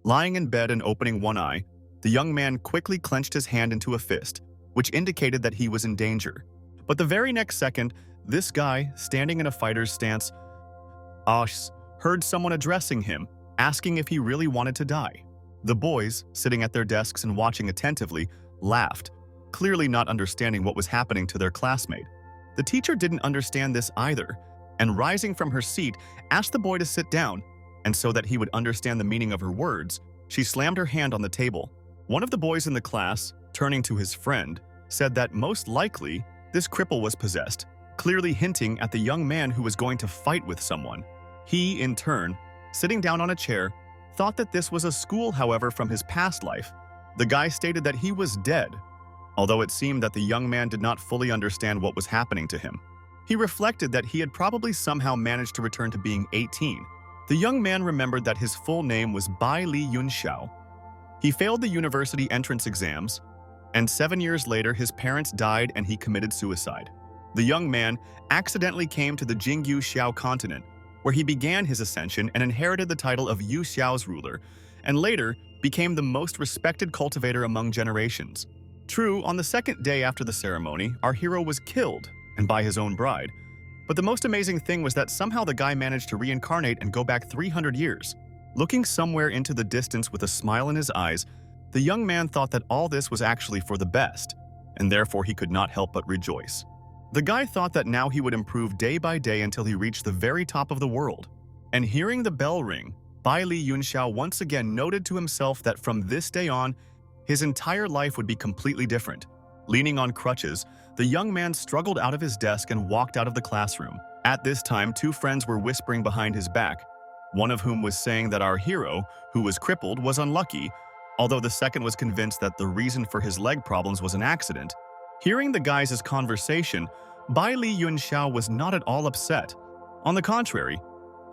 Lying in bed and opening one eye, the young man quickly clenched his hand into a fist, which indicated that he was in danger. But the very next second, this guy, standing in a fighter's stance, heard someone addressing him, asking if he really wanted to die. The boys, sitting at their desks and watching attentively, laughed, clearly not understanding what was happening to their classmate. The teacher didn't understand this either, and rising from her seat, asked the boy to sit down, and so that he would understand the meaning of her words, she slammed her hand on the table. One of the boys in the class, turning to his friend, said that most likely this cripple was possessed, clearly hinting at the young man who was going to fight with someone. He, in turn, sitting down on a chair, thought that this was a school, however, from his past life. The guy stated that he was dead, although it seemed that the young man did not fully understand what was happening to him. He reflected that he had probably somehow managed to return to being 18. The young man remembered that his full name was Bai Li Yunxiao. He failed the university entrance exams, and 7 years later his parents died and he committed suicide. The young man accidentally came to the Jingyu Xiao continent, where he began his ascension and inherited the title of Yu Xiao's ruler, and later became the most respected cultivator among generations. True, on the second day after the ceremony, our hero was killed, and by his own bride. But the most amazing thing was that somehow the guy managed to reincarnate and go back 300 years. Looking somewhere into the distance with a smile in his eyes, the young man thought that all this was actually for the best, and therefore he could not help but rejoice. The guy thought that now he would improve day by day until he reached the very top of the world. And hearing the bell ring, Bai Li Yunxiao once again noted to himself that from this day on, his entire life would be completely different. Leaning on crutches, the young man struggled out of his desk and walked out of the classroom. At this time, two friends were whispering behind his back, one of whom was saying that our hero, who was crippled, was unlucky, although the second was convinced that the reason for his leg problems was an accident. Hearing the guys' conversation, Bai Li Yunxiao was not at all upset. On the contrary,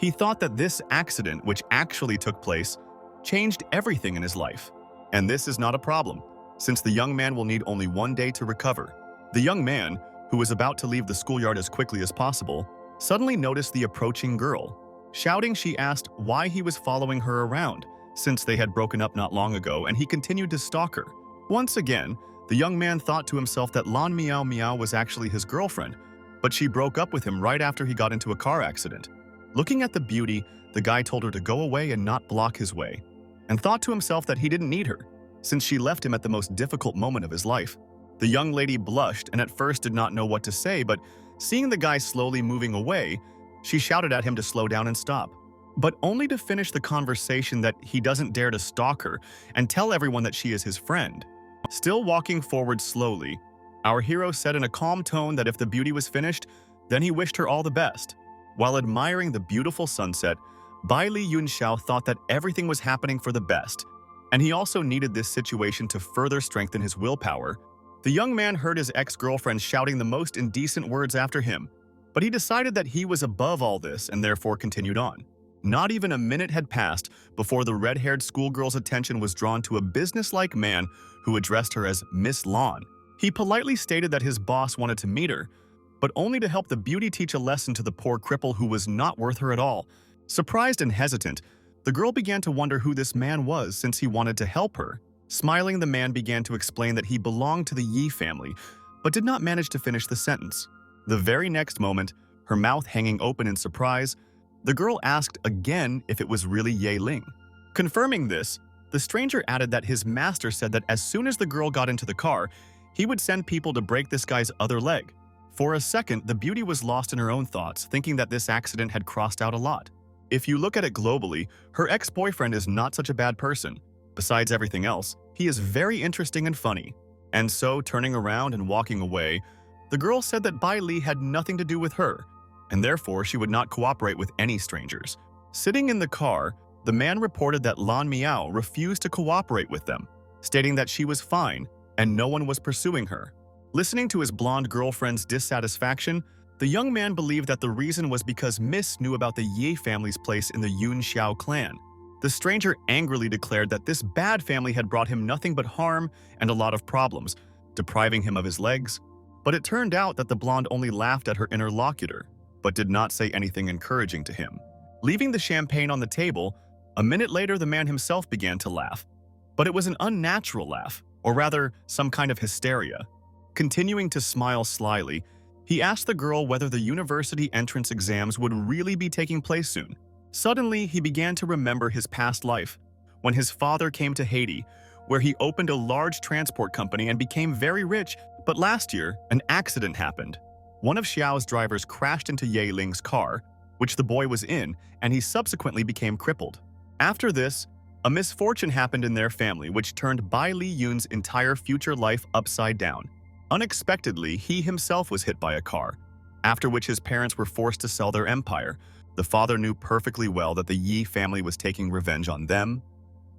he thought that this accident, which actually took place, changed everything in his life. And this is not a problem, since the young man will need only 1 day to recover. The young man, who was about to leave the schoolyard as quickly as possible, suddenly noticed the approaching girl. Shouting, she asked why he was following her around, since they had broken up not long ago, and he continued to stalk her. Once again, the young man thought to himself that Lan Miao Miao was actually his girlfriend, but she broke up with him right after he got into a car accident. Looking at the beauty, the guy told her to go away and not block his way, and thought to himself that he didn't need her, since she left him at the most difficult moment of his life. The young lady blushed and at first did not know what to say, but seeing the guy slowly moving away, she shouted at him to slow down and stop, but only to finish the conversation that he doesn't dare to stalk her and tell everyone that she is his friend. Still walking forward slowly, our hero said in a calm tone that if the beauty was finished, then he wished her all the best. While admiring the beautiful sunset, Bai Li Yunxiao thought that everything was happening for the best, and he also needed this situation to further strengthen his willpower. The young man heard his ex-girlfriend shouting the most indecent words after him, but he decided that he was above all this and therefore continued on. Not even a minute had passed before the red-haired schoolgirl's attention was drawn to a businesslike man who addressed her as Miss Lan. He politely stated that his boss wanted to meet her, but only to help the beauty teach a lesson to the poor cripple who was not worth her at all. Surprised and hesitant, the girl began to wonder who this man was since he wanted to help her. Smiling, the man began to explain that he belonged to the Yi family, but did not manage to finish the sentence. The very next moment, her mouth hanging open in surprise, the girl asked again if it was really Ye Ling. Confirming this, the stranger added that his master said that as soon as the girl got into the car, he would send people to break this guy's other leg. For a second, the beauty was lost in her own thoughts, thinking that this accident had crossed out a lot. If you look at it globally, her ex-boyfriend is not such a bad person. Besides everything else, he is very interesting and funny. And so, turning around and walking away, the girl said that Bai Li had nothing to do with her, and therefore she would not cooperate with any strangers. Sitting in the car, the man reported that Lan Miao refused to cooperate with them, stating that she was fine and no one was pursuing her. Listening to his blonde girlfriend's dissatisfaction, the young man believed that the reason was because Miss knew about the Yi family's place in the Yun Xiao clan. The stranger angrily declared that this bad family had brought him nothing but harm and a lot of problems, depriving him of his legs. But it turned out that the blonde only laughed at her interlocutor, but did not say anything encouraging to him. Leaving the champagne on the table, A minute later, the man himself began to laugh. But it was an unnatural laugh, or rather, some kind of hysteria. Continuing to smile slyly, he asked the girl whether the university entrance exams would really be taking place soon. Suddenly, he began to remember his past life, when his father came to Haiti, where he opened a large transport company and became very rich. But last year, an accident happened. One of Xiao's drivers crashed into Ye Ling's car, which the boy was in, and he subsequently became crippled. After this, a misfortune happened in their family which turned Bai Li Yun's entire future life upside down. Unexpectedly, he himself was hit by a car, after which his parents were forced to sell their empire. The father knew perfectly well that the Yi family was taking revenge on them,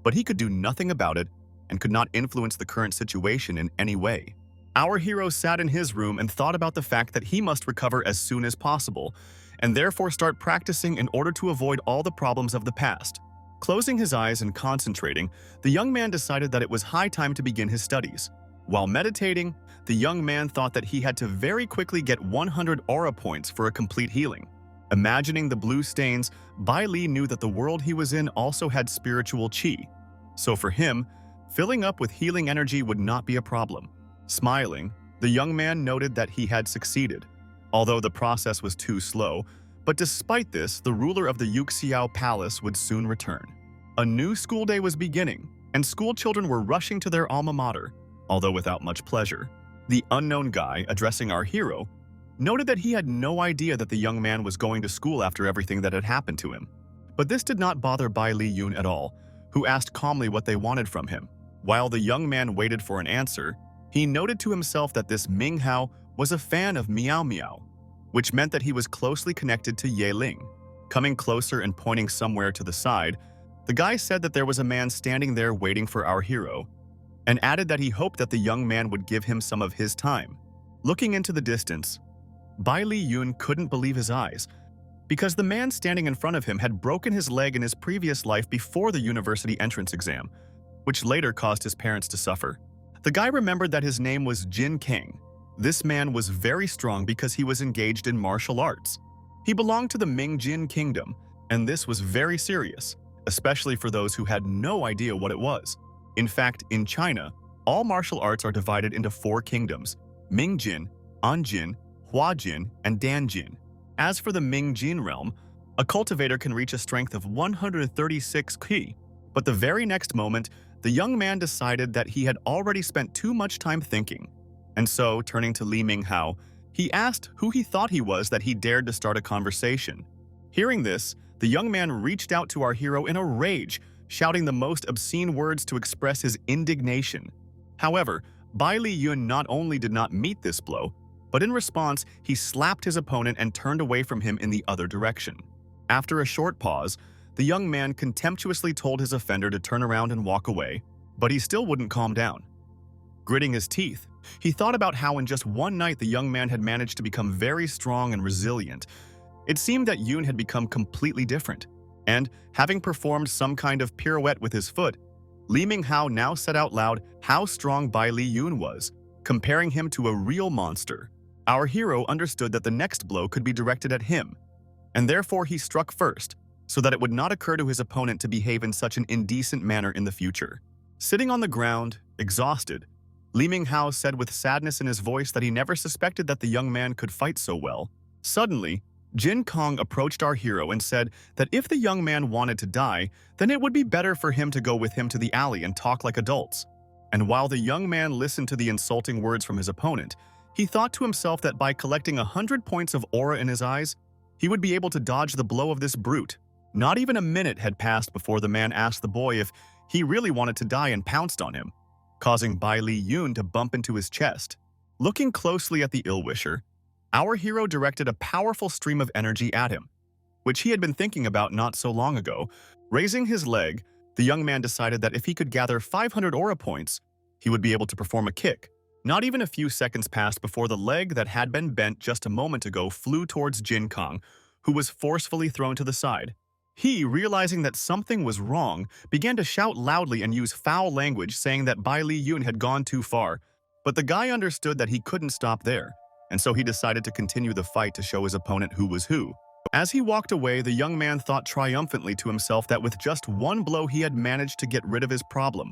but he could do nothing about it and could not influence the current situation in any way. Our hero sat in his room and thought about the fact that he must recover as soon as possible, and therefore start practicing in order to avoid all the problems of the past. Closing his eyes and concentrating, the young man decided that it was high time to begin his studies. While meditating, the young man thought that he had to very quickly get 100 aura points for a complete healing. Imagining the blue stains, Bai Li knew that the world he was in also had spiritual qi. So for him, filling up with healing energy would not be a problem. Smiling, the young man noted that he had succeeded, although the process was too slow. But despite this, the ruler of the Yuxiao Palace would soon return. A new school day was beginning, and school children were rushing to their alma mater, although without much pleasure. The unknown guy, addressing our hero, noted that he had no idea that the young man was going to school after everything that had happened to him. But this did not bother Bai Li Yun at all, who asked calmly what they wanted from him. While the young man waited for an answer, he noted to himself that this Ming Hao was a fan of Miao Miao, which meant that he was closely connected to Ye Ling. Coming closer and pointing somewhere to the side, the guy said that there was a man standing there waiting for our hero, and added that he hoped that the young man would give him some of his time. Looking into the distance, Bai Li Yun couldn't believe his eyes, because the man standing in front of him had broken his leg in his previous life before the university entrance exam, which later caused his parents to suffer. The guy remembered that his name was Jin King. This man was very strong because he was engaged in martial arts. He belonged to the Ming Jin kingdom, and this was very serious, especially for those who had no idea what it was. In fact, in China, all martial arts are divided into 4 kingdoms: Ming Jin, An Jin, Hua Jin, and Dan Jin. As for the Ming Jin realm, a cultivator can reach a strength of 136 ki, but the very next moment, the young man decided that he had already spent too much time thinking. And so, turning to Li Minghao, he asked who he thought he was that he dared to start a conversation. Hearing this, the young man reached out to our hero in a rage, shouting the most obscene words to express his indignation. However, Bai Li Yun not only did not meet this blow, but in response, he slapped his opponent and turned away from him in the other direction. After a short pause, the young man contemptuously told his offender to turn around and walk away, but he still wouldn't calm down. Gritting his teeth, he thought about how in just one night the young man had managed to become very strong and resilient. It seemed that Yun had become completely different, and, having performed some kind of pirouette with his foot, Li Minghao now said out loud how strong Bai Li Yun was, comparing him to a real monster. Our hero understood that the next blow could be directed at him, and therefore he struck first, so that it would not occur to his opponent to behave in such an indecent manner in the future. Sitting on the ground, exhausted, Li Minghao said with sadness in his voice that he never suspected that the young man could fight so well. Suddenly, Jin Kong approached our hero and said that if the young man wanted to die, then it would be better for him to go with him to the alley and talk like adults. And while the young man listened to the insulting words from his opponent, he thought to himself that by collecting 100 points of aura in his eyes, he would be able to dodge the blow of this brute. Not even a minute had passed before the man asked the boy if he really wanted to die and pounced on him, causing Bai Li Yun to bump into his chest. Looking closely at the ill-wisher, our hero directed a powerful stream of energy at him, which he had been thinking about not so long ago. Raising his leg, the young man decided that if he could gather 500 aura points, he would be able to perform a kick. Not even a few seconds passed before the leg that had been bent just a moment ago flew towards Jin Kong, who was forcefully thrown to the side. He, realizing that something was wrong, began to shout loudly and use foul language, saying that Bai Li Yun had gone too far. But the guy understood that he couldn't stop there, and so he decided to continue the fight to show his opponent who was who. As he walked away, the young man thought triumphantly to himself that with just one blow he had managed to get rid of his problem.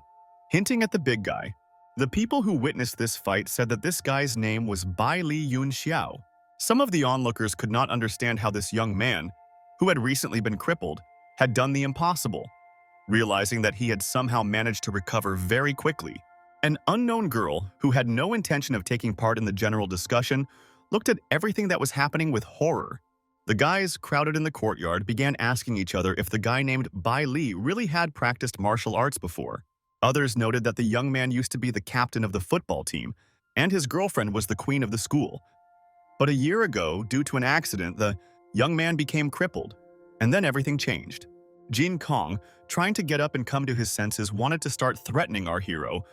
Hinting at the big guy, the people who witnessed this fight said that this guy's name was Bai Li Yun Xiao. Some of the onlookers could not understand how this young man, who had recently been crippled, had done the impossible. Realizing that he had somehow managed to recover very quickly, an unknown girl, who had no intention of taking part in the general discussion, looked at everything that was happening with horror. The guys crowded in the courtyard began asking each other if the guy named Bai Li really had practiced martial arts before. Others noted that the young man used to be the captain of the football team, and his girlfriend was the queen of the school. But a year ago, due to an accident, the young man became crippled, and then everything changed. Jin Kong, trying to get up and come to his senses, wanted to start threatening our hero,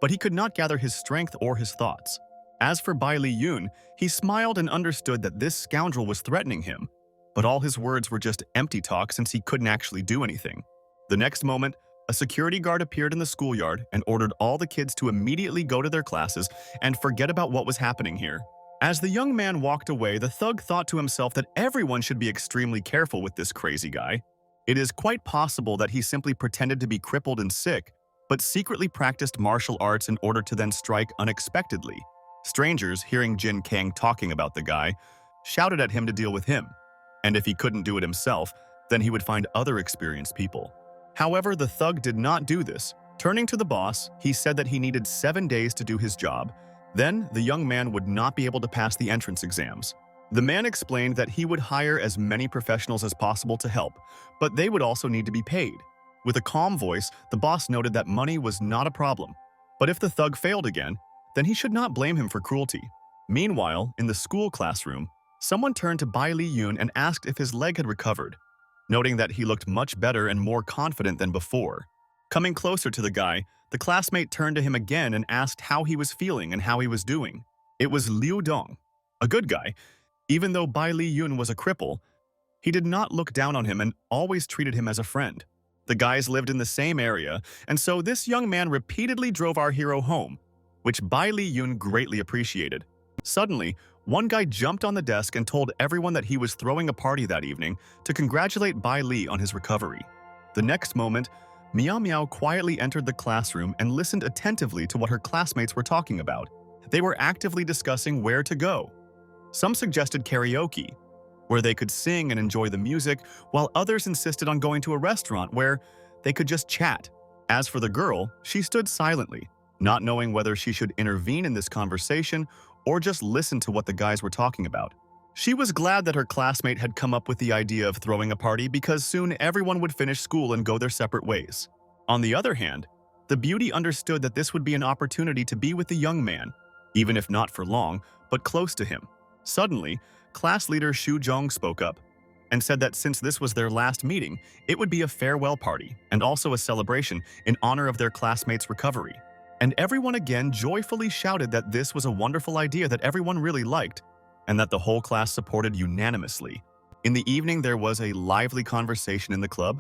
but he could not gather his strength or his thoughts. As for Bai Li Yun, he smiled and understood that this scoundrel was threatening him, but all his words were just empty talk since he couldn't actually do anything. The next moment, a security guard appeared in the schoolyard and ordered all the kids to immediately go to their classes and forget about what was happening here. As the young man walked away, the thug thought to himself that everyone should be extremely careful with this crazy guy. It is quite possible that he simply pretended to be crippled and sick, but secretly practiced martial arts in order to then strike unexpectedly. Strangers, hearing Jin Kang talking about the guy, shouted at him to deal with him, and if he couldn't do it himself, then he would find other experienced people. However, the thug did not do this. Turning to the boss, he said that he needed 7 days to do his job. Then, the young man would not be able to pass the entrance exams. The man explained that he would hire as many professionals as possible to help, but they would also need to be paid. With a calm voice, the boss noted that money was not a problem, but if the thug failed again, then he should not blame him for cruelty. Meanwhile, in the school classroom, someone turned to Bai Li Yun and asked if his leg had recovered, noting that he looked much better and more confident than before. Coming closer to the guy, the classmate turned to him again and asked how he was feeling and how he was doing. It was Liu Dong, a good guy. Even though Bai Li Yun was a cripple, he did not look down on him and always treated him as a friend. The guys lived in the same area, and so this young man repeatedly drove our hero home, which Bai Li Yun greatly appreciated. Suddenly, one guy jumped on the desk and told everyone that he was throwing a party that evening to congratulate Bai Li on his recovery. The next moment, Miao Miao quietly entered the classroom and listened attentively to what her classmates were talking about. They were actively discussing where to go. Some suggested karaoke, where they could sing and enjoy the music, while others insisted on going to a restaurant where they could just chat. As for the girl, she stood silently, not knowing whether she should intervene in this conversation or just listen to what the guys were talking about. She was glad that her classmate had come up with the idea of throwing a party because soon everyone would finish school and go their separate ways. On the other hand, the beauty understood that this would be an opportunity to be with the young man, even if not for long, but close to him. Suddenly, class leader Xu Zhong spoke up and said that since this was their last meeting, it would be a farewell party and also a celebration in honor of their classmates' recovery. And everyone again joyfully shouted that this was a wonderful idea that everyone really liked and that the whole class supported unanimously. In the evening, there was a lively conversation in the club.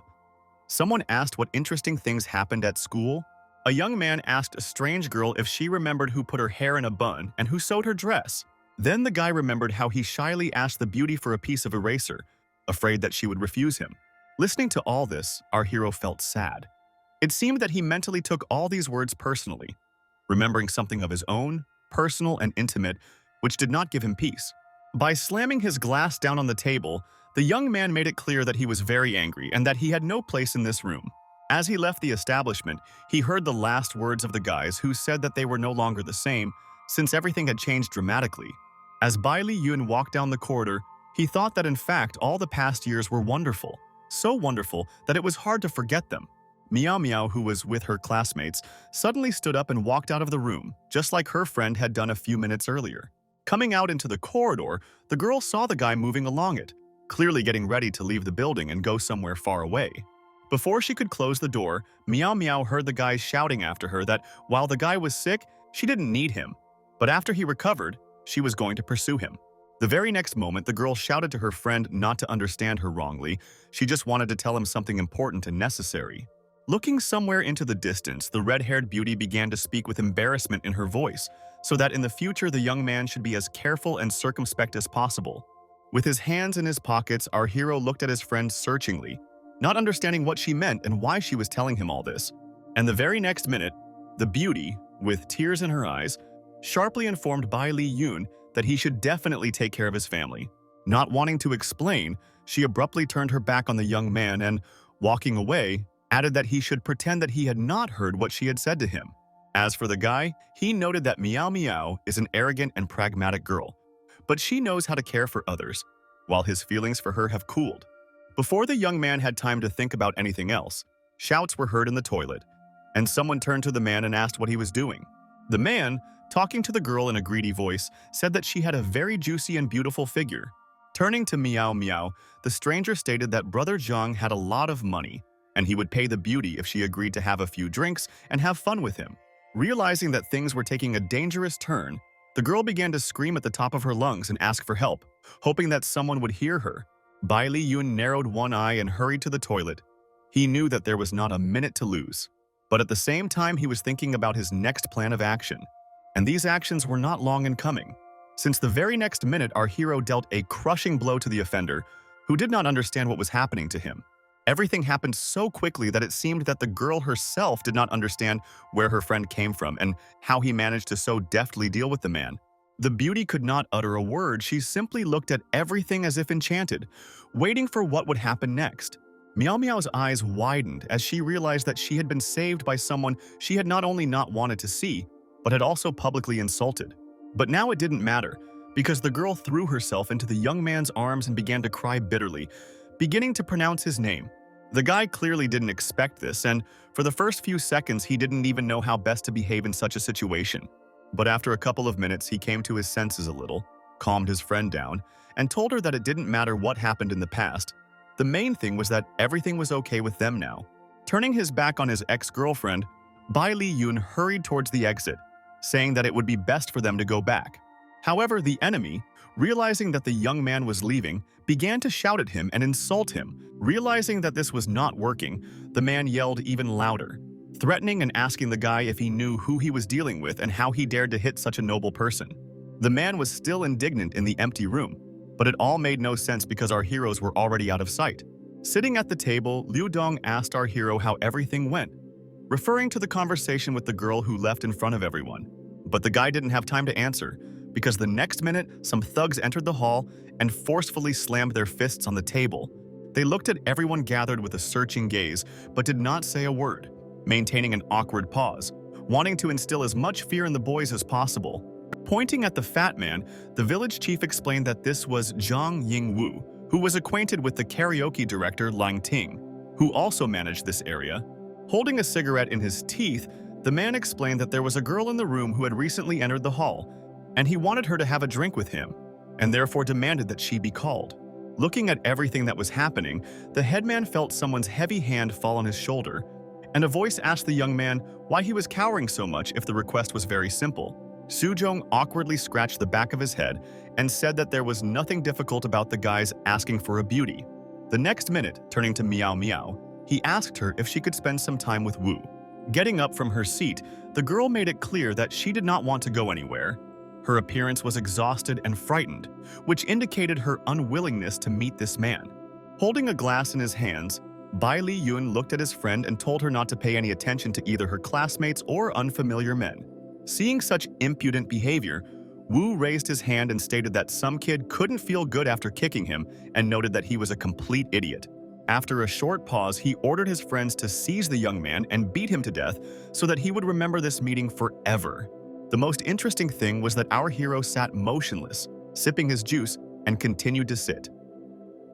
Someone asked what interesting things happened at school. A young man asked a strange girl if she remembered who put her hair in a bun and who sewed her dress. Then the guy remembered how he shyly asked the beauty for a piece of eraser, afraid that she would refuse him. Listening to all this, our hero felt sad. It seemed that he mentally took all these words personally, remembering something of his own, personal and intimate, which did not give him peace. By slamming his glass down on the table, the young man made it clear that he was very angry and that he had no place in this room. As he left the establishment, he heard the last words of the guys who said that they were no longer the same, since everything had changed dramatically. As Bai Li Yun walked down the corridor, he thought that in fact all the past years were wonderful, so wonderful that it was hard to forget them. Miao Miao, who was with her classmates, suddenly stood up and walked out of the room, just like her friend had done a few minutes earlier. Coming out into the corridor, the girl saw the guy moving along it, clearly getting ready to leave the building and go somewhere far away. Before she could close the door, Miao Miao heard the guy shouting after her that while the guy was sick, she didn't need him, but after he recovered, she was going to pursue him. The very next moment, the girl shouted to her friend not to understand her wrongly. She just wanted to tell him something important and necessary. Looking somewhere into the distance, the red-haired beauty began to speak with embarrassment in her voice, so that in the future the young man should be as careful and circumspect as possible. With his hands in his pockets, our hero looked at his friend searchingly, not understanding what she meant and why she was telling him all this. And the very next minute, the beauty, with tears in her eyes, sharply informed Bai Li Yun that he should definitely take care of his family. Not wanting to explain, she abruptly turned her back on the young man and, walking away, added that he should pretend that he had not heard what she had said to him. As for the guy, he noted that Miao Miao is an arrogant and pragmatic girl, but she knows how to care for others, while his feelings for her have cooled. Before the young man had time to think about anything else, shouts were heard in the toilet, and someone turned to the man and asked what he was doing. The man, talking to the girl in a greedy voice, said that she had a very juicy and beautiful figure. Turning to Miao Miao, the stranger stated that Brother Zhang had a lot of money, and he would pay the beauty if she agreed to have a few drinks and have fun with him. Realizing that things were taking a dangerous turn, the girl began to scream at the top of her lungs and ask for help, hoping that someone would hear her. Bai Li Yun narrowed one eye and hurried to the toilet. He knew that there was not a minute to lose, but at the same time he was thinking about his next plan of action. And these actions were not long in coming, since the very next minute our hero dealt a crushing blow to the offender, who did not understand what was happening to him. Everything happened so quickly that it seemed that the girl herself did not understand where her friend came from and how he managed to so deftly deal with the man. The beauty could not utter a word. She simply looked at everything as if enchanted, waiting for what would happen next. Miao Miao's eyes widened as she realized that she had been saved by someone she had not only not wanted to see, but had also publicly insulted. But now it didn't matter, because the girl threw herself into the young man's arms and began to cry bitterly, beginning to pronounce his name. The guy clearly didn't expect this, and for the first few seconds he didn't even know how best to behave in such a situation. But after a couple of minutes he came to his senses a little, calmed his friend down, and told her that it didn't matter what happened in the past. The main thing was that everything was okay with them now. Turning his back on his ex-girlfriend, Bai Li Yun hurried towards the exit, saying that it would be best for them to go back. However, the enemy, realizing that the young man was leaving, began to shout at him and insult him. Realizing that this was not working, the man yelled even louder, threatening and asking the guy if he knew who he was dealing with and how he dared to hit such a noble person. The man was still indignant in the empty room, but it all made no sense because our heroes were already out of sight. Sitting at the table, Liu Dong asked our hero how everything went, referring to the conversation with the girl who left in front of everyone. But the guy didn't have time to answer, because the next minute, some thugs entered the hall and forcefully slammed their fists on the table. They looked at everyone gathered with a searching gaze, but did not say a word, maintaining an awkward pause, wanting to instill as much fear in the boys as possible. Pointing at the fat man, the village chief explained that this was Zhang Yingwu, who was acquainted with the karaoke director Lang Ting, who also managed this area. Holding a cigarette in his teeth, the man explained that there was a girl in the room who had recently entered the hall, and he wanted her to have a drink with him, and therefore demanded that she be called. Looking at everything that was happening, the headman felt someone's heavy hand fall on his shoulder, and a voice asked the young man why he was cowering so much if the request was very simple. Suzhong awkwardly scratched the back of his head and said that there was nothing difficult about the guys asking for a beauty. The next minute, turning to Miao Miao, he asked her if she could spend some time with Wu. Getting up from her seat, the girl made it clear that she did not want to go anywhere. Her appearance was exhausted and frightened, which indicated her unwillingness to meet this man. Holding a glass in his hands, Bai Li Yun looked at his friend and told her not to pay any attention to either her classmates or unfamiliar men. Seeing such impudent behavior, Wu raised his hand and stated that some kid couldn't feel good after kicking him and noted that he was a complete idiot. After a short pause, he ordered his friends to seize the young man and beat him to death so that he would remember this meeting forever. The most interesting thing was that our hero sat motionless, sipping his juice, and continued to sit,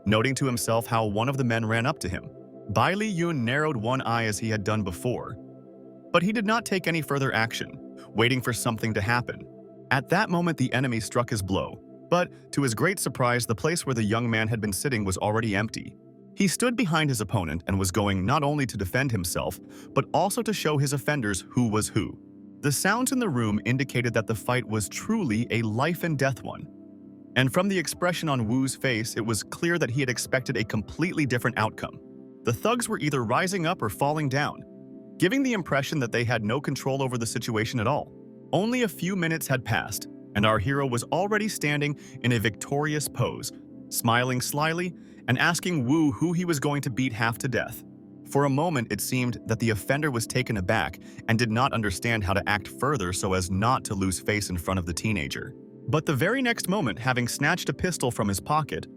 noting to himself how one of the men ran up to him. Bai Li Yun narrowed one eye as he had done before, but he did not take any further action, waiting for something to happen. At that moment, the enemy struck his blow, but to his great surprise, the place where the young man had been sitting was already empty. He stood behind his opponent and was going not only to defend himself, but also to show his offenders who was who. The sounds in the room indicated that the fight was truly a life-and-death one. And from the expression on Wu's face, it was clear that he had expected a completely different outcome. The thugs were either rising up or falling down, giving the impression that they had no control over the situation at all. Only a few minutes had passed, and our hero was already standing in a victorious pose, smiling slyly and asking Wu who he was going to beat half to death. For a moment, it seemed that the offender was taken aback and did not understand how to act further so as not to lose face in front of the teenager. But the very next moment, having snatched a pistol from his pocket,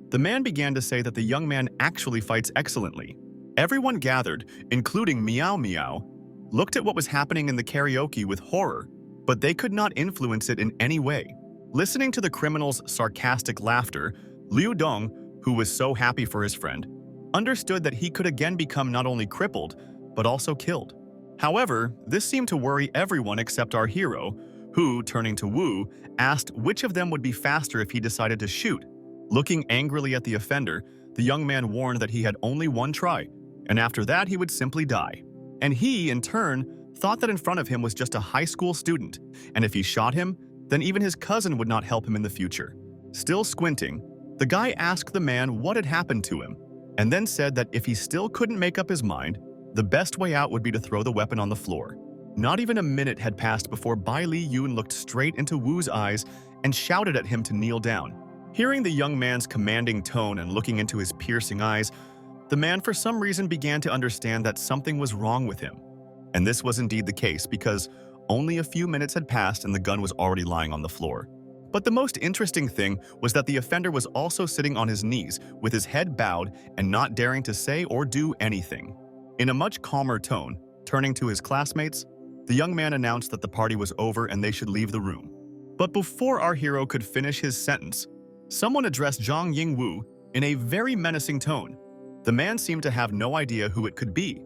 the man began to say that the young man actually fights excellently. Everyone gathered, including Meow Meow, looked at what was happening in the karaoke with horror, but they could not influence it in any way. Listening to the criminal's sarcastic laughter, Liu Dong, who was so happy for his friend, understood that he could again become not only crippled, but also killed. However, this seemed to worry everyone except our hero, who, turning to Wu, asked which of them would be faster if he decided to shoot. Looking angrily at the offender, the young man warned that he had only one try, and after that he would simply die. And he, in turn, thought that in front of him was just a high school student, and if he shot him, then even his cousin would not help him in the future. Still squinting, the guy asked the man what had happened to him, and then said that if he still couldn't make up his mind, the best way out would be to throw the weapon on the floor. Not even a minute had passed before Bai Li Yun looked straight into Wu's eyes and shouted at him to kneel down. Hearing the young man's commanding tone and looking into his piercing eyes, the man for some reason began to understand that something was wrong with him. And this was indeed the case because only a few minutes had passed and the gun was already lying on the floor. But the most interesting thing was that the offender was also sitting on his knees with his head bowed and not daring to say or do anything. In a much calmer tone, turning to his classmates, the young man announced that the party was over and they should leave the room. But before our hero could finish his sentence, someone addressed Zhang Yingwu in a very menacing tone. The man seemed to have no idea who it could be,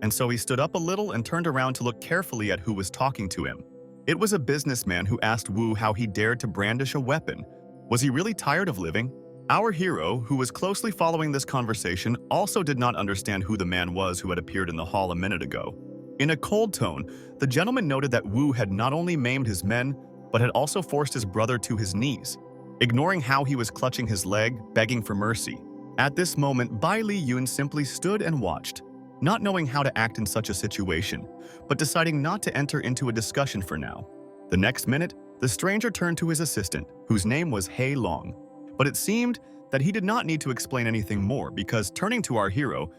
and so he stood up a little and turned around to look carefully at who was talking to him. It was a businessman who asked Wu how he dared to brandish a weapon. Was he really tired of living? Our hero, who was closely following this conversation, also did not understand who the man was who had appeared in the hall a minute ago. In a cold tone, the gentleman noted that Wu had not only maimed his men, but had also forced his brother to his knees, ignoring how he was clutching his leg, begging for mercy. At this moment, Bai Li Yun simply stood and watched, not knowing how to act in such a situation, but deciding not to enter into a discussion for now. The next minute, the stranger turned to his assistant, whose name was Hei Long. But it seemed that he did not need to explain anything more because, turning to our hero,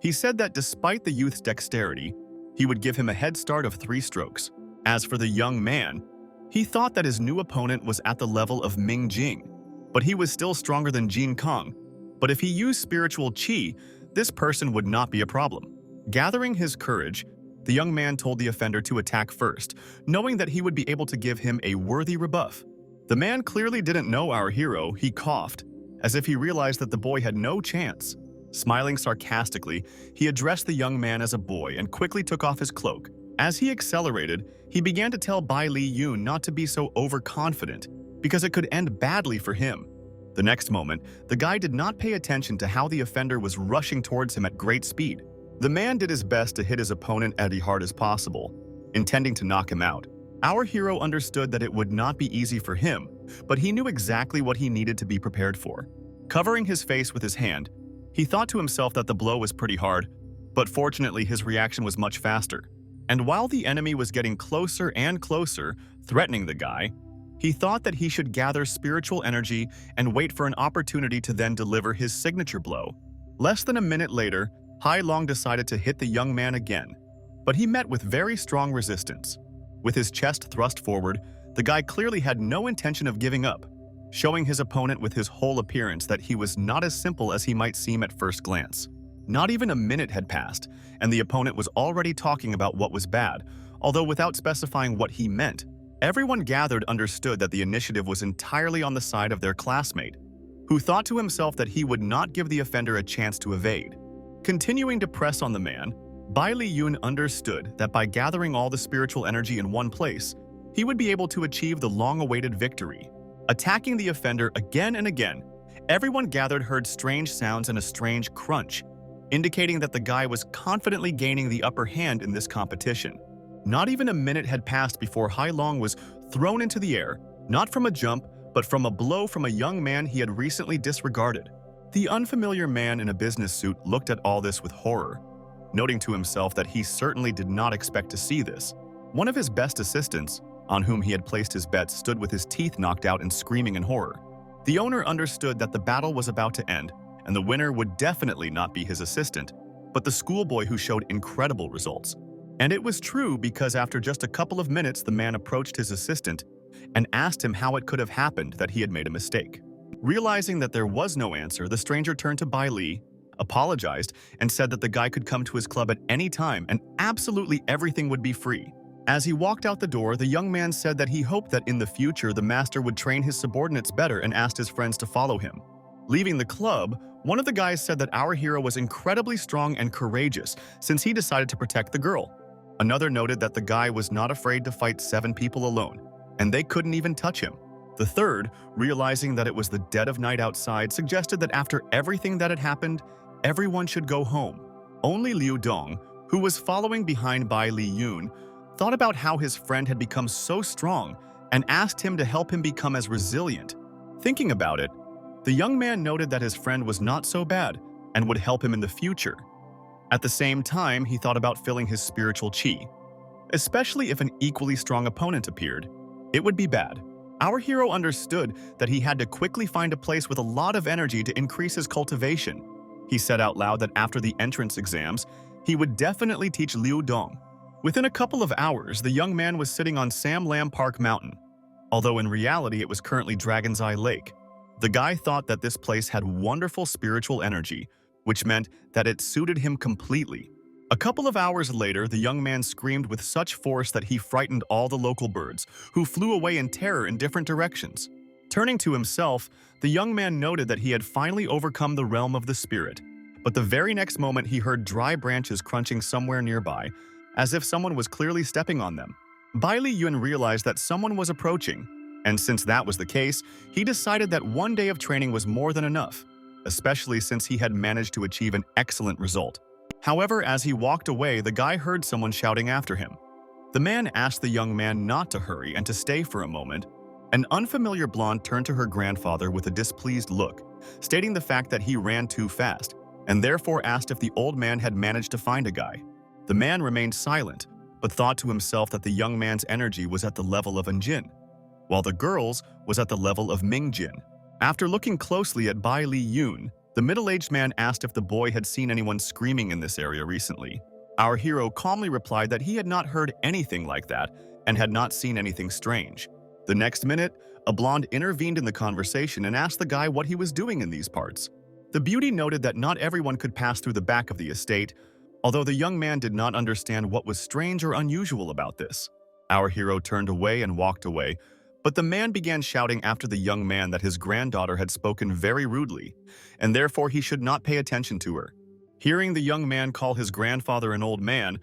he said that despite the youth's dexterity, he would give him a head start of 3 strokes. As for the young man, he thought that his new opponent was at the level of Ming Jing, but he was still stronger than Jin Kong. But if he used spiritual qi, this person would not be a problem. Gathering his courage, the young man told the offender to attack first, knowing that he would be able to give him a worthy rebuff. The man clearly didn't know our hero. He coughed, as if he realized that the boy had no chance. Smiling sarcastically, he addressed the young man as a boy and quickly took off his cloak. As he accelerated, he began to tell Bai Li Yun not to be so overconfident, because it could end badly for him. The next moment, the guy did not pay attention to how the offender was rushing towards him at great speed. The man did his best to hit his opponent as hard as possible, intending to knock him out. Our hero understood that it would not be easy for him, but he knew exactly what he needed to be prepared for. Covering his face with his hand, he thought to himself that the blow was pretty hard, but fortunately his reaction was much faster. And while the enemy was getting closer and closer, threatening the guy, he thought that he should gather spiritual energy and wait for an opportunity to then deliver his signature blow. Less than a minute later, Hai Long decided to hit the young man again, but he met with very strong resistance. With his chest thrust forward, the guy clearly had no intention of giving up, showing his opponent with his whole appearance that he was not as simple as he might seem at first glance. Not even a minute had passed, and the opponent was already talking about what was bad, although without specifying what he meant. Everyone gathered understood that the initiative was entirely on the side of their classmate, who thought to himself that he would not give the offender a chance to evade. Continuing to press on the man, Bai Li Yun understood that by gathering all the spiritual energy in one place, he would be able to achieve the long-awaited victory. Attacking the offender again and again, everyone gathered heard strange sounds and a strange crunch, indicating that the guy was confidently gaining the upper hand in this competition. Not even a minute had passed before Hai Long was thrown into the air, not from a jump, but from a blow from a young man he had recently disregarded. The unfamiliar man in a business suit looked at all this with horror, noting to himself that he certainly did not expect to see this. One of his best assistants, on whom he had placed his bets, stood with his teeth knocked out and screaming in horror. The owner understood that the battle was about to end, and the winner would definitely not be his assistant, but the schoolboy who showed incredible results. And it was true because after just a couple of minutes, the man approached his assistant and asked him how it could have happened that he had made a mistake. Realizing that there was no answer, the stranger turned to Bai Li, apologized, and said that the guy could come to his club at any time and absolutely everything would be free. As he walked out the door, the young man said that he hoped that in the future the master would train his subordinates better and asked his friends to follow him. Leaving the club, one of the guys said that our hero was incredibly strong and courageous since he decided to protect the girl. Another noted that the guy was not afraid to fight 7 people alone, and they couldn't even touch him. The third, realizing that it was the dead of night outside, suggested that after everything that had happened, everyone should go home. Only Liu Dong, who was following behind Bai Li Yun, thought about how his friend had become so strong and asked him to help him become as resilient. Thinking about it, the young man noted that his friend was not so bad and would help him in the future. At the same time, he thought about filling his spiritual qi. Especially if an equally strong opponent appeared, it would be bad. Our hero understood that he had to quickly find a place with a lot of energy to increase his cultivation. He said out loud that after the entrance exams, he would definitely teach Liu Dong. Within a couple of hours, the young man was sitting on Sam Lam Park Mountain, although in reality it was currently Dragon's Eye Lake. The guy thought that this place had wonderful spiritual energy, which meant that it suited him completely. A couple of hours later, the young man screamed with such force that he frightened all the local birds, who flew away in terror in different directions. Turning to himself, the young man noted that he had finally overcome the realm of the spirit. But the very next moment he heard dry branches crunching somewhere nearby, as if someone was clearly stepping on them. Bai Li Yun realized that someone was approaching, and since that was the case, he decided that one day of training was more than enough, especially since he had managed to achieve an excellent result. However, as he walked away, the guy heard someone shouting after him. The man asked the young man not to hurry and to stay for a moment. An unfamiliar blonde turned to her grandfather with a displeased look, stating the fact that he ran too fast, and therefore asked if the old man had managed to find a guy. The man remained silent, but thought to himself that the young man's energy was at the level of Jin, while the girl's was at the level of Jin. After looking closely at Bai Li Yun, the middle-aged man asked if the boy had seen anyone screaming in this area recently. Our hero calmly replied that he had not heard anything like that and had not seen anything strange. The next minute, a blonde intervened in the conversation and asked the guy what he was doing in these parts. The beauty noted that not everyone could pass through the back of the estate, although the young man did not understand what was strange or unusual about this. Our hero turned away and walked away, but the man began shouting after the young man that his granddaughter had spoken very rudely, and therefore he should not pay attention to her. Hearing the young man call his grandfather an old man,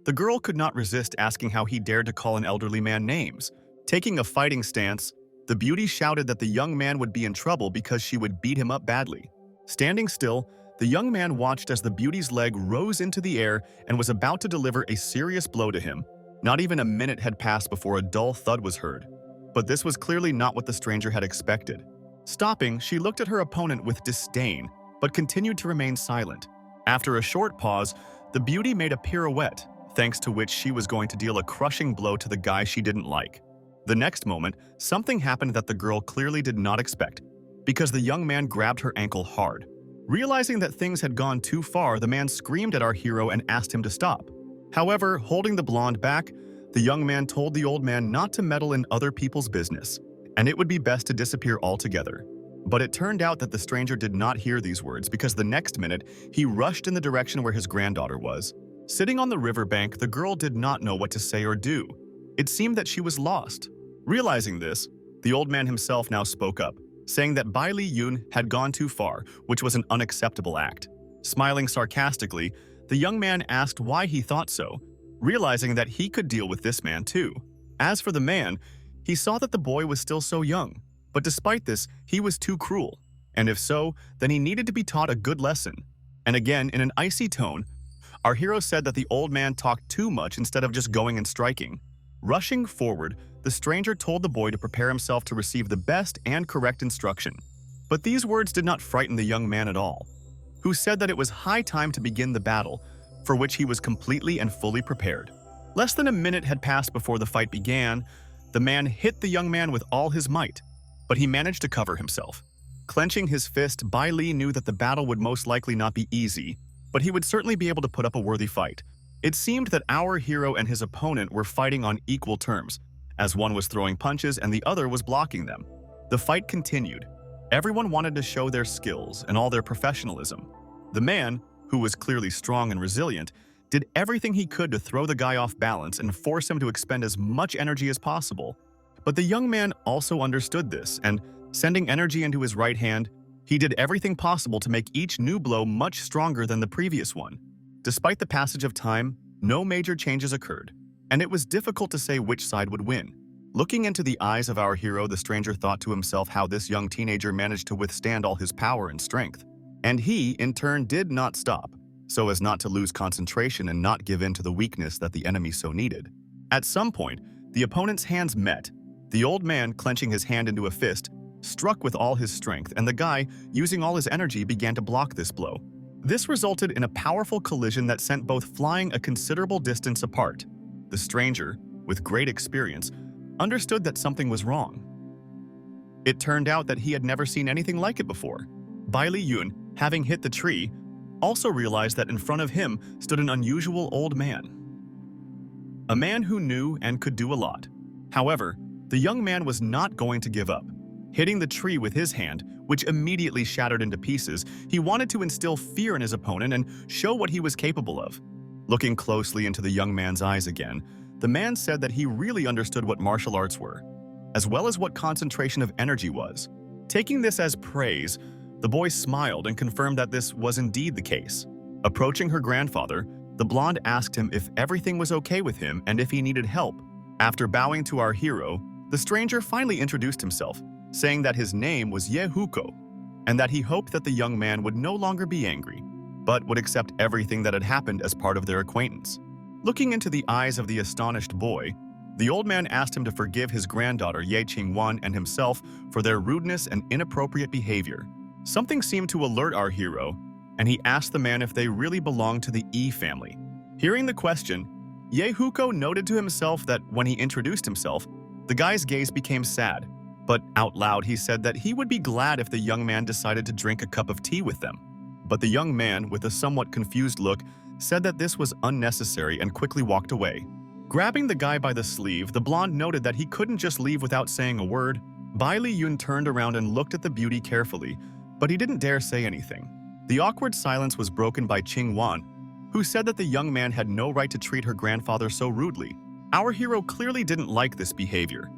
the girl could not resist asking how he dared to call an elderly man names. Taking a fighting stance, the beauty shouted that the young man would be in trouble because she would beat him up badly. Standing still, the young man watched as the beauty's leg rose into the air and was about to deliver a serious blow to him. Not even a minute had passed before a dull thud was heard. But this was clearly not what the stranger had expected. Stopping, she looked at her opponent with disdain, but continued to remain silent. After a short pause, the beauty made a pirouette, thanks to which she was going to deal a crushing blow to the guy she didn't like. The next moment, something happened that the girl clearly did not expect, because the young man grabbed her ankle hard. Realizing that things had gone too far, the man screamed at our hero and asked him to stop. However, holding the blonde back, the young man told the old man not to meddle in other people's business, and it would be best to disappear altogether. But it turned out that the stranger did not hear these words because the next minute, he rushed in the direction where his granddaughter was. Sitting on the riverbank, the girl did not know what to say or do. It seemed that she was lost. Realizing this, the old man himself now spoke up, saying that Bai Li Yun had gone too far, which was an unacceptable act. Smiling sarcastically, the young man asked why he thought so, realizing that he could deal with this man too. As for the man, he saw that the boy was still so young, but despite this, he was too cruel, and if so, then he needed to be taught a good lesson. And again, in an icy tone, our hero said that the old man talked too much instead of just going and striking. Rushing forward, the stranger told the boy to prepare himself to receive the best and correct instruction. But these words did not frighten the young man at all, who said that it was high time to begin the battle, for which he was completely and fully prepared. Less than a minute had passed before the fight began. The man hit the young man with all his might, but he managed to cover himself. Clenching his fist, Bai Li knew that the battle would most likely not be easy, but he would certainly be able to put up a worthy fight. It seemed that our hero and his opponent were fighting on equal terms, as one was throwing punches and the other was blocking them. The fight continued. Everyone wanted to show their skills and all their professionalism. The man, who was clearly strong and resilient, did everything he could to throw the guy off balance and force him to expend as much energy as possible. But the young man also understood this, and sending energy into his right hand, he did everything possible to make each new blow much stronger than the previous one. Despite the passage of time, no major changes occurred, and it was difficult to say which side would win. Looking into the eyes of our hero, the stranger thought to himself how this young teenager managed to withstand all his power and strength. And he, in turn, did not stop, so as not to lose concentration and not give in to the weakness that the enemy so needed. At some point, the opponent's hands met. The old man, clenching his hand into a fist, struck with all his strength, and the guy, using all his energy, began to block this blow. This resulted in a powerful collision that sent both flying a considerable distance apart. The stranger, with great experience, understood that something was wrong. It turned out that he had never seen anything like it before. Bai Li Yun, having hit the tree, also realized that in front of him stood an unusual old man. A man who knew and could do a lot. However, the young man was not going to give up. Hitting the tree with his hand, which immediately shattered into pieces, he wanted to instill fear in his opponent and show what he was capable of. Looking closely into the young man's eyes again, the man said that he really understood what martial arts were, as well as what concentration of energy was. Taking this as praise, the boy smiled and confirmed that this was indeed the case. Approaching her grandfather, the blonde asked him if everything was okay with him and if he needed help. After bowing to our hero, the stranger finally introduced himself, saying that his name was Ye Huko, and that he hoped that the young man would no longer be angry, but would accept everything that had happened as part of their acquaintance. Looking into the eyes of the astonished boy, the old man asked him to forgive his granddaughter Ye Qingwan and himself for their rudeness and inappropriate behavior. Something seemed to alert our hero, and he asked the man if they really belonged to the Yi family. Hearing the question, Ye Huko noted to himself that when he introduced himself, the guy's gaze became sad, but out loud he said that he would be glad if the young man decided to drink a cup of tea with them. But the young man, with a somewhat confused look, said that this was unnecessary and quickly walked away. Grabbing the guy by the sleeve, the blonde noted that he couldn't just leave without saying a word. Bai Li Yun turned around and looked at the beauty carefully, but he didn't dare say anything. The awkward silence was broken by Qing Wan, who said that the young man had no right to treat her grandfather so rudely. Our hero clearly didn't like this behavior.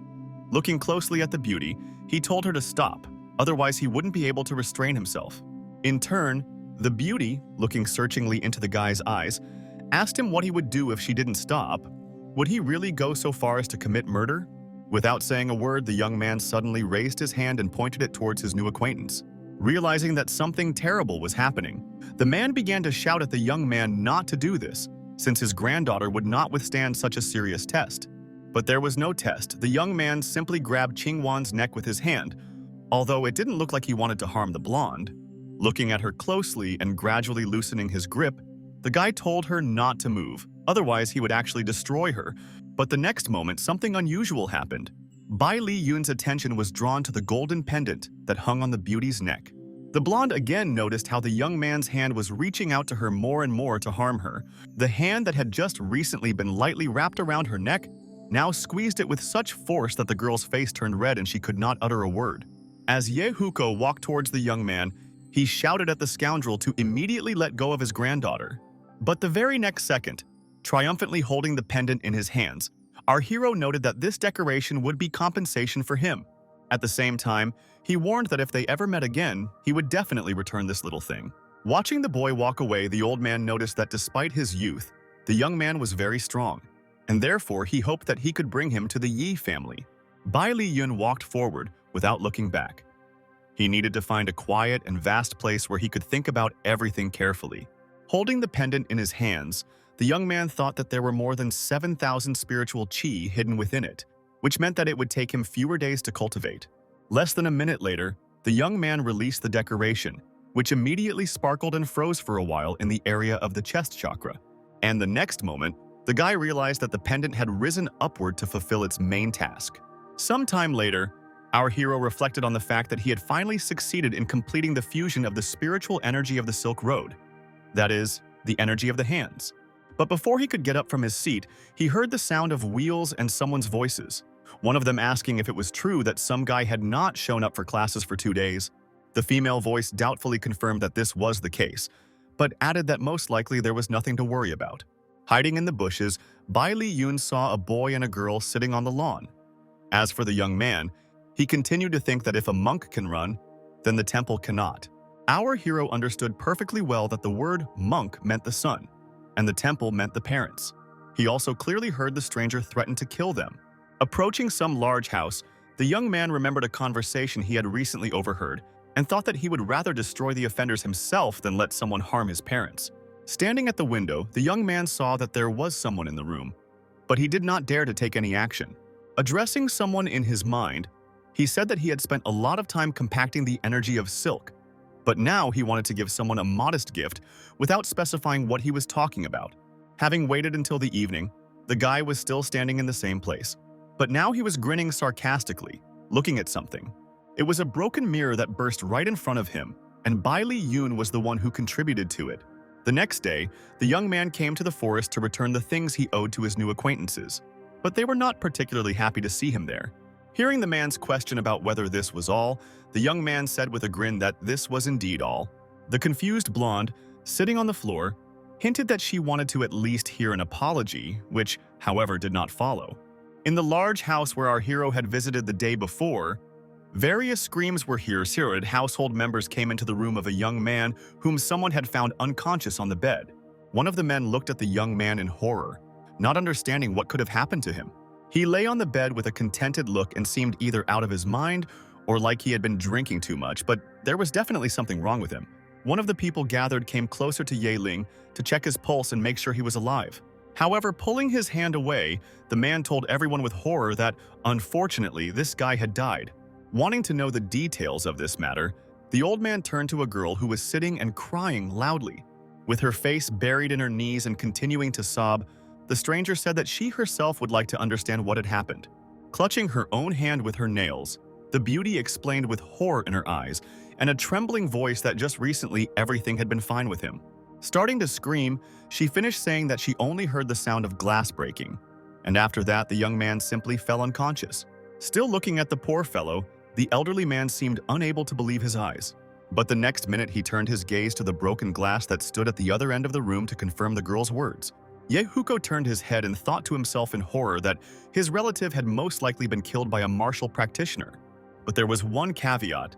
Looking closely at the beauty, he told her to stop, otherwise he wouldn't be able to restrain himself. In turn, the beauty, looking searchingly into the guy's eyes, asked him what he would do if she didn't stop. Would he really go so far as to commit murder? Without saying a word, the young man suddenly raised his hand and pointed it towards his new acquaintance. Realizing that something terrible was happening, the man began to shout at the young man not to do this, since his granddaughter would not withstand such a serious test. But there was no test. The young man simply grabbed Qing Wan's neck with his hand, although it didn't look like he wanted to harm the blonde. Looking at her closely and gradually loosening his grip, the guy told her not to move, otherwise he would actually destroy her. But the next moment, something unusual happened. Bai Li Yun's attention was drawn to the golden pendant that hung on the beauty's neck. The blonde again noticed how the young man's hand was reaching out to her more and more to harm her. The hand that had just recently been lightly wrapped around her neck now squeezed it with such force that the girl's face turned red and she could not utter a word. As Ye Huko walked towards the young man, he shouted at the scoundrel to immediately let go of his granddaughter. But the very next second, triumphantly holding the pendant in his hands, our hero noted that this decoration would be compensation for him. At the same time, he warned that if they ever met again, he would definitely return this little thing. Watching the boy walk away, the old man noticed that despite his youth, the young man was very strong, and therefore he hoped that he could bring him to the Yi family. Bai Li Yun walked forward without looking back. He needed to find a quiet and vast place where he could think about everything carefully. Holding the pendant in his hands, the young man thought that there were more than 7,000 spiritual qi hidden within it, which meant that it would take him fewer days to cultivate. Less than a minute later, the young man released the decoration, which immediately sparkled and froze for a while in the area of the chest chakra. And the next moment, the guy realized that the pendant had risen upward to fulfill its main task. Sometime later, Our hero reflected on the fact that he had finally succeeded in completing the fusion of the spiritual energy of the Silk Road, that is, the energy of the hands. But before he could get up from his seat, he heard the sound of wheels and someone's voices, one of them asking if it was true that some guy had not shown up for classes for 2 days. The female voice doubtfully confirmed that this was the case, but added that most likely there was nothing to worry about. Hiding in the bushes, Bai Li Yun saw a boy and a girl sitting on the lawn. As for the young man, he continued to think that if a monk can run, then the temple cannot. Our hero understood perfectly well that the word monk meant the son, and the temple meant the parents. He also clearly heard the stranger threaten to kill them. Approaching some large house, the young man remembered a conversation he had recently overheard and thought that he would rather destroy the offenders himself than let someone harm his parents. Standing at the window, the young man saw that there was someone in the room, but he did not dare to take any action. Addressing someone in his mind, he said that he had spent a lot of time compacting the energy of silk, but now he wanted to give someone a modest gift without specifying what he was talking about. Having waited until the evening, the guy was still standing in the same place, but now he was grinning sarcastically, looking at something. It was a broken mirror that burst right in front of him, and Bai Li Yun was the one who contributed to it. The next day, the young man came to the forest to return the things he owed to his new acquaintances, but they were not particularly happy to see him there. Hearing the man's question about whether this was all, the young man said with a grin that this was indeed all. The confused blonde, sitting on the floor, hinted that she wanted to at least hear an apology, which, however, did not follow. In the large house where our hero had visited the day before, various screams were heard. Household members came into the room of a young man whom someone had found unconscious on the bed. One of the men looked at the young man in horror, not understanding what could have happened to him. He lay on the bed with a contented look and seemed either out of his mind or like he had been drinking too much, but there was definitely something wrong with him. One of the people gathered came closer to Ye Ling to check his pulse and make sure he was alive. However, pulling his hand away, the man told everyone with horror that, unfortunately, this guy had died. Wanting to know the details of this matter, the old man turned to a girl who was sitting and crying loudly. With her face buried in her knees and continuing to sob, the stranger said that she herself would like to understand what had happened. Clutching her own hand with her nails, the beauty explained with horror in her eyes and a trembling voice that just recently everything had been fine with him. Starting to scream, she finished saying that she only heard the sound of glass breaking, and after that the young man simply fell unconscious. Still looking at the poor fellow, the elderly man seemed unable to believe his eyes. But the next minute he turned his gaze to the broken glass that stood at the other end of the room to confirm the girl's words. Ye Huko turned his head and thought to himself in horror that his relative had most likely been killed by a martial practitioner. But there was one caveat.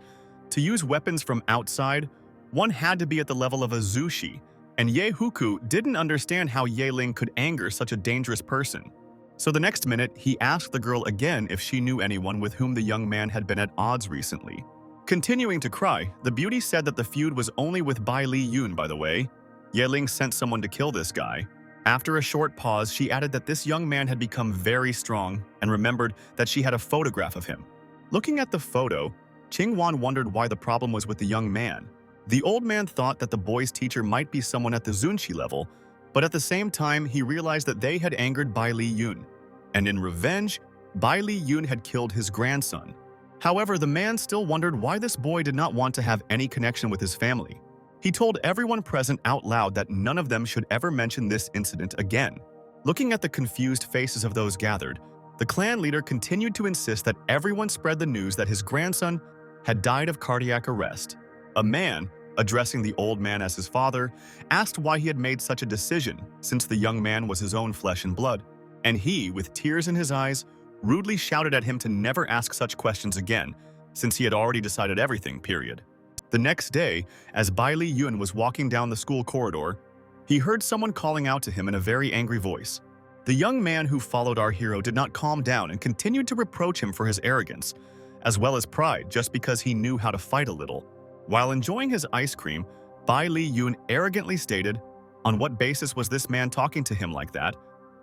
To use weapons from outside, one had to be at the level of a zushi, and Ye Huku didn't understand how Ye Ling could anger such a dangerous person. So the next minute, he asked the girl again if she knew anyone with whom the young man had been at odds recently. Continuing to cry, the beauty said that the feud was only with Bai Li Yun, by the way. Ye Ling sent someone to kill this guy. After a short pause, she added that this young man had become very strong and remembered that she had a photograph of him. Looking at the photo, Qing Wan wondered why the problem was with the young man. The old man thought that the boy's teacher might be someone at the Zunchi level, but at the same time, he realized that they had angered Bai Li Yun, and in revenge, Bai Li Yun had killed his grandson. However, the man still wondered why this boy did not want to have any connection with his family. He told everyone present out loud that none of them should ever mention this incident again. Looking at the confused faces of those gathered, the clan leader continued to insist that everyone spread the news that his grandson had died of cardiac arrest. A man, addressing the old man as his father, asked why he had made such a decision since the young man was his own flesh and blood, and he, with tears in his eyes, rudely shouted at him to never ask such questions again, since he had already decided everything, period. The next day, as Bai Li Yun was walking down the school corridor, he heard someone calling out to him in a very angry voice. The young man who followed our hero did not calm down and continued to reproach him for his arrogance, as well as pride just because he knew how to fight a little. While enjoying his ice cream, Bai Li Yun arrogantly stated, on what basis was this man talking to him like that?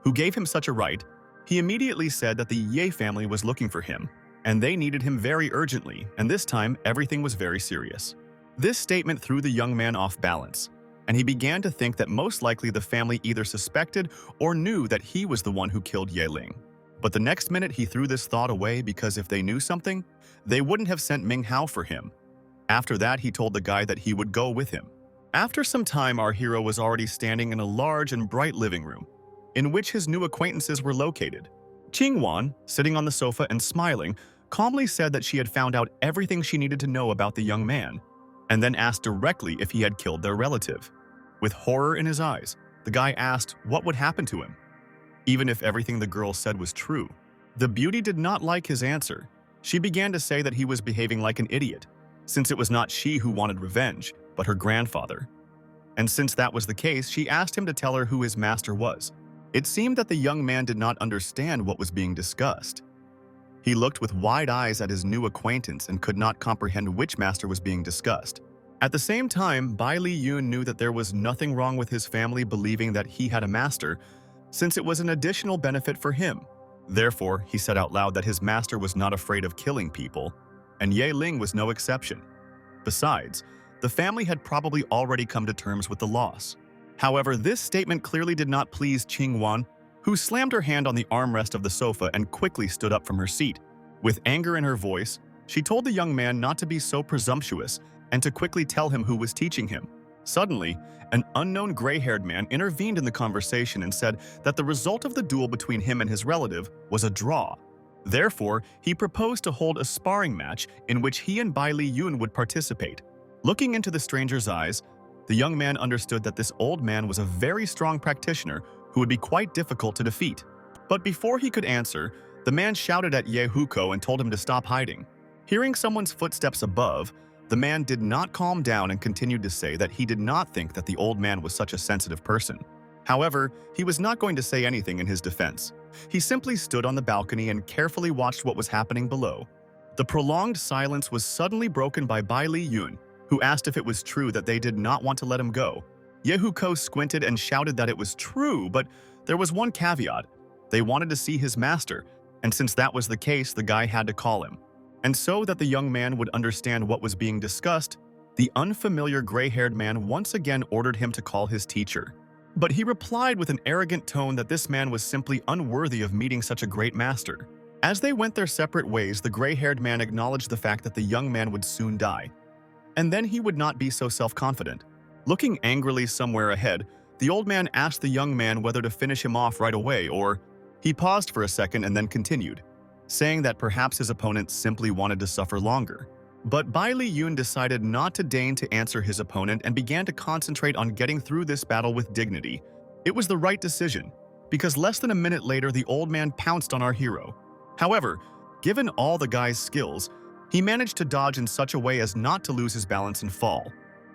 Who gave him such a right? He immediately said that the Ye family was looking for him, and they needed him very urgently, and this time everything was very serious. This statement threw the young man off balance, and he began to think that most likely the family either suspected or knew that he was the one who killed Ye Ling. But the next minute he threw this thought away because if they knew something, they wouldn't have sent Ming Hao for him. After that, he told the guy that he would go with him. After some time, our hero was already standing in a large and bright living room, in which his new acquaintances were located. Qingwan, sitting on the sofa and smiling, calmly said that she had found out everything she needed to know about the young man, and then asked directly if he had killed their relative. With horror in his eyes, the guy asked what would happen to him, even if everything the girl said was true. The beauty did not like his answer. She began to say that he was behaving like an idiot, since it was not she who wanted revenge, but her grandfather. And since that was the case, she asked him to tell her who his master was. It seemed that the young man did not understand what was being discussed. He looked with wide eyes at his new acquaintance and could not comprehend which master was being discussed. At the same time, Bai Li Yun knew that there was nothing wrong with his family believing that he had a master, since it was an additional benefit for him. Therefore, he said out loud that his master was not afraid of killing people, and Ye Ling was no exception. Besides, the family had probably already come to terms with the loss. However, this statement clearly did not please Qingwan, who slammed her hand on the armrest of the sofa and quickly stood up from her seat. With anger in her voice, she told the young man not to be so presumptuous and to quickly tell him who was teaching him. Suddenly, an unknown gray-haired man intervened in the conversation and said that the result of the duel between him and his relative was a draw. Therefore, he proposed to hold a sparring match in which he and Bai Li Yun would participate. Looking into the stranger's eyes, the young man understood that this old man was a very strong practitioner who would be quite difficult to defeat. But before he could answer, the man shouted at Ye Huko and told him to stop hiding. Hearing someone's footsteps above, the man did not calm down and continued to say that he did not think that the old man was such a sensitive person. However, he was not going to say anything in his defense. He simply stood on the balcony and carefully watched what was happening below. The prolonged silence was suddenly broken by Bai Li Yun, who asked if it was true that they did not want to let him go. Yehuko squinted and shouted that it was true, but there was one caveat. They wanted to see his master, and since that was the case, the guy had to call him. And so that the young man would understand what was being discussed, the unfamiliar gray-haired man once again ordered him to call his teacher. But he replied with an arrogant tone that this man was simply unworthy of meeting such a great master. As they went their separate ways, the gray-haired man acknowledged the fact that the young man would soon die, and then he would not be so self-confident. Looking angrily somewhere ahead, the old man asked the young man whether to finish him off right away or… He paused for a second and then continued, saying that perhaps his opponent simply wanted to suffer longer. But Bai Li Yun decided not to deign to answer his opponent and began to concentrate on getting through this battle with dignity. It was the right decision, because less than a minute later the old man pounced on our hero. However, given all the guy's skills, he managed to dodge in such a way as not to lose his balance and fall.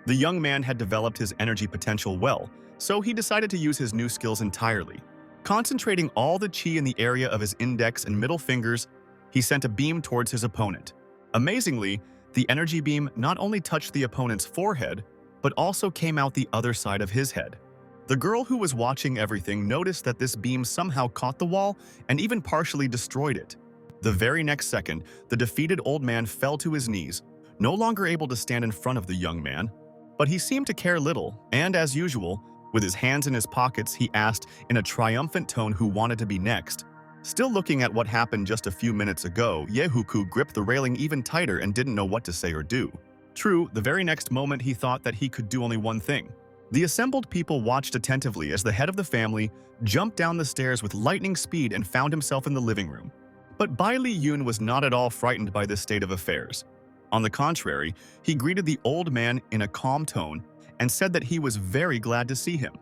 The young man had developed his energy potential well, so he decided to use his new skills entirely. Concentrating all the chi in the area of his index and middle fingers, he sent a beam towards his opponent. Amazingly, the energy beam not only touched the opponent's forehead, but also came out the other side of his head. The girl who was watching everything noticed that this beam somehow caught the wall and even partially destroyed it. The very next second, the defeated old man fell to his knees, no longer able to stand in front of the young man. But he seemed to care little, and as usual, with his hands in his pockets, he asked in a triumphant tone who wanted to be next. Still looking at what happened just a few minutes ago, Yehuku gripped the railing even tighter and didn't know what to say or do. True, the very next moment he thought that he could do only one thing. The assembled people watched attentively as the head of the family jumped down the stairs with lightning speed and found himself in the living room. But Bai Li Yun was not at all frightened by this state of affairs. On the contrary, he greeted the old man in a calm tone and said that he was very glad to see him.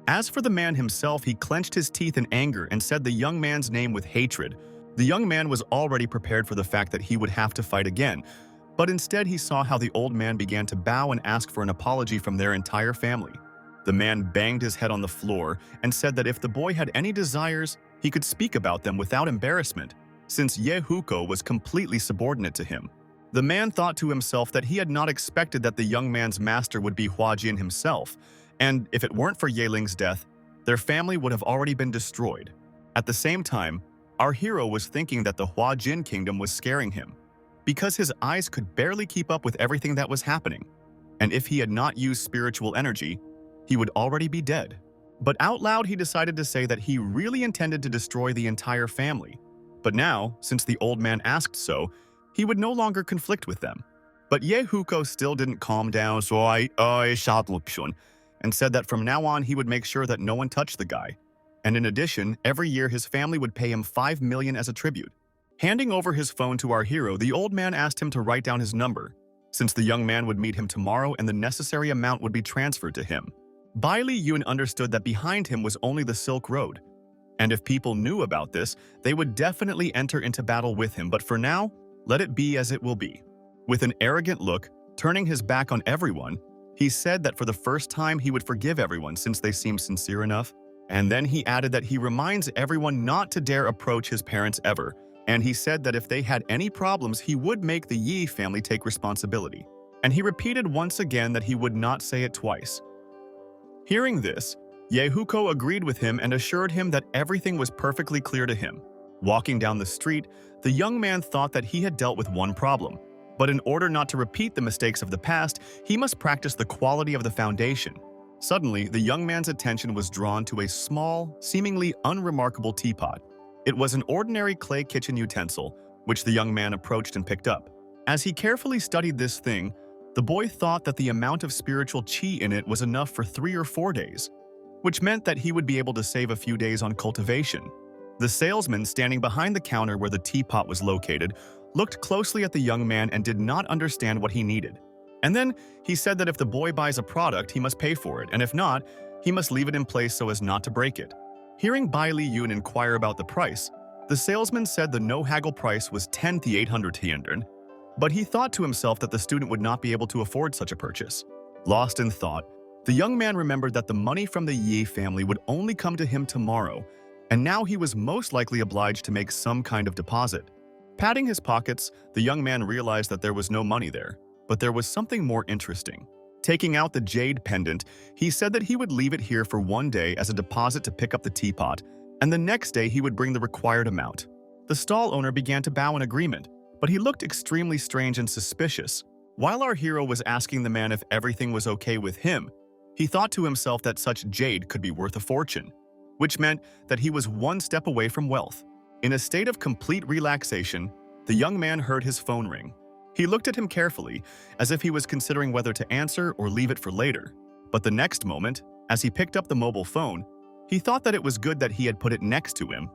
As for the man himself, he clenched his teeth in anger and said the young man's name with hatred. The young man was already prepared for the fact that he would have to fight again, but instead he saw how the old man began to bow and ask for an apology from their entire family. The man banged his head on the floor and said that if the boy had any desires, he could speak about them without embarrassment, since Yehuko was completely subordinate to him. The man thought to himself that he had not expected that the young man's master would be Hua Jin himself, and if it weren't for Ye Ling's death, their family would have already been destroyed. At the same time, our hero was thinking that the Hua Jin kingdom was scaring him, because his eyes could barely keep up with everything that was happening, and if he had not used spiritual energy, he would already be dead. But out loud he decided to say that he really intended to destroy the entire family. But now, since the old man asked so, he would no longer conflict with them. But Ye Huko still didn't calm down, so I shot Lukshun, and said that from now on he would make sure that no one touched the guy. And in addition, every year his family would pay him 5 million as a tribute. Handing over his phone to our hero, the old man asked him to write down his number, since the young man would meet him tomorrow and the necessary amount would be transferred to him. Bai Li Yun understood that behind him was only the Silk Road. And if people knew about this, they would definitely enter into battle with him, but for now, let it be as it will be. With an arrogant look, turning his back on everyone, he said that for the first time he would forgive everyone since they seemed sincere enough. And then he added that he reminds everyone not to dare approach his parents ever, and he said that if they had any problems, he would make the Yi family take responsibility. And he repeated once again that he would not say it twice. Hearing this, Yehuko agreed with him and assured him that everything was perfectly clear to him. Walking down the street, the young man thought that he had dealt with one problem. But in order not to repeat the mistakes of the past, he must practice the quality of the foundation. Suddenly, the young man's attention was drawn to a small, seemingly unremarkable teapot. It was an ordinary clay kitchen utensil, which the young man approached and picked up. As he carefully studied this thing, the boy thought that the amount of spiritual qi in it was enough for 3 or 4 days, which meant that he would be able to save a few days on cultivation. The salesman standing behind the counter where the teapot was located looked closely at the young man and did not understand what he needed. And then he said that if the boy buys a product, he must pay for it, and if not, he must leave it in place so as not to break it. Hearing Bai Li Yun inquire about the price, the salesman said the no-haggle price was 10,800 tianren, but he thought to himself that the student would not be able to afford such a purchase. Lost in thought, the young man remembered that the money from the Yi family would only come to him tomorrow, and now he was most likely obliged to make some kind of deposit. Patting his pockets, the young man realized that there was no money there, but there was something more interesting. Taking out the jade pendant, he said that he would leave it here for 1 day as a deposit to pick up the teapot, and the next day he would bring the required amount. The stall owner began to bow in agreement, but he looked extremely strange and suspicious. While our hero was asking the man if everything was okay with him, he thought to himself that such jade could be worth a fortune, which meant that he was 1 step away from wealth. In a state of complete relaxation, the young man heard his phone ring. He looked at him carefully, as if he was considering whether to answer or leave it for later. But the next moment, as he picked up the mobile phone, he thought that it was good that he had put it next to him,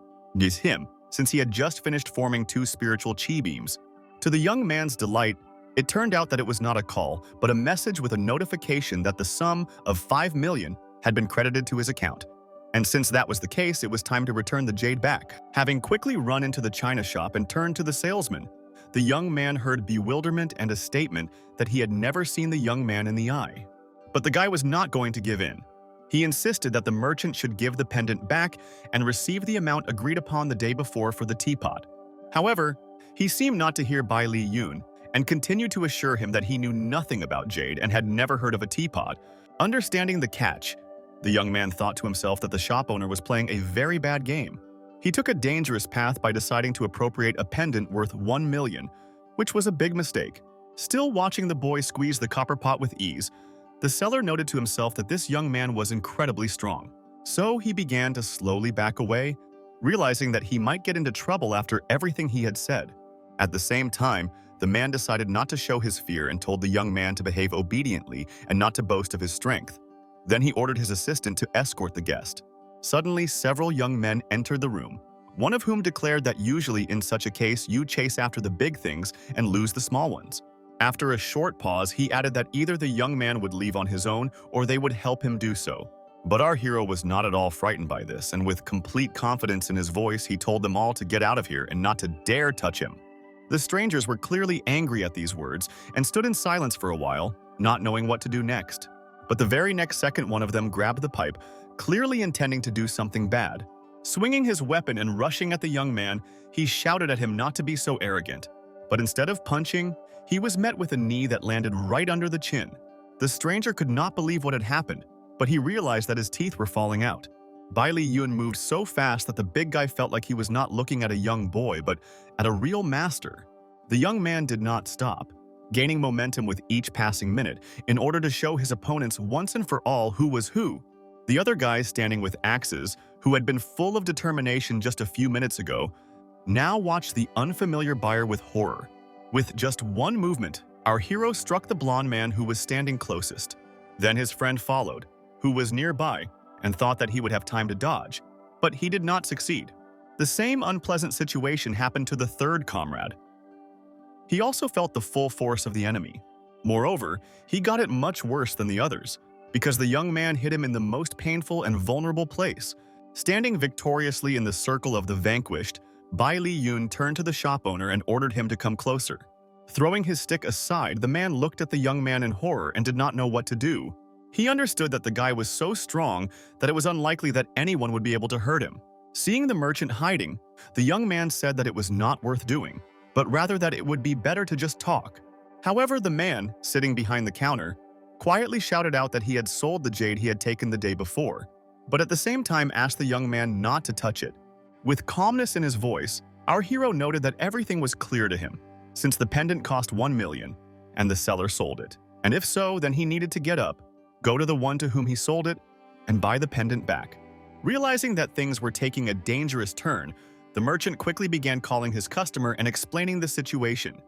since he had just finished forming 2 spiritual chi beams. To the young man's delight, it turned out that it was not a call, but a message with a notification that the sum of 5 million had been credited to his account. And since that was the case, it was time to return the jade back. Having quickly run into the china shop and turned to the salesman, the young man heard bewilderment and a statement that he had never seen the young man in the eye. But the guy was not going to give in. He insisted that the merchant should give the pendant back and receive the amount agreed upon the day before for the teapot. However, he seemed not to hear Bai Li Yun and continued to assure him that he knew nothing about jade and had never heard of a teapot. Understanding the catch, the young man thought to himself that the shop owner was playing a very bad game. He took a dangerous path by deciding to appropriate a pendant worth 1 million, which was a big mistake. Still watching the boy squeeze the copper pot with ease, the seller noted to himself that this young man was incredibly strong. So he began to slowly back away, realizing that he might get into trouble after everything he had said. At the same time, the man decided not to show his fear and told the young man to behave obediently and not to boast of his strength. Then he ordered his assistant to escort the guest. Suddenly, several young men entered the room, one of whom declared that usually in such a case you chase after the big things and lose the small ones. After a short pause, he added that either the young man would leave on his own or they would help him do so. But our hero was not at all frightened by this, and with complete confidence in his voice, he told them all to get out of here and not to dare touch him. The strangers were clearly angry at these words and stood in silence for a while, not knowing what to do next. But the very next second, one of them grabbed the pipe, clearly intending to do something bad. Swinging his weapon and rushing at the young man, he shouted at him not to be so arrogant. But instead of punching, he was met with a knee that landed right under the chin. The stranger could not believe what had happened, but he realized that his teeth were falling out. Bai Li Yun moved so fast that the big guy felt like he was not looking at a young boy, but at a real master. The young man did not stop, gaining momentum with each passing minute in order to show his opponents once and for all who was who. The other guys standing with axes, who had been full of determination just a few minutes ago, Now watch the unfamiliar buyer with horror. With just one movement, our hero struck the blonde man who was standing closest. Then his friend followed, who was nearby, and thought that he would have time to dodge, but he did not succeed. The same unpleasant situation happened to the third comrade. He also felt the full force of the enemy. Moreover, he got it much worse than the others, because the young man hit him in the most painful and vulnerable place. Standing victoriously in the circle of the vanquished, Bai Li Yun turned to the shop owner and ordered him to come closer. Throwing his stick aside, the man looked at the young man in horror and did not know what to do. He understood that the guy was so strong that it was unlikely that anyone would be able to hurt him. Seeing the merchant hiding, the young man said that it was not worth doing, but rather that it would be better to just talk. However, the man, sitting behind the counter, quietly shouted out that he had sold the jade he had taken the day before, but at the same time asked the young man not to touch it. With calmness in his voice, our hero noted that everything was clear to him, since the pendant cost 1 million, and the seller sold it. And if so, then he needed to get up, go to the one to whom he sold it, and buy the pendant back. Realizing that things were taking a dangerous turn, the merchant quickly began calling his customer and explaining the situation.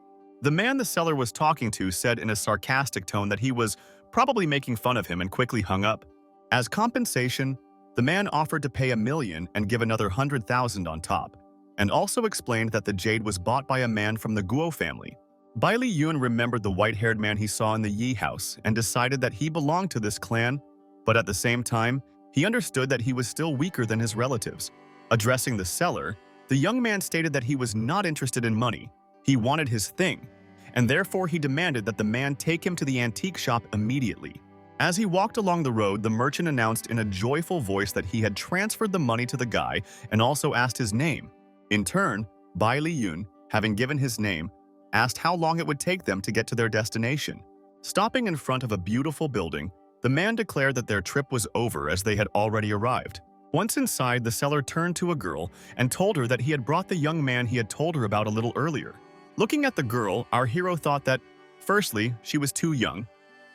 The man the seller was talking to said in a sarcastic tone that he was probably making fun of him and quickly hung up. As compensation, the man offered to pay 1 million and give another 100,000 on top, and also explained that the jade was bought by a man from the Guo family. Bai Li Yun remembered the white-haired man he saw in the Yi house and decided that he belonged to this clan, but at the same time, he understood that he was still weaker than his relatives. Addressing the seller, the young man stated that he was not interested in money. He wanted his thing, and therefore he demanded that the man take him to the antique shop immediately. As he walked along the road, the merchant announced in a joyful voice that he had transferred the money to the guy and also asked his name. In turn, Bai Li Yun, having given his name, asked how long it would take them to get to their destination. Stopping in front of a beautiful building, the man declared that their trip was over as they had already arrived. Once inside, the seller turned to a girl and told her that he had brought the young man he had told her about a little earlier. Looking at the girl, our hero thought that, firstly, she was too young,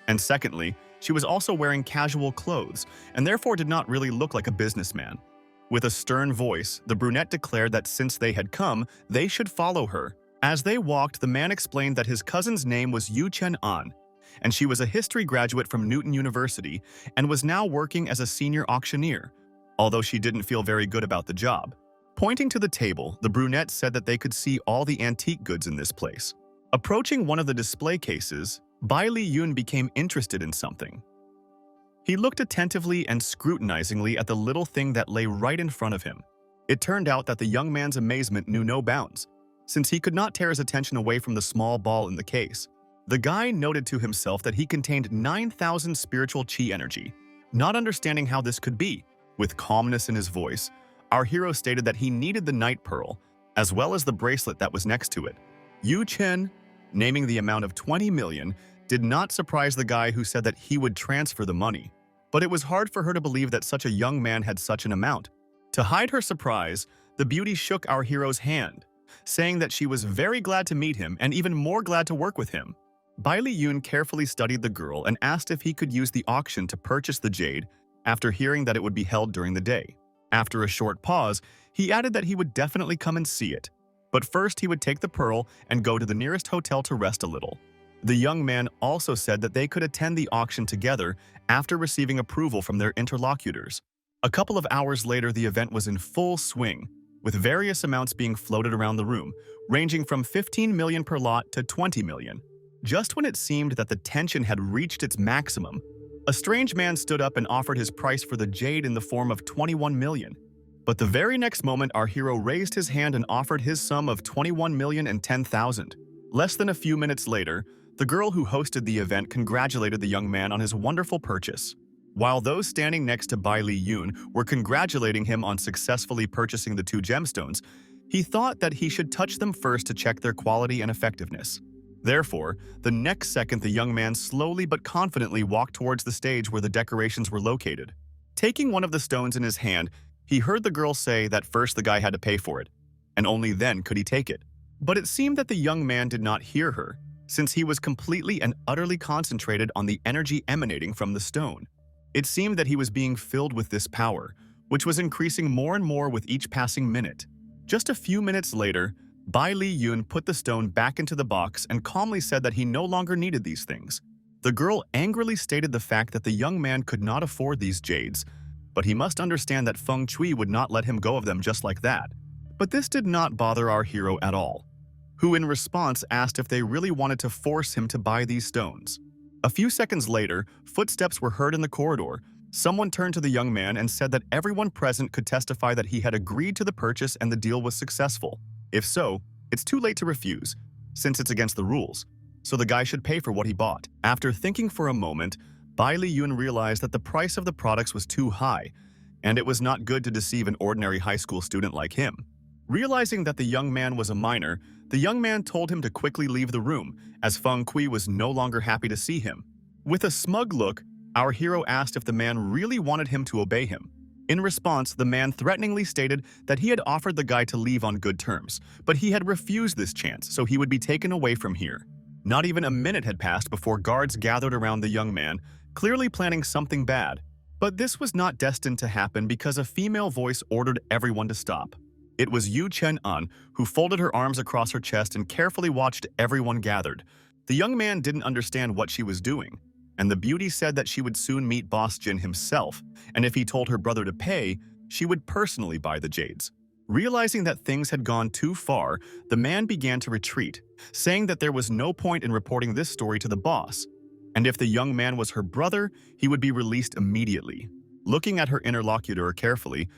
and secondly, she was also wearing casual clothes and therefore did not really look like a businessman. With a stern voice, the brunette declared that since they had come, they should follow her. As they walked, the man explained that his cousin's name was Yu Chen An, and she was a history graduate from Newton University and was now working as a senior auctioneer, although she didn't feel very good about the job. Pointing to the table, the brunette said that they could see all the antique goods in this place. Approaching one of the display cases, Bai Li Yun became interested in something. He looked attentively and scrutinizingly at the little thing that lay right in front of him. It turned out that the young man's amazement knew no bounds, since he could not tear his attention away from the small ball in the case. The guy noted to himself that he contained 9,000 spiritual chi energy. Not understanding how this could be, with calmness in his voice, our hero stated that he needed the night pearl, as well as the bracelet that was next to it. Yu Chen, naming the amount of 20 million, did not surprise the guy who said that he would transfer the money. But it was hard for her to believe that such a young man had such an amount. To hide her surprise, the beauty shook our hero's hand, saying that she was very glad to meet him and even more glad to work with him. Bai Li Yun carefully studied the girl and asked if he could use the auction to purchase the jade after hearing that it would be held during the day. After a short pause, he added that he would definitely come and see it, but first he would take the pearl and go to the nearest hotel to rest a little. The young man also said that they could attend the auction together after receiving approval from their interlocutors. A couple of hours later, the event was in full swing, with various amounts being floated around the room, ranging from 15 million per lot to 20 million. Just when it seemed that the tension had reached its maximum, a strange man stood up and offered his price for the jade in the form of 21 million. But the very next moment, our hero raised his hand and offered his sum of 21,010,000. Less than a few minutes later, the girl who hosted the event congratulated the young man on his wonderful purchase. While those standing next to Bai Li Yun were congratulating him on successfully purchasing the 2 gemstones, he thought that he should touch them first to check their quality and effectiveness. Therefore, the next second the young man slowly but confidently walked towards the stage where the decorations were located. Taking one of the stones in his hand, he heard the girl say that first the guy had to pay for it, and only then could he take it. But it seemed that the young man did not hear her, since he was completely and utterly concentrated on the energy emanating from the stone. It seemed that he was being filled with this power, which was increasing more and more with each passing minute. Just a few minutes later, Bai Li Yun put the stone back into the box and calmly said that he no longer needed these things. The girl angrily stated the fact that the young man could not afford these jades, but he must understand that Feng Chui would not let him go of them just like that. But this did not bother our hero at all, who in response asked if they really wanted to force him to buy these stones. A few seconds later, footsteps were heard in the corridor. Someone turned to the young man and said that everyone present could testify that he had agreed to the purchase and the deal was successful. If so, it's too late to refuse, since it's against the rules, so the guy should pay for what he bought. After thinking for a moment, Bai Li Yun realized that the price of the products was too high, and it was not good to deceive an ordinary high school student like him. Realizing that the young man was a minor, the young man told him to quickly leave the room, as Feng Chui was no longer happy to see him. With a smug look, our hero asked if the man really wanted him to obey him. In response, the man threateningly stated that he had offered the guy to leave on good terms, but he had refused this chance, so he would be taken away from here. Not even a minute had passed before guards gathered around the young man, clearly planning something bad. But this was not destined to happen because a female voice ordered everyone to stop. It was Yu Chen-an, who folded her arms across her chest and carefully watched everyone gathered. The young man didn't understand what she was doing, and the beauty said that she would soon meet Boss Jin himself, and if he told her brother to pay, she would personally buy the jades. Realizing that things had gone too far, the man began to retreat, saying that there was no point in reporting this story to the boss, and if the young man was her brother, he would be released immediately. Looking at her interlocutor carefully,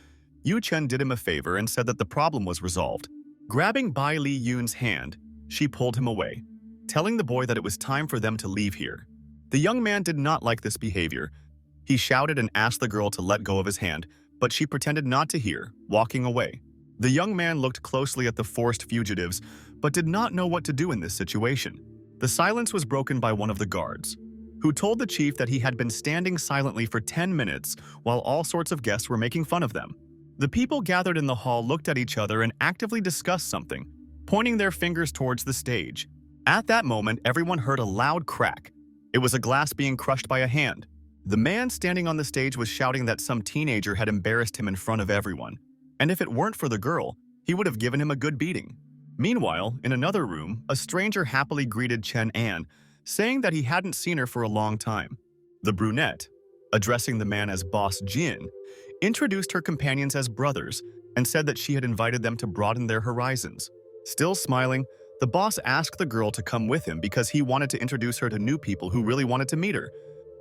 Yu Chen did him a favor and said that the problem was resolved. Grabbing Bai Li Yun's hand, she pulled him away, telling the boy that it was time for them to leave here. The young man did not like this behavior. He shouted and asked the girl to let go of his hand, but she pretended not to hear, walking away. The young man looked closely at the forced fugitives, but did not know what to do in this situation. The silence was broken by one of the guards, who told the chief that he had been standing silently for 10 minutes while all sorts of guests were making fun of them. The people gathered in the hall looked at each other and actively discussed something, pointing their fingers towards the stage. At that moment, everyone heard a loud crack. It was a glass being crushed by a hand. The man standing on the stage was shouting that some teenager had embarrassed him in front of everyone, and if it weren't for the girl, he would have given him a good beating. Meanwhile, in another room, a stranger happily greeted Chen An, saying that he hadn't seen her for a long time. The brunette, addressing the man as Boss Jin, introduced her companions as brothers and said that she had invited them to broaden their horizons. Still smiling, the boss asked the girl to come with him because he wanted to introduce her to new people who really wanted to meet her.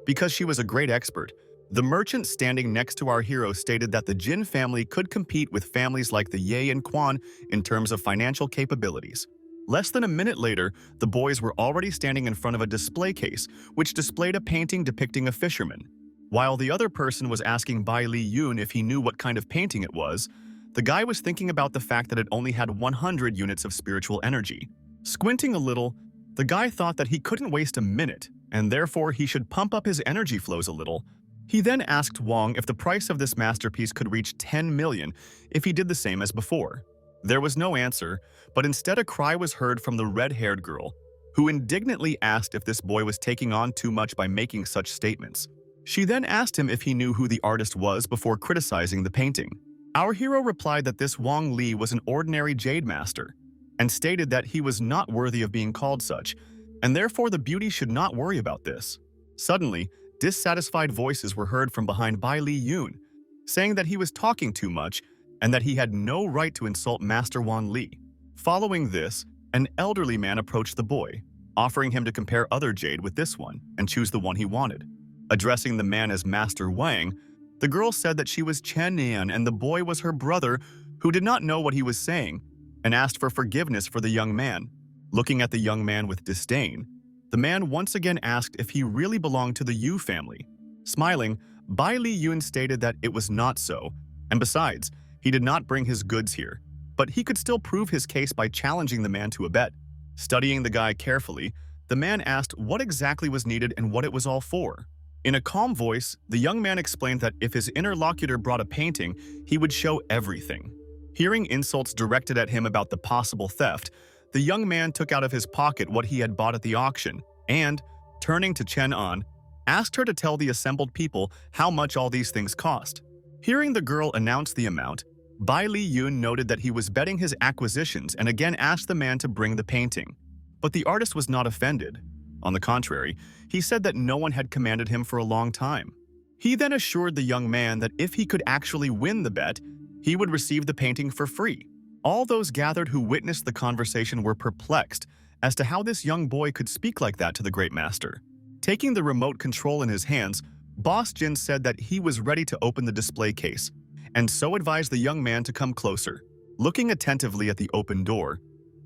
Because she was a great expert, the merchant standing next to our hero stated that the Jin family could compete with families like the Ye and Quan in terms of financial capabilities. Less than a minute later, the boys were already standing in front of a display case, which displayed a painting depicting a fisherman. While the other person was asking Bai Li Yun if he knew what kind of painting it was, the guy was thinking about the fact that it only had 100 units of spiritual energy. Squinting a little, the guy thought that he couldn't waste a minute, and therefore he should pump up his energy flows a little. He then asked Wang if the price of this masterpiece could reach 10 million if he did the same as before. There was no answer, but instead a cry was heard from the red-haired girl, who indignantly asked if this boy was taking on too much by making such statements. She then asked him if he knew who the artist was before criticizing the painting. Our hero replied that this Wang Li was an ordinary jade master, and stated that he was not worthy of being called such, and therefore the beauty should not worry about this. Suddenly, dissatisfied voices were heard from behind Bai Li Yun, saying that he was talking too much and that he had no right to insult Master Wan Li. Following this, an elderly man approached the boy, offering him to compare other jade with this one and choose the one he wanted. Addressing the man as Master Wang, the girl said that she was Chen Nian and the boy was her brother, who did not know what he was saying, and asked for forgiveness for the young man. Looking at the young man with disdain, the man once again asked if he really belonged to the Yu family. Smiling, Bai Li Yun stated that it was not so, and besides, he did not bring his goods here, but he could still prove his case by challenging the man to a bet. Studying the guy carefully, the man asked what exactly was needed and what it was all for. In a calm voice, the young man explained that if his interlocutor brought a painting, he would show everything. Hearing insults directed at him about the possible theft, the young man took out of his pocket what he had bought at the auction and, turning to Chen An, asked her to tell the assembled people how much all these things cost. Hearing the girl announce the amount, Bai Li Yun noted that he was betting his acquisitions and again asked the man to bring the painting. But the artist was not offended. On the contrary, he said that no one had commanded him for a long time. He then assured the young man that if he could actually win the bet, he would receive the painting for free. All those gathered who witnessed the conversation were perplexed as to how this young boy could speak like that to the great master. Taking the remote control in his hands, Boss Jin said that he was ready to open the display case, and so advised the young man to come closer. Looking attentively at the open door,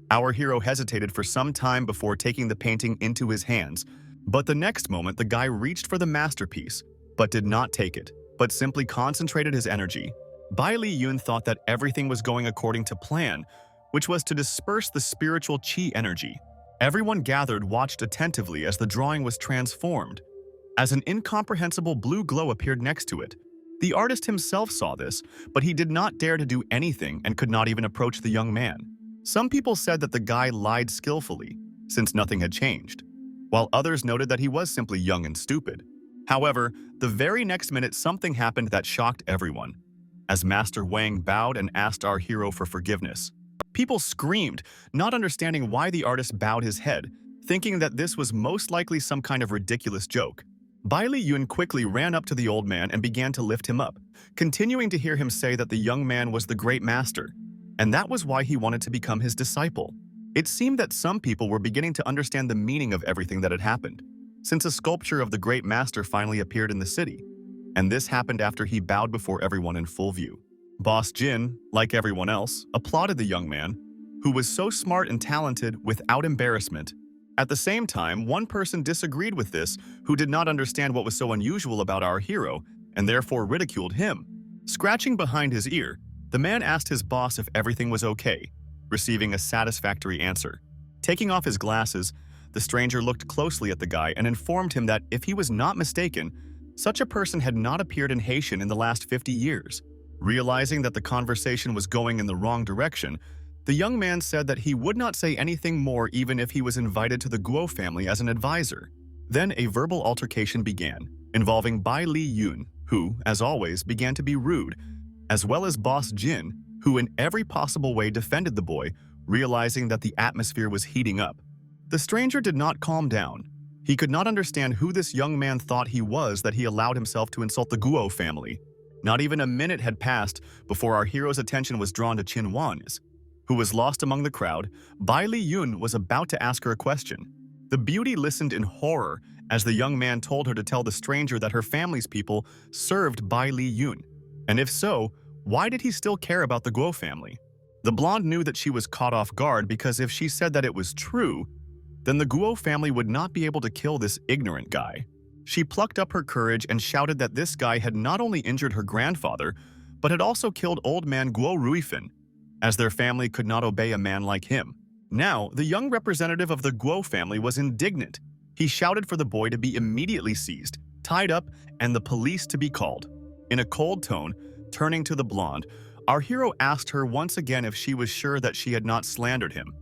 our hero hesitated for some time before taking the painting into his hands, but the next moment the guy reached for the masterpiece, but did not take it, but simply concentrated his energy. Bai Li Yun thought that everything was going according to plan, which was to disperse the spiritual qi energy. Everyone gathered watched attentively as the drawing was transformed, as an incomprehensible blue glow appeared next to it. The artist himself saw this, but he did not dare to do anything and could not even approach the young man. Some people said that the guy lied skillfully, since nothing had changed, while others noted that he was simply young and stupid. However, the very next minute something happened that shocked everyone, as Master Wang bowed and asked our hero for forgiveness. People screamed, not understanding why the artist bowed his head, thinking that this was most likely some kind of ridiculous joke. Bai Li Yun quickly ran up to the old man and began to lift him up, continuing to hear him say that the young man was the great master, and that was why he wanted to become his disciple. It seemed that some people were beginning to understand the meaning of everything that had happened, since a sculpture of the great master finally appeared in the city, and this happened after he bowed before everyone in full view. Boss Jin, like everyone else, applauded the young man, who was so smart and talented without embarrassment. At the same time, one person disagreed with this, who did not understand what was so unusual about our hero, and therefore ridiculed him. Scratching behind his ear, the man asked his boss if everything was okay, receiving a satisfactory answer. Taking off his glasses, the stranger looked closely at the guy and informed him that if he was not mistaken, such a person had not appeared in Haitian in the last 50 years. Realizing that the conversation was going in the wrong direction, the young man said that he would not say anything more even if he was invited to the Guo family as an advisor. Then a verbal altercation began, involving Bai Li Yun, who, as always, began to be rude, as well as Boss Jin, who in every possible way defended the boy, realizing that the atmosphere was heating up. The stranger did not calm down. He could not understand who this young man thought he was that he allowed himself to insult the Guo family. Not even a minute had passed before our hero's attention was drawn to Qin Wan's, who was lost among the crowd. Bai Li Yun was about to ask her a question. The beauty listened in horror as the young man told her to tell the stranger that her family's people served Bai Li Yun. And if so, why did he still care about the Guo family? The blonde knew that she was caught off guard because if she said that it was true, then the Guo family would not be able to kill this ignorant guy. She plucked up her courage and shouted that this guy had not only injured her grandfather, but had also killed old man Guo Ruifan, as their family could not obey a man like him. Now, the young representative of the Guo family was indignant. He shouted for the boy to be immediately seized, tied up, and the police to be called. In a cold tone, turning to the blonde, our hero asked her once again if she was sure that she had not slandered him,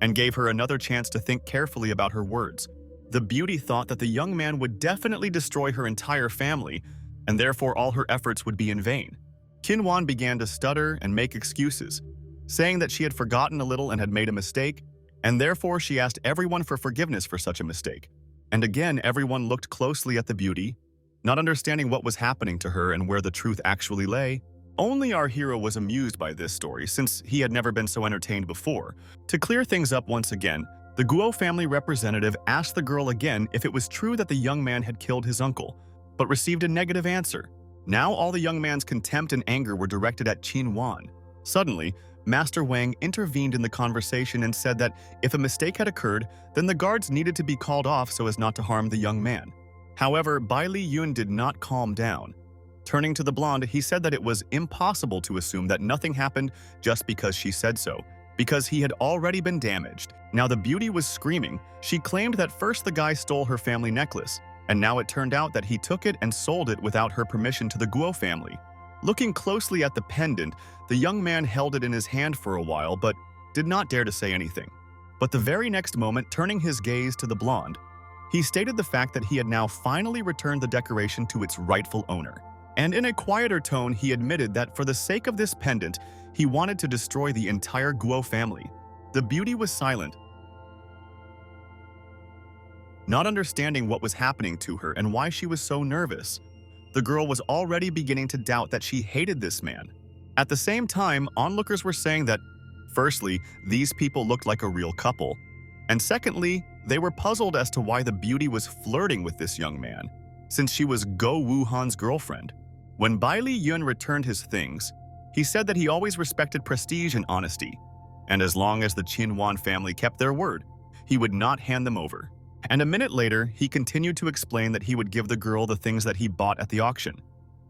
and gave her another chance to think carefully about her words. The beauty thought that the young man would definitely destroy her entire family, and therefore all her efforts would be in vain. Qin Wan began to stutter and make excuses, saying that she had forgotten a little and had made a mistake, and therefore she asked everyone for forgiveness for such a mistake. And again, everyone looked closely at the beauty, not understanding what was happening to her and where the truth actually lay. Only our hero was amused by this story, since he had never been so entertained before. To clear things up once again, the Guo family representative asked the girl again if it was true that the young man had killed his uncle, but received a negative answer. Now all the young man's contempt and anger were directed at Qin Wan. Suddenly, Master Wang intervened in the conversation and said that if a mistake had occurred, then the guards needed to be called off so as not to harm the young man. However, Bai Li Yun did not calm down. Turning to the blonde, he said that it was impossible to assume that nothing happened just because she said so, because he had already been damaged. Now the beauty was screaming. She claimed that first the guy stole her family necklace, and now it turned out that he took it and sold it without her permission to the Guo family. Looking closely at the pendant, the young man held it in his hand for a while but did not dare to say anything. But the very next moment, turning his gaze to the blonde, he stated the fact that he had now finally returned the decoration to its rightful owner. And in a quieter tone, he admitted that for the sake of this pendant, he wanted to destroy the entire Guo family. The beauty was silent, not understanding what was happening to her and why she was so nervous. The girl was already beginning to doubt that she hated this man. At the same time, onlookers were saying that, firstly, these people looked like a real couple, and secondly, they were puzzled as to why the beauty was flirting with this young man, since she was Go Wuhan's girlfriend. When Bai Li Yun returned his things, he said that he always respected prestige and honesty, and as long as the Qinwan family kept their word, he would not hand them over. And a minute later, he continued to explain that he would give the girl the things that he bought at the auction,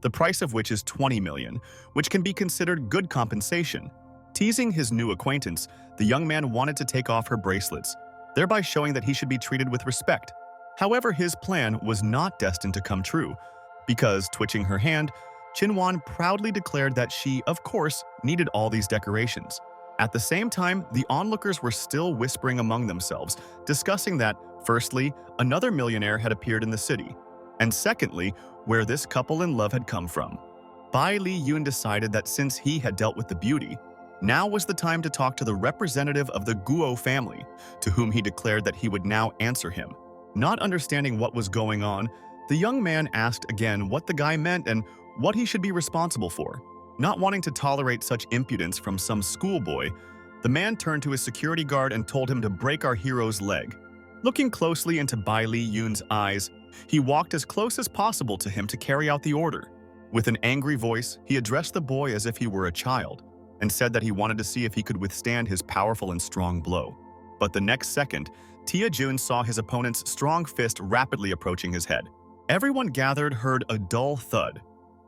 the price of which is 20 million, which can be considered good compensation. Teasing his new acquaintance, the young man wanted to take off her bracelets, thereby showing that he should be treated with respect. However, his plan was not destined to come true, because, twitching her hand, Qinwan proudly declared that she, of course, needed all these decorations. At the same time, the onlookers were still whispering among themselves, discussing that, firstly, another millionaire had appeared in the city, and secondly, where this couple in love had come from. Bai Li Yun decided that since he had dealt with the beauty, now was the time to talk to the representative of the Guo family, to whom he declared that he would now answer him. Not understanding what was going on, the young man asked again what the guy meant and what he should be responsible for. Not wanting to tolerate such impudence from some schoolboy, the man turned to his security guard and told him to break our hero's leg. Looking closely into Bai Li Yun's eyes, he walked as close as possible to him to carry out the order. With an angry voice, he addressed the boy as if he were a child, and said that he wanted to see if he could withstand his powerful and strong blow. But the next second, Tia Jun saw his opponent's strong fist rapidly approaching his head. Everyone gathered heard a dull thud,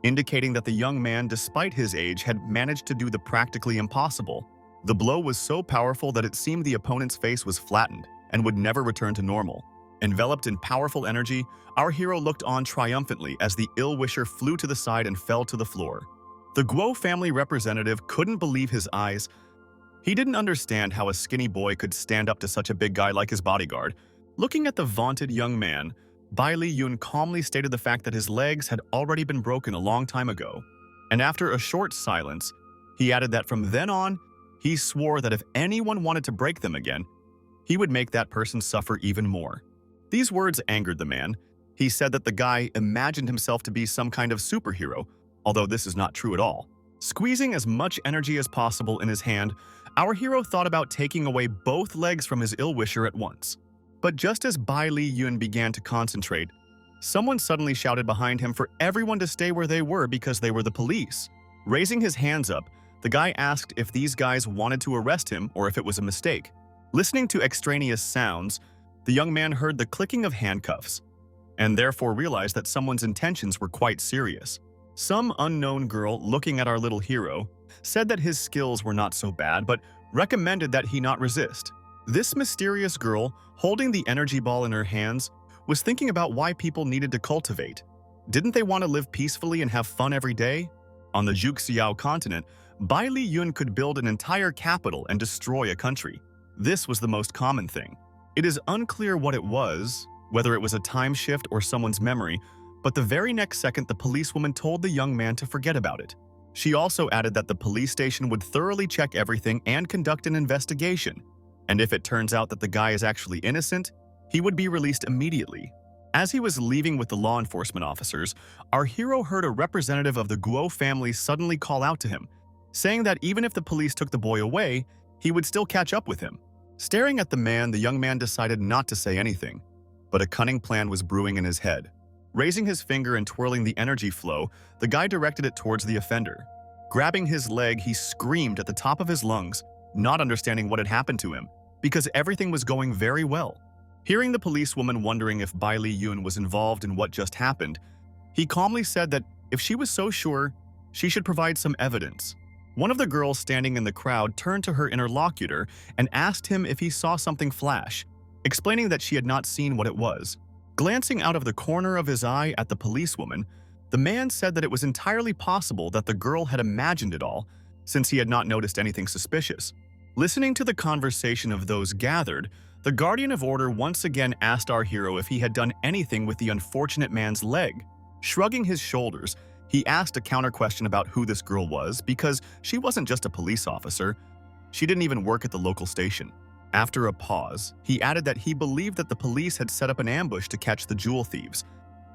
indicating that the young man, despite his age, had managed to do the practically impossible. The blow was so powerful that it seemed the opponent's face was flattened and would never return to normal. Enveloped in powerful energy, our hero looked on triumphantly as the ill-wisher flew to the side and fell to the floor. The Guo family representative couldn't believe his eyes. He didn't understand how a skinny boy could stand up to such a big guy like his bodyguard. Looking at the vaunted young man, Bai Li Yun calmly stated the fact that his legs had already been broken a long time ago. And after a short silence, he added that from then on, he swore that if anyone wanted to break them again, he would make that person suffer even more. These words angered the man. He said that the guy imagined himself to be some kind of superhero, although this is not true at all. Squeezing as much energy as possible in his hand, our hero thought about taking away both legs from his ill-wisher at once. But just as Bai Li Yun began to concentrate, someone suddenly shouted behind him for everyone to stay where they were because they were the police. Raising his hands up, the guy asked if these guys wanted to arrest him or if it was a mistake. Listening to extraneous sounds, the young man heard the clicking of handcuffs, and therefore realized that someone's intentions were quite serious. Some unknown girl, looking at our little hero, said that his skills were not so bad, but recommended that he not resist. This mysterious girl, holding the energy ball in her hands, was thinking about why people needed to cultivate. Didn't they want to live peacefully and have fun every day? On the Juxiao continent, Bai Li Yun could build an entire capital and destroy a country. This was the most common thing. It is unclear what it was, whether it was a time shift or someone's memory, but the very next second the policewoman told the young man to forget about it. She also added that the police station would thoroughly check everything and conduct an investigation. And if it turns out that the guy is actually innocent, he would be released immediately. As he was leaving with the law enforcement officers, our hero heard a representative of the Guo family suddenly call out to him, saying that even if the police took the boy away, he would still catch up with him. Staring at the man, the young man decided not to say anything, but a cunning plan was brewing in his head. Raising his finger and twirling the energy flow, the guy directed it towards the offender. Grabbing his leg, he screamed at the top of his lungs, not understanding what had happened to him, because everything was going very well. Hearing the policewoman wondering if Bai Li Yun was involved in what just happened, he calmly said that if she was so sure, she should provide some evidence. One of the girls standing in the crowd turned to her interlocutor and asked him if he saw something flash, explaining that she had not seen what it was. Glancing out of the corner of his eye at the policewoman, the man said that it was entirely possible that the girl had imagined it all, since he had not noticed anything suspicious. Listening to the conversation of those gathered, the Guardian of Order once again asked our hero if he had done anything with the unfortunate man's leg. Shrugging his shoulders, He asked a counter question about who this girl was because she wasn't just a police officer, she didn't even work at the local station. After a pause, he added that he believed that the police had set up an ambush to catch the jewel thieves,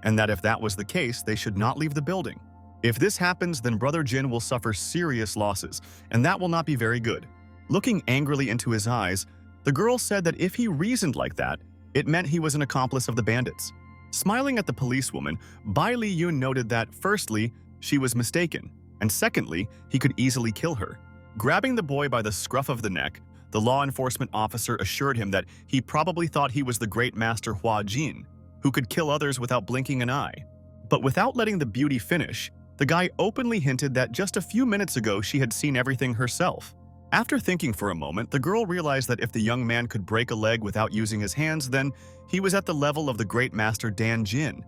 and that if that was the case, they should not leave the building. If this happens, then Brother Jin will suffer serious losses, and that will not be very good. Looking angrily into his eyes, the girl said that if he reasoned like that, it meant he was an accomplice of the bandits. Smiling at the policewoman, Bai Li Yun noted that, firstly, she was mistaken, and secondly, he could easily kill her. Grabbing the boy by the scruff of the neck, the law enforcement officer assured him that he probably thought he was the great master Hua Jin, who could kill others without blinking an eye. But without letting the beauty finish, the guy openly hinted that just a few minutes ago she had seen everything herself. After thinking for a moment, the girl realized that if the young man could break a leg without using his hands, then he was at the level of the great master Dan Jin.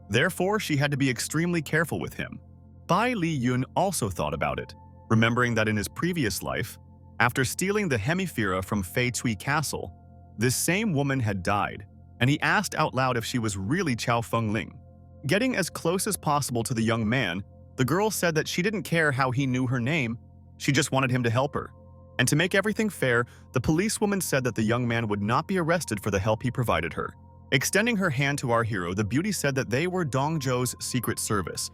Therefore, she had to be extremely careful with him. Bai Li Yun also thought about it, remembering that in his previous life, after stealing the hemiptera from Fei Cui Castle, this same woman had died, and he asked out loud if she was really Chao Fengling. Getting as close as possible to the young man, the girl said that she didn't care how he knew her name, she just wanted him to help her. And to make everything fair, the policewoman said that the young man would not be arrested for the help he provided her. Extending her hand to our hero, the beauty said that they were Dongzhou's secret service,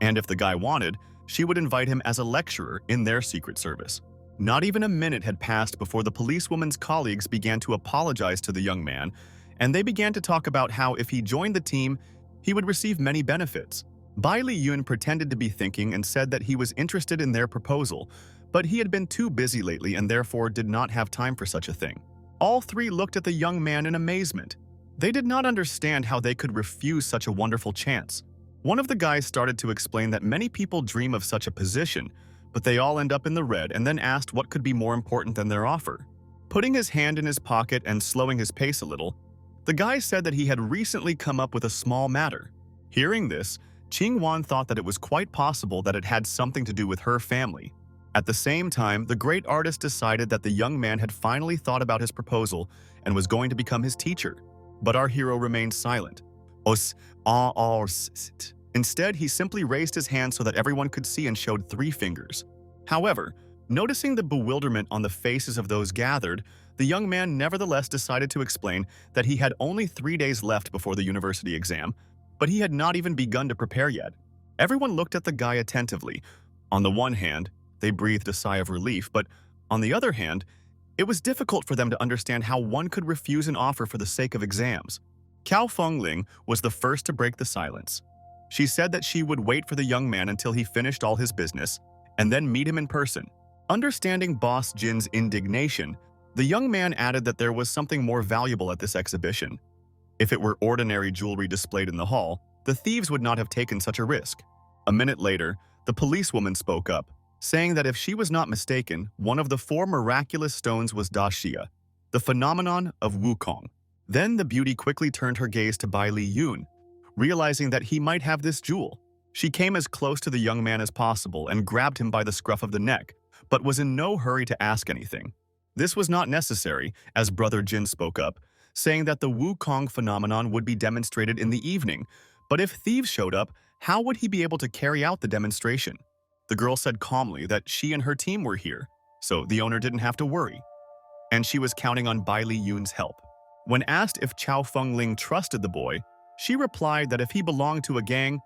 and if the guy wanted, she would invite him as a lecturer in their secret service. Not even a minute had passed before the policewoman's colleagues began to apologize to the young man, and they began to talk about how if he joined the team, he would receive many benefits. Bai Li Yun pretended to be thinking and said that he was interested in their proposal, but he had been too busy lately and therefore did not have time for such a thing. All three looked at the young man in amazement. They did not understand how they could refuse such a wonderful chance. One of the guys started to explain that many people dream of such a position, but they all end up in the red, and then asked what could be more important than their offer. Putting his hand in his pocket and slowing his pace a little, the guy said that he had recently come up with a small matter. Hearing this, Qing Wan thought that it was quite possible that it had something to do with her family. At the same time, the great artist decided that the young man had finally thought about his proposal and was going to become his teacher. But our hero remained silent. Instead, he simply raised his hand so that everyone could see and showed 3 fingers. However, noticing the bewilderment on the faces of those gathered, the young man nevertheless decided to explain that he had only 3 days left before the university exam, but he had not even begun to prepare yet. Everyone looked at the guy attentively. On the one hand, they breathed a sigh of relief, but on the other hand, it was difficult for them to understand how one could refuse an offer for the sake of exams. Cao Fengling was the first to break the silence. She said that she would wait for the young man until he finished all his business, and then meet him in person. Understanding Boss Jin's indignation, the young man added that there was something more valuable at this exhibition. If it were ordinary jewelry displayed in the hall, the thieves would not have taken such a risk. A minute later, the policewoman spoke up, saying that if she was not mistaken, one of the 4 miraculous stones was Da Xia, the phenomenon of Wukong. Then the beauty quickly turned her gaze to Bai Li Yun, realizing that he might have this jewel. She came as close to the young man as possible and grabbed him by the scruff of the neck, but was in no hurry to ask anything. This was not necessary, as Brother Jin spoke up, saying that the Wukong phenomenon would be demonstrated in the evening, but if thieves showed up, how would he be able to carry out the demonstration? The girl said calmly that she and her team were here, so the owner didn't have to worry, and she was counting on Bai Li Yun's help. When asked if Chao Fengling trusted the boy, she replied that if he belonged to a gang,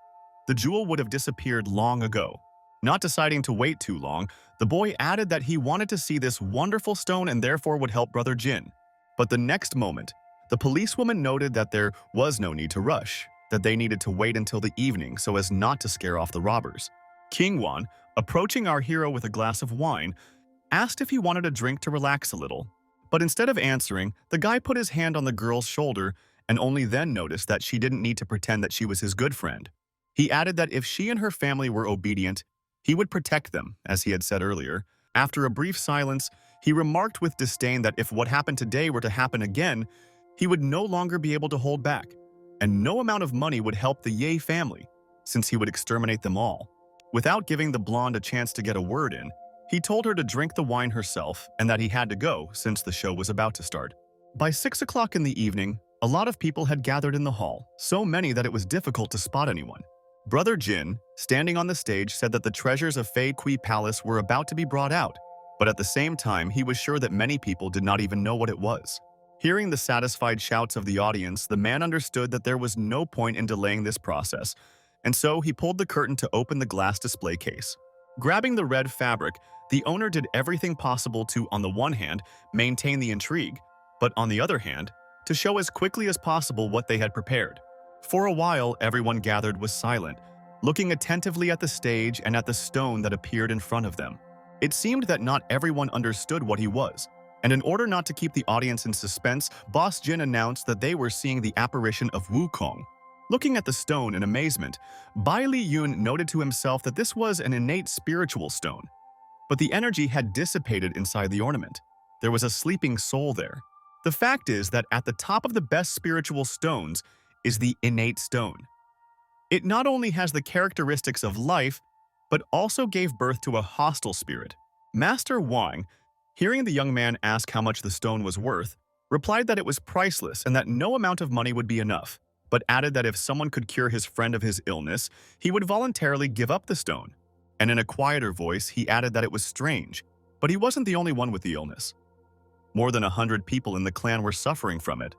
the jewel would have disappeared long ago. Not deciding to wait too long, the boy added that he wanted to see this wonderful stone and therefore would help Brother Jin. But the next moment, the policewoman noted that there was no need to rush, that they needed to wait until the evening so as not to scare off the robbers. King Wan, approaching our hero with a glass of wine, asked if he wanted a drink to relax a little. But instead of answering, the guy put his hand on the girl's shoulder and only then noticed that she didn't need to pretend that she was his good friend. He added that if she and her family were obedient, he would protect them, as he had said earlier. After a brief silence, he remarked with disdain that if what happened today were to happen again, he would no longer be able to hold back, and no amount of money would help the Ye family, since he would exterminate them all. Without giving the blonde a chance to get a word in, he told her to drink the wine herself and that he had to go since the show was about to start. By 6 o'clock in the evening, a lot of people had gathered in the hall, so many that it was difficult to spot anyone. Brother Jin, standing on the stage, said that the treasures of Fei Kui Palace were about to be brought out, but at the same time, he was sure that many people did not even know what it was. Hearing the satisfied shouts of the audience, the man understood that there was no point in delaying this process, and so he pulled the curtain to open the glass display case. Grabbing the red fabric, the owner did everything possible to, on the one hand, maintain the intrigue, but on the other hand, to show as quickly as possible what they had prepared. For a while, everyone gathered was silent, looking attentively at the stage and at the stone that appeared in front of them. It seemed that not everyone understood what he was, and in order not to keep the audience in suspense, Boss Jin announced that they were seeing the apparition of Wukong. Looking at the stone in amazement, Bai Li Yun noted to himself that this was an innate spiritual stone, but the energy had dissipated inside the ornament. There was a sleeping soul there. The fact is that at the top of the best spiritual stones is the innate stone. It not only has the characteristics of life, but also gave birth to a hostile spirit. Master Wang, hearing the young man ask how much the stone was worth, replied that it was priceless and that no amount of money would be enough, but added that if someone could cure his friend of his illness, he would voluntarily give up the stone. And in a quieter voice, he added that it was strange, but he wasn't the only one with the illness. More than 100 people in the clan were suffering from it,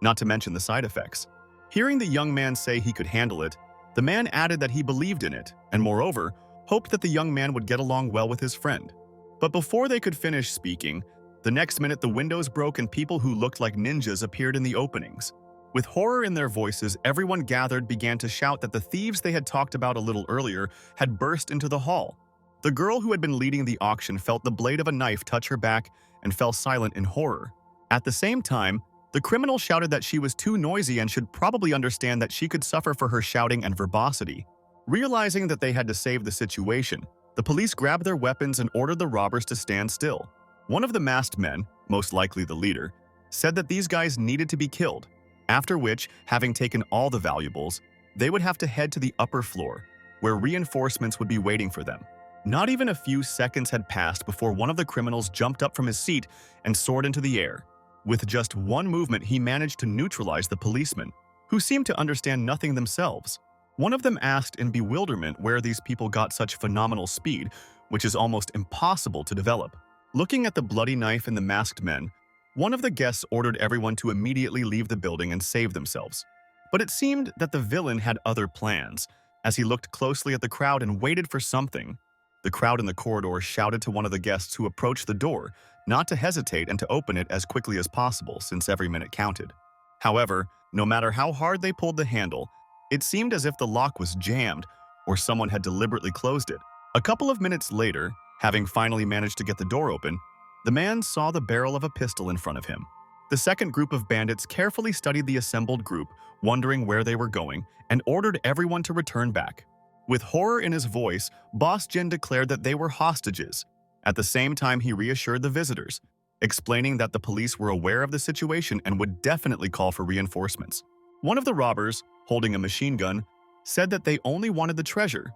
not to mention the side effects. Hearing the young man say he could handle it, the man added that he believed in it, and moreover, hoped that the young man would get along well with his friend. But before they could finish speaking, the next minute the windows broke and people who looked like ninjas appeared in the openings. With horror in their voices, everyone gathered began to shout that the thieves they had talked about a little earlier had burst into the hall. The girl who had been leading the auction felt the blade of a knife touch her back and fell silent in horror. At the same time, the criminal shouted that she was too noisy and should probably understand that she could suffer for her shouting and verbosity. Realizing that they had to save the situation, the police grabbed their weapons and ordered the robbers to stand still. One of the masked men, most likely the leader, said that these guys needed to be killed, after which, having taken all the valuables, they would have to head to the upper floor, where reinforcements would be waiting for them. Not even a few seconds had passed before one of the criminals jumped up from his seat and soared into the air. With just one movement, he managed to neutralize the policemen, who seemed to understand nothing themselves. One of them asked in bewilderment where these people got such phenomenal speed, which is almost impossible to develop. Looking at the bloody knife in the masked men, one of the guests ordered everyone to immediately leave the building and save themselves. But it seemed that the villain had other plans, as he looked closely at the crowd and waited for something. The crowd in the corridor shouted to one of the guests who approached the door not to hesitate and to open it as quickly as possible, since every minute counted. However, no matter how hard they pulled the handle, it seemed as if the lock was jammed or someone had deliberately closed it. A couple of minutes later, having finally managed to get the door open, the man saw the barrel of a pistol in front of him. The second group of bandits carefully studied the assembled group, wondering where they were going, and ordered everyone to return back. With horror in his voice, Boss Jin declared that they were hostages. At the same time, he reassured the visitors, explaining that the police were aware of the situation and would definitely call for reinforcements. One of the robbers, holding a machine gun, said that they only wanted the treasure.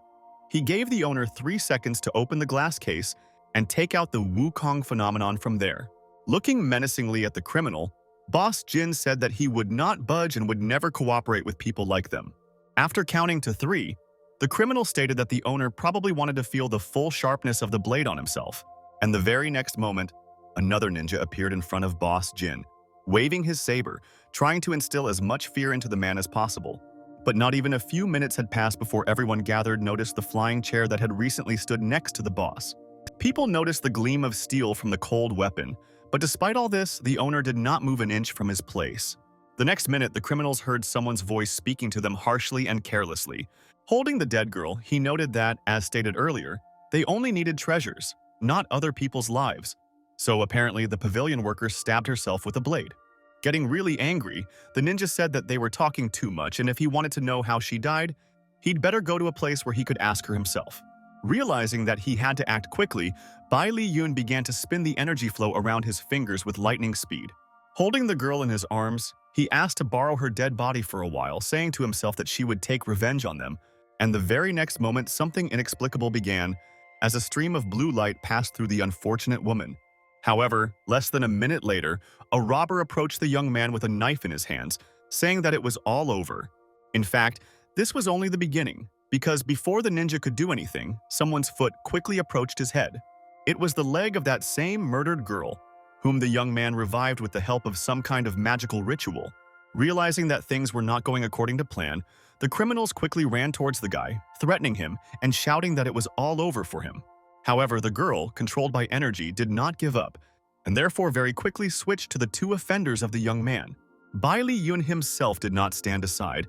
He gave the owner 3 seconds to open the glass case and take out the Wukong phenomenon from there. Looking menacingly at the criminal, Boss Jin said that he would not budge and would never cooperate with people like them. After counting to 3, the criminal stated that the owner probably wanted to feel the full sharpness of the blade on himself. And the very next moment, another ninja appeared in front of Boss Jin, waving his saber, trying to instill as much fear into the man as possible. But not even a few minutes had passed before everyone gathered noticed the flying chair that had recently stood next to the boss. People noticed the gleam of steel from the cold weapon, but despite all this, the owner did not move an inch from his place. The next minute, the criminals heard someone's voice speaking to them harshly and carelessly. Holding the dead girl, he noted that, as stated earlier, they only needed treasures, not other people's lives. So apparently the pavilion worker stabbed herself with a blade. Getting really angry, the ninja said that they were talking too much and if he wanted to know how she died, he'd better go to a place where he could ask her himself. Realizing that he had to act quickly, Bai Li Yun began to spin the energy flow around his fingers with lightning speed. Holding the girl in his arms, he asked to borrow her dead body for a while, saying to himself that she would take revenge on them. And the very next moment, something inexplicable began, as a stream of blue light passed through the unfortunate woman. However, less than a minute later, a robber approached the young man with a knife in his hands, saying that it was all over. In fact, this was only the beginning. because before the ninja could do anything, someone's foot quickly approached his head. It was the leg of that same murdered girl, whom the young man revived with the help of some kind of magical ritual. Realizing that things were not going according to plan, the criminals quickly ran towards the guy, threatening him and shouting that it was all over for him. However, the girl, controlled by energy, did not give up, and therefore very quickly switched to the two offenders of the young man. Bai Li Yun himself did not stand aside,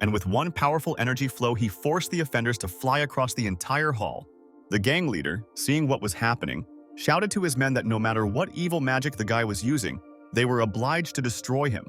and with one powerful energy flow, he forced the offenders to fly across the entire hall. The gang leader, seeing what was happening, shouted to his men that no matter what evil magic the guy was using, they were obliged to destroy him.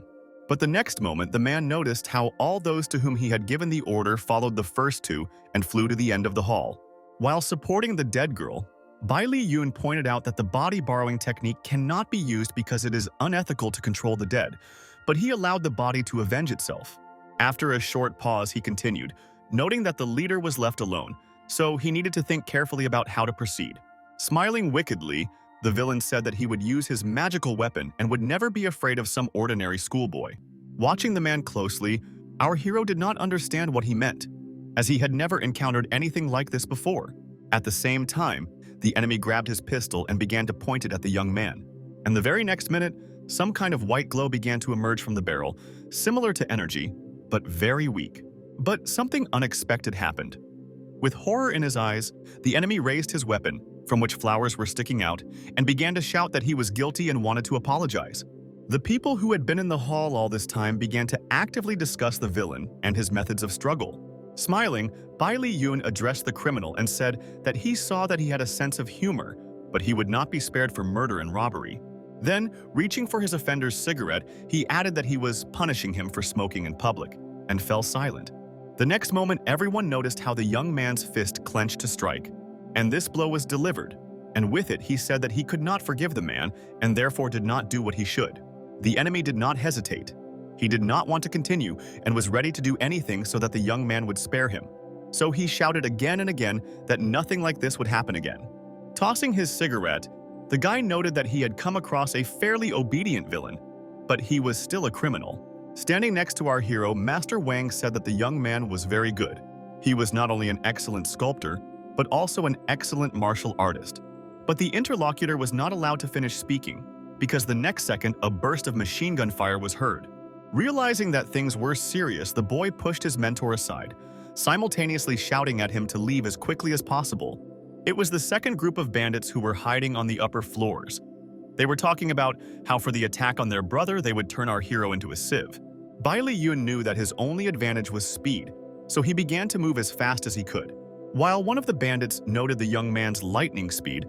But the next moment, the man noticed how all those to whom he had given the order followed the first two and flew to the end of the hall. While supporting the dead girl, Bai Li Yun pointed out that the body borrowing technique cannot be used because it is unethical to control the dead, but he allowed the body to avenge itself. After a short pause, he continued, noting that the leader was left alone, so he needed to think carefully about how to proceed. Smiling wickedly, the villain said that he would use his magical weapon and would never be afraid of some ordinary schoolboy. Watching the man closely, our hero did not understand what he meant, as he had never encountered anything like this before. At the same time, the enemy grabbed his pistol and began to point it at the young man. And the very next minute, some kind of white glow began to emerge from the barrel, similar to energy, but very weak. But something unexpected happened. With horror in his eyes, the enemy raised his weapon, from which flowers were sticking out, and began to shout that he was guilty and wanted to apologize. The people who had been in the hall all this time began to actively discuss the villain and his methods of struggle. Smiling, Bai Li Yun addressed the criminal and said that he saw that he had a sense of humor, but he would not be spared for murder and robbery. Then, reaching for his offender's cigarette, he added that he was punishing him for smoking in public, and fell silent. The next moment, everyone noticed how the young man's fist clenched to strike, and this blow was delivered, and with it he said that he could not forgive the man and therefore did not do what he should. The enemy did not hesitate. He did not want to continue and was ready to do anything so that the young man would spare him. So he shouted again and again that nothing like this would happen again. Tossing his cigarette, the guy noted that he had come across a fairly obedient villain, but he was still a criminal. Standing next to our hero, Master Wang said that the young man was very good. He was not only an excellent sculptor, but also an excellent martial artist. But the interlocutor was not allowed to finish speaking, because the next second a burst of machine gun fire was heard. Realizing that things were serious, the boy pushed his mentor aside, simultaneously shouting at him to leave as quickly as possible. It was the second group of bandits who were hiding on the upper floors. They were talking about how for the attack on their brother they would turn our hero into a sieve. Bai Li Yun knew that his only advantage was speed, so he began to move as fast as he could. While one of the bandits noted the young man's lightning speed,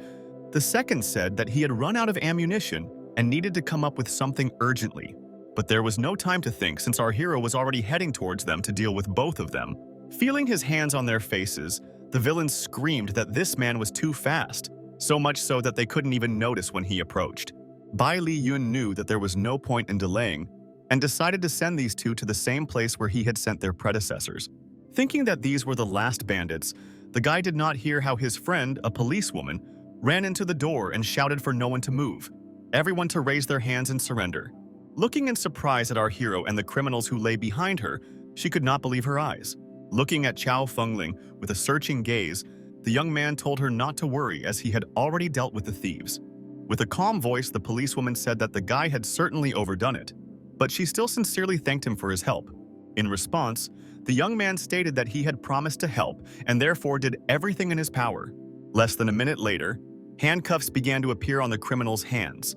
the second said that he had run out of ammunition and needed to come up with something urgently. But there was no time to think since our hero was already heading towards them to deal with both of them. Feeling his hands on their faces, the villains screamed that this man was too fast, so much so that they couldn't even notice when he approached. Bai Li Yun knew that there was no point in delaying and decided to send these two to the same place where he had sent their predecessors. Thinking that these were the last bandits, the guy did not hear how his friend, a policewoman, ran into the door and shouted for no one to move, everyone to raise their hands and surrender. Looking in surprise at our hero and the criminals who lay behind her, she could not believe her eyes. Looking at Chow Fengling with a searching gaze, the young man told her not to worry as he had already dealt with the thieves. With a calm voice, the policewoman said that the guy had certainly overdone it, but she still sincerely thanked him for his help. In response, the young man stated that he had promised to help and therefore did everything in his power. Less than a minute later, handcuffs began to appear on the criminals' hands,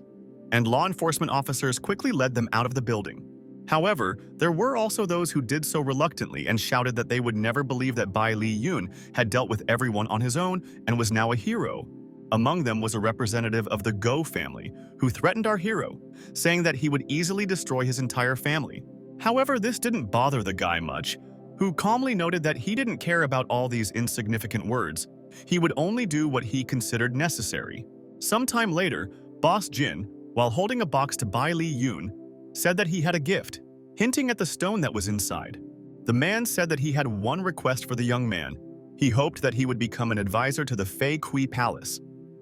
and law enforcement officers quickly led them out of the building. However, there were also those who did so reluctantly and shouted that they would never believe that Bai Li Yun had dealt with everyone on his own and was now a hero. Among them was a representative of the Go family, who threatened our hero, saying that he would easily destroy his entire family. However, this didn't bother the guy much, who calmly noted that he didn't care about all these insignificant words. He would only do what he considered necessary. Sometime later, Boss Jin, while holding a box to Bai Li Yun, said that he had a gift, hinting at the stone that was inside. The man said that he had one request for the young man. He hoped that he would become an advisor to the Fei Kui Palace,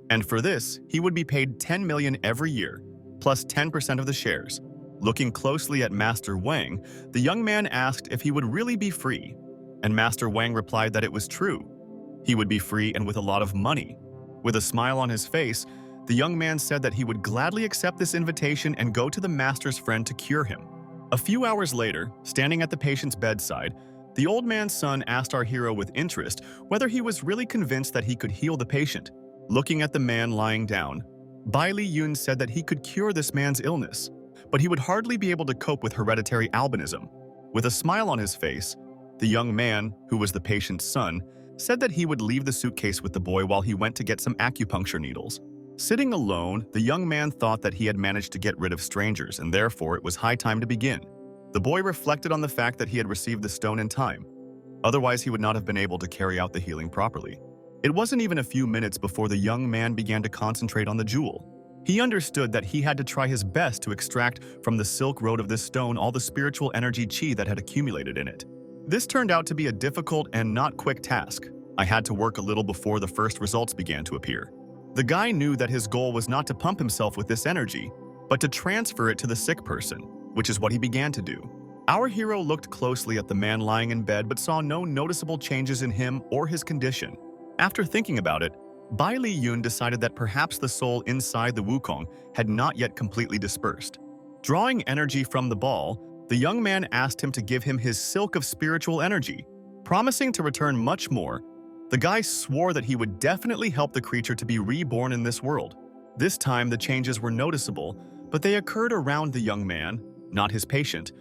and for this, he would be paid 10 million every year, plus 10% of the shares. Looking closely at Master Wang, the young man asked if he would really be free. And Master Wang replied that it was true. He would be free and with a lot of money. With a smile on his face, the young man said that he would gladly accept this invitation and go to the master's friend to cure him. A few hours later, standing at the patient's bedside, the old man's son asked our hero with interest whether he was really convinced that he could heal the patient. Looking at the man lying down, Bai Li Yun said that he could cure this man's illness, but he would hardly be able to cope with hereditary albinism. With a smile on his face, the young man, who was the patient's son, said that he would leave the suitcase with the boy while he went to get some acupuncture needles. Sitting alone, the young man thought that he had managed to get rid of strangers, and therefore it was high time to begin. The boy reflected on the fact that he had received the stone in time. Otherwise, he would not have been able to carry out the healing properly. It wasn't even a few minutes before the young man began to concentrate on the jewel. He understood that he had to try his best to extract from the silk road of this stone all the spiritual energy chi that had accumulated in it. This turned out to be a difficult and not quick task. I had to work a little before the first results began to appear. The guy knew that his goal was not to pump himself with this energy, but to transfer it to the sick person, which is what he began to do. Our hero looked closely at the man lying in bed but saw no noticeable changes in him or his condition. After thinking about it, Bai Li Yun decided that perhaps the soul inside the Wukong had not yet completely dispersed. Drawing energy from the ball, the young man asked him to give him his silk of spiritual energy. Promising to return much more, the guy swore that he would definitely help the creature to be reborn in this world. This time, the changes were noticeable, but they occurred around the young man, not his patient,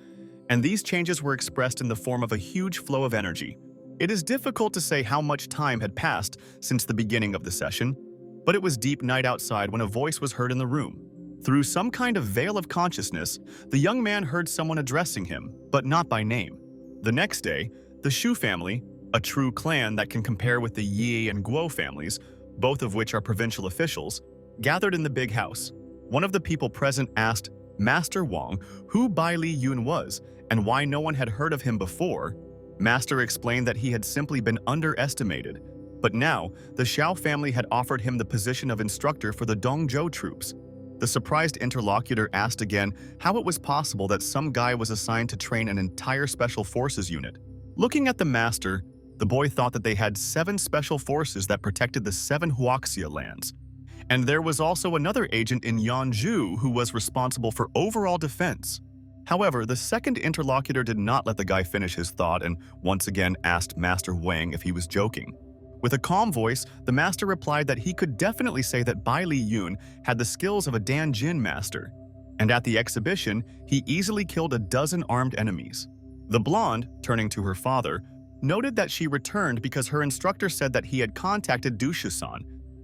and these changes were expressed in the form of a huge flow of energy. It is difficult to say how much time had passed since the beginning of the session, but it was deep night outside when a voice was heard in the room. Through some kind of veil of consciousness, the young man heard someone addressing him, but not by name. The next day, the Shu family, a true clan that can compare with the Yi and Guo families, both of which are provincial officials, gathered in the big house. One of the people present asked Master Wang who Bai Li Yun was and why no one had heard of him before. Master explained that he had simply been underestimated, but now the Xiao family had offered him the position of instructor for the Dongzhou troops. The surprised interlocutor asked again how it was possible that some guy was assigned to train an entire special forces unit. Looking at the master, the boy thought that they had 7 special forces that protected the 7 Huaxia lands. And there was also another agent in Yanzhou who was responsible for overall defense. However, the second interlocutor did not let the guy finish his thought and once again asked Master Wang if he was joking. With a calm voice, the master replied that he could definitely say that Bai Li Yun had the skills of a Dan Jin master, and at the exhibition, he easily killed a dozen armed enemies. The blonde, turning to her father, noted that she returned because her instructor said that he had contacted Du Shusan,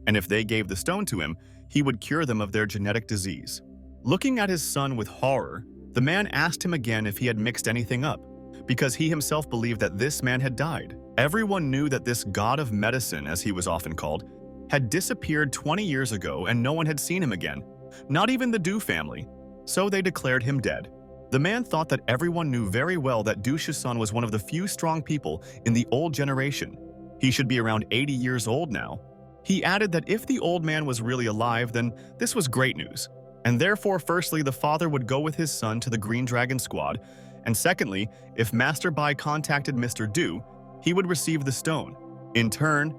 and if they gave the stone to him, he would cure them of their genetic disease. Looking at his son with horror, the man asked him again if he had mixed anything up, because he himself believed that this man had died. Everyone knew that this god of medicine, as he was often called, had disappeared 20 years ago and no one had seen him again, not even the Du family, so they declared him dead. The man thought that everyone knew very well that Du Shusan was one of the few strong people in the old generation. He should be around 80 years old now. He added that if the old man was really alive, then this was great news. And therefore, firstly, the father would go with his son to the Green Dragon Squad, and secondly, if Master Bai contacted Mr. Du, he would receive the stone. In turn,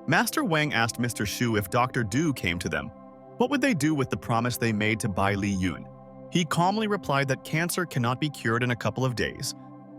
Master Wang asked Mr. Shu if Dr. Du came to them. What would they do with the promise they made to Bai Li Yun? He calmly replied that cancer cannot be cured in a couple of days,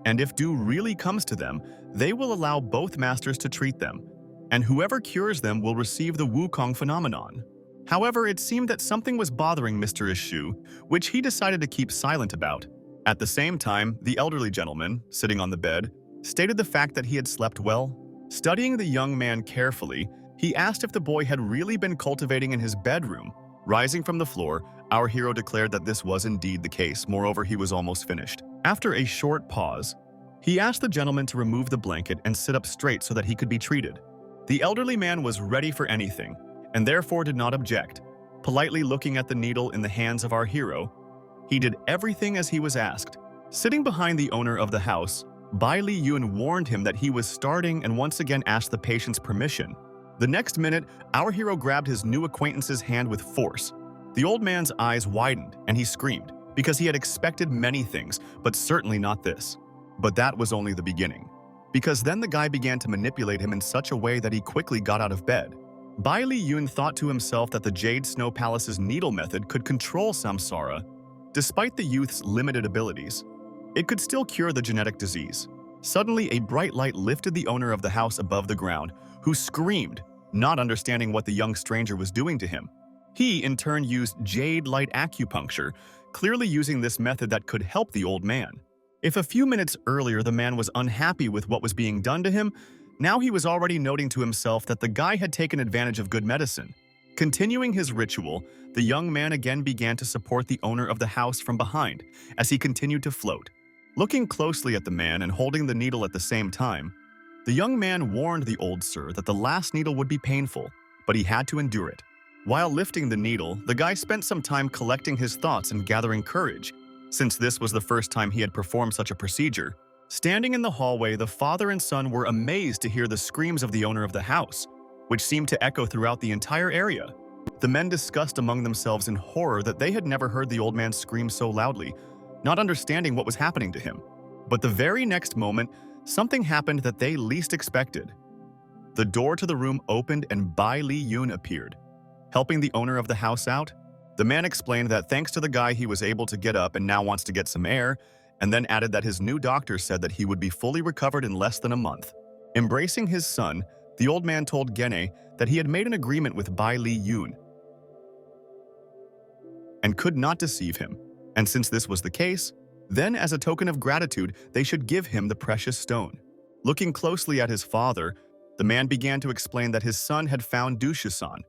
and if Du really comes to them, they will allow both masters to treat them, and whoever cures them will receive the Wukong phenomenon. However, it seemed that something was bothering Mr. Shu, which he decided to keep silent about. At the same time, the elderly gentleman, sitting on the bed, stated the fact that he had slept well. Studying the young man carefully, he asked if the boy had really been cultivating in his bedroom. Rising from the floor, our hero declared that this was indeed the case. Moreover, he was almost finished. After a short pause, he asked the gentleman to remove the blanket and sit up straight so that he could be treated. The elderly man was ready for anything, and therefore did not object. Politely looking at the needle in the hands of our hero, he did everything as he was asked. Sitting behind the owner of the house, Bai Li Yun warned him that he was starting and once again asked the patient's permission. The next minute, our hero grabbed his new acquaintance's hand with force. The old man's eyes widened and he screamed, because he had expected many things, but certainly not this. But that was only the beginning. because then the guy began to manipulate him in such a way that he quickly got out of bed. Bai Li Yun thought to himself that the Jade Snow Palace's needle method could control samsara. Despite the youth's limited abilities, it could still cure the genetic disease. Suddenly, a bright light lifted the owner of the house above the ground, who screamed, not understanding what the young stranger was doing to him. He, in turn, used jade light acupuncture, clearly using this method that could help the old man. If a few minutes earlier the man was unhappy with what was being done to him, now he was already noting to himself that the guy had taken advantage of good medicine. Continuing his ritual, the young man again began to support the owner of the house from behind as he continued to float. Looking closely at the man and holding the needle at the same time, the young man warned the old sir that the last needle would be painful, but he had to endure it. While lifting the needle, the guy spent some time collecting his thoughts and gathering courage, since this was the first time he had performed such a procedure. Standing in the hallway, the father and son were amazed to hear the screams of the owner of the house, which seemed to echo throughout the entire area. The men discussed among themselves in horror that they had never heard the old man scream so loudly, not understanding what was happening to him. But the very next moment, something happened that they least expected. The door to the room opened and Bai Li Yun appeared. Helping the owner of the house out, the man explained that thanks to the guy he was able to get up and now wants to get some air, and then added that his new doctor said that he would be fully recovered in less than a month. Embracing his son, the old man told Gene that he had made an agreement with Bai Li Yun and could not deceive him. And since this was the case, then as a token of gratitude, they should give him the precious stone. Looking closely at his father, the man began to explain that his son had found Dushusan,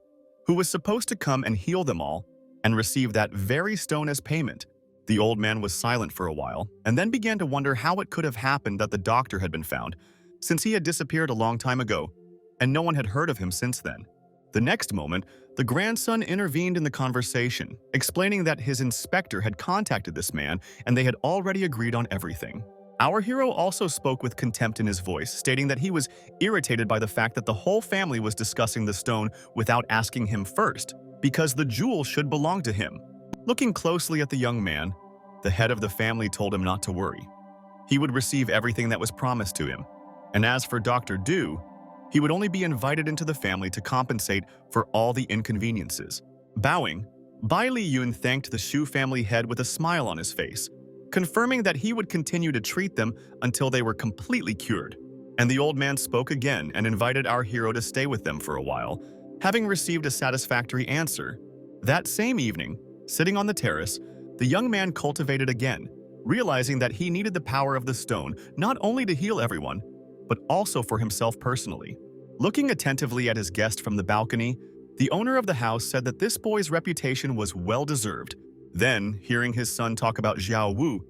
who was supposed to come and heal them all and receive that very stone as payment. The old man was silent for a while and then began to wonder how it could have happened that the doctor had been found, since he had disappeared a long time ago and no one had heard of him since then. The next moment, the grandson intervened in the conversation, explaining that his inspector had contacted this man and they had already agreed on everything. Our hero also spoke with contempt in his voice, stating that he was irritated by the fact that the whole family was discussing the stone without asking him first, because the jewel should belong to him. Looking closely at the young man, the head of the family told him not to worry. He would receive everything that was promised to him. And as for Dr. Du, he would only be invited into the family to compensate for all the inconveniences. Bowing, Bai Li Yun thanked the Shu family head with a smile on his face, confirming that he would continue to treat them until they were completely cured. And the old man spoke again and invited our hero to stay with them for a while, having received a satisfactory answer. That same evening, sitting on the terrace, the young man cultivated again, realizing that he needed the power of the stone not only to heal everyone, but also for himself personally. Looking attentively at his guest from the balcony, the owner of the house said that this boy's reputation was well-deserved. Then, hearing his son talk about Xiao Wu,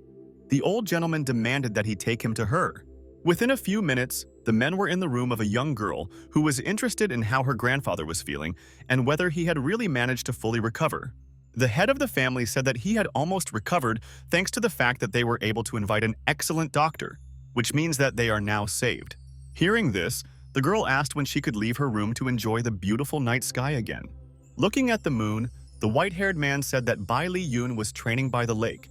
the old gentleman demanded that he take him to her. Within a few minutes, the men were in the room of a young girl who was interested in how her grandfather was feeling and whether he had really managed to fully recover. The head of the family said that he had almost recovered thanks to the fact that they were able to invite an excellent doctor, which means that they are now saved. Hearing this, the girl asked when she could leave her room to enjoy the beautiful night sky again. Looking at the moon, the white-haired man said that Bai Li Yun was training by the lake,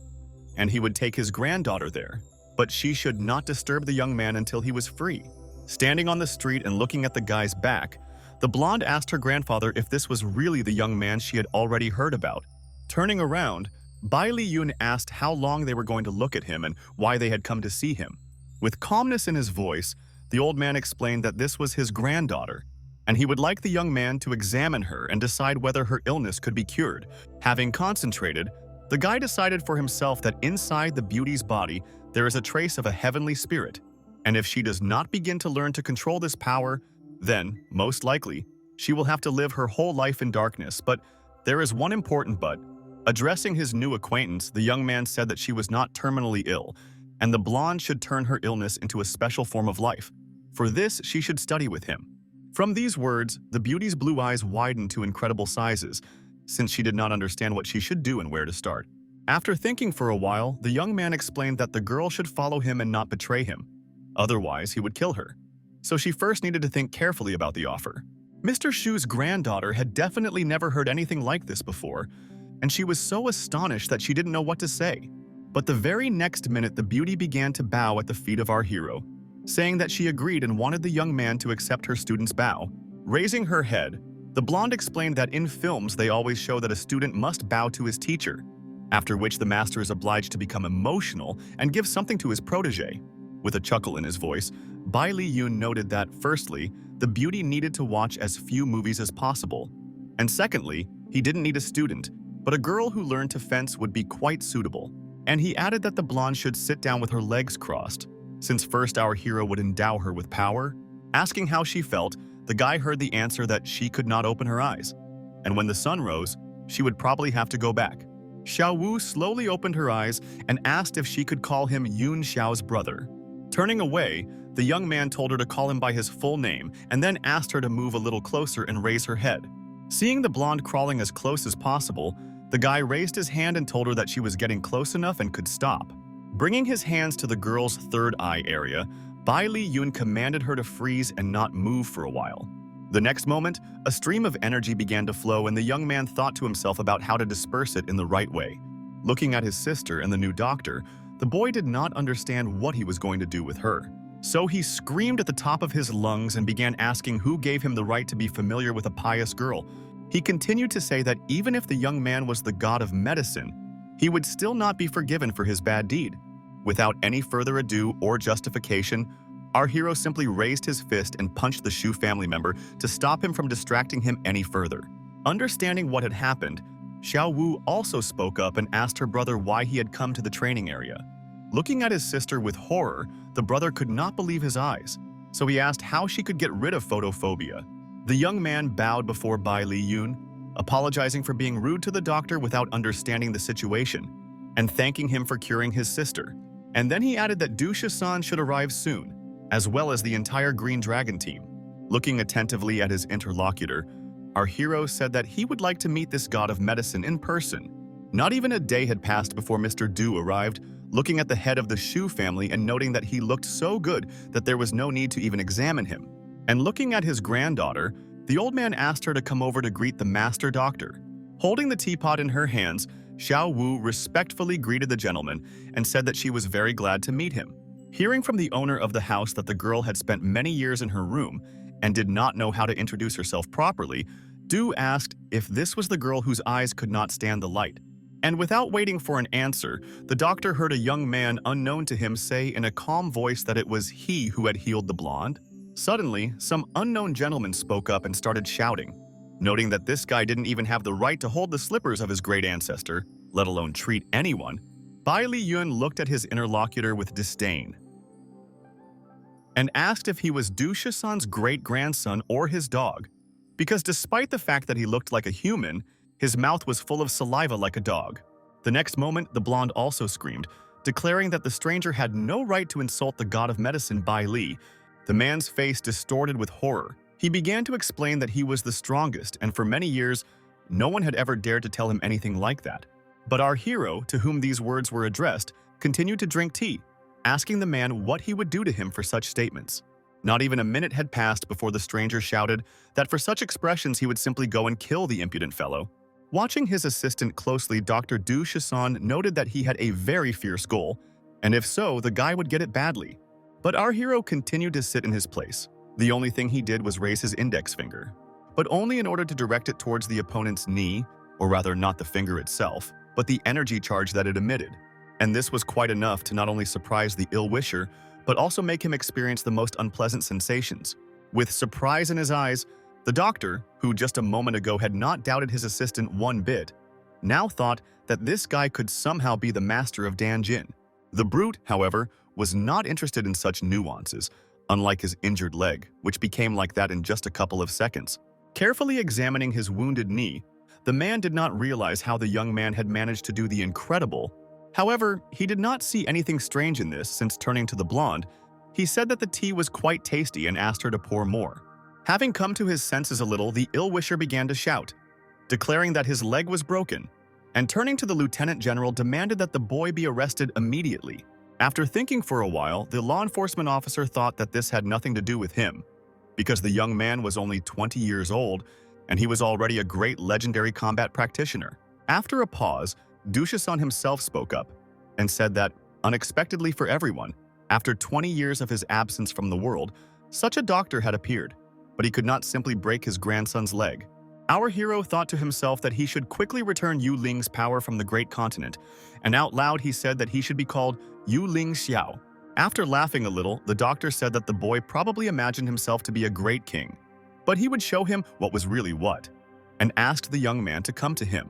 and he would take his granddaughter there, but she should not disturb the young man until he was free. Standing on the street and looking at the guy's back, the blonde asked her grandfather if this was really the young man she had already heard about. Turning around, Bai Li Yun asked how long they were going to look at him and why they had come to see him. With calmness in his voice, the old man explained that this was his granddaughter, and he would like the young man to examine her and decide whether her illness could be cured. Having concentrated, the guy decided for himself that inside the beauty's body there is a trace of a heavenly spirit, and if she does not begin to learn to control this power, then, most likely, she will have to live her whole life in darkness. But there is one important but. Addressing his new acquaintance, the young man said that she was not terminally ill, and the blonde should turn her illness into a special form of life. For this, she should study with him. From these words, the beauty's blue eyes widened to incredible sizes, since she did not understand what she should do and where to start. After thinking for a while, the young man explained that the girl should follow him and not betray him. Otherwise, he would kill her. So she first needed to think carefully about the offer. Mr. Shu's granddaughter had definitely never heard anything like this before, and she was so astonished that she didn't know what to say. But the very next minute, the beauty began to bow at the feet of our hero, saying that she agreed and wanted the young man to accept her student's bow. Raising her head, the blonde explained that in films they always show that a student must bow to his teacher, after which the master is obliged to become emotional and give something to his protege. With a chuckle in his voice, Bai Li Yun noted that, firstly, the beauty needed to watch as few movies as possible, and secondly, he didn't need a student, but a girl who learned to fence would be quite suitable. And he added that the blonde should sit down with her legs crossed, since first our hero would endow her with power. Asking how she felt, the guy heard the answer that she could not open her eyes, and when the sun rose, she would probably have to go back. Xiao Wu slowly opened her eyes and asked if she could call him Yun Xiao's brother. Turning away, the young man told her to call him by his full name and then asked her to move a little closer and raise her head. Seeing the blonde crawling as close as possible, the guy raised his hand and told her that she was getting close enough and could stop. Bringing his hands to the girl's third eye area, Bai Li Yun commanded her to freeze and not move for a while. The next moment, a stream of energy began to flow and the young man thought to himself about how to disperse it in the right way. Looking at his sister and the new doctor, the boy did not understand what he was going to do with her. So he screamed at the top of his lungs and began asking who gave him the right to be familiar with a pious girl. He continued to say that even if the young man was the god of medicine, he would still not be forgiven for his bad deed. Without any further ado or justification, our hero simply raised his fist and punched the Shu family member to stop him from distracting him any further. Understanding what had happened, Xiao Wu also spoke up and asked her brother why he had come to the training area. Looking at his sister with horror, the brother could not believe his eyes, so he asked how she could get rid of photophobia. The young man bowed before Bai Li Yun, apologizing for being rude to the doctor without understanding the situation, and thanking him for curing his sister. And then he added that Du Shisan should arrive soon, as well as the entire Green Dragon team. Looking attentively at his interlocutor, our hero said that he would like to meet this god of medicine in person. Not even a day had passed before Mr. Du arrived, looking at the head of the Shu family and noting that he looked so good that there was no need to even examine him. And looking at his granddaughter, the old man asked her to come over to greet the master doctor. Holding the teapot in her hands, Xiao Wu respectfully greeted the gentleman and said that she was very glad to meet him. Hearing from the owner of the house that the girl had spent many years in her room and did not know how to introduce herself properly, Du asked if this was the girl whose eyes could not stand the light. And without waiting for an answer, the doctor heard a young man unknown to him say in a calm voice that it was he who had healed the blonde. Suddenly, some unknown gentleman spoke up and started shouting. Noting that this guy didn't even have the right to hold the slippers of his great ancestor, let alone treat anyone, Bai Li Yun looked at his interlocutor with disdain and asked if he was Du Shisan's great-grandson or his dog, because despite the fact that he looked like a human, his mouth was full of saliva like a dog. The next moment, the blonde also screamed, declaring that the stranger had no right to insult the god of medicine Bai Li. The man's face distorted with horror. He began to explain that he was the strongest, and for many years, no one had ever dared to tell him anything like that. But our hero, to whom these words were addressed, continued to drink tea, asking the man what he would do to him for such statements. Not even a minute had passed before the stranger shouted that for such expressions he would simply go and kill the impudent fellow. Watching his assistant closely, Dr. Du Shisan noted that he had a very fierce goal, and if so, the guy would get it badly. But our hero continued to sit in his place. The only thing he did was raise his index finger, but only in order to direct it towards the opponent's knee, or rather not the finger itself, but the energy charge that it emitted. And this was quite enough to not only surprise the ill-wisher, but also make him experience the most unpleasant sensations. With surprise in his eyes, the doctor, who just a moment ago had not doubted his assistant one bit, now thought that this guy could somehow be the master of Danjin. The brute, however, was not interested in such nuances, unlike his injured leg, which became like that in just a couple of seconds. Carefully examining his wounded knee, the man did not realize how the young man had managed to do the incredible. However, he did not see anything strange in this, since turning to the blonde, he said that the tea was quite tasty and asked her to pour more. Having come to his senses a little, the ill-wisher began to shout, declaring that his leg was broken, and turning to the lieutenant general demanded that the boy be arrested immediately. After thinking for a while, the law enforcement officer thought that this had nothing to do with him, because the young man was only 20 years old and he was already a great legendary combat practitioner. After a pause, Du Shisan himself spoke up and said that, unexpectedly for everyone, After 20 years of his absence from the world, such a doctor had appeared, but he could not simply break his grandson's leg. Our hero thought to himself that he should quickly return Yu Ling's power from the great continent, and out loud he said that he should be called Yu Ling Xiao. After laughing a little, the doctor said that the boy probably imagined himself to be a great king, but he would show him what was really what, and asked the young man to come to him.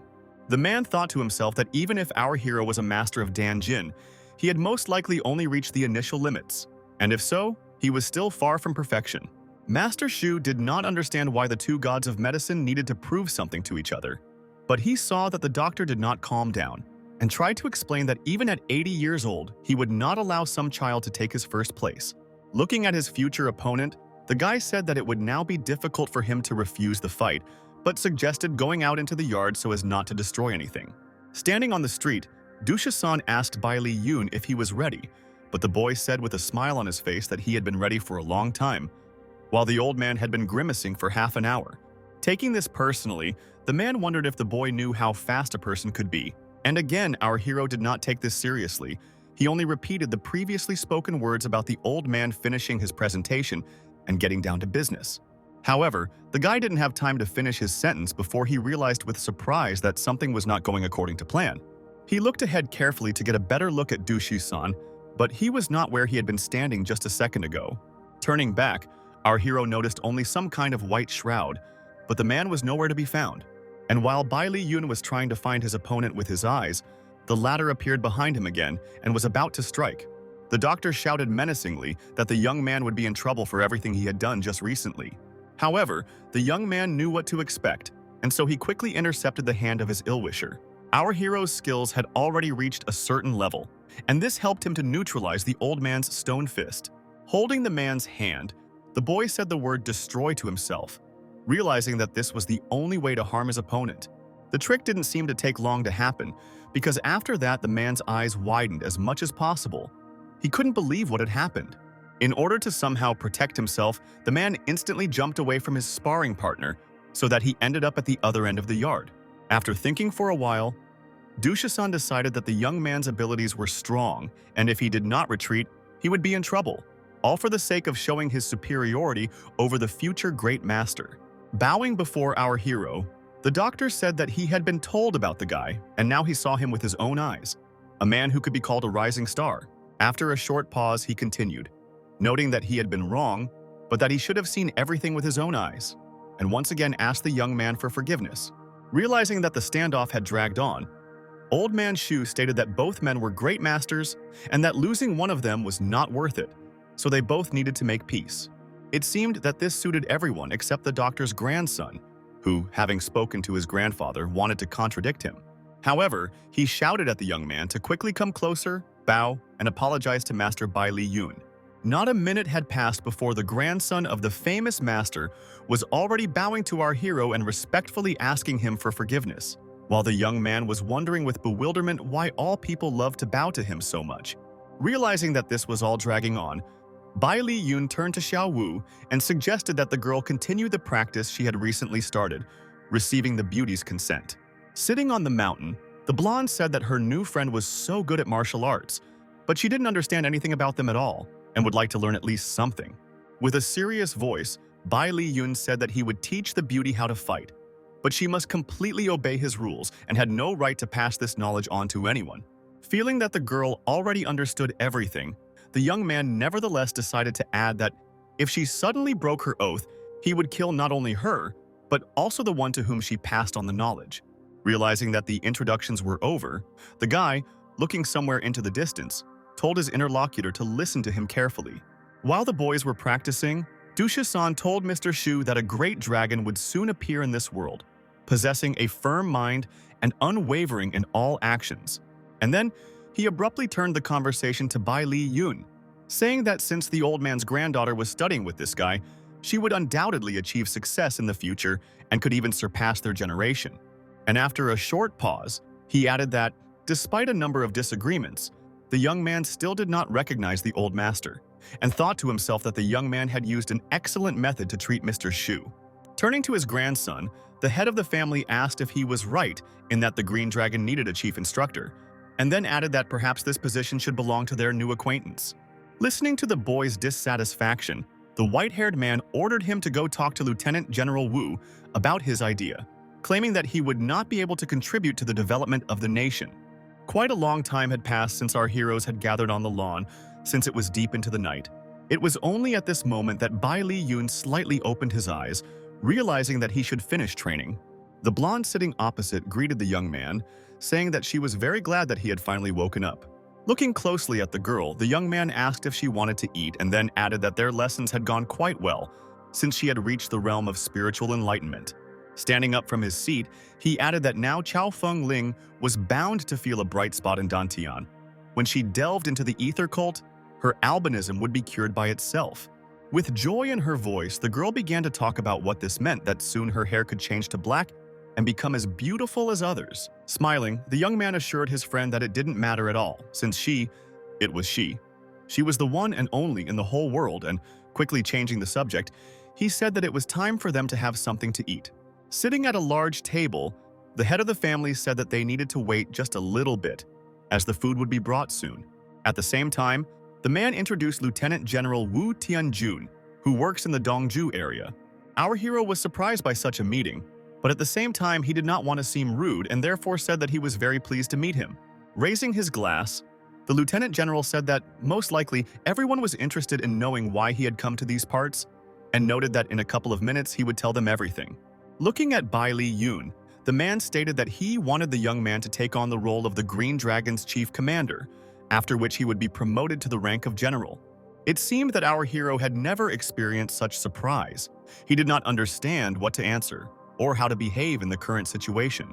The man thought to himself that even if our hero was a master of Danjin, he had most likely only reached the initial limits, and if so, he was still far from perfection. Master Shu did not understand why the two gods of medicine needed to prove something to each other, but he saw that the doctor did not calm down and tried to explain that even at 80 years old, he would not allow some child to take his first place. Looking at his future opponent, the guy said that it would now be difficult for him to refuse the fight, but suggested going out into the yard so as not to destroy anything. Standing on the street, Dusha-san asked Bai Li Yun if he was ready, but the boy said with a smile on his face that he had been ready for a long time, while the old man had been grimacing for half an hour. Taking this personally, the man wondered if the boy knew how fast a person could be. And again, our hero did not take this seriously. He only repeated the previously spoken words about the old man finishing his presentation and getting down to business. However, the guy didn't have time to finish his sentence before he realized with surprise that something was not going according to plan. He looked ahead carefully to get a better look at Dushu-san, but he was not where he had been standing just a second ago. Turning back, our hero noticed only some kind of white shroud, but the man was nowhere to be found. And while Bai Li Yun was trying to find his opponent with his eyes, the latter appeared behind him again and was about to strike. The doctor shouted menacingly that the young man would be in trouble for everything he had done just recently. However, the young man knew what to expect, and so he quickly intercepted the hand of his ill-wisher. Our hero's skills had already reached a certain level, and this helped him to neutralize the old man's stone fist. Holding the man's hand, the boy said the word destroy to himself, realizing that this was the only way to harm his opponent. The trick didn't seem to take long to happen, because after that the man's eyes widened as much as possible. He couldn't believe what had happened. In order to somehow protect himself, the man instantly jumped away from his sparring partner so that he ended up at the other end of the yard. After thinking for a while, Dusha-san decided that the young man's abilities were strong, and if he did not retreat, he would be in trouble, all for the sake of showing his superiority over the future great master. Bowing before our hero, the doctor said that he had been told about the guy, and now he saw him with his own eyes, a man who could be called a rising star. After a short pause, he continued, noting that he had been wrong, but that he should have seen everything with his own eyes, and once again asked the young man for forgiveness. Realizing that the standoff had dragged on, Old Man Shu stated that both men were great masters and that losing one of them was not worth it, so they both needed to make peace. It seemed that this suited everyone except the doctor's grandson, who, having spoken to his grandfather, wanted to contradict him. However, he shouted at the young man to quickly come closer, bow, and apologize to Master Bai Li Yun. Not a minute had passed before the grandson of the famous master was already bowing to our hero and respectfully asking him for forgiveness, while the young man was wondering with bewilderment why all people loved to bow to him so much. Realizing that this was all dragging on, Bai Li Yun turned to Xiao Wu and suggested that the girl continue the practice she had recently started, receiving the beauty's consent. Sitting on the mountain, the blonde said that her new friend was so good at martial arts, but she didn't understand anything about them at all and would like to learn at least something. With a serious voice, Bai Li Yun said that he would teach the beauty how to fight, but she must completely obey his rules and had no right to pass this knowledge on to anyone. Feeling that the girl already understood everything, the young man nevertheless decided to add that if she suddenly broke her oath, he would kill not only her, but also the one to whom she passed on the knowledge. Realizing that the introductions were over, the guy, looking somewhere into the distance, told his interlocutor to listen to him carefully. While the boys were practicing, Dusha-san told Mr. Shu that a great dragon would soon appear in this world, possessing a firm mind and unwavering in all actions. And then, he abruptly turned the conversation to Bai Li Yun, saying that since the old man's granddaughter was studying with this guy, she would undoubtedly achieve success in the future and could even surpass their generation. And after a short pause, he added that, despite a number of disagreements, the young man still did not recognize the old master, and thought to himself that the young man had used an excellent method to treat Mr. Shu. Turning to his grandson, the head of the family asked if he was right in that the Green Dragon needed a chief instructor, and then added that perhaps this position should belong to their new acquaintance. Listening to the boy's dissatisfaction, the white-haired man ordered him to go talk to Lieutenant General Wu about his idea, claiming that he would not be able to contribute to the development of the nation. Quite a long time had passed since our heroes had gathered on the lawn, since it was deep into the night. It was only at this moment that Bai Li Yun slightly opened his eyes, realizing that he should finish training. The blonde sitting opposite greeted the young man, saying that she was very glad that he had finally woken up. Looking closely at the girl, the young man asked if she wanted to eat and then added that their lessons had gone quite well, since she had reached the realm of spiritual enlightenment. Standing up from his seat, he added that now Chao Feng Ling was bound to feel a bright spot in Dantian. When she delved into the ether cult, her albinism would be cured by itself. With joy in her voice, the girl began to talk about what this meant, that soon her hair could change to black and become as beautiful as others. Smiling, the young man assured his friend that it didn't matter at all, since it was she. She was the one and only in the whole world, and quickly changing the subject, he said that it was time for them to have something to eat. Sitting at a large table, the head of the family said that they needed to wait just a little bit, as the food would be brought soon. At the same time, the man introduced Lieutenant General Wu Tianjun, who works in the Dongju area. Our hero was surprised by such a meeting, but at the same time he did not want to seem rude and therefore said that he was very pleased to meet him. Raising his glass, the Lieutenant General said that most likely everyone was interested in knowing why he had come to these parts, and noted that in a couple of minutes he would tell them everything. Looking at Bai Li Yun, the man stated that he wanted the young man to take on the role of the Green Dragon's chief commander, after which he would be promoted to the rank of general. It seemed that our hero had never experienced such surprise. He did not understand what to answer, or how to behave in the current situation.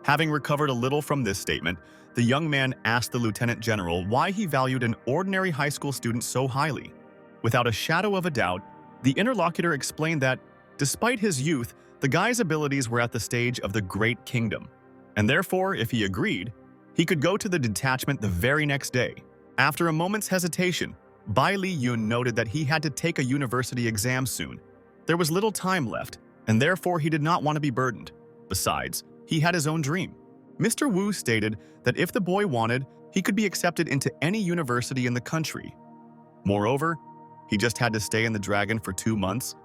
Having recovered a little from this statement, the young man asked the Lieutenant General why he valued an ordinary high school student so highly. Without a shadow of a doubt, the interlocutor explained that, despite his youth, the guy's abilities were at the stage of the Great Kingdom, and therefore, if he agreed, he could go to the detachment the very next day. After a moment's hesitation, Bai Li Yun noted that he had to take a university exam soon. There was little time left, and therefore he did not want to be burdened. Besides, he had his own dream. Mr. Wu stated that if the boy wanted, he could be accepted into any university in the country. Moreover, he just had to stay in the Dragon for 2 months,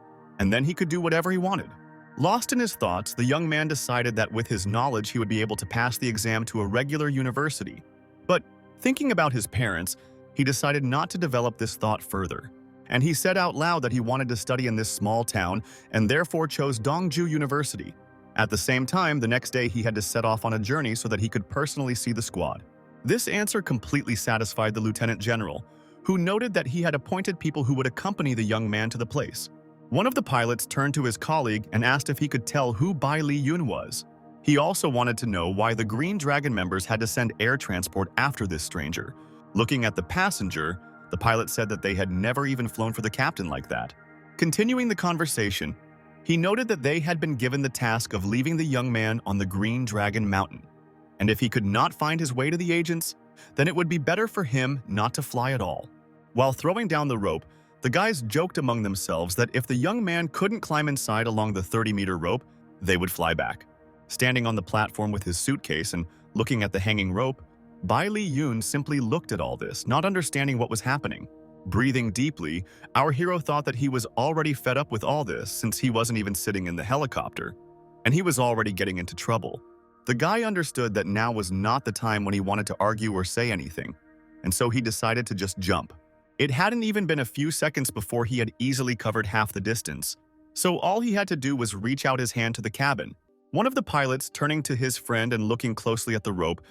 and then he could do whatever he wanted. Lost in his thoughts, the young man decided that with his knowledge he would be able to pass the exam to a regular university. But thinking about his parents, he decided not to develop this thought further. And he said out loud that he wanted to study in this small town and therefore chose Dongju University. At the same time, the next day he had to set off on a journey so that he could personally see the squad. This answer completely satisfied the Lieutenant General, who noted that he had appointed people who would accompany the young man to the place. One of the pilots turned to his colleague and asked if he could tell who Bai Li Yun was. He also wanted to know why the Green Dragon members had to send air transport after this stranger. Looking at the passenger, the pilot said that they had never even flown for the captain like that. Continuing the conversation, he noted that they had been given the task of leaving the young man on the Green Dragon Mountain, and if he could not find his way to the agents, then it would be better for him not to fly at all. While throwing down the rope, the guys joked among themselves that if the young man couldn't climb inside along the 30-meter rope, they would fly back. Standing on the platform with his suitcase and looking at the hanging rope, Bai Li Yun simply looked at all this, not understanding what was happening. Breathing deeply, our hero thought that he was already fed up with all this since he wasn't even sitting in the helicopter, and he was already getting into trouble. The guy understood that now was not the time when he wanted to argue or say anything, and so he decided to just jump. It hadn't even been a few seconds before he had easily covered half the distance, so all he had to do was reach out his hand to the cabin. One of the pilots, turning to his friend and looking closely at the rope,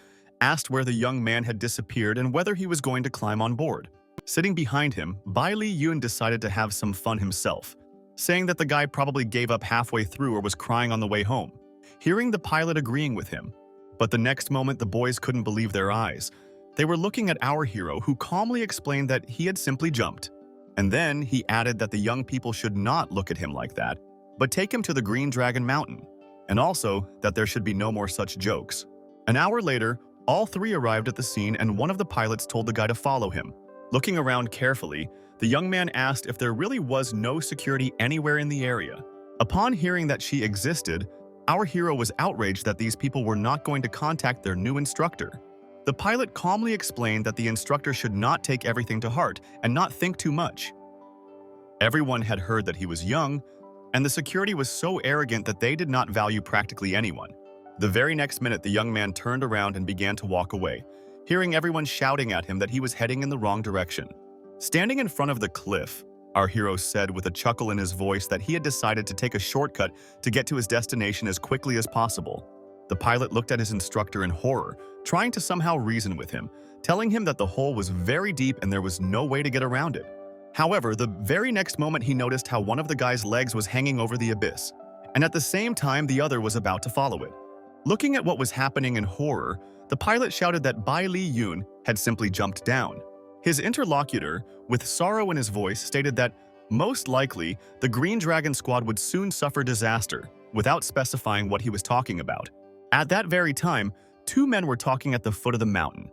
asked where the young man had disappeared and whether he was going to climb on board. Sitting behind him, Bai Li Yun decided to have some fun himself, saying that the guy probably gave up halfway through or was crying on the way home. Hearing the pilot agreeing with him, but the next moment the boys couldn't believe their eyes. They were looking at our hero, who calmly explained that he had simply jumped. And then he added that the young people should not look at him like that, but take him to the Green Dragon Mountain, and also that there should be no more such jokes. An hour later, all three arrived at the scene and one of the pilots told the guy to follow him. Looking around carefully, the young man asked if there really was no security anywhere in the area. Upon hearing that she existed, our hero was outraged that these people were not going to contact their new instructor. The pilot calmly explained that the instructor should not take everything to heart and not think too much. Everyone had heard that he was young, and the security was so arrogant that they did not value practically anyone. The very next minute, the young man turned around and began to walk away, hearing everyone shouting at him that he was heading in the wrong direction. Standing in front of the cliff, our hero said with a chuckle in his voice that he had decided to take a shortcut to get to his destination as quickly as possible. The pilot looked at his instructor in horror, trying to somehow reason with him, telling him that the hole was very deep and there was no way to get around it. However, the very next moment he noticed how one of the guy's legs was hanging over the abyss, and at the same time the other was about to follow it. Looking at what was happening in horror, the pilot shouted that Bai Li Yun had simply jumped down. His interlocutor, with sorrow in his voice, stated that most likely the Green Dragon Squad would soon suffer disaster, without specifying what he was talking about. At that very time, two men were talking at the foot of the mountain,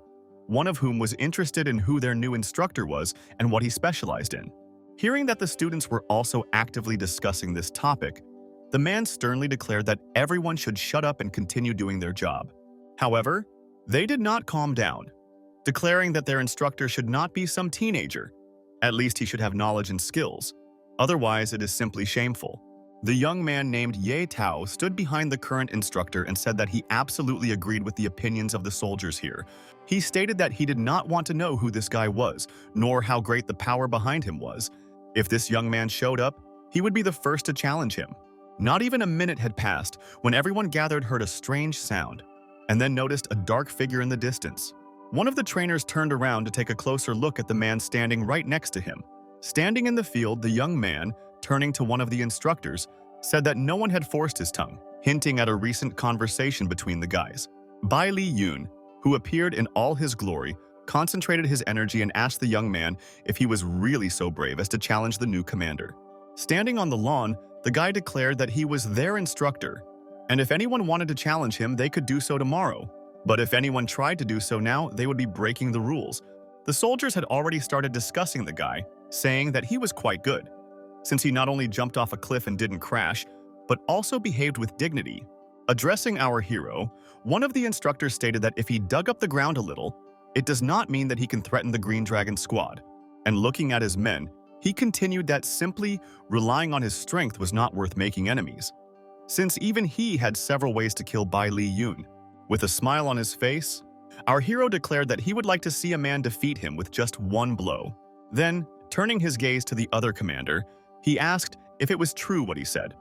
one of whom was interested in who their new instructor was and what he specialized in. Hearing that the students were also actively discussing this topic, the man sternly declared that everyone should shut up and continue doing their job. However, they did not calm down, declaring that their instructor should not be some teenager. At least he should have knowledge and skills. Otherwise, it is simply shameful. The young man named Ye Tao stood behind the current instructor and said that he absolutely agreed with the opinions of the soldiers here. He stated that he did not want to know who this guy was, nor how great the power behind him was. If this young man showed up, he would be the first to challenge him. Not even a minute had passed when everyone gathered heard a strange sound, and then noticed a dark figure in the distance. One of the trainers turned around to take a closer look at the man standing right next to him. Standing in the field, the young man, turning to one of the instructors, said that no one had forced his tongue, hinting at a recent conversation between the guys. Bai Li Yun, who appeared in all his glory, concentrated his energy and asked the young man if he was really so brave as to challenge the new commander. Standing on the lawn, the guy declared that he was their instructor, and if anyone wanted to challenge him, they could do so tomorrow. But if anyone tried to do so now, they would be breaking the rules. The soldiers had already started discussing the guy, saying that he was quite good, since he not only jumped off a cliff and didn't crash, but also behaved with dignity. Addressing our hero, one of the instructors stated that if he dug up the ground a little, it does not mean that he can threaten the Green Dragon Squad. And looking at his men, he continued that simply relying on his strength was not worth making enemies, since even he had several ways to kill Bai Li Yun. With a smile on his face, our hero declared that he would like to see a man defeat him with just one blow. Then, turning his gaze to the other commander, he asked if it was true what he said,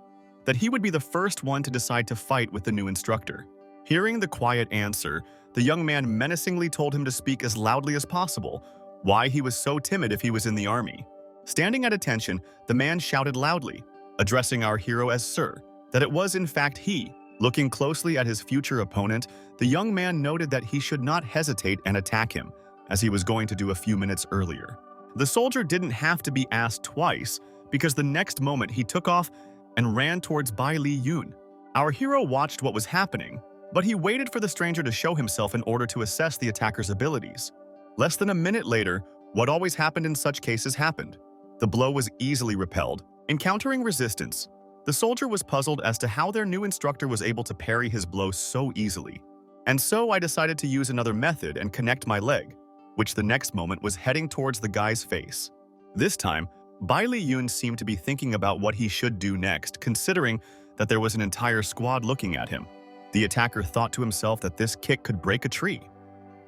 that he would be the first one to decide to fight with the new instructor. Hearing the quiet answer, the young man menacingly told him to speak as loudly as possible, why he was so timid if he was in the army. Standing at attention, the man shouted loudly, addressing our hero as Sir, that it was in fact he. Looking closely at his future opponent, the young man noted that he should not hesitate and attack him, as he was going to do a few minutes earlier. The soldier didn't have to be asked twice, because the next moment he took off and ran towards Bai Li Yun. Our hero watched what was happening, but he waited for the stranger to show himself in order to assess the attacker's abilities. Less than a minute later, what always happened in such cases happened. The blow was easily repelled. Encountering resistance, the soldier was puzzled as to how their new instructor was able to parry his blow so easily. And so I decided to use another method and connect my leg, which the next moment was heading towards the guy's face. This time, Bai Li Yun seemed to be thinking about what he should do next, considering that there was an entire squad looking at him. The attacker thought to himself that this kick could break a tree.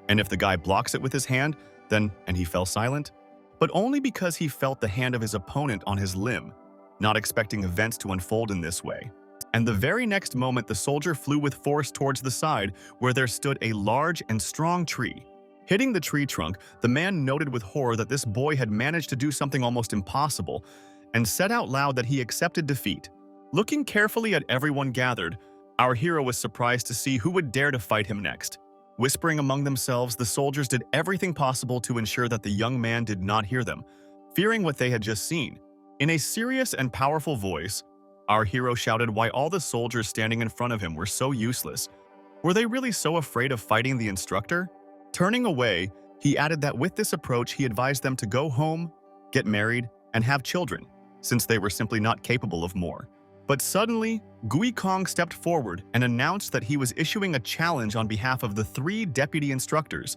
And if the guy blocks it with his hand, then, and he fell silent, but only because he felt the hand of his opponent on his limb, not expecting events to unfold in this way. And the very next moment, the soldier flew with force towards the side where there stood a large and strong tree. Hitting the tree trunk, the man noted with horror that this boy had managed to do something almost impossible and said out loud that he accepted defeat. Looking carefully at everyone gathered, our hero was surprised to see who would dare to fight him next. Whispering among themselves, the soldiers did everything possible to ensure that the young man did not hear them, fearing what they had just seen. In a serious and powerful voice, our hero shouted why all the soldiers standing in front of him were so useless. Were they really so afraid of fighting the instructor? Turning away, he added that with this approach he advised them to go home, get married, and have children, since they were simply not capable of more. But suddenly, Gui Kong stepped forward and announced that he was issuing a challenge on behalf of the 3 deputy instructors,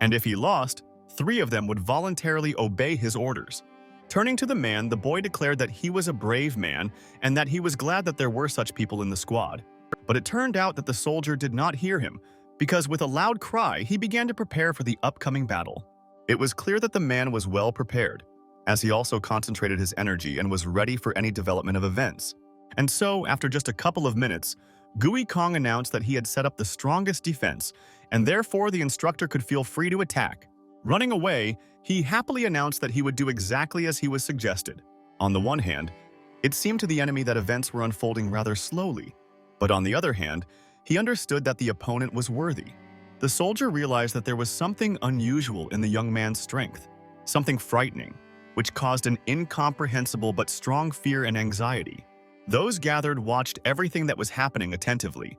and if he lost, 3 of them would voluntarily obey his orders. Turning to the man, the boy declared that he was a brave man and that he was glad that there were such people in the squad. But it turned out that the soldier did not hear him, because with a loud cry, he began to prepare for the upcoming battle. It was clear that the man was well prepared, as he also concentrated his energy and was ready for any development of events. And so, after just a couple of minutes, Gui Kong announced that he had set up the strongest defense, and therefore the instructor could feel free to attack. Running away, he happily announced that he would do exactly as he was suggested. On the one hand, it seemed to the enemy that events were unfolding rather slowly, but on the other hand, he understood that the opponent was worthy. The soldier realized that there was something unusual in the young man's strength, something frightening, which caused an incomprehensible but strong fear and anxiety. Those gathered watched everything that was happening attentively,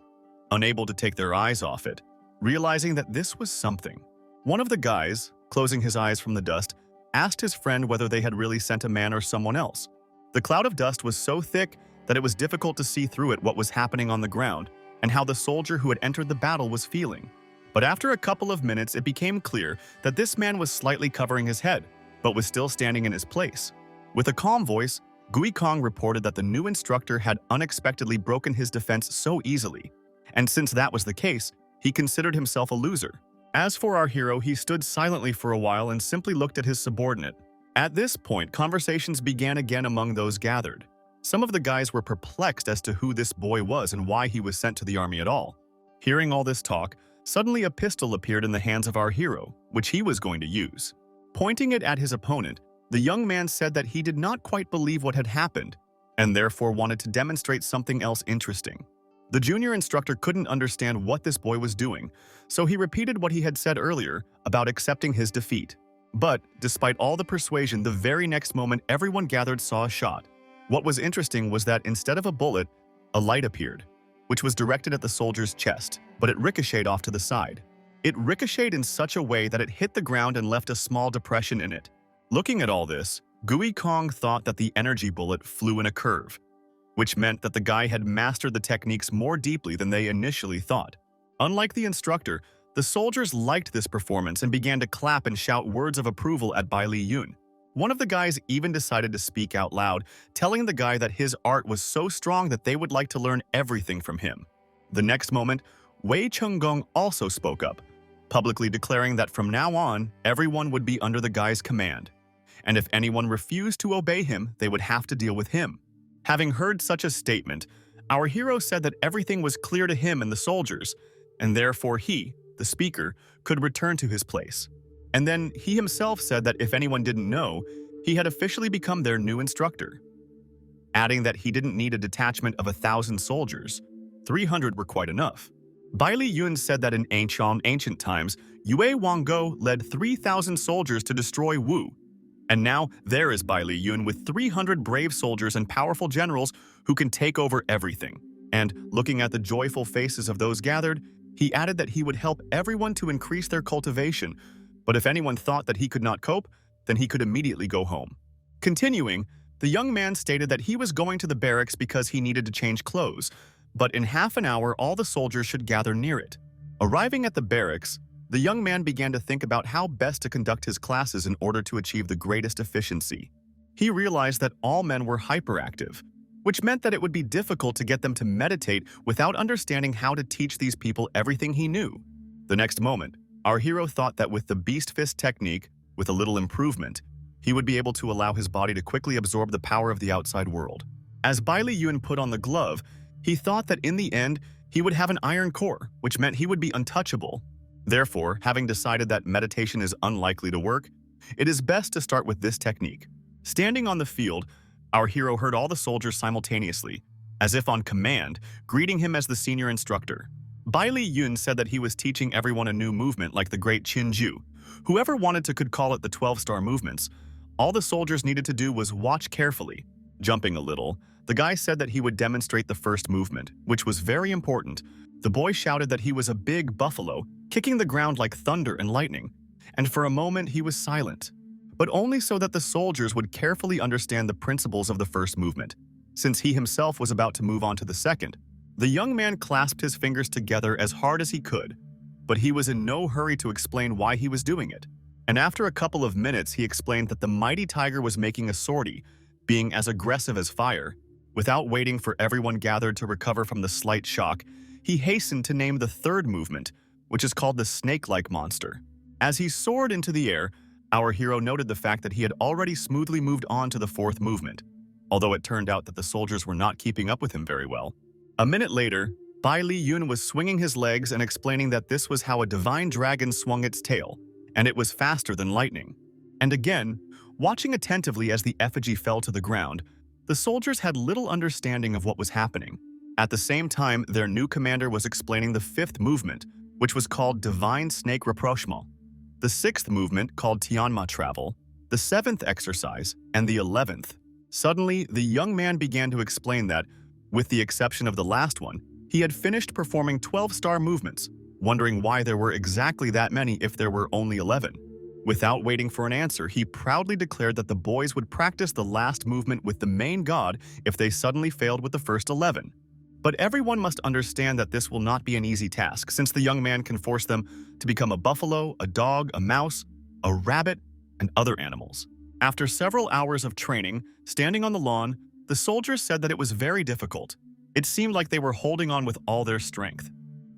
unable to take their eyes off it, realizing that this was something. One of the guys, closing his eyes from the dust, asked his friend whether they had really sent a man or someone else. The cloud of dust was so thick that it was difficult to see through it what was happening on the ground and how the soldier who had entered the battle was feeling. But after a couple of minutes, it became clear that this man was slightly covering his head, but was still standing in his place. With a calm voice, Gui Kong reported that the new instructor had unexpectedly broken his defense so easily, and since that was the case, he considered himself a loser. As for our hero, he stood silently for a while and simply looked at his subordinate. At this point, conversations began again among those gathered. Some of the guys were perplexed as to who this boy was and why he was sent to the army at all. Hearing all this talk, suddenly a pistol appeared in the hands of our hero, which he was going to use. Pointing it at his opponent, the young man said that he did not quite believe what had happened, and therefore wanted to demonstrate something else interesting. The junior instructor couldn't understand what this boy was doing, so he repeated what he had said earlier about accepting his defeat. But, despite all the persuasion, the very next moment everyone gathered saw a shot. What was interesting was that instead of a bullet, a light appeared, which was directed at the soldier's chest, but it ricocheted off to the side. It ricocheted in such a way that it hit the ground and left a small depression in it. Looking at all this, Gui Kong thought that the energy bullet flew in a curve, which meant that the guy had mastered the techniques more deeply than they initially thought. Unlike the instructor, the soldiers liked this performance and began to clap and shout words of approval at Bai Li Yun. One of the guys even decided to speak out loud, telling the guy that his art was so strong that they would like to learn everything from him. The next moment, Wei Chunggong also spoke up, publicly declaring that from now on, everyone would be under the guy's command, and if anyone refused to obey him, they would have to deal with him. Having heard such a statement, our hero said that everything was clear to him and the soldiers, and therefore he, the speaker, could return to his place. And then he himself said that if anyone didn't know, he had officially become their new instructor, adding that he didn't need a detachment of 1,000 soldiers. 300 were quite enough. Bai Li Yun said that in ancient times, Yue Wanggo led 3,000 soldiers to destroy Wu. And now there is Bai Li Yun with 300 brave soldiers and powerful generals who can take over everything. And looking at the joyful faces of those gathered, he added that he would help everyone to increase their cultivation, but if anyone thought that he could not cope, then he could immediately go home. Continuing, the young man stated that he was going to the barracks because he needed to change clothes, but in half an hour all the soldiers should gather near it. Arriving at the barracks, the young man began to think about how best to conduct his classes in order to achieve the greatest efficiency. He realized that all men were hyperactive, which meant that it would be difficult to get them to meditate without understanding how to teach these people everything he knew. The next moment, our hero thought that with the beast fist technique, with a little improvement, he would be able to allow his body to quickly absorb the power of the outside world. As Bai Li Yun put on the glove, he thought that in the end, he would have an iron core, which meant he would be untouchable. Therefore, having decided that meditation is unlikely to work, it is best to start with this technique. Standing on the field, our hero heard all the soldiers simultaneously, as if on command, greeting him as the senior instructor. Bai Li Yun said that he was teaching everyone a new movement like the Great Qinju. Whoever wanted to could call it the 12-star movements. All the soldiers needed to do was watch carefully. Jumping a little, the guy said that he would demonstrate the first movement, which was very important. The boy shouted that he was a big buffalo, kicking the ground like thunder and lightning, and for a moment he was silent, but only so that the soldiers would carefully understand the principles of the first movement. since he himself was about to move on to the second. The young man clasped his fingers together as hard as he could, but he was in no hurry to explain why he was doing it. And after a couple of minutes, he explained that the mighty tiger was making a sortie, being as aggressive as fire. Without waiting for everyone gathered to recover from the slight shock, he hastened to name the third movement, which is called the snake-like monster. As he soared into the air, our hero noted the fact that he had already smoothly moved on to the fourth movement, although it turned out that the soldiers were not keeping up with him very well. A minute later, Bai Li Yun was swinging his legs and explaining that this was how a divine dragon swung its tail, and it was faster than lightning. And again, watching attentively as the effigy fell to the ground, the soldiers had little understanding of what was happening. At the same time, their new commander was explaining the fifth movement, which was called Divine Snake Rapprochement, the sixth movement called Tianma Travel, the seventh exercise, and the 11th. Suddenly, the young man began to explain that, with the exception of the last one, he had finished performing 12-star movements, wondering why there were exactly that many if there were only 11. Without waiting for an answer, he proudly declared that the boys would practice the last movement with the main god if they suddenly failed with the first 11. But everyone must understand that this will not be an easy task, since the young man can force them to become a buffalo, a dog, a mouse, a rabbit, and other animals. After several hours of training, standing on the lawn, the soldiers said that it was very difficult. It seemed like they were holding on with all their strength.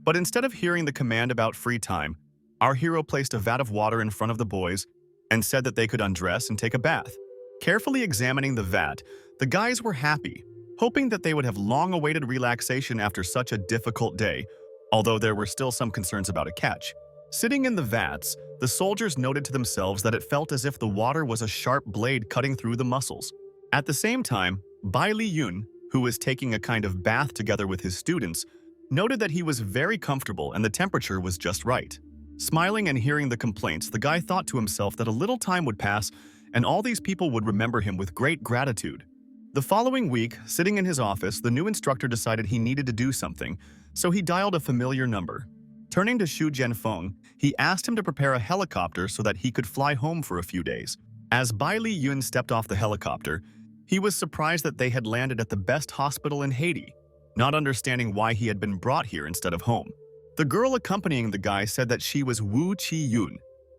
But instead of hearing the command about free time, our hero placed a vat of water in front of the boys and said that they could undress and take a bath. Carefully examining the vat, the guys were happy, hoping that they would have long-awaited relaxation after such a difficult day, although there were still some concerns about a catch. Sitting in the vats, the soldiers noted to themselves that it felt as if the water was a sharp blade cutting through the muscles. At the same time, Bai Li Yun, who was taking a kind of bath together with his students, noted that he was very comfortable and the temperature was just right. Smiling and hearing the complaints, the guy thought to himself that a little time would pass and all these people would remember him with great gratitude. The following week, sitting in his office, the new instructor decided he needed to do something, so he dialed a familiar number. Turning to Xu Jianfeng, he asked him to prepare a helicopter so that he could fly home for a few days. As Bai Li Yun stepped off the helicopter, he was surprised that they had landed at the best hospital in Haiti, not understanding why he had been brought here instead of home. The girl accompanying the guy said that she was Wu Qi Yun,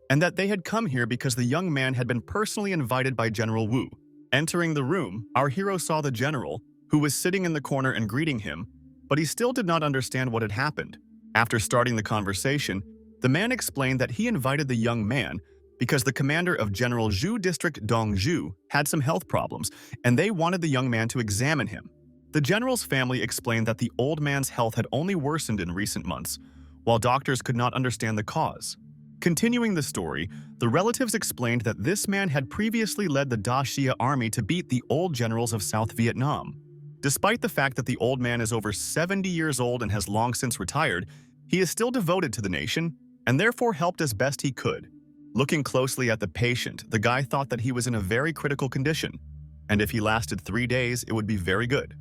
and that they had come here because the young man had been personally invited by General Wu. Entering the room, our hero saw the general, who was sitting in the corner and greeting him, but he still did not understand what had happened. After starting the conversation, the man explained that he invited the young man because the commander of General Zhu District Dongzhu had some health problems, and they wanted the young man to examine him. The general's family explained that the old man's health had only worsened in recent months, while doctors could not understand the cause. Continuing the story, the relatives explained that this man had previously led the Da Xia army to beat the old generals of South Vietnam. Despite the fact that the old man is over 70 years old and has long since retired, he is still devoted to the nation and therefore helped as best he could. Looking closely at the patient, the guy thought that he was in a very critical condition, and if he lasted 3 days, it would be very good.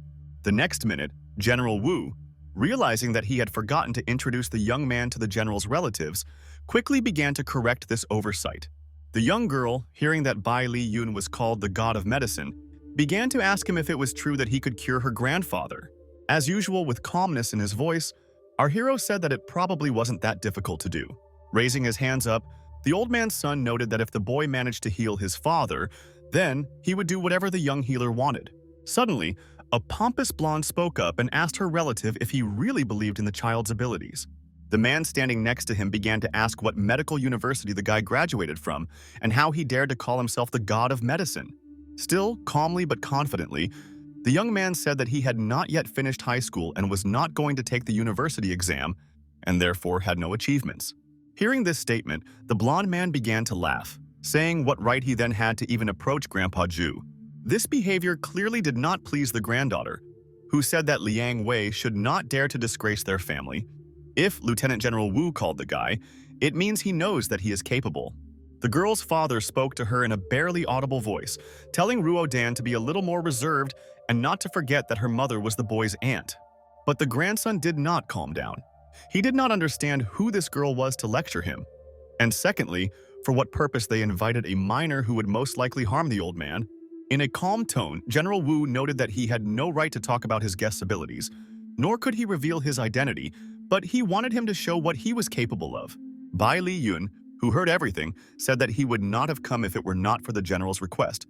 The next minute, General Wu, realizing that he had forgotten to introduce the young man to the general's relatives, quickly began to correct this oversight. The young girl, hearing that Bai Li Yun was called the god of medicine, began to ask him if it was true that he could cure her grandfather. As usual, with calmness in his voice, our hero said that it probably wasn't that difficult to do. Raising his hands up, the old man's son noted that if the boy managed to heal his father, then he would do whatever the young healer wanted. Suddenly, a pompous blonde spoke up and asked her relative if he really believed in the child's abilities. The man standing next to him began to ask what medical university the guy graduated from and how he dared to call himself the god of medicine. Still, calmly but confidently, the young man said that he had not yet finished high school and was not going to take the university exam, and therefore had no achievements. Hearing this statement, the blonde man began to laugh, saying what right he then had to even approach Grandpa Zhu. This behavior clearly did not please the granddaughter, who said that Liang Wei should not dare to disgrace their family. If Lieutenant General Wu called the guy, it means he knows that he is capable. The girl's father spoke to her in a barely audible voice, telling Ruo Dan to be a little more reserved and not to forget that her mother was the boy's aunt. But the grandson did not calm down. He did not understand who this girl was to lecture him. And secondly, for what purpose they invited a minor who would most likely harm the old man. In a calm tone, General Wu noted that he had no right to talk about his guest's abilities, nor could he reveal his identity, but he wanted him to show what he was capable of. Bai Li Yun, who heard everything, said that he would not have come if it were not for the general's request.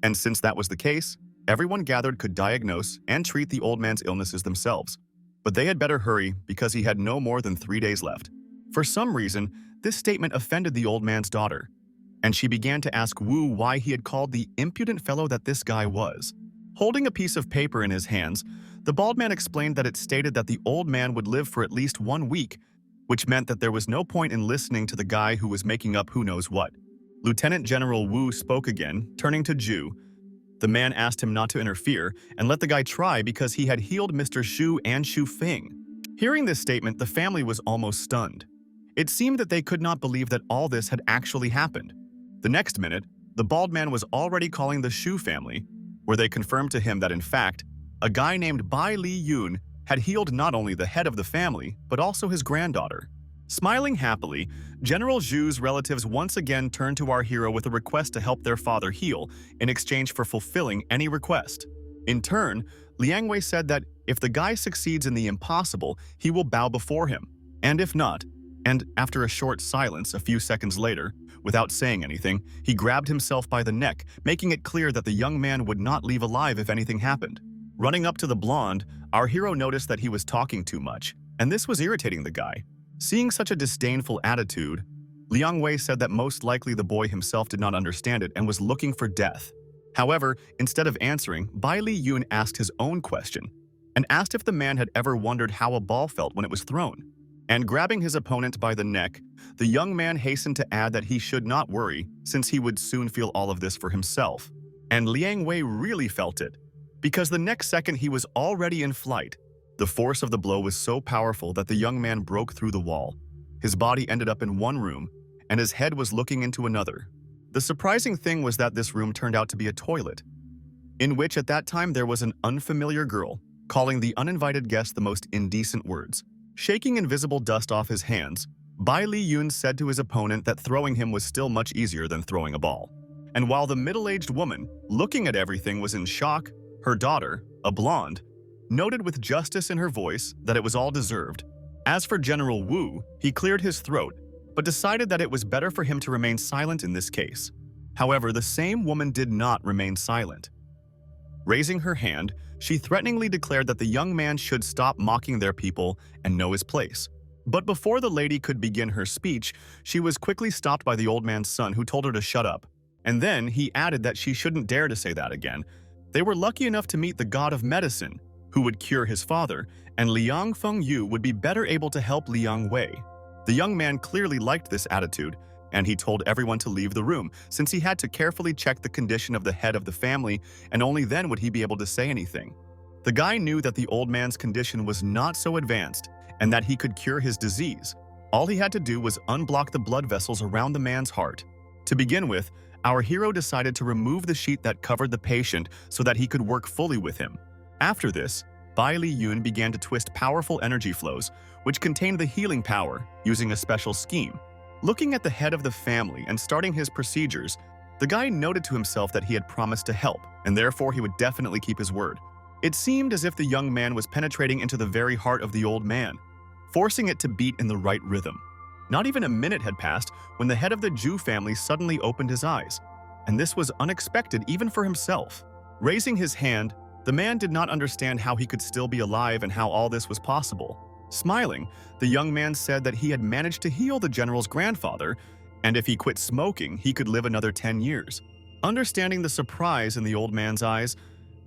And since that was the case, everyone gathered could diagnose and treat the old man's illnesses themselves. But they had better hurry because he had no more than 3 days left. For some reason, this statement offended the old man's daughter, and she began to ask Wu why he had called the impudent fellow that this guy was. Holding a piece of paper in his hands, the bald man explained that it stated that the old man would live for at least 1 week, which meant that there was no point in listening to the guy who was making up who knows what. Lieutenant General Wu spoke again, turning to Zhu. The man asked him not to interfere and let the guy try because he had healed Mr. Shu and Shu Fing. Hearing this statement, the family was almost stunned. It seemed that they could not believe that all this had actually happened. The next minute, the bald man was already calling the Shu family, where they confirmed to him that in fact, a guy named Bai Li Yun had healed not only the head of the family, but also his granddaughter. Smiling happily, General Zhu's relatives once again turned to our hero with a request to help their father heal in exchange for fulfilling any request. In turn, Liang Wei said that if the guy succeeds in the impossible, he will bow before him, and if not, and after a short silence a few seconds later, without saying anything, he grabbed himself by the neck, making it clear that the young man would not leave alive if anything happened. Running up to the blonde, our hero noticed that he was talking too much, and this was irritating the guy. Seeing such a disdainful attitude, Liang Wei said that most likely the boy himself did not understand it and was looking for death. However, instead of answering, Bai Li Yun asked his own question and asked if the man had ever wondered how a ball felt when it was thrown. And grabbing his opponent by the neck, the young man hastened to add that he should not worry since he would soon feel all of this for himself. And Liang Wei really felt it, because the next second he was already in flight. The force of the blow was so powerful that the young man broke through the wall. His body ended up in one room, and his head was looking into another. The surprising thing was that this room turned out to be a toilet, in which at that time there was an unfamiliar girl, calling the uninvited guest the most indecent words. Shaking invisible dust off his hands, Bai Li Yun said to his opponent that throwing him was still much easier than throwing a ball. And while the middle-aged woman, looking at everything, was in shock, her daughter, a blonde, noted with justice in her voice that it was all deserved. As for General Wu, he cleared his throat, but decided that it was better for him to remain silent in this case. However, the same woman did not remain silent. Raising her hand, she threateningly declared that the young man should stop mocking their people and know his place. But before the lady could begin her speech, she was quickly stopped by the old man's son, who told her to shut up. And then he added that she shouldn't dare to say that again. They were lucky enough to meet the god of medicine, who would cure his father, and Liang Fengyu would be better able to help Liang Wei. The young man clearly liked this attitude, and he told everyone to leave the room, since he had to carefully check the condition of the head of the family, and only then would he be able to say anything. The guy knew that the old man's condition was not so advanced, and that he could cure his disease. All he had to do was unblock the blood vessels around the man's heart. To begin with, our hero decided to remove the sheet that covered the patient so that he could work fully with him. After this, Bai Li Yun began to twist powerful energy flows, which contained the healing power, using a special scheme. Looking at the head of the family and starting his procedures, the guy noted to himself that he had promised to help, and therefore he would definitely keep his word. It seemed as if the young man was penetrating into the very heart of the old man, forcing it to beat in the right rhythm. Not even a minute had passed when the head of the Zhu family suddenly opened his eyes, and this was unexpected even for himself. Raising his hand, the man did not understand how he could still be alive and how all this was possible. Smiling, the young man said that he had managed to heal the general's grandfather, and if he quit smoking, he could live another 10 years. Understanding the surprise in the old man's eyes,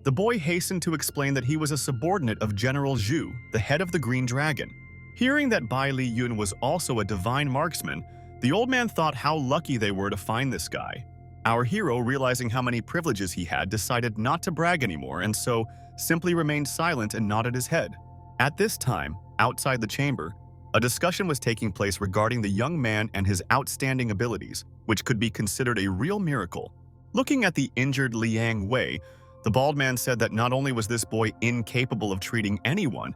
the boy hastened to explain that he was a subordinate of General Zhu, the head of the Green Dragon. Hearing that Bai Li Yun was also a divine marksman, the old man thought how lucky they were to find this guy. Our hero, realizing how many privileges he had, decided not to brag anymore and so simply remained silent and nodded his head. At this time, outside the chamber, a discussion was taking place regarding the young man and his outstanding abilities, which could be considered a real miracle. Looking at the injured Liang Wei, the bald man said that not only was this boy incapable of treating anyone,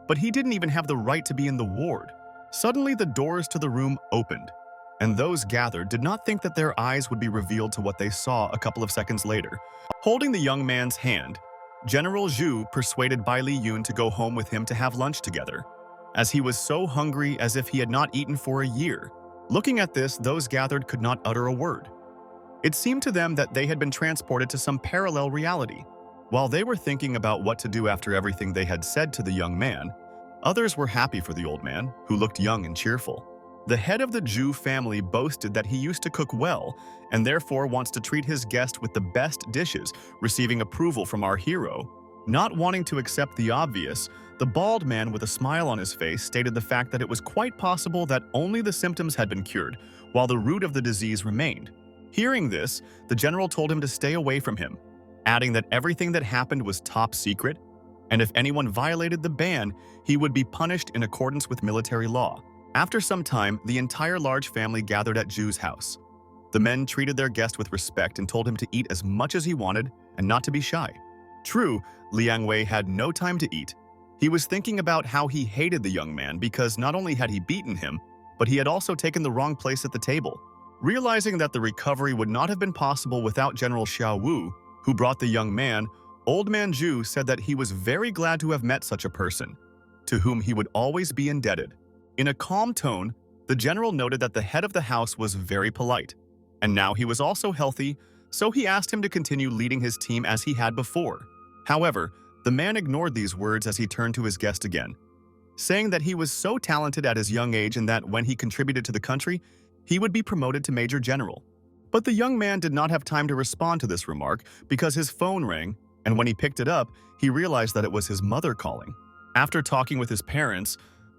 but he didn't even have the right to be in the ward. Suddenly, the doors to the room opened, and those gathered did not think that their eyes would be revealed to what they saw a couple of seconds later. Holding the young man's hand, General Zhu persuaded Bai Li Yun to go home with him to have lunch together, as he was so hungry as if he had not eaten for a year. Looking at this, those gathered could not utter a word. It seemed to them that they had been transported to some parallel reality. While they were thinking about what to do after everything they had said to the young man, others were happy for the old man, who looked young and cheerful. The head of the Zhu family boasted that he used to cook well and therefore wants to treat his guest with the best dishes, receiving approval from our hero. Not wanting to accept the obvious, the bald man with a smile on his face stated the fact that it was quite possible that only the symptoms had been cured, while the root of the disease remained. Hearing this, the general told him to stay away from him, adding that everything that happened was top secret, and if anyone violated the ban, he would be punished in accordance with military law. After some time, the entire large family gathered at Zhu's house. The men treated their guest with respect and told him to eat as much as he wanted and not to be shy. True, Liang Wei had no time to eat. He was thinking about how he hated the young man because not only had he beaten him, but he had also taken the wrong place at the table. Realizing that the recovery would not have been possible without General Xiao Wu, who brought the young man, Old Man Zhu said that he was very glad to have met such a person, to whom he would always be indebted. In a calm tone, the general noted that the head of the house was very polite, and now he was also healthy, so he asked him to continue leading his team as he had before. However, the man ignored these words as he turned to his guest again, saying that he was so talented at his young age and that when he contributed to the country, he would be promoted to Major General. But the young man did not have time to respond to this remark because his phone rang, and when he picked it up, he realized that it was his mother calling. After talking with his parents,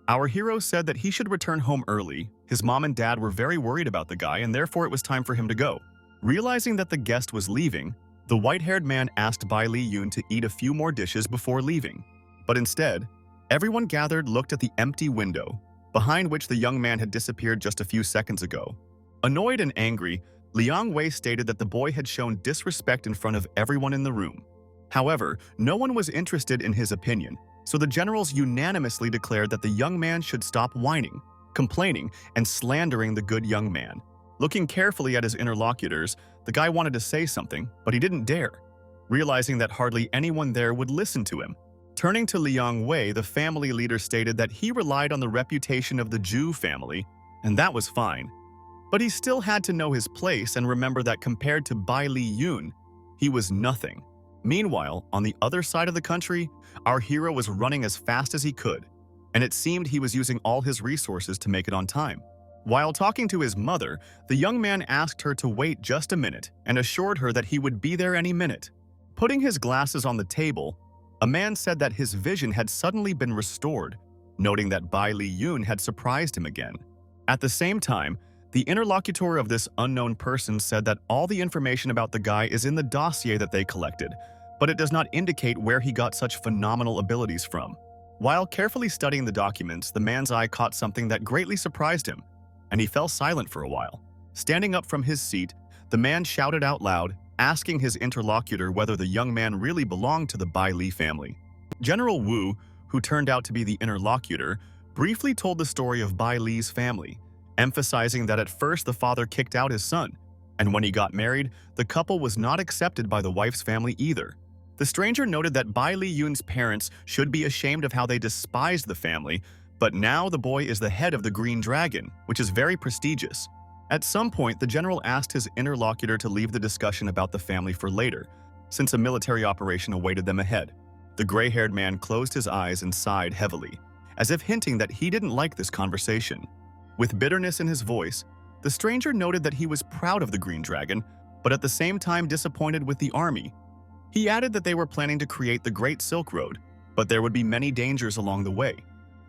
our hero said that he should return home early. His mom and dad were very worried about the guy, and therefore it was time for him to go. Realizing that the guest was leaving, the white-haired man asked Bai Li Yun to eat a few more dishes before leaving. But instead, everyone gathered looked at the empty window, behind which the young man had disappeared just a few seconds ago. Annoyed and angry, Liang Wei stated that the boy had shown disrespect in front of everyone in the room. However, no one was interested in his opinion, so the generals unanimously declared that the young man should stop whining, complaining, and slandering the good young man. Looking carefully at his interlocutors, the guy wanted to say something, but he didn't dare, realizing that hardly anyone there would listen to him. Turning to Liang Wei, the family leader stated that he relied on the reputation of the Zhu family, and that was fine. But he still had to know his place and remember that compared to Bai Li Yun, he was nothing. Meanwhile, on the other side of the country, our hero was running as fast as he could, and it seemed he was using all his resources to make it on time. While talking to his mother, the young man asked her to wait just a minute and assured her that he would be there any minute. Putting his glasses on the table, a man said that his vision had suddenly been restored, noting that Bai Li Yun had surprised him again. At the same time, the interlocutor of this unknown person said that all the information about the guy is in the dossier that they collected, but it does not indicate where he got such phenomenal abilities from. While carefully studying the documents, the man's eye caught something that greatly surprised him, and he fell silent for a while. Standing up from his seat, the man shouted out loud, asking his interlocutor whether the young man really belonged to the Bai Li family. General Wu, who turned out to be the interlocutor, briefly told the story of Bai Li's family, emphasizing that at first the father kicked out his son, and when he got married, the couple was not accepted by the wife's family either. The stranger noted that Bai Li Yun's parents should be ashamed of how they despised the family, but now the boy is the head of the Green Dragon, which is very prestigious. At some point, the general asked his interlocutor to leave the discussion about the family for later, since a military operation awaited them ahead. The gray-haired man closed his eyes and sighed heavily, as if hinting that he didn't like this conversation. With bitterness in his voice, the stranger noted that he was proud of the Green Dragon, but at the same time disappointed with the army. He added that they were planning to create the Great Silk Road, but there would be many dangers along the way.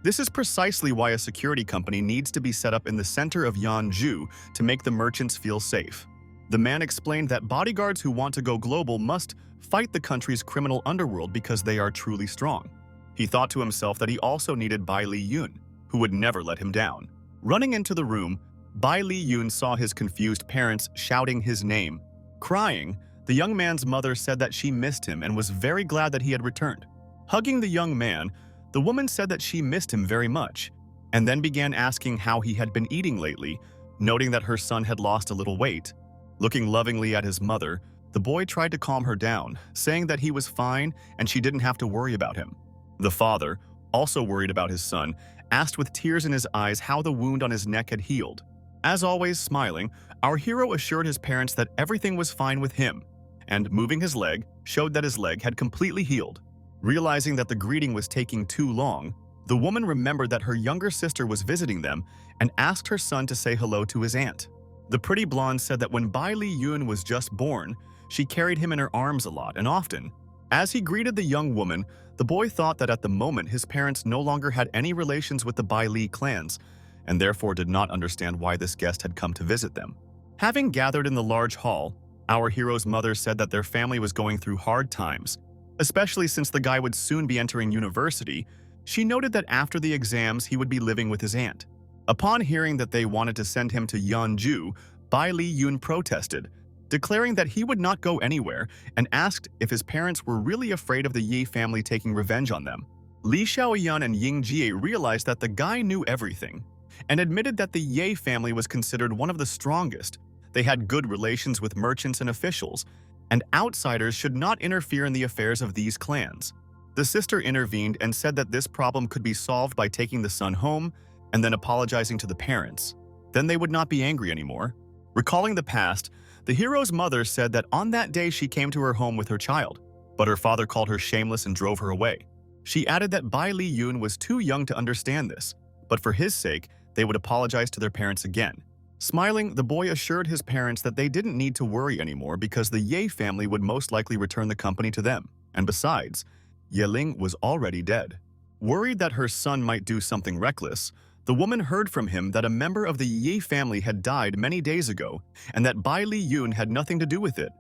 This is precisely why a security company needs to be set up in the center of Yanzhou to make the merchants feel safe. The man explained that bodyguards who want to go global must fight the country's criminal underworld because they are truly strong. He thought to himself that he also needed Bai Li Yun, who would never let him down. Running into the room, Bai Li Yun saw his confused parents shouting his name. Crying, the young man's mother said that she missed him and was very glad that he had returned. Hugging the young man, the woman said that she missed him very much, and then began asking how he had been eating lately, Noting that her son had lost a little weight, looking lovingly at his mother, the boy tried to calm her down, saying that he was fine and she didn't have to worry about him. The father, also worried about his son, asked with tears in his eyes how the wound on his neck had healed. As always, smiling, our hero assured his parents that everything was fine with him, and moving his leg showed that his leg had completely healed. Realizing that the greeting was taking too long, the woman remembered that her younger sister was visiting them and asked her son to say hello to his aunt. The pretty blonde said that when Bai Li Yun was just born, she carried him in her arms a lot and often. As he greeted the young woman, the boy thought that at the moment his parents no longer had any relations with the Bai Li clans, and therefore did not understand why this guest had come to visit them. Having gathered in the large hall, our hero's mother said that their family was going through hard times, especially since the guy would soon be entering university. She noted that after the exams he would be living with his aunt. Upon hearing that they wanted to send him to Yanju, Bai Li Yun protested, declaring that he would not go anywhere and asked if his parents were really afraid of the Yi family taking revenge on them. Li Xiaoyan and Ying Jie realized that the guy knew everything and admitted that the Ye family was considered one of the strongest. They had good relations with merchants and officials, and outsiders should not interfere in the affairs of these clans. The sister intervened and said that this problem could be solved by taking the son home and then apologizing to the parents. Then they would not be angry anymore. Recalling the past, the hero's mother said that on that day she came to her home with her child, but her father called her shameless and drove her away. She added that Bai Li Yun was too young to understand this, but for his sake, they would apologize to their parents again. Smiling, the boy assured his parents that they didn't need to worry anymore because the Ye family would most likely return the company to them, and besides, Yeling was already dead. Worried that her son might do something reckless, the woman heard from him that a member of the Yi family had died many days ago and that Bai Li Yun had nothing to do with it.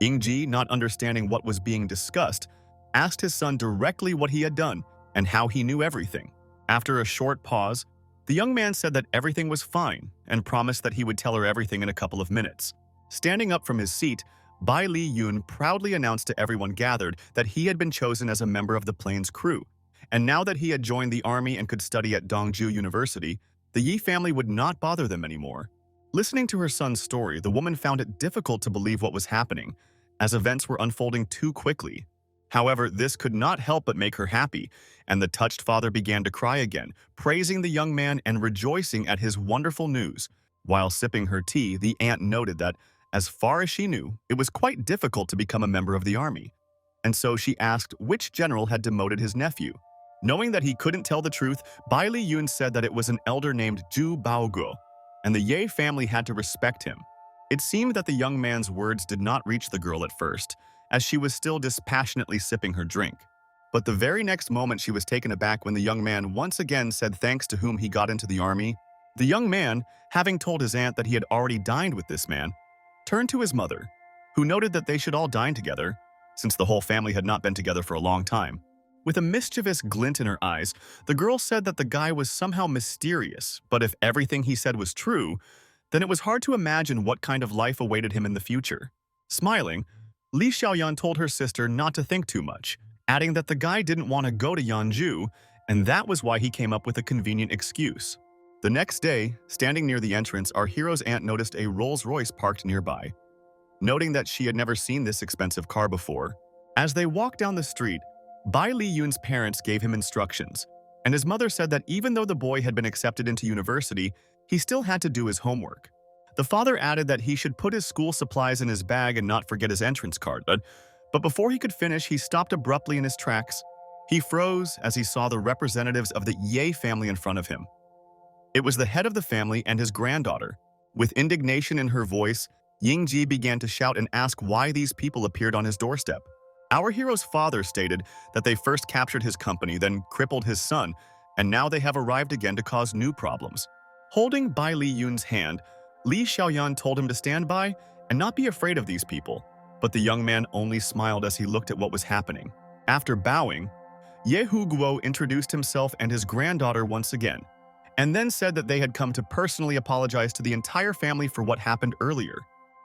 Yingji, not understanding what was being discussed, asked his son directly what he had done and how he knew everything. After a short pause, the young man said that everything was fine and promised that he would tell her everything in a couple of minutes. Standing up from his seat, Bai Li Yun proudly announced to everyone gathered that he had been chosen as a member of the plane's crew, and now that he had joined the army and could study at Dongju University, the Yi family would not bother them anymore. Listening to her son's story, the woman found it difficult to believe what was happening, as events were unfolding too quickly. However, this could not help but make her happy, and the touched father began to cry again, praising the young man and rejoicing at his wonderful news. While sipping her tea, the aunt noted that, as far as she knew, it was quite difficult to become a member of the army. And so she asked which general had demoted his nephew. Knowing that he couldn't tell the truth, Bai Li Yun said that it was an elder named Zhu Baoguo, and the Ye family had to respect him. It seemed that the young man's words did not reach the girl at first, as she was still dispassionately sipping her drink. But the very next moment she was taken aback when the young man once again said thanks to whom he got into the army. The young man, having told his aunt that he had already dined with this man, turned to his mother, who noted that they should all dine together, since the whole family had not been together for a long time. With a mischievous glint in her eyes, the girl said that the guy was somehow mysterious, but if everything he said was true, then it was hard to imagine what kind of life awaited him in the future. Smiling, Li Xiaoyan told her sister not to think too much, adding that the guy didn't want to go to Yanju, and that was why he came up with a convenient excuse. The next day, standing near the entrance, our hero's aunt noticed a Rolls-Royce parked nearby. Noting that she had never seen this expensive car before, as they walked down the street, Bai Li Yun's parents gave him instructions, and his mother said that even though the boy had been accepted into university, he still had to do his homework. The father added that he should put his school supplies in his bag and not forget his entrance card, but before he could finish, he stopped abruptly in his tracks. He froze as he saw the representatives of the Ye family in front of him. It was the head of the family and his granddaughter. With indignation in her voice, Yingji began to shout and ask why these people appeared on his doorstep. Our hero's father stated that they first captured his company, then crippled his son, and now they have arrived again to cause new problems. Holding Bai Li Yun's hand, Li Xiaoyan told him to stand by and not be afraid of these people, but the young man only smiled as he looked at what was happening. After bowing, Ye Guo introduced himself and his granddaughter once again, and then said that they had come to personally apologize to the entire family for what happened earlier.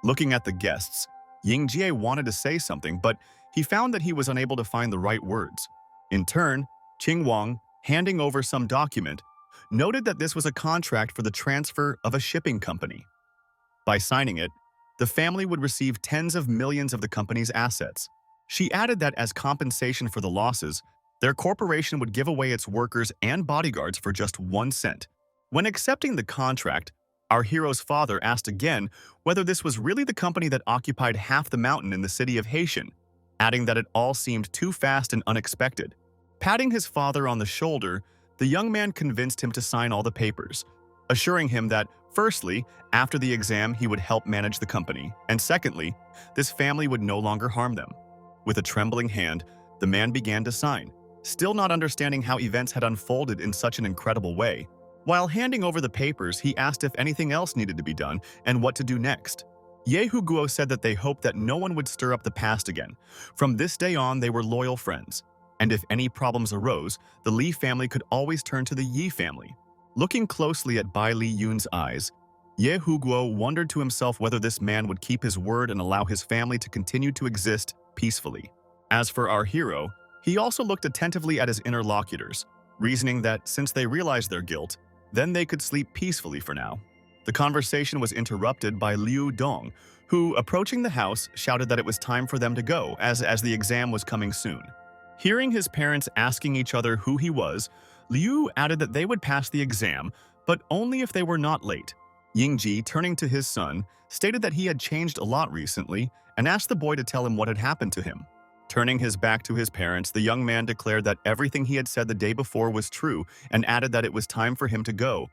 Looking at the guests, Ying Jie wanted to say something, but he found that he was unable to find the right words. In turn, Qing Wang, handing over some document, noted that this was a contract for the transfer of a shipping company. By signing it, the family would receive tens of millions of the company's assets. She added that as compensation for the losses, their corporation would give away its workers and bodyguards for just 1 cent. When accepting the contract, our hero's father asked again whether this was really the company that occupied half the mountain in the city of Haitian, adding that it all seemed too fast and unexpected. Patting his father on the shoulder, the young man convinced him to sign all the papers, assuring him that, firstly, after the exam he would help manage the company, and secondly, this family would no longer harm them. With a trembling hand, the man began to sign, still not understanding how events had unfolded in such an incredible way. While handing over the papers, he asked if anything else needed to be done and what to do next. Ye Huguo said that they hoped that no one would stir up the past again. From this day on, they were loyal friends, and if any problems arose, the Li family could always turn to the Yi family. Looking closely at Bai Li Yun's eyes, Ye Huguo wondered to himself whether this man would keep his word and allow his family to continue to exist peacefully. As for our hero, he also looked attentively at his interlocutors, reasoning that since they realized their guilt, then they could sleep peacefully for now. The conversation was interrupted by Liu Dong, who, approaching the house, shouted that it was time for them to go, as the exam was coming soon. Hearing his parents asking each other who he was, Liu added that they would pass the exam, but only if they were not late. Yingji, turning to his son, stated that he had changed a lot recently and asked the boy to tell him what had happened to him. Turning his back to his parents, the young man declared that everything he had said the day before was true and added that it was time for him to go,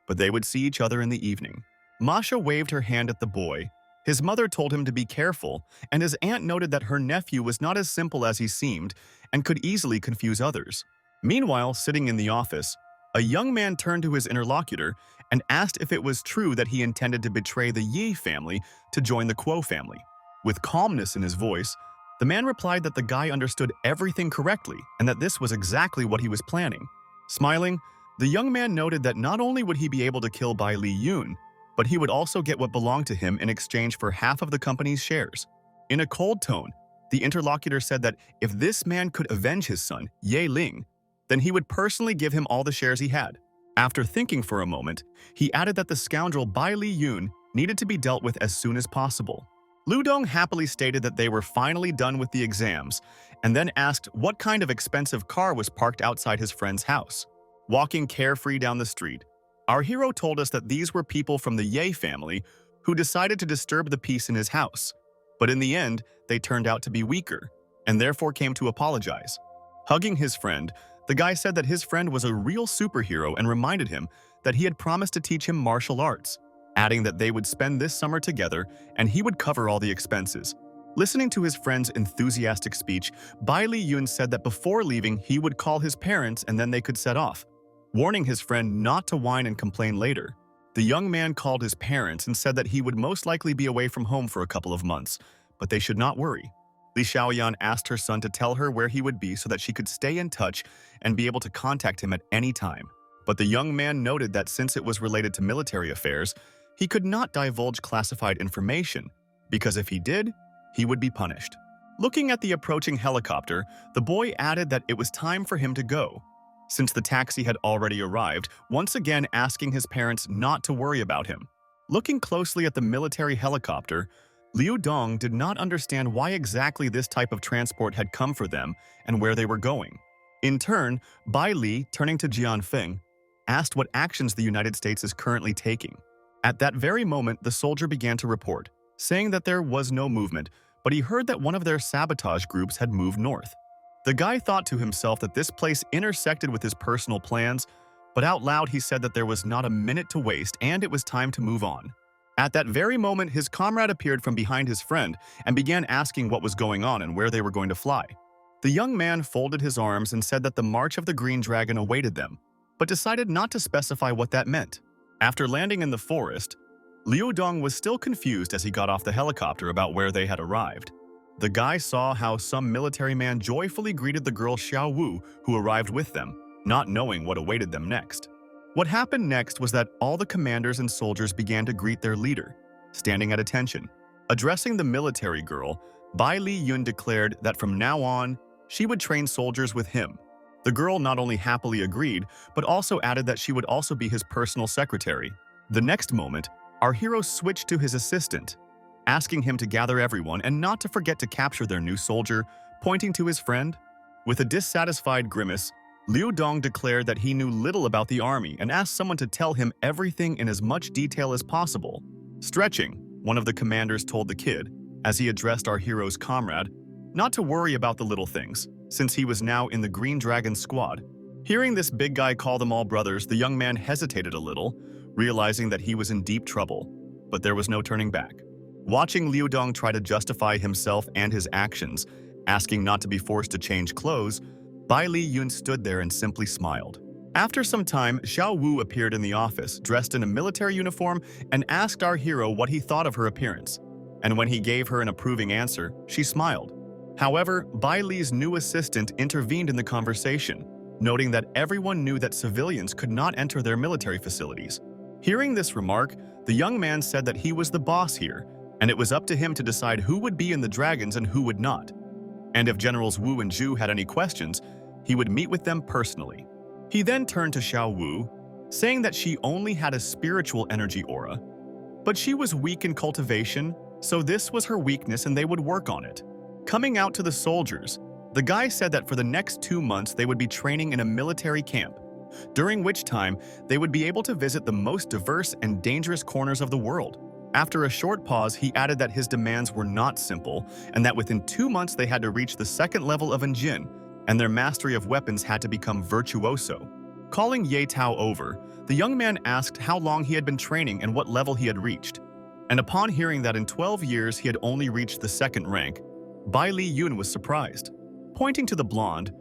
but they would see each other in the evening. Masha waved her hand at the boy. His mother told him to be careful, and his aunt noted that her nephew was not as simple as he seemed and could easily confuse others. Meanwhile, sitting in the office, a young man turned to his interlocutor and asked if it was true that he intended to betray the Yi family to join the Kuo family. With calmness in his voice, the man replied that the guy understood everything correctly and that this was exactly what he was planning. Smiling, the young man noted that not only would he be able to kill Bai Li Yun, but he would also get what belonged to him in exchange for half of the company's shares. In a cold tone, the interlocutor said that if this man could avenge his son, Ye Ling, then he would personally give him all the shares he had. After thinking for a moment, he added that the scoundrel Bai Li Yun needed to be dealt with as soon as possible. Lu Dong happily stated that they were finally done with the exams, and then asked what kind of expensive car was parked outside his friend's house. Walking carefree down the street, our hero told us that these were people from the Ye family who decided to disturb the peace in his house. But in the end, they turned out to be weaker, and therefore came to apologize. Hugging his friend, the guy said that his friend was a real superhero and reminded him that he had promised to teach him martial arts, adding that they would spend this summer together and he would cover all the expenses. Listening to his friend's enthusiastic speech, Bai Li Yun said that before leaving, he would call his parents and then they could set off, warning his friend not to whine and complain later. The young man called his parents and said that he would most likely be away from home for a couple of months, but they should not worry. Li Xiaoyan asked her son to tell her where he would be so that she could stay in touch and be able to contact him at any time. But the young man noted that since it was related to military affairs, he could not divulge classified information, because if he did, he would be punished. Looking at the approaching helicopter, the boy added that it was time for him to go, since the taxi had already arrived, once again asking his parents not to worry about him. Looking closely at the military helicopter, Liu Dong did not understand why exactly this type of transport had come for them and where they were going. In turn, Bai Li, turning to Jian Feng, asked what actions the United States is currently taking. At that very moment, the soldier began to report, saying that there was no movement, but he heard that one of their sabotage groups had moved north. The guy thought to himself that this place intersected with his personal plans, but out loud he said that there was not a minute to waste and it was time to move on. At that very moment, his comrade appeared from behind his friend and began asking what was going on and where they were going to fly. The young man folded his arms and said that the march of the Green Dragon awaited them, but decided not to specify what that meant. After landing in the forest, Liu Dong was still confused as he got off the helicopter about where they had arrived. The guy saw how some military man joyfully greeted the girl Xiao Wu, who arrived with them, not knowing what awaited them next. What happened next was that all the commanders and soldiers began to greet their leader, standing at attention. Addressing the military girl, Bai Li Yun declared that from now on, she would train soldiers with him. The girl not only happily agreed, but also added that she would also be his personal secretary. The next moment, our hero switched to his assistant, asking him to gather everyone and not to forget to capture their new soldier, pointing to his friend. With a dissatisfied grimace, Liu Dong declared that he knew little about the army and asked someone to tell him everything in as much detail as possible. Stretching, one of the commanders told the kid, as he addressed our hero's comrade, not to worry about the little things, since he was now in the Green Dragon squad. Hearing this big guy call them all brothers, the young man hesitated a little, realizing that he was in deep trouble, but there was no turning back. Watching Liu Dong try to justify himself and his actions, asking not to be forced to change clothes, Bai Li Yun stood there and simply smiled. After some time, Xiao Wu appeared in the office, dressed in a military uniform, and asked our hero what he thought of her appearance. And when he gave her an approving answer, she smiled. However, Bai Li's new assistant intervened in the conversation, noting that everyone knew that civilians could not enter their military facilities. Hearing this remark, the young man said that he was the boss here, and it was up to him to decide who would be in the dragons and who would not. And if Generals Wu and Zhu had any questions, he would meet with them personally. He then turned to Xiao Wu, saying that she only had a spiritual energy aura, but she was weak in cultivation, so this was her weakness and they would work on it. Coming out to the soldiers, the guy said that for the next 2 months they would be training in a military camp, during which time they would be able to visit the most diverse and dangerous corners of the world. After a short pause, he added that his demands were not simple, and that within 2 months they had to reach the second level of Enjin, and their mastery of weapons had to become virtuoso. Calling Ye Tao over, the young man asked how long he had been training and what level he had reached. And upon hearing that in 12 years he had only reached the second rank, Bai Li Yun was surprised. Pointing to the blonde,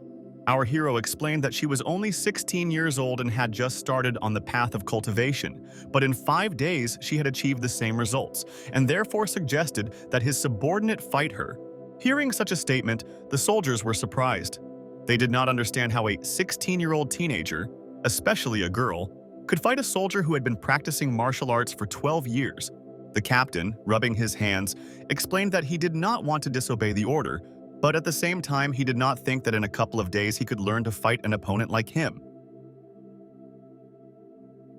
our hero explained that she was only 16 years old and had just started on the path of cultivation, but in 5 days she had achieved the same results, and therefore suggested that his subordinate fight her. Hearing such a statement, the soldiers were surprised. They did not understand how a 16-year-old teenager, especially a girl, could fight a soldier who had been practicing martial arts for 12 years. The captain, rubbing his hands, explained that he did not want to disobey the order, but at the same time he did not think that in a couple of days he could learn to fight an opponent like him.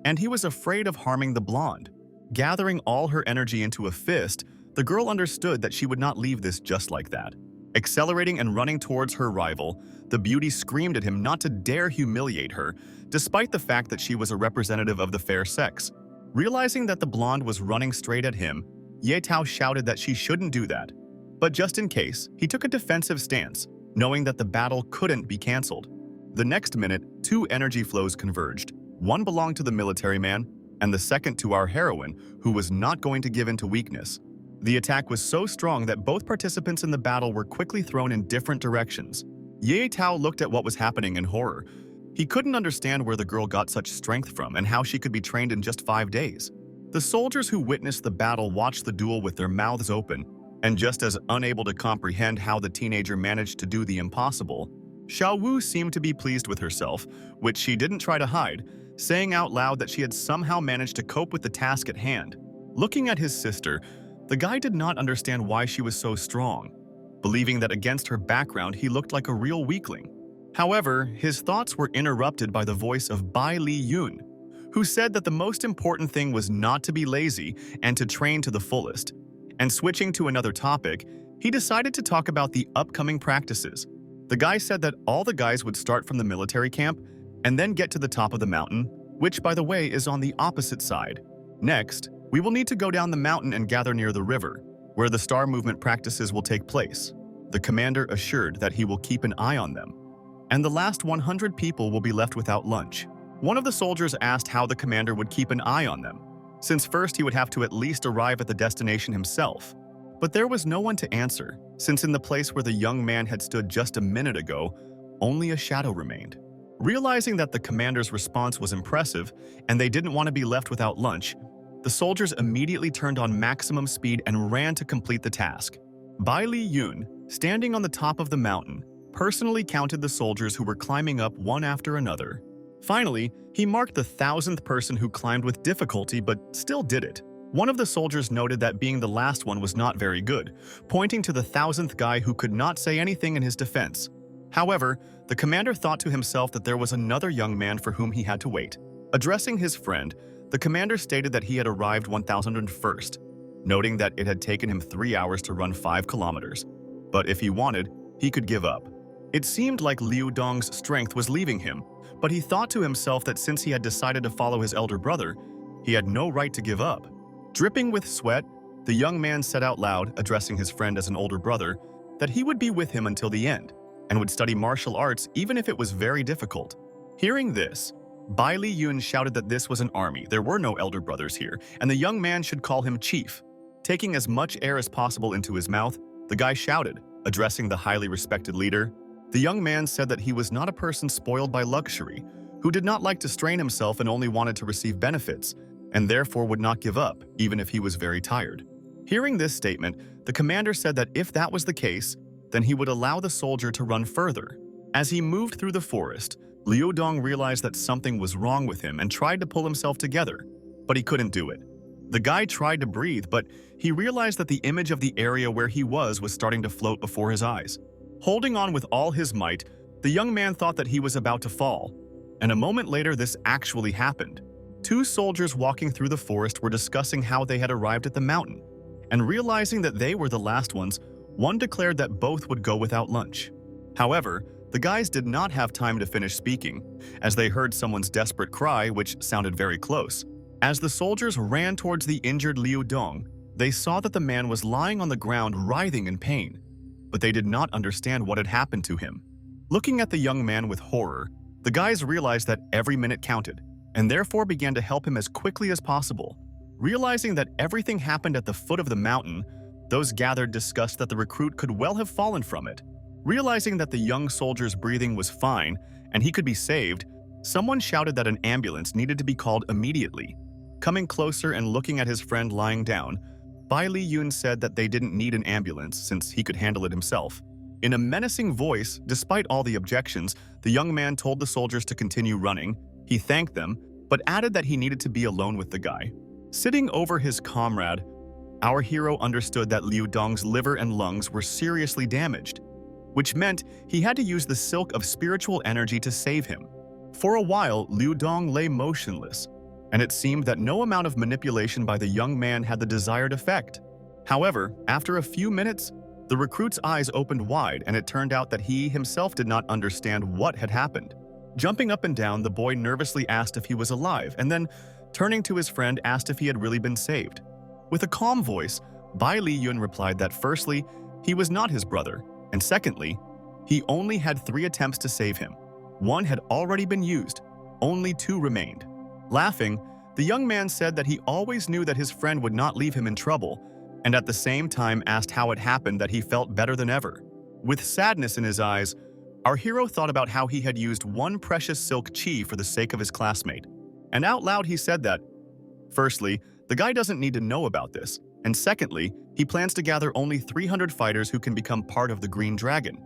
And he was afraid of harming the blonde. Gathering all her energy into a fist, the girl understood that she would not leave this just like that. Accelerating and running towards her rival, the beauty screamed at him not to dare humiliate her, despite the fact that she was a representative of the fair sex. Realizing that the blonde was running straight at him, Ye Tao shouted that she shouldn't do that. But just in case, he took a defensive stance, knowing that the battle couldn't be cancelled. The next minute, 2 energy flows converged. One belonged to the military man, and the second to our heroine, who was not going to give in to weakness. The attack was so strong that both participants in the battle were quickly thrown in different directions. Ye Tao looked at what was happening in horror. He couldn't understand where the girl got such strength from and how she could be trained in just 5 days. The soldiers who witnessed the battle watched the duel with their mouths open, and just as unable to comprehend how the teenager managed to do the impossible, Xiao Wu seemed to be pleased with herself, which she didn't try to hide, saying out loud that she had somehow managed to cope with the task at hand. Looking at his sister, the guy did not understand why she was so strong, believing that against her background he looked like a real weakling. However, his thoughts were interrupted by the voice of Bai Li Yun, who said that the most important thing was not to be lazy and to train to the fullest. And switching to another topic, he decided to talk about the upcoming practices. The guy said that all the guys would start from the military camp and then get to the top of the mountain, which, by the way, is on the opposite side. Next, we will need to go down the mountain and gather near the river, where the star movement practices will take place. The commander assured that he will keep an eye on them, and the last 100 people will be left without lunch. One of the soldiers asked how the commander would keep an eye on them, since first he would have to at least arrive at the destination himself. But there was no one to answer, since in the place where the young man had stood just a minute ago, only a shadow remained. Realizing that the commander's response was impressive and they didn't want to be left without lunch, the soldiers immediately turned on maximum speed and ran to complete the task. Bai Li Yun, standing on the top of the mountain, personally counted the soldiers who were climbing up one after another. Finally, he marked the 1,000th person who climbed with difficulty but still did it. One of the soldiers noted that being the last one was not very good, pointing to the 1,000th guy who could not say anything in his defense. However, the commander thought to himself that there was another young man for whom he had to wait. Addressing his friend, the commander stated that he had arrived 1001st, noting that it had taken him 3 hours to run 5 kilometers. But if he wanted, he could give up. It seemed like Liu Dong's strength was leaving him, but he thought to himself that since he had decided to follow his elder brother, he had no right to give up. Dripping with sweat, the young man said out loud, addressing his friend as an older brother, that he would be with him until the end, and would study martial arts even if it was very difficult. Hearing this, Bai Li Yun shouted that this was an army, there were no elder brothers here, and the young man should call him chief. Taking as much air as possible into his mouth, the guy shouted, addressing the highly respected leader. The young man said that he was not a person spoiled by luxury, who did not like to strain himself and only wanted to receive benefits, and therefore would not give up, even if he was very tired. Hearing this statement, the commander said that if that was the case, then he would allow the soldier to run further. As he moved through the forest, Liu Dong realized that something was wrong with him and tried to pull himself together, but he couldn't do it. The guy tried to breathe, but he realized that the image of the area where he was starting to float before his eyes. Holding on with all his might, the young man thought that he was about to fall, and a moment later this actually happened. 2 soldiers walking through the forest were discussing how they had arrived at the mountain, and realizing that they were the last ones, one declared that both would go without lunch. However, the guys did not have time to finish speaking, as they heard someone's desperate cry, which sounded very close. As the soldiers ran towards the injured Liu Dong, they saw that the man was lying on the ground writhing in pain, but they did not understand what had happened to him. Looking at the young man with horror, the guys realized that every minute counted, and therefore began to help him as quickly as possible. Realizing that everything happened at the foot of the mountain, those gathered discussed that the recruit could well have fallen from it. Realizing that the young soldier's breathing was fine and he could be saved, someone shouted that an ambulance needed to be called immediately. Coming closer and looking at his friend lying down, Bai Li Yun said that they didn't need an ambulance since he could handle it himself. In a menacing voice, despite all the objections, the young man told the soldiers to continue running. He thanked them, but added that he needed to be alone with the guy. Sitting over his comrade, our hero understood that Liu Dong's liver and lungs were seriously damaged, which meant he had to use the silk of spiritual energy to save him. For a while, Liu Dong lay motionless, and it seemed that no amount of manipulation by the young man had the desired effect. However, after a few minutes, the recruit's eyes opened wide, and it turned out that he himself did not understand what had happened. Jumping up and down, the boy nervously asked if he was alive, and then, turning to his friend, asked if he had really been saved. With a calm voice, Bai Li Yun replied that firstly, he was not his brother, and secondly, he only had 3 attempts to save him. 1 had already been used, only 2 remained. Laughing, the young man said that he always knew that his friend would not leave him in trouble, and at the same time asked how it happened that he felt better than ever. With sadness in his eyes, our hero thought about how he had used 1 precious silk chi for the sake of his classmate. And out loud he said that, firstly, the guy doesn't need to know about this, and secondly, he plans to gather only 300 fighters who can become part of the Green Dragon.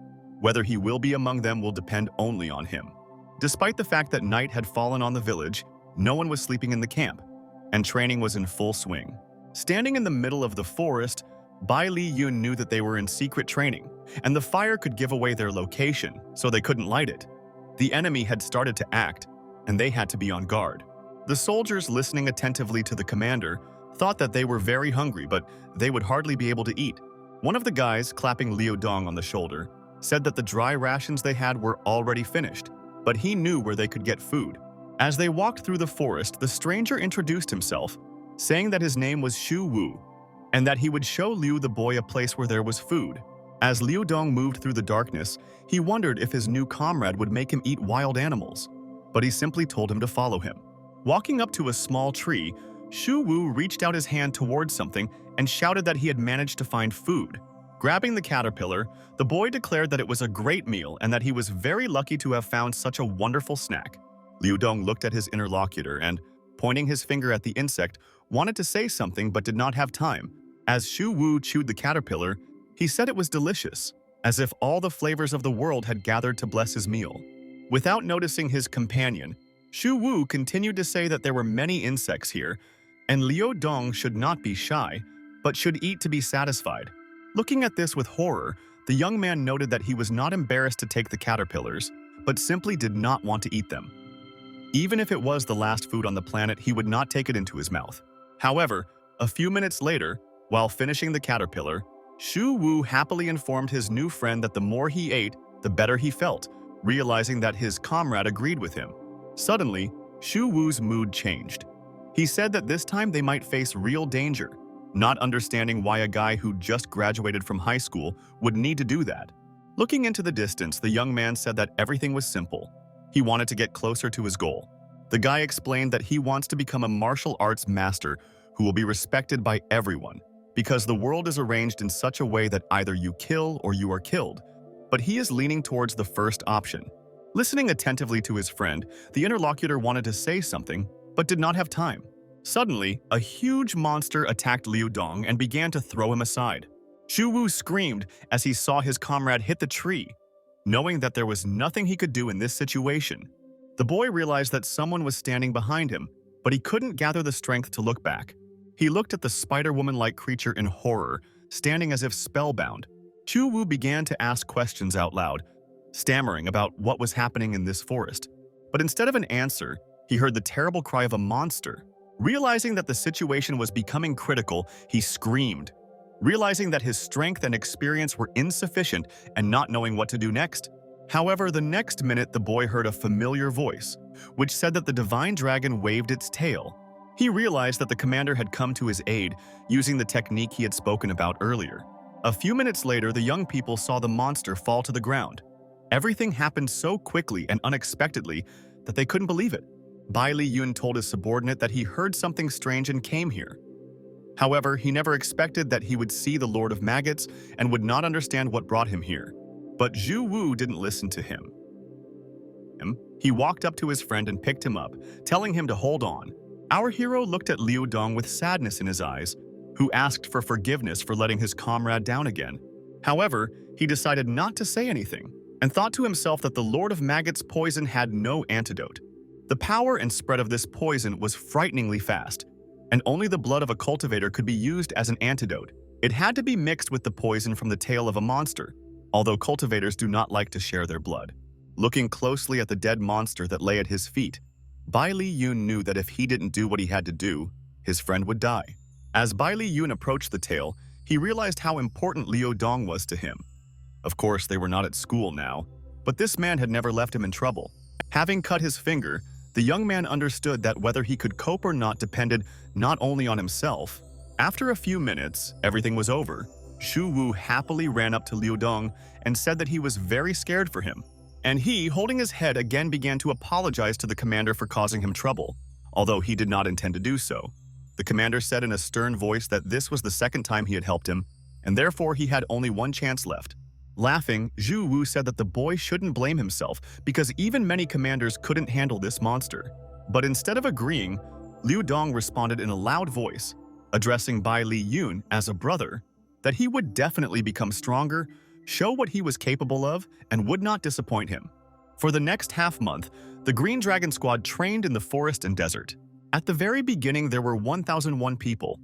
Whether he will be among them will depend only on him. Despite the fact that night had fallen on the village, no one was sleeping in the camp, and training was in full swing. Standing in the middle of the forest, Bai Li Yun knew that they were in secret training, and the fire could give away their location, so they couldn't light it. The enemy had started to act, and they had to be on guard. The soldiers, listening attentively to the commander, thought that they were very hungry, but they would hardly be able to eat. One of the guys, clapping Liu Dong on the shoulder, said that the dry rations they had were already finished, but he knew where they could get food. As they walked through the forest, the stranger introduced himself, saying that his name was Shu Wu, and that he would show Liu the boy a place where there was food. As Liu Dong moved through the darkness, he wondered if his new comrade would make him eat wild animals, but he simply told him to follow him. Walking up to a small tree, Shu Wu reached out his hand towards something and shouted that he had managed to find food. Grabbing the caterpillar, the boy declared that it was a great meal and that he was very lucky to have found such a wonderful snack. Liu Dong looked at his interlocutor and, pointing his finger at the insect, wanted to say something but did not have time. As Shu Wu chewed the caterpillar, he said it was delicious, as if all the flavors of the world had gathered to bless his meal. Without noticing his companion, Shu Wu continued to say that there were many insects here, and Liu Dong should not be shy, but should eat to be satisfied. Looking at this with horror, the young man noted that he was not embarrassed to take the caterpillars, but simply did not want to eat them. Even if it was the last food on the planet, he would not take it into his mouth. However, a few minutes later, while finishing the caterpillar, Shu Wu happily informed his new friend that the more he ate, the better he felt, realizing that his comrade agreed with him. Suddenly, Shu Wu's mood changed. He said that this time they might face real danger, not understanding why a guy who just graduated from high school would need to do that. Looking into the distance, the young man said that everything was simple. He wanted to get closer to his goal. The guy explained that he wants to become a martial arts master who will be respected by everyone, because the world is arranged in such a way that either you kill or you are killed. But he is leaning towards the first option. Listening attentively to his friend, the interlocutor wanted to say something, but did not have time. Suddenly, a huge monster attacked Liu Dong and began to throw him aside. Shu Wu screamed as he saw his comrade hit the tree. Knowing that there was nothing he could do in this situation, the boy realized that someone was standing behind him, but he couldn't gather the strength to look back. He looked at the spider-woman-like creature in horror, standing as if spellbound. Shu Wu began to ask questions out loud, stammering about what was happening in this forest. But instead of an answer, he heard the terrible cry of a monster. Realizing that the situation was becoming critical, he screamed. Realizing that his strength and experience were insufficient and not knowing what to do next. However, the next minute the boy heard a familiar voice, which said that the divine dragon waved its tail. He realized that the commander had come to his aid, using the technique he had spoken about earlier. A few minutes later, the young people saw the monster fall to the ground. Everything happened so quickly and unexpectedly that they couldn't believe it. Bai Li Yun told his subordinate that he heard something strange and came here. However, he never expected that he would see the Lord of Maggots and would not understand what brought him here. But Zhu Wu didn't listen to him. He walked up to his friend and picked him up, telling him to hold on. Our hero looked at Liu Dong with sadness in his eyes, who asked for forgiveness for letting his comrade down again. However, he decided not to say anything and thought to himself that the Lord of Maggots' poison had no antidote. The power and spread of this poison was frighteningly fast, and only the blood of a cultivator could be used as an antidote. It had to be mixed with the poison from the tail of a monster, although cultivators do not like to share their blood. Looking closely at the dead monster that lay at his feet, Bai Li Yun knew that if he didn't do what he had to do, his friend would die. As Bai Li Yun approached the tail, he realized how important Liu Dong was to him. Of course, they were not at school now, but this man had never left him in trouble. Having cut his finger, the young man understood that whether he could cope or not depended not only on himself. After a few minutes, everything was over. Shu Wu happily ran up to Liu Dong and said that he was very scared for him. And he, holding his head, again began to apologize to the commander for causing him trouble, although he did not intend to do so. The commander said in a stern voice that this was the second time he had helped him, and therefore he had only one chance left. Laughing, Zhu Wu said that the boy shouldn't blame himself because even many commanders couldn't handle this monster. But instead of agreeing, Liu Dong responded in a loud voice, addressing Bai Li Yun as a brother, that he would definitely become stronger, show what he was capable of, and would not disappoint him. For the next half-month, the Green Dragon Squad trained in the forest and desert. At the very beginning, there were 1,001 people.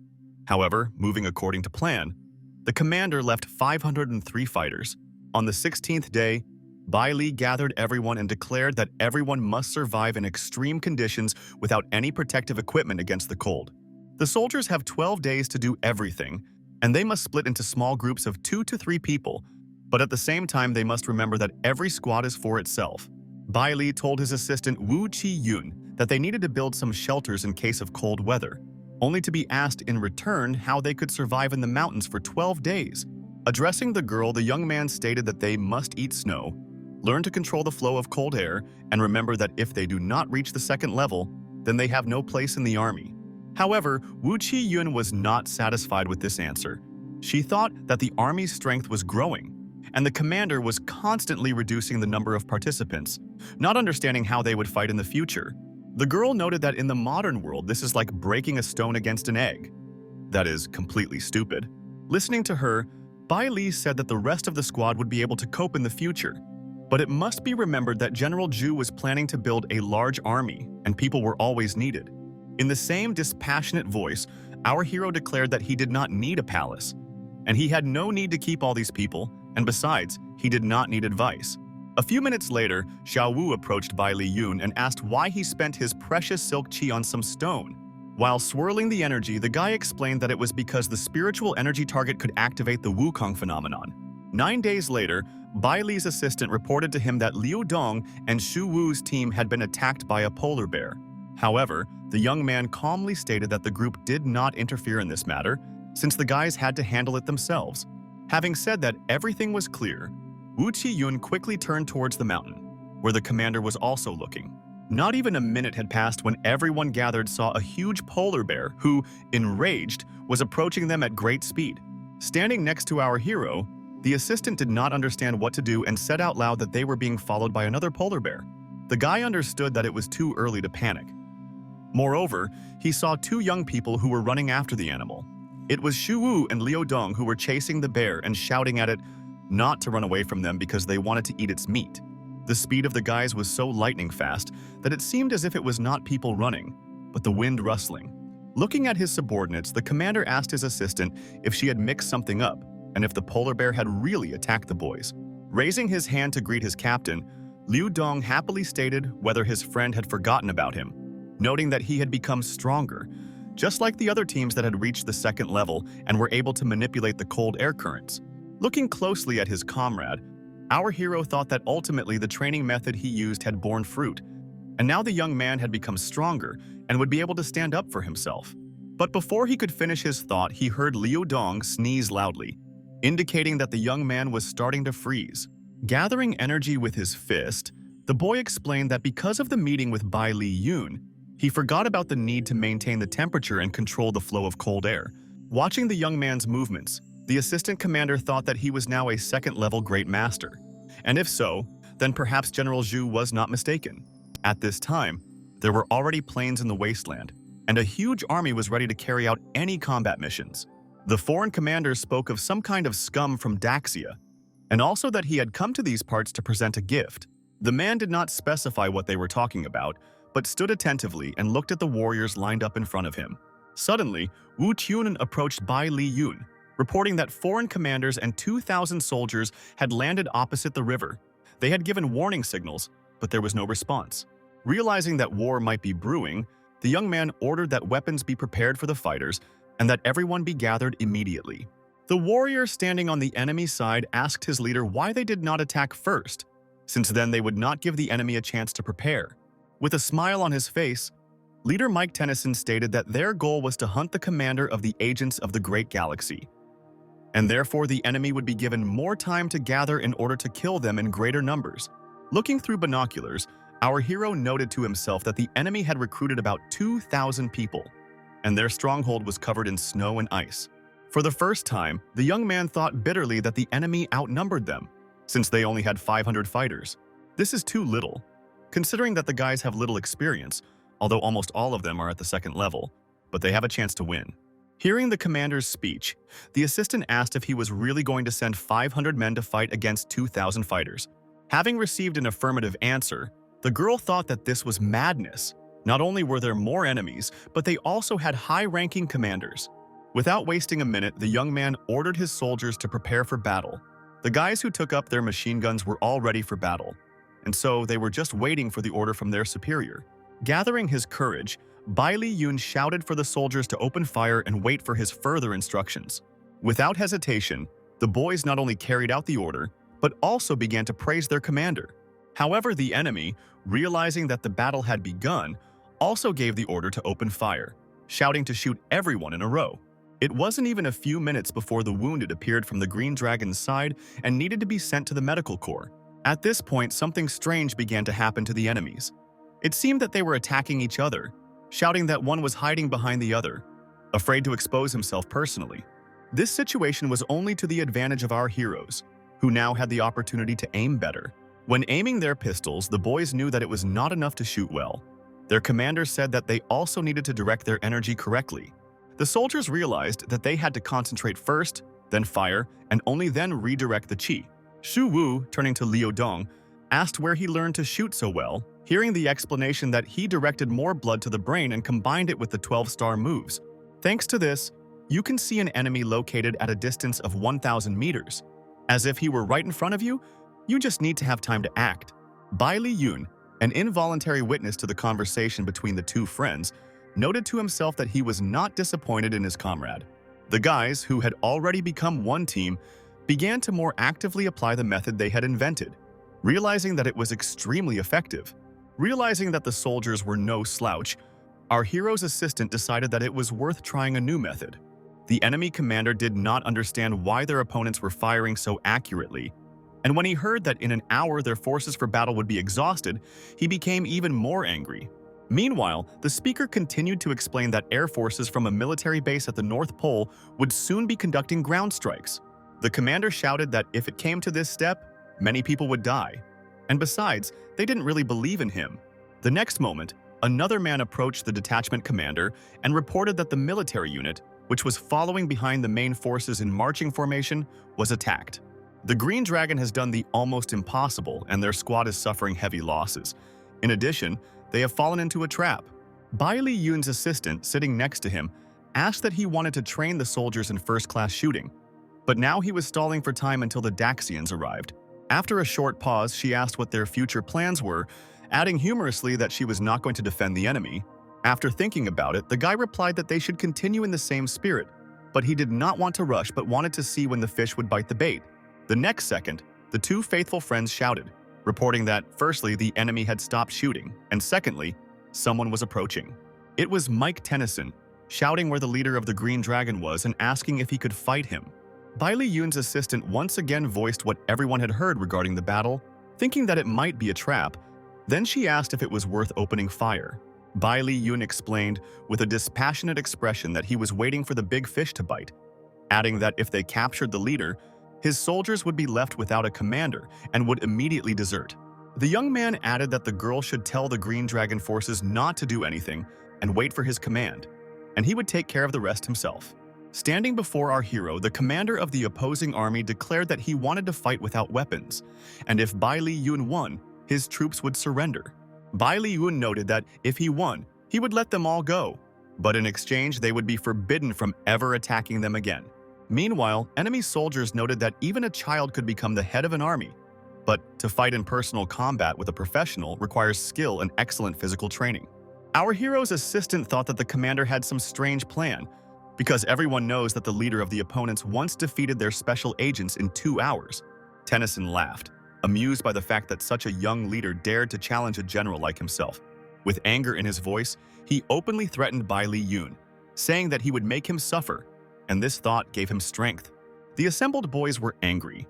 However, moving according to plan, the commander left 503 fighters. On the 16th day, Bai Li gathered everyone and declared that everyone must survive in extreme conditions without any protective equipment against the cold. The soldiers have 12 days to do everything, and they must split into small groups of 2 to 3 people, but at the same time they must remember that every squad is for itself. Bai Li told his assistant Wu Qi-yun that they needed to build some shelters in case of cold weather, only to be asked in return how they could survive in the mountains for 12 days. Addressing the girl, the young man stated that they must eat snow, learn to control the flow of cold air, and remember that if they do not reach the second level, then they have no place in the army. However, Wu Qi-yun was not satisfied with this answer. She thought that the army's strength was growing, and the commander was constantly reducing the number of participants, not understanding how they would fight in the future. The girl noted that in the modern world, this is like breaking a stone against an egg. That is completely stupid. Listening to her, Bai Li said that the rest of the squad would be able to cope in the future. But it must be remembered that General Zhu was planning to build a large army, and people were always needed. In the same dispassionate voice, our hero declared that he did not need a palace, and he had no need to keep all these people, And besides, he did not need advice. A few minutes later, Xiao Wu approached Bai Li Yun and asked why he spent his precious silk qi on some stone. While swirling the energy, the guy explained that it was because the spiritual energy target could activate the Wukong phenomenon. 9 days later, Bai Li's assistant reported to him that Liu Dong and Shu Wu's team had been attacked by a polar bear. However, the young man calmly stated that the group did not interfere in this matter, since the guys had to handle it themselves. Having said that everything was clear, Wu Qiyun quickly turned towards the mountain, where the commander was also looking. Not even a minute had passed when everyone gathered saw a huge polar bear who, enraged, was approaching them at great speed. Standing next to our hero, the assistant did not understand what to do and said out loud that they were being followed by another polar bear. The guy understood that it was too early to panic. Moreover, he saw 2 young people who were running after the animal. It was Shu Wu and Liu Dong who were chasing the bear and shouting at it not to run away from them because they wanted to eat its meat. The speed of the guys was so lightning fast that it seemed as if it was not people running, but the wind rustling. Looking at his subordinates, the commander asked his assistant if she had mixed something up and if the polar bear had really attacked the boys. Raising his hand to greet his captain, Liu Dong happily stated whether his friend had forgotten about him, noting that he had become stronger, just like the other teams that had reached the 2nd level and were able to manipulate the cold air currents. Looking closely at his comrade, our hero thought that ultimately the training method he used had borne fruit, and now the young man had become stronger and would be able to stand up for himself. But before he could finish his thought, he heard Liu Dong sneeze loudly, indicating that the young man was starting to freeze. Gathering energy with his fist, the boy explained that because of the meeting with Bai Li Yun, he forgot about the need to maintain the temperature and control the flow of cold air. Watching the young man's movements, the assistant commander thought that he was now a 2nd-level great master. And if so, then perhaps General Zhu was not mistaken. At this time, there were already planes in the wasteland, and a huge army was ready to carry out any combat missions. The foreign commanders spoke of some kind of scum from Daxia, and also that he had come to these parts to present a gift. The man did not specify what they were talking about, but stood attentively and looked at the warriors lined up in front of him. Suddenly, Wu Qiunan approached Bai Li Yun, reporting that foreign commanders and 2,000 soldiers had landed opposite the river. They had given warning signals, but there was no response. Realizing that war might be brewing, the young man ordered that weapons be prepared for the fighters and that everyone be gathered immediately. The warrior standing on the enemy side asked his leader why they did not attack first, since then they would not give the enemy a chance to prepare. With a smile on his face, Leader Mike Tennyson stated that their goal was to hunt the commander of the agents of the Great Galaxy, and therefore the enemy would be given more time to gather in order to kill them in greater numbers. Looking through binoculars, our hero noted to himself that the enemy had recruited about 2,000 people, and their stronghold was covered in snow and ice. For the first time, the young man thought bitterly that the enemy outnumbered them, since they only had 500 fighters. This is too little, considering that the guys have little experience, although almost all of them are at the 2nd level, but they have a chance to win. Hearing the commander's speech, the assistant asked if he was really going to send 500 men to fight against 2,000 fighters. Having received an affirmative answer, the girl thought that this was madness. Not only were there more enemies, but they also had high-ranking commanders. Without wasting a minute, the young man ordered his soldiers to prepare for battle. The guys who took up their machine guns were all ready for battle, and so they were just waiting for the order from their superior. Gathering his courage, Bai Li Yun shouted for the soldiers to open fire and wait for his further instructions. Without hesitation, the boys not only carried out the order, but also began to praise their commander. However, the enemy, realizing that the battle had begun, also gave the order to open fire, shouting to shoot everyone in a row. It wasn't even a few minutes before the wounded appeared from the Green Dragon's side and needed to be sent to the medical corps. At this point, something strange began to happen to the enemies. It seemed that they were attacking each other, shouting that one was hiding behind the other, afraid to expose himself personally. This situation was only to the advantage of our heroes, who now had the opportunity to aim better. When aiming their pistols, the boys knew that it was not enough to shoot well. Their commander said that they also needed to direct their energy correctly. The soldiers realized that they had to concentrate first, then fire, and only then redirect the qi. Shu Wu, turning to Liu Dong, asked where he learned to shoot so well, hearing the explanation that he directed more blood to the brain and combined it with the 12-star moves. Thanks to this, you can see an enemy located at a distance of 1,000 meters. as if he were right in front of you. You just need to have time to act. Bai Li Yun, an involuntary witness to the conversation between the two friends, noted to himself that he was not disappointed in his comrade. The guys, who had already become one team, began to more actively apply the method they had invented, realizing that it was extremely effective. Realizing that the soldiers were no slouch, our hero's assistant decided that it was worth trying a new method. The enemy commander did not understand why their opponents were firing so accurately, and when he heard that in an hour their forces for battle would be exhausted, he became even more angry. Meanwhile, the speaker continued to explain that air forces from a military base at the North Pole would soon be conducting ground strikes. The commander shouted that if it came to this step, many people would die. And besides, they didn't really believe in him. The next moment, another man approached the detachment commander and reported that the military unit, which was following behind the main forces in marching formation, was attacked. The Green Dragon has done the almost impossible, and their squad is suffering heavy losses. In addition, they have fallen into a trap. Bai Li Yun's assistant, sitting next to him, asked that he wanted to train the soldiers in first-class shooting. But now he was stalling for time until the Daxians arrived. After a short pause, she asked what their future plans were, adding humorously that she was not going to defend the enemy. After thinking about it, the guy replied that they should continue in the same spirit, but he did not want to rush but wanted to see when the fish would bite the bait. The next second, the two faithful friends shouted, reporting that, firstly, the enemy had stopped shooting, and secondly, someone was approaching. It was Mike Tennyson, shouting where the leader of the Green Dragon was and asking if he could fight him. Bai Li Yun's assistant once again voiced what everyone had heard regarding the battle, thinking that it might be a trap. Then she asked if it was worth opening fire. Bai Li Yun explained with a dispassionate expression that he was waiting for the big fish to bite, adding that if they captured the leader, his soldiers would be left without a commander and would immediately desert. The young man added that the girl should tell the Green Dragon forces not to do anything and wait for his command, and he would take care of the rest himself. Standing before our hero, the commander of the opposing army declared that he wanted to fight without weapons, and if Bai Li Yun won, his troops would surrender. Bai Li Yun noted that if he won, he would let them all go, but in exchange they would be forbidden from ever attacking them again. Meanwhile, enemy soldiers noted that even a child could become the head of an army, but to fight in personal combat with a professional requires skill and excellent physical training. Our hero's assistant thought that the commander had some strange plan, because everyone knows that the leader of the opponents once defeated their special agents in 2 hours. Tennyson laughed, amused by the fact that such a young leader dared to challenge a general like himself. With anger in his voice, he openly threatened Bai Li Yun, saying that he would make him suffer, and this thought gave him strength. The assembled boys were angry.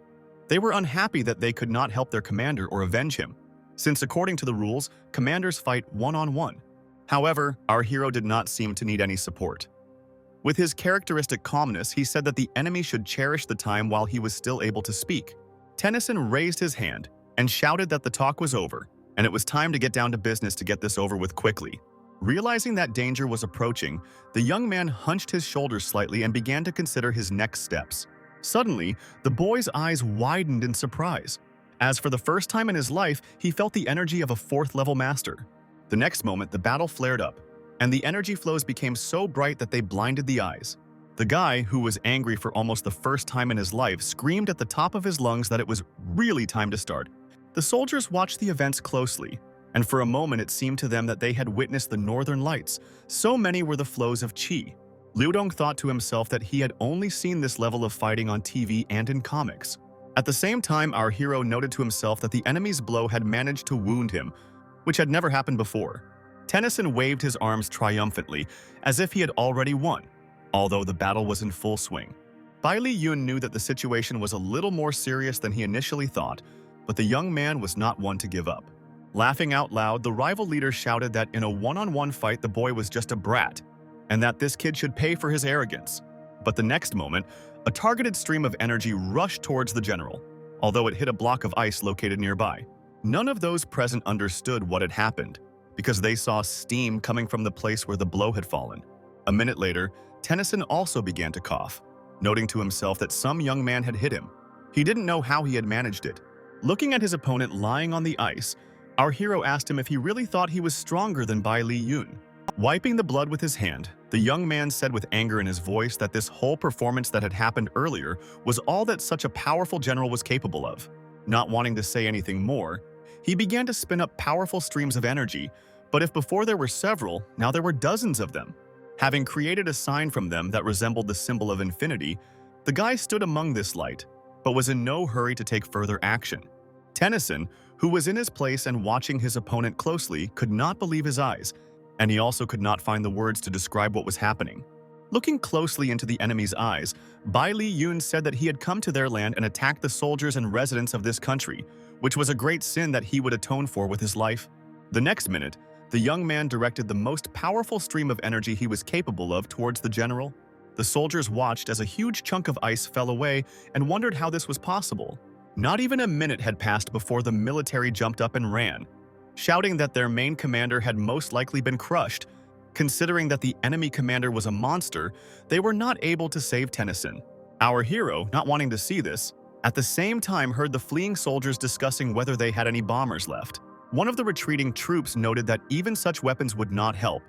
They were unhappy that they could not help their commander or avenge him, since according to the rules, commanders fight one-on-one. However, our hero did not seem to need any support. With his characteristic calmness, he said that the enemy should cherish the time while he was still able to speak. Tennyson raised his hand and shouted that the talk was over, and it was time to get down to business to get this over with quickly. Realizing that danger was approaching, the young man hunched his shoulders slightly and began to consider his next steps. Suddenly, the boy's eyes widened in surprise, as for the first time in his life, he felt the energy of a 4th-level master. The next moment, the battle flared up, and the energy flows became so bright that they blinded the eyes. The guy, who was angry for almost the first time in his life, screamed at the top of his lungs that it was really time to start. The soldiers watched the events closely, and for a moment it seemed to them that they had witnessed the northern lights. So many were the flows of qi. Liu Dong thought to himself that he had only seen this level of fighting on TV and in comics. At the same time, our hero noted to himself that the enemy's blow had managed to wound him, which had never happened before. Tennyson waved his arms triumphantly, as if he had already won, although the battle was in full swing. Bai Li Yun knew that the situation was a little more serious than he initially thought, but the young man was not one to give up. Laughing out loud, the rival leader shouted that in a one-on-one fight the boy was just a brat, and that this kid should pay for his arrogance. But the next moment, a targeted stream of energy rushed towards the general, although it hit a block of ice located nearby. None of those present understood what had happened, because they saw steam coming from the place where the blow had fallen. A minute later, Tennyson also began to cough, noting to himself that some young man had hit him. He didn't know how he had managed it. Looking at his opponent lying on the ice, our hero asked him if he really thought he was stronger than Bai Li Yun. Wiping the blood with his hand, the young man said with anger in his voice that this whole performance that had happened earlier was all that such a powerful general was capable of. Not wanting to say anything more, he began to spin up powerful streams of energy, but if before there were several, now there were dozens of them. Having created a sign from them that resembled the symbol of infinity, the guy stood among this light, but was in no hurry to take further action. Tennyson, who was in his place and watching his opponent closely, could not believe his eyes, and he also could not find the words to describe what was happening. Looking closely into the enemy's eyes, Bai Li Yun said that he had come to their land and attacked the soldiers and residents of this country, which was a great sin that he would atone for with his life. The next minute, the young man directed the most powerful stream of energy he was capable of towards the general. The soldiers watched as a huge chunk of ice fell away and wondered how this was possible. Not even a minute had passed before the military jumped up and ran, shouting that their main commander had most likely been crushed. Considering that the enemy commander was a monster, they were not able to save Tennyson. Our hero, not wanting to see this, at the same time heard the fleeing soldiers discussing whether they had any bombers left. One of the retreating troops noted that even such weapons would not help,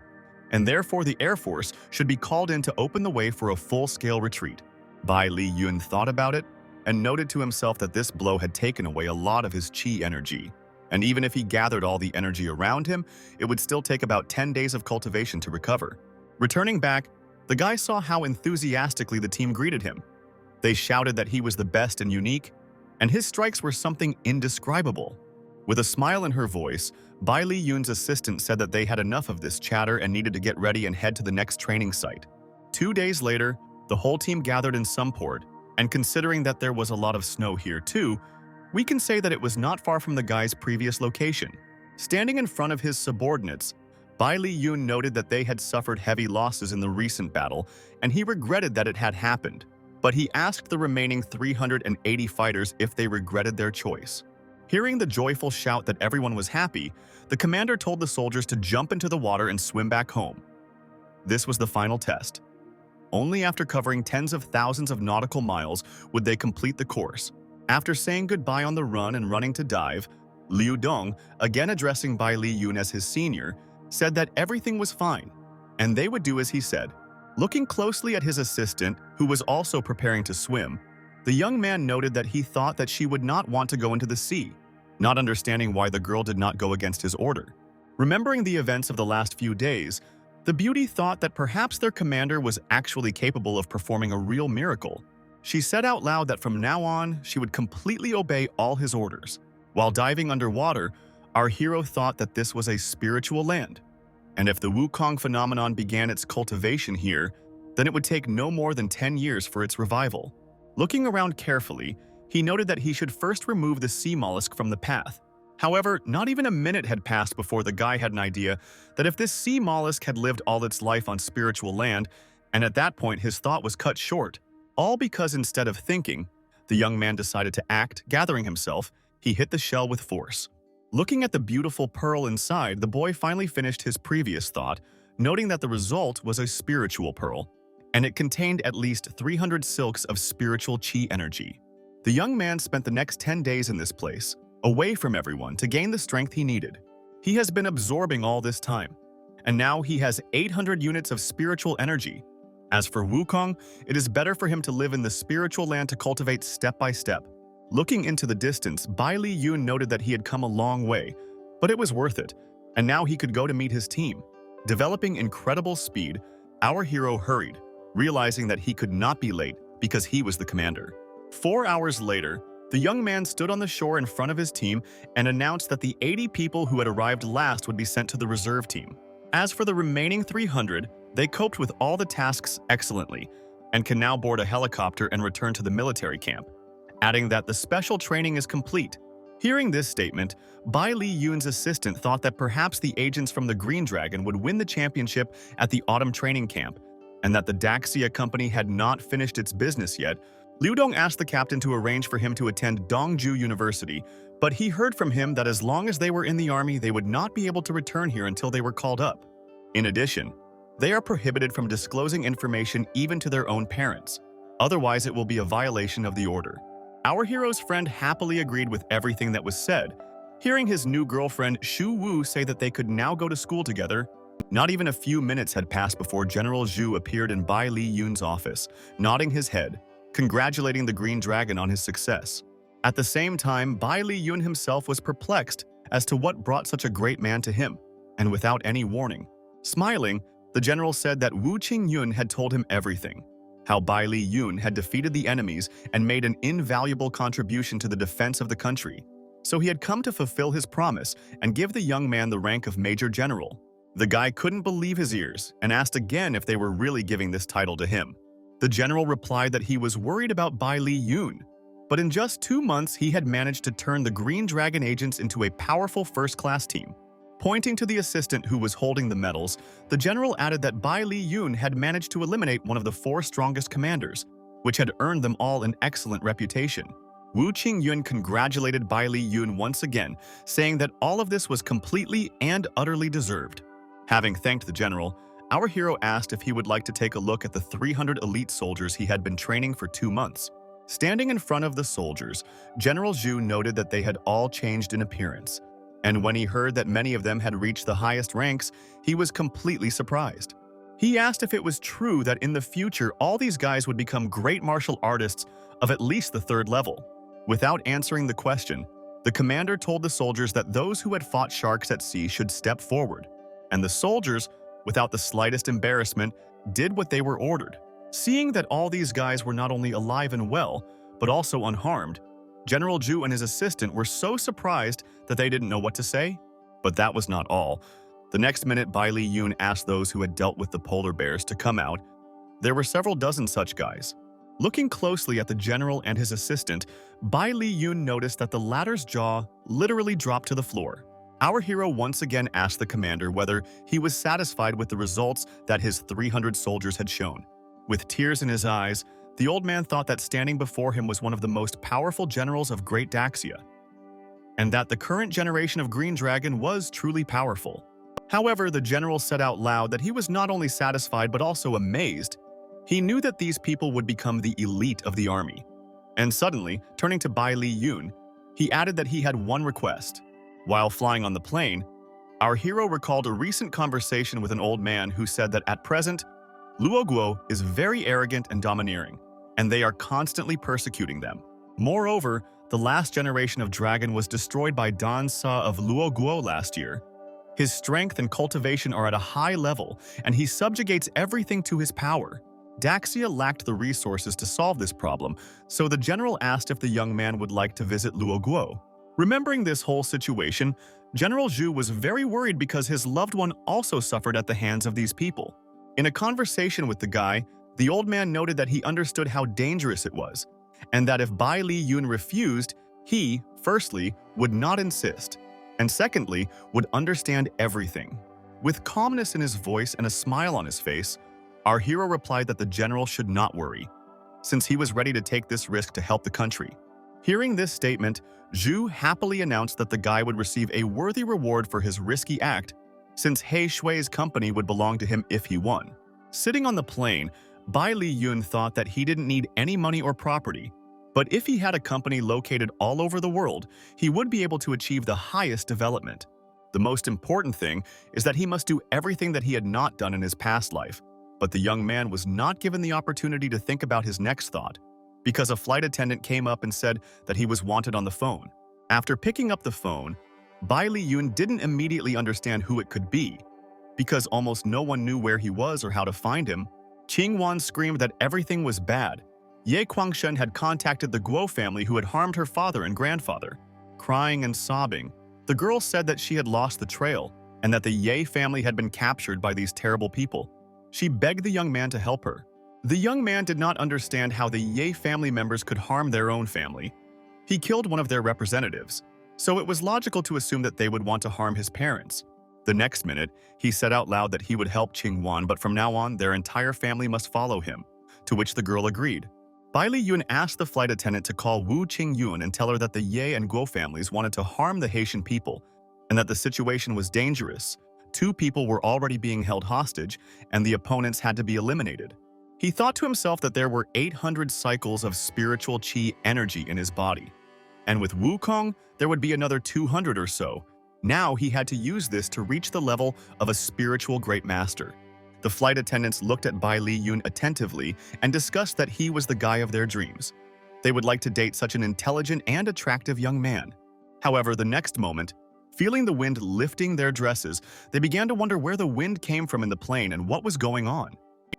and therefore the Air Force should be called in to open the way for a full-scale retreat. Bai Li Yun thought about it and noted to himself that this blow had taken away a lot of his chi energy. And even if he gathered all the energy around him, it would still take about 10 days of cultivation to recover. Returning back, the guy saw how enthusiastically the team greeted him. They shouted that he was the best and unique, and his strikes were something indescribable. With a smile in her voice, Bai Li Yun's assistant said that they had enough of this chatter and needed to get ready and head to the next training site. 2 days later, the whole team gathered in Sumport, and considering that there was a lot of snow here too, we can say that it was not far from the guy's previous location. Standing in front of his subordinates, Bai Li Yun noted that they had suffered heavy losses in the recent battle, and he regretted that it had happened. But he asked the remaining 380 fighters if they regretted their choice. Hearing the joyful shout that everyone was happy, the commander told the soldiers to jump into the water and swim back home. This was the final test. Only after covering tens of thousands of nautical miles would they complete the course. After saying goodbye on the run and running to dive, Liu Dong, again addressing Bai Li Yun as his senior, said that everything was fine, and they would do as he said. Looking closely at his assistant, who was also preparing to swim, the young man noted that he thought that she would not want to go into the sea, not understanding why the girl did not go against his order. Remembering the events of the last few days, the beauty thought that perhaps their commander was actually capable of performing a real miracle. She said out loud that from now on, she would completely obey all his orders. While diving underwater, our hero thought that this was a spiritual land, and if the Wukong phenomenon began its cultivation here, then it would take no more than 10 years for its revival. Looking around carefully, he noted that he should first remove the sea mollusk from the path. However, not even a minute had passed before the guy had an idea that if this sea mollusk had lived all its life on spiritual land, and at that point his thought was cut short, all because instead of thinking, the young man decided to act. Gathering himself, he hit the shell with force. Looking at the beautiful pearl inside, the boy finally finished his previous thought, noting that the result was a spiritual pearl, and it contained at least 300 silks of spiritual chi energy. The young man spent the next 10 days in this place, away from everyone, to gain the strength he needed. He has been absorbing all this time, and now he has 800 units of spiritual energy. As for Wukong, it is better for him to live in the spiritual land to cultivate step by step. Looking into the distance, Bai Li Yun noted that he had come a long way, but it was worth it, and now he could go to meet his team. Developing incredible speed, our hero hurried, realizing that he could not be late because he was the commander. 4 hours later, the young man stood on the shore in front of his team and announced that the 80 people who had arrived last would be sent to the reserve team. As for the remaining 300, they coped with all the tasks excellently and can now board a helicopter and return to the military camp, adding that the special training is complete. Hearing this statement, Bai Li Yun's assistant thought that perhaps the agents from the Green Dragon would win the championship at the autumn training camp, and that the Daxia company had not finished its business yet. Liu Dong asked the captain to arrange for him to attend Dongju University, but he heard from him that as long as they were in the army, they would not be able to return here until they were called up. In addition, they are prohibited from disclosing information even to their own parents. Otherwise, it will be a violation of the order. Our hero's friend happily agreed with everything that was said. Hearing his new girlfriend Shu Wu say that they could now go to school together, Not even a few minutes had passed before General Zhu appeared in Bai Li Yun's office, nodding his head, congratulating the Green Dragon on his success. At the same time, Bai Li Yun himself was perplexed as to what brought such a great man to him, and without any warning. Smiling, the general said that Wu Qingyun had told him everything, how Bai Li Yun had defeated the enemies and made an invaluable contribution to the defense of the country. So he had come to fulfill his promise and give the young man the rank of Major General. The guy couldn't believe his ears and asked again if they were really giving this title to him. The general replied that he was worried about Bai Li Yun, but in just 2 months he had managed to turn the Green Dragon agents into a powerful first-class team. Pointing to the assistant who was holding the medals, the general added that Bai Li Yun had managed to eliminate one of the 4 strongest commanders, which had earned them all an excellent reputation. Wu Qingyun congratulated Bai Li Yun once again, saying that all of this was completely and utterly deserved. Having thanked the general, our hero asked if he would like to take a look at the 300 elite soldiers he had been training for 2 months. Standing in front of the soldiers, General Zhu noted that they had all changed in appearance, and when he heard that many of them had reached the highest ranks, he was completely surprised. He asked if it was true that in the future all these guys would become great martial artists of at least the 3rd level. Without answering the question, the commander told the soldiers that those who had fought sharks at sea should step forward, and the soldiers, without the slightest embarrassment, did what they were ordered. Seeing that all these guys were not only alive and well, but also unharmed, General Zhu and his assistant were so surprised that they didn't know what to say. But that was not all. The next minute, Bai Li Yun asked those who had dealt with the polar bears to come out. There were several dozen such guys. Looking closely at the general and his assistant, Bai Li Yun noticed that the latter's jaw literally dropped to the floor. Our hero once again asked the commander whether he was satisfied with the results that his 300 soldiers had shown. With tears in his eyes, the old man thought that standing before him was one of the most powerful generals of Great Daxia, and that the current generation of Green Dragon was truly powerful. However, the general said out loud that he was not only satisfied but also amazed. He knew that these people would become the elite of the army. And suddenly, turning to Bai Li Yun, he added that he had one request. While flying on the plane, our hero recalled a recent conversation with an old man who said that at present, Luo Guo is very arrogant and domineering, and they are constantly persecuting them. Moreover, the last generation of dragon was destroyed by Dan Sa of Luo Guo last year. His strength and cultivation are at a high level, and he subjugates everything to his power. Daxia lacked the resources to solve this problem, so the general asked if the young man would like to visit Luo Guo. Remembering this whole situation, General Zhu was very worried because his loved one also suffered at the hands of these people. In a conversation with the guy, the old man noted that he understood how dangerous it was, and that if Bai Li Yun refused, he, firstly, would not insist, and secondly, would understand everything. With calmness in his voice and a smile on his face, our hero replied that the general should not worry, since he was ready to take this risk to help the country. Hearing this statement, Zhu happily announced that the guy would receive a worthy reward for his risky act, since He Shui's company would belong to him if he won. Sitting on the plane, Bai Li Yun thought that he didn't need any money or property, but if he had a company located all over the world, he would be able to achieve the highest development. The most important thing is that he must do everything that he had not done in his past life, but the young man was not given the opportunity to think about his next thought, because a flight attendant came up and said that he was wanted on the phone. After picking up the phone, Bai Li Yun didn't immediately understand who it could be, because almost no one knew where he was or how to find him. Qing Wan screamed that everything was bad. Ye Guangshen had contacted the Guo family who had harmed her father and grandfather. Crying and sobbing, the girl said that she had lost the trail and that the Ye family had been captured by these terrible people. She begged the young man to help her. The young man did not understand how the Ye family members could harm their own family. He killed one of their representatives, so it was logical to assume that they would want to harm his parents. The next minute, he said out loud that he would help Qing Wan, but from now on, their entire family must follow him, to which the girl agreed. Bai Li Yun asked the flight attendant to call Wu Qingyun and tell her that the Ye and Guo families wanted to harm the Haitian people, and that the situation was dangerous. 2 people were already being held hostage, and the opponents had to be eliminated. He thought to himself that there were 800 cycles of spiritual qi energy in his body, and with Wukong, there would be another 200 or so. Now he had to use this to reach the level of a spiritual great master. The flight attendants looked at Bai Li Yun attentively and discussed that he was the guy of their dreams. They would like to date such an intelligent and attractive young man. However, the next moment, feeling the wind lifting their dresses, they began to wonder where the wind came from in the plane and what was going on.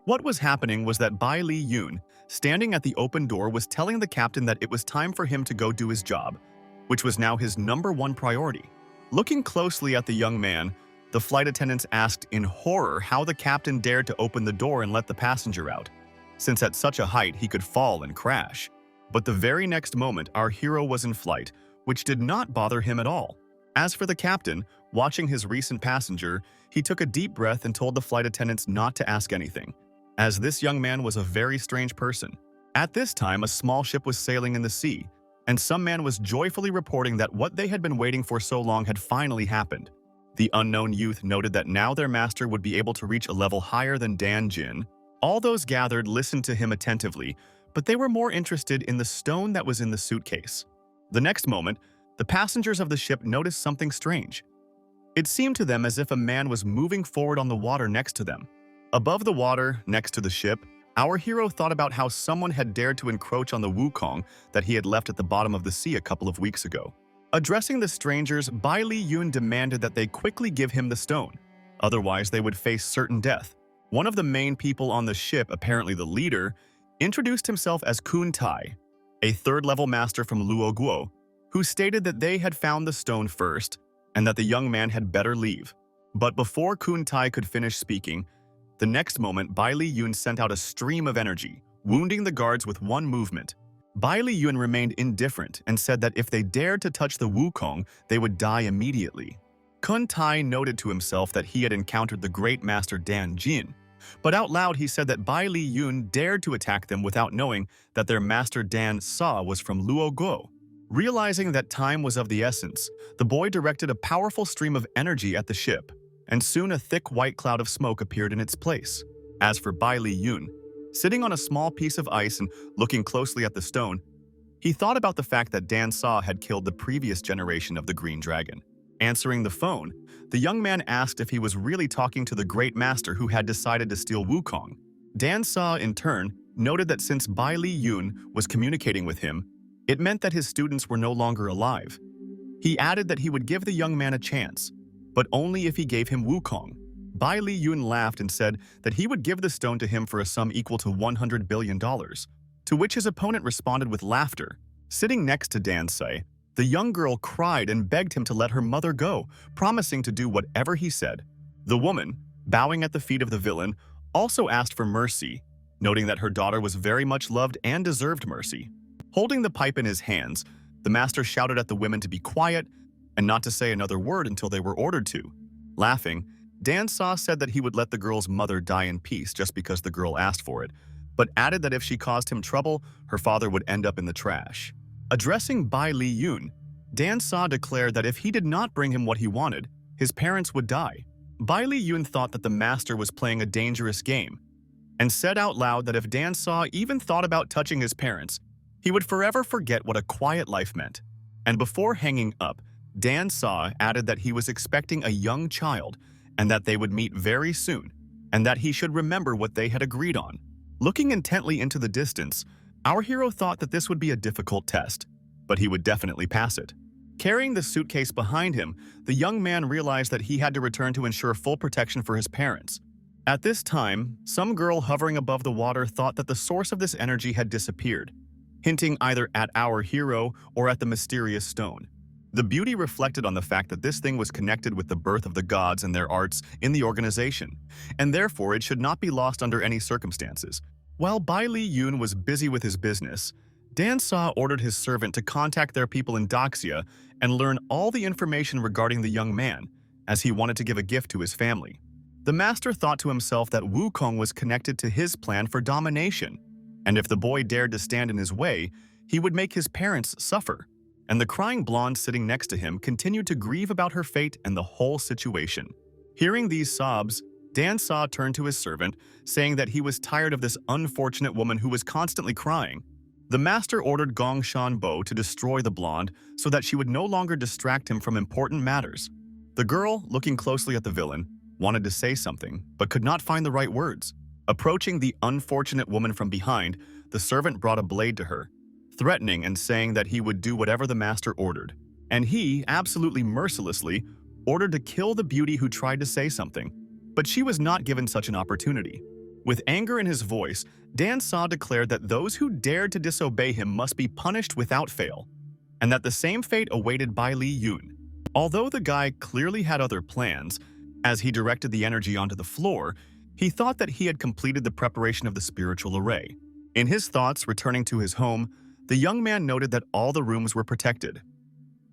What was happening was that Bai Li Yun, standing at the open door, was telling the captain that it was time for him to go do his job, which was now his #1 priority. Looking closely at the young man, the flight attendants asked in horror how the captain dared to open the door and let the passenger out, since at such a height he could fall and crash. But the very next moment, our hero was in flight, which did not bother him at all. As for the captain, watching his recent passenger, he took a deep breath and told the flight attendants not to ask anything, as this young man was a very strange person. At this time, a small ship was sailing in the sea, and some man was joyfully reporting that what they had been waiting for so long had finally happened. The unknown youth noted that now their master would be able to reach a level higher than Dan Jin. All those gathered listened to him attentively, but they were more interested in the stone that was in the suitcase. The next moment, the passengers of the ship noticed something strange. It seemed to them as if a man was moving forward on the water next to them. Above the water, next to the ship, our hero thought about how someone had dared to encroach on the Wukong that he had left at the bottom of the sea a couple of weeks ago. Addressing the strangers, Bai Li Yun demanded that they quickly give him the stone, otherwise they would face certain death. One of the main people on the ship, apparently the leader, introduced himself as Kun Tai, a third-level master from Luo Guo, who stated that they had found the stone first and that the young man had better leave. But before Kun Tai could finish speaking, the next moment Bai Li Yun sent out a stream of energy, wounding the guards with one movement. Bai Li Yun remained indifferent and said that if they dared to touch the Wukong, they would die immediately. Kun Tai noted to himself that he had encountered the great master Dan Jin, but out loud he said that Bai Li Yun dared to attack them without knowing that their master Dan Sa was from Luo Guo. Realizing that time was of the essence, the boy directed a powerful stream of energy at the ship, and soon a thick white cloud of smoke appeared in its place. As for Bai Li Yun, sitting on a small piece of ice and looking closely at the stone, he thought about the fact that Dan Sa had killed the previous generation of the Green Dragon. Answering the phone, the young man asked if he was really talking to the great master who had decided to steal Wukong. Dan Sa, in turn, noted that since Bai Li Yun was communicating with him, it meant that his students were no longer alive. He added that he would give the young man a chance, but only if he gave him Wukong. Bai Li Yun laughed and said that he would give the stone to him for a sum equal to $100 billion, to which his opponent responded with laughter. Sitting next to Dan Sai, the young girl cried and begged him to let her mother go, promising to do whatever he said. The woman, bowing at the feet of the villain, also asked for mercy, noting that her daughter was very much loved and deserved mercy. Holding the pipe in his hands, the master shouted at the women to be quiet and not to say another word until they were ordered to. Laughing, Dan Sa said that he would let the girl's mother die in peace just because the girl asked for it, but added that if she caused him trouble, her father would end up in the trash. Addressing Bai Li Yun, Dan Sa declared that if he did not bring him what he wanted, his parents would die. Bai Li Yun thought that the master was playing a dangerous game, and said out loud that if Dan Sa even thought about touching his parents, he would forever forget what a quiet life meant. And before hanging up, Dan Sa added that he was expecting a young child and that they would meet very soon, and that he should remember what they had agreed on. Looking intently into the distance, our hero thought that this would be a difficult test, but he would definitely pass it. Carrying the suitcase behind him, the young man realized that he had to return to ensure full protection for his parents. At this time, some girl hovering above the water thought that the source of this energy had disappeared, hinting either at our hero or at the mysterious stone. The beauty reflected on the fact that this thing was connected with the birth of the gods and their arts in the organization, and therefore it should not be lost under any circumstances. While Bai Li Yun was busy with his business, Dan Sa ordered his servant to contact their people in Daxia and learn all the information regarding the young man, as he wanted to give a gift to his family. The master thought to himself that Wukong was connected to his plan for domination, and if the boy dared to stand in his way, he would make his parents suffer. And the crying blonde sitting next to him continued to grieve about her fate and the whole situation. Hearing these sobs, Dan Sa turned to his servant, saying that he was tired of this unfortunate woman who was constantly crying. The master ordered Gong Shanbo to destroy the blonde so that she would no longer distract him from important matters. The girl, looking closely at the villain, wanted to say something, but could not find the right words. Approaching the unfortunate woman from behind, the servant brought a blade to her, threatening and saying that he would do whatever the master ordered. And he, absolutely mercilessly, ordered to kill the beauty who tried to say something. But she was not given such an opportunity. With anger in his voice, Dan Sa declared that those who dared to disobey him must be punished without fail, and that the same fate awaited Bai Li Yun. Although the guy clearly had other plans, as he directed the energy onto the floor, he thought that he had completed the preparation of the spiritual array. In his thoughts returning to his home, the young man noted that all the rooms were protected.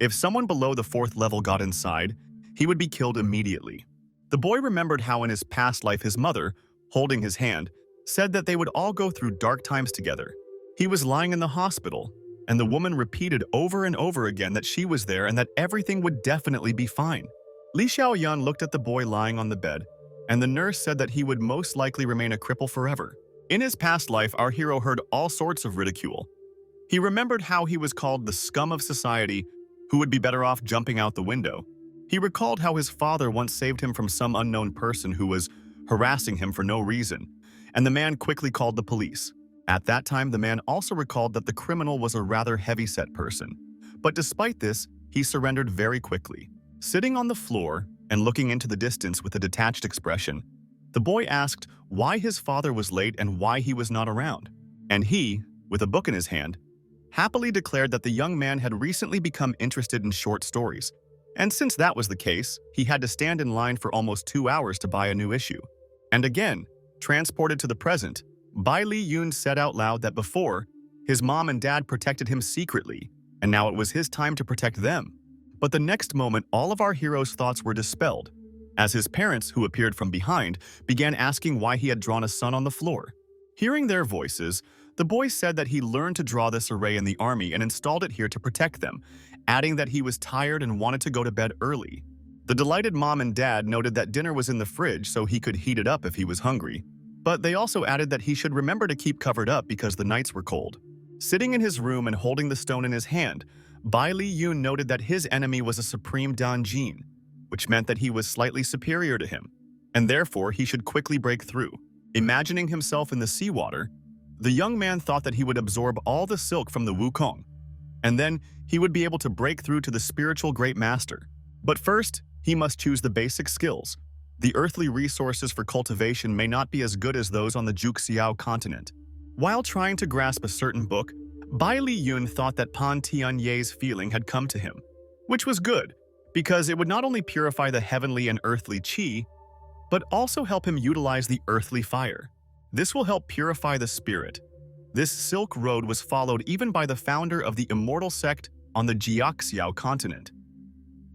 If someone below the 4th level got inside, he would be killed immediately. The boy remembered how in his past life his mother, holding his hand, said that they would all go through dark times together. He was lying in the hospital, and the woman repeated over and over again that she was there and that everything would definitely be fine. Li Xiaoyan looked at the boy lying on the bed, and the nurse said that he would most likely remain a cripple forever. In his past life, our hero heard all sorts of ridicule. He remembered how he was called the scum of society, who would be better off jumping out the window. He recalled how his father once saved him from some unknown person who was harassing him for no reason, and the man quickly called the police. At that time, the man also recalled that the criminal was a rather heavy-set person. But despite this, he surrendered very quickly. Sitting on the floor and looking into the distance with a detached expression, the boy asked why his father was late and why he was not around. And he, with a book in his hand, happily declared that the young man had recently become interested in short stories. And since that was the case, he had to stand in line for almost 2 hours to buy a new issue. And again, transported to the present, Bai Li Yun said out loud that before, his mom and dad protected him secretly, and now it was his time to protect them. But the next moment, all of our hero's thoughts were dispelled, as his parents, who appeared from behind, began asking why he had drawn a sun on the floor. Hearing their voices, the boy said that he learned to draw this array in the army and installed it here to protect them, adding that he was tired and wanted to go to bed early. The delighted mom and dad noted that dinner was in the fridge so he could heat it up if he was hungry. But they also added that he should remember to keep covered up because the nights were cold. Sitting in his room and holding the stone in his hand, Bai Li Yun noted that his enemy was a supreme Danjin, which meant that he was slightly superior to him, and therefore he should quickly break through. Imagining himself in the seawater, the young man thought that he would absorb all the silk from the Wukong, and then he would be able to break through to the spiritual great master. But first, he must choose the basic skills. The earthly resources for cultivation may not be as good as those on the Juxiao continent. While trying to grasp a certain book, Bai Li Yun thought that Pan Tianye's feeling had come to him, which was good, because it would not only purify the heavenly and earthly qi, but also help him utilize the earthly fire. This will help purify the spirit. This Silk Road was followed even by the founder of the immortal sect on the Jiaxiao continent.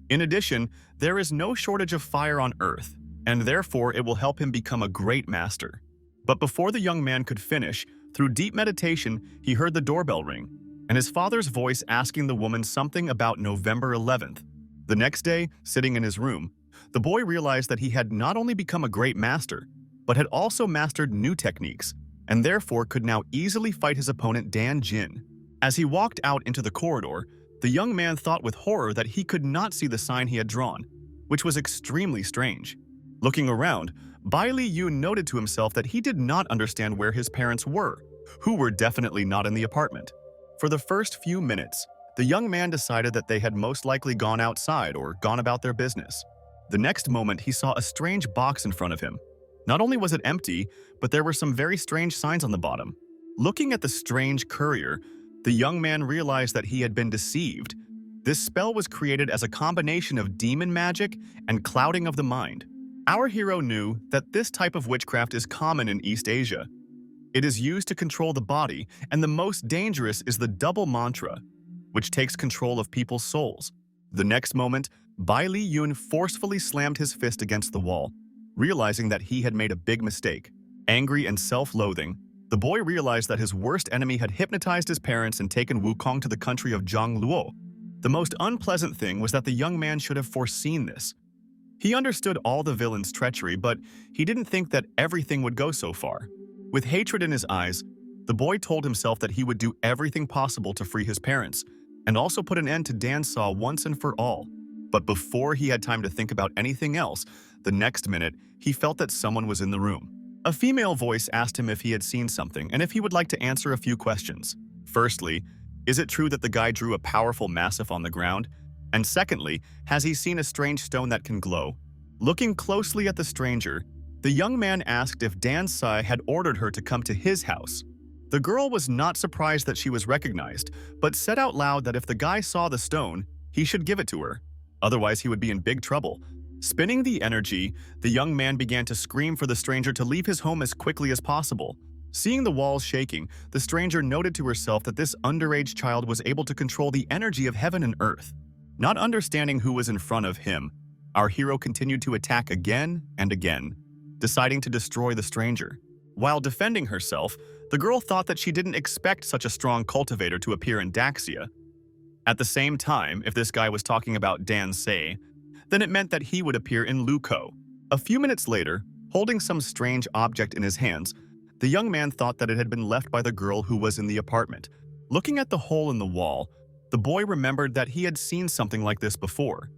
In addition, there is no shortage of fire on earth, and therefore it will help him become a great master. But before the young man could finish, through deep meditation, he heard the doorbell ring, and his father's voice asking the woman something about November 11th. The next day, sitting in his room, the boy realized that he had not only become a great master, but had also mastered new techniques, and therefore could now easily fight his opponent Dan Jin. As he walked out into the corridor, the young man thought with horror that he could not see the sign he had drawn, which was extremely strange. Looking around, Bai Li Yun noted to himself that he did not understand where his parents were, who were definitely not in the apartment. For the first few minutes, the young man decided that they had most likely gone outside or gone about their business. The next moment, he saw a strange box in front of him. Not only was it empty, but there were some very strange signs on the bottom. Looking at the strange courier, the young man realized that he had been deceived. This spell was created as a combination of demon magic and clouding of the mind. Our hero knew that this type of witchcraft is common in East Asia. It is used to control the body, and the most dangerous is the double mantra, which takes control of people's souls. The next moment, Bai Li Yun forcefully slammed his fist against the wall, realizing that he had made a big mistake. Angry and self-loathing, the boy realized that his worst enemy had hypnotized his parents and taken Wukong to the country of Zhangluo. The most unpleasant thing was that the young man should have foreseen this. He understood all the villain's treachery, but he didn't think that everything would go so far. With hatred in his eyes, the boy told himself that he would do everything possible to free his parents, and also put an end to Dan Sa once and for all. But before he had time to think about anything else, the next minute, he felt that someone was in the room. A female voice asked him if he had seen something and if he would like to answer a few questions. Firstly, is it true that the guy drew a powerful massif on the ground? And secondly, has he seen a strange stone that can glow? Looking closely at the stranger, the young man asked if Dan Sai had ordered her to come to his house. The girl was not surprised that she was recognized, but said out loud that if the guy saw the stone, he should give it to her. Otherwise, he would be in big trouble. Spinning the energy, the young man began to scream for the stranger to leave his home as quickly as possible. Seeing the walls shaking, the stranger noted to herself that this underage child was able to control the energy of heaven and earth. Not understanding who was in front of him, our hero continued to attack again and again, deciding to destroy the stranger. While defending herself, the girl thought that she didn't expect such a strong cultivator to appear in Daxia. At the same time, if this guy was talking about Dan Sei, then it meant that he would appear in Luko. A few minutes later, holding some strange object in his hands, the young man thought that it had been left by the girl who was in the apartment. Looking at the hole in the wall, the boy remembered that he had seen something like this before,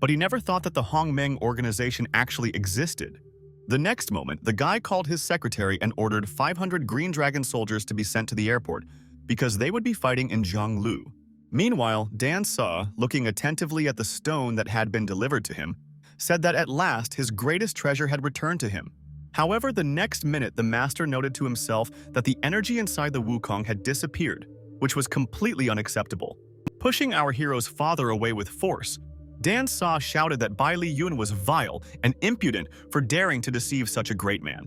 but he never thought that the Hongmeng organization actually existed. The next moment, the guy called his secretary and ordered 500 Green Dragon soldiers to be sent to the airport because they would be fighting in Zhonglu. Meanwhile, Dan Sa, looking attentively at the stone that had been delivered to him, said that at last his greatest treasure had returned to him. However, the next minute the master noted to himself that the energy inside the Wukong had disappeared, which was completely unacceptable. Pushing our hero's father away with force, Dan Sa shouted that Bai Li Yun was vile and impudent for daring to deceive such a great man.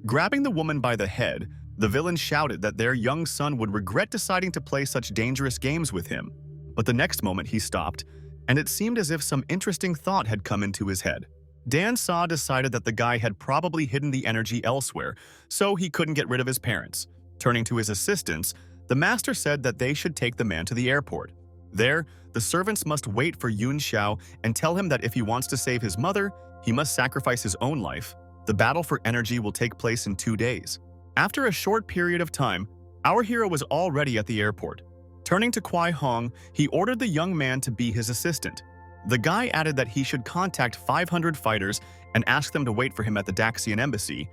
Grabbing the woman by the head, the villain shouted that their young son would regret deciding to play such dangerous games with him. But the next moment he stopped, and it seemed as if some interesting thought had come into his head. Dan Sa decided that the guy had probably hidden the energy elsewhere, so he couldn't get rid of his parents. Turning to his assistants, the master said that they should take the man to the airport. There, the servants must wait for Yun Xiao and tell him that if he wants to save his mother, he must sacrifice his own life. The battle for energy will take place in 2 days. After a short period of time, our hero was already at the airport. Turning to Kwai Hong, he ordered the young man to be his assistant. The guy added that he should contact 500 fighters and ask them to wait for him at the Daxian embassy.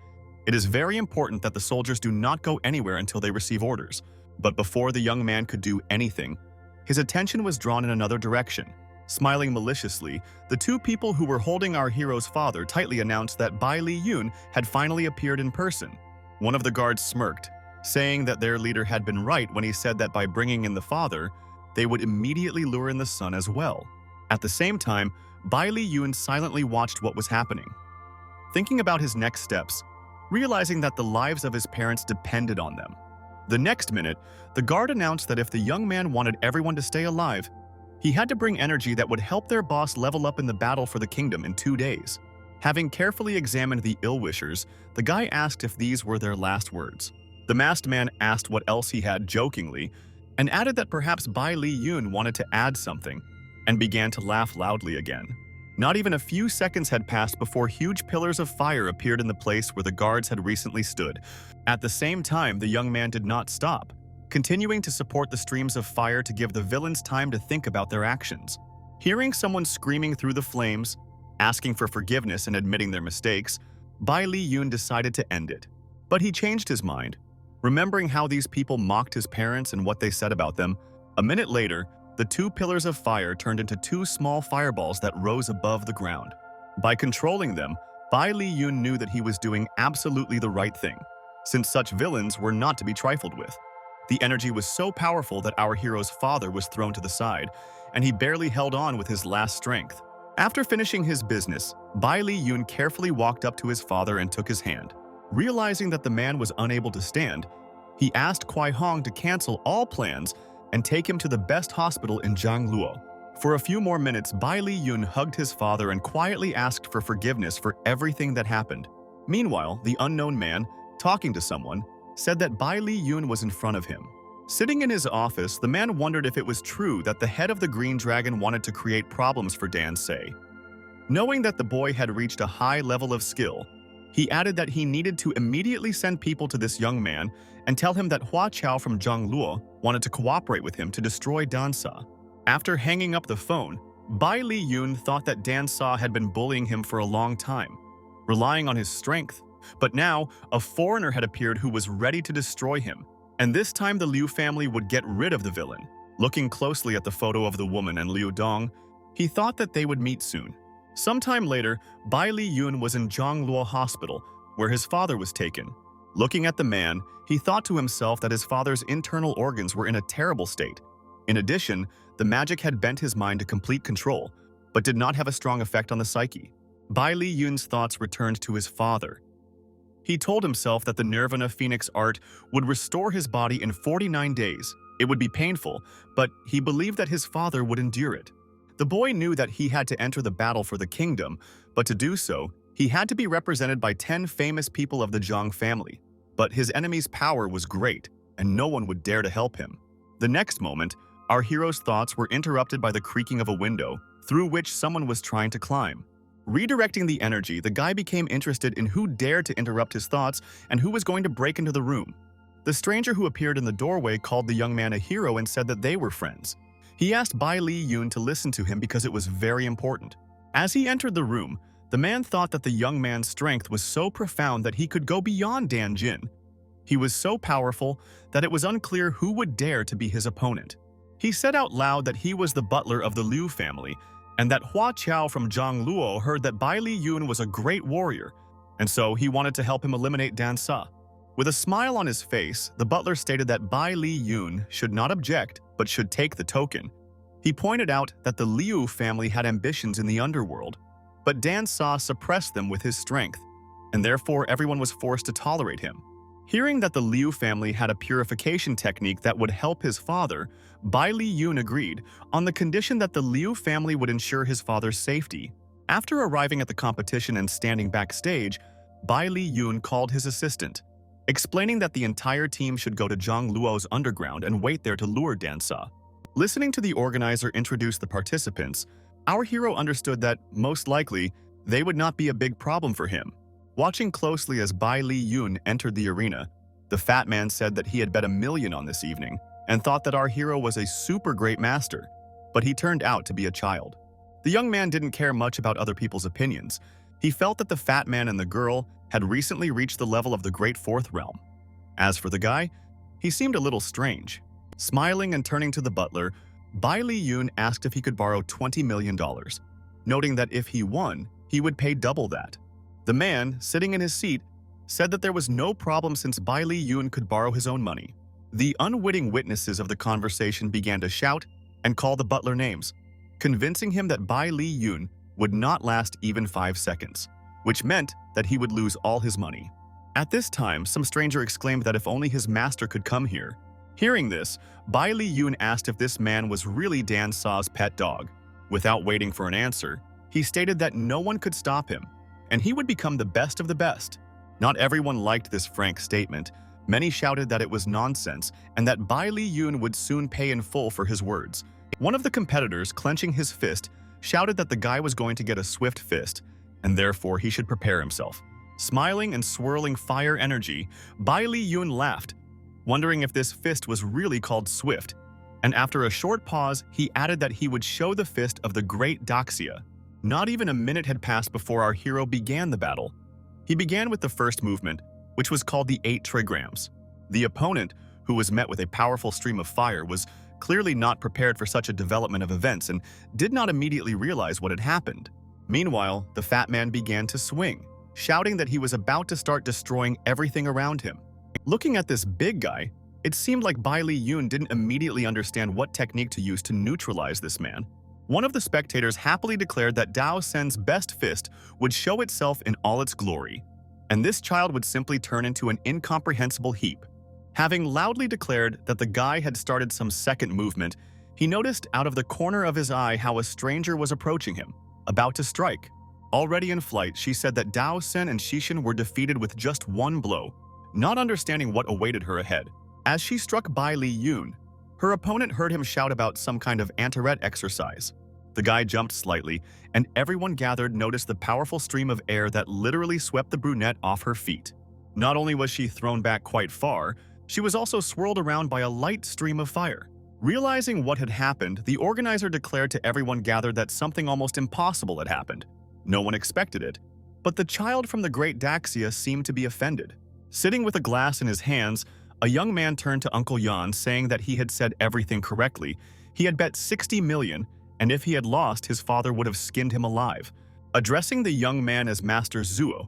It is very important that the soldiers do not go anywhere until they receive orders. But before the young man could do anything, his attention was drawn in another direction. Smiling maliciously, the two people who were holding our hero's father tightly announced that Bai Li Yun had finally appeared in person. One of the guards smirked, saying that their leader had been right when he said that by bringing in the father, they would immediately lure in the son as well. At the same time, Bai Li Yun silently watched what was happening. Thinking about his next steps, realizing that the lives of his parents depended on them. The next minute, the guard announced that if the young man wanted everyone to stay alive, he had to bring energy that would help their boss level up in the battle for the kingdom in 2 days. Having carefully examined the ill-wishers, the guy asked if these were their last words. The masked man asked what else he had jokingly, and added that perhaps Bai Li Yun wanted to add something, and began to laugh loudly again. Not even a few seconds had passed before huge pillars of fire appeared in the place where the guards had recently stood. At the same time, the young man did not stop, continuing to support the streams of fire to give the villains time to think about their actions. Hearing someone screaming through the flames, asking for forgiveness and admitting their mistakes, Bai Li Yun decided to end it. But he changed his mind. Remembering how these people mocked his parents and what they said about them, a minute later, the 2 pillars of fire turned into 2 small fireballs that rose above the ground. By controlling them, Bai Li Yun knew that he was doing absolutely the right thing, since such villains were not to be trifled with. The energy was so powerful that our hero's father was thrown to the side, and he barely held on with his last strength. After finishing his business, Bai Li Yun carefully walked up to his father and took his hand. Realizing that the man was unable to stand, he asked Kwai Hong to cancel all plans and take him to the best hospital in Zhangluo. For a few more minutes, Bai Li Yun hugged his father and quietly asked for forgiveness for everything that happened. Meanwhile, the unknown man, talking to someone, said that Bai Li Yun was in front of him. Sitting in his office, the man wondered if it was true that the head of the Green Dragon wanted to create problems for Dan Sei. Knowing that the boy had reached a high level of skill, he added that he needed to immediately send people to this young man and tell him that Hua Chao from Zhongluo wanted to cooperate with him to destroy Dansa. After hanging up the phone, Bai Li Yun thought that Dan Sa had been bullying him for a long time, relying on his strength. But now, a foreigner had appeared who was ready to destroy him. And this time the Liu family would get rid of the villain. Looking closely at the photo of the woman and Liu Dong, he thought that they would meet soon. Sometime later, Bai Li Yun was in Zhongluo Hospital, where his father was taken. Looking at the man, he thought to himself that his father's internal organs were in a terrible state. In addition, the magic had bent his mind to complete control, but did not have a strong effect on the psyche. Bai Li Yun's thoughts returned to his father. He told himself that the Nirvana Phoenix art would restore his body in 49 days. It would be painful, but he believed that his father would endure it. The boy knew that he had to enter the battle for the kingdom, but to do so, he had to be represented by 10 famous people of the Zhang family. But his enemy's power was great, and no one would dare to help him. The next moment, our hero's thoughts were interrupted by the creaking of a window, through which someone was trying to climb. Redirecting the energy, the guy became interested in who dared to interrupt his thoughts and who was going to break into the room. The stranger who appeared in the doorway called the young man a hero and said that they were friends. He asked Bai Li Yun to listen to him because it was very important. As he entered the room, the man thought that the young man's strength was so profound that he could go beyond Dan Jin. He was so powerful that it was unclear who would dare to be his opponent. He said out loud that he was the butler of the Liu family, and that Hua Qiao from Zhongluo heard that Bai Li Yun was a great warrior, and so he wanted to help him eliminate Dan Sa. With a smile on his face, the butler stated that Bai Li Yun should not object, but should take the token. He pointed out that the Liu family had ambitions in the underworld, but Dan Sa suppressed them with his strength, and therefore everyone was forced to tolerate him. Hearing that the Liu family had a purification technique that would help his father, Bai Li Yun agreed, on the condition that the Liu family would ensure his father's safety. After arriving at the competition and standing backstage, Bai Li Yun called his assistant, explaining that the entire team should go to Zhongluo's underground and wait there to lure Dan Sa. Listening to the organizer introduce the participants, our hero understood that, most likely, they would not be a big problem for him. Watching closely as Bai Li Yun entered the arena, the fat man said that he had bet $1 million on this evening and thought that our hero was a super great master, but he turned out to be a child. The young man didn't care much about other people's opinions. He felt that the fat man and the girl had recently reached the level of the Great Fourth Realm. As for the guy, he seemed a little strange. Smiling and turning to the butler, Bai Li Yun asked if he could borrow $20 million, noting that if he won, he would pay double that. The man, sitting in his seat, said that there was no problem since Bai Li Yun could borrow his own money. The unwitting witnesses of the conversation began to shout and call the butler names, convincing him that Bai Li Yun would not last even 5 seconds, which meant that he would lose all his money. At this time, some stranger exclaimed that if only his master could come here. Hearing this, Bai Li Yun asked if this man was really Dan Sa's pet dog. Without waiting for an answer, he stated that no one could stop him, and he would become the best of the best. Not everyone liked this frank statement. Many shouted that it was nonsense and that Bai Li Yun would soon pay in full for his words. One of the competitors, clenching his fist, shouted that the guy was going to get a swift fist, and therefore he should prepare himself. Smiling and swirling fire energy, Bai Li Yun laughed, wondering if this fist was really called swift, and after a short pause, he added that he would show the fist of the great Daxia. Not even a minute had passed before our hero began the battle. He began with the first movement, which was called the 8 trigrams. The opponent, who was met with a powerful stream of fire, was clearly not prepared for such a development of events and did not immediately realize what had happened. Meanwhile, the fat man began to swing, shouting that he was about to start destroying everything around him. Looking at this big guy, it seemed like Bai Li Yun didn't immediately understand what technique to use to neutralize this man. One of the spectators happily declared that Dao Sen's best fist would show itself in all its glory, and this child would simply turn into an incomprehensible heap. Having loudly declared that the guy had started some second movement, he noticed out of the corner of his eye how a stranger was approaching him, about to strike. Already in flight, she said that Dao Sen and Shishin were defeated with just one blow, not understanding what awaited her ahead. As she struck Bai Li Yun, her opponent heard him shout about some kind of anti-ret exercise. The guy jumped slightly, and everyone gathered noticed the powerful stream of air that literally swept the brunette off her feet. Not only was she thrown back quite far, she was also swirled around by a light stream of fire. Realizing what had happened, the organizer declared to everyone gathered that something almost impossible had happened. No one expected it, but the child from the Great Daxia seemed to be offended. Sitting with a glass in his hands, a young man turned to Uncle Yan, saying that he had said everything correctly. He had bet 60 million, and if he had lost, his father would have skinned him alive. Addressing the young man as Master Zuo,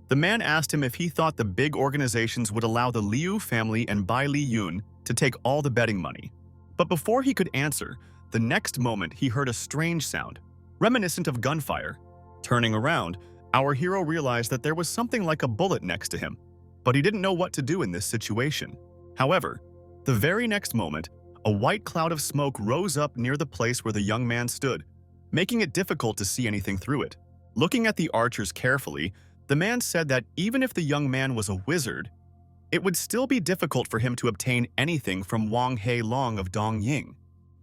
the man asked him if he thought the big organizations would allow the Liu family and Bai Li Yun to take all the betting money. But before he could answer, the next moment he heard a strange sound, reminiscent of gunfire. Turning around, our hero realized that there was something like a bullet next to him, but he didn't know what to do in this situation. However, the very next moment, a white cloud of smoke rose up near the place where the young man stood, making it difficult to see anything through it. Looking at the archers carefully, the man said that even if the young man was a wizard, it would still be difficult for him to obtain anything from Wang He Long of Dongying.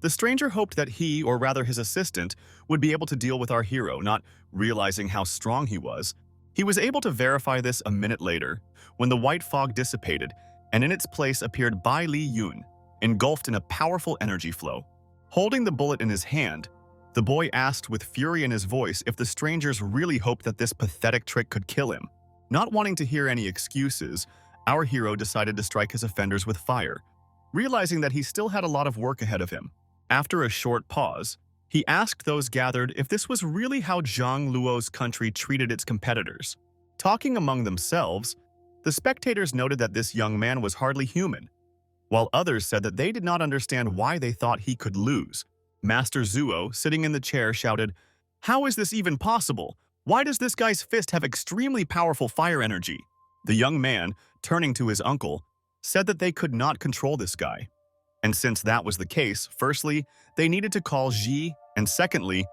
The stranger hoped that he, or rather his assistant, would be able to deal with our hero, not realizing how strong he was. He was able to verify this a minute later, when the white fog dissipated, and in its place appeared Bai Li Yun, engulfed in a powerful energy flow. Holding the bullet in his hand, the boy asked with fury in his voice if the strangers really hoped that this pathetic trick could kill him. Not wanting to hear any excuses, our hero decided to strike his offenders with fire, realizing that he still had a lot of work ahead of him. After a short pause, he asked those gathered if this was really how Zhang Luo's country treated its competitors. Talking among themselves, the spectators noted that this young man was hardly human, while others said that they did not understand why they thought he could lose. Master Zuo, sitting in the chair, shouted, "How is this even possible? Why does this guy's fist have extremely powerful fire energy?" The young man, turning to his uncle, said that they could not control this guy. And since that was the case, firstly, they needed to call Ji, and secondly,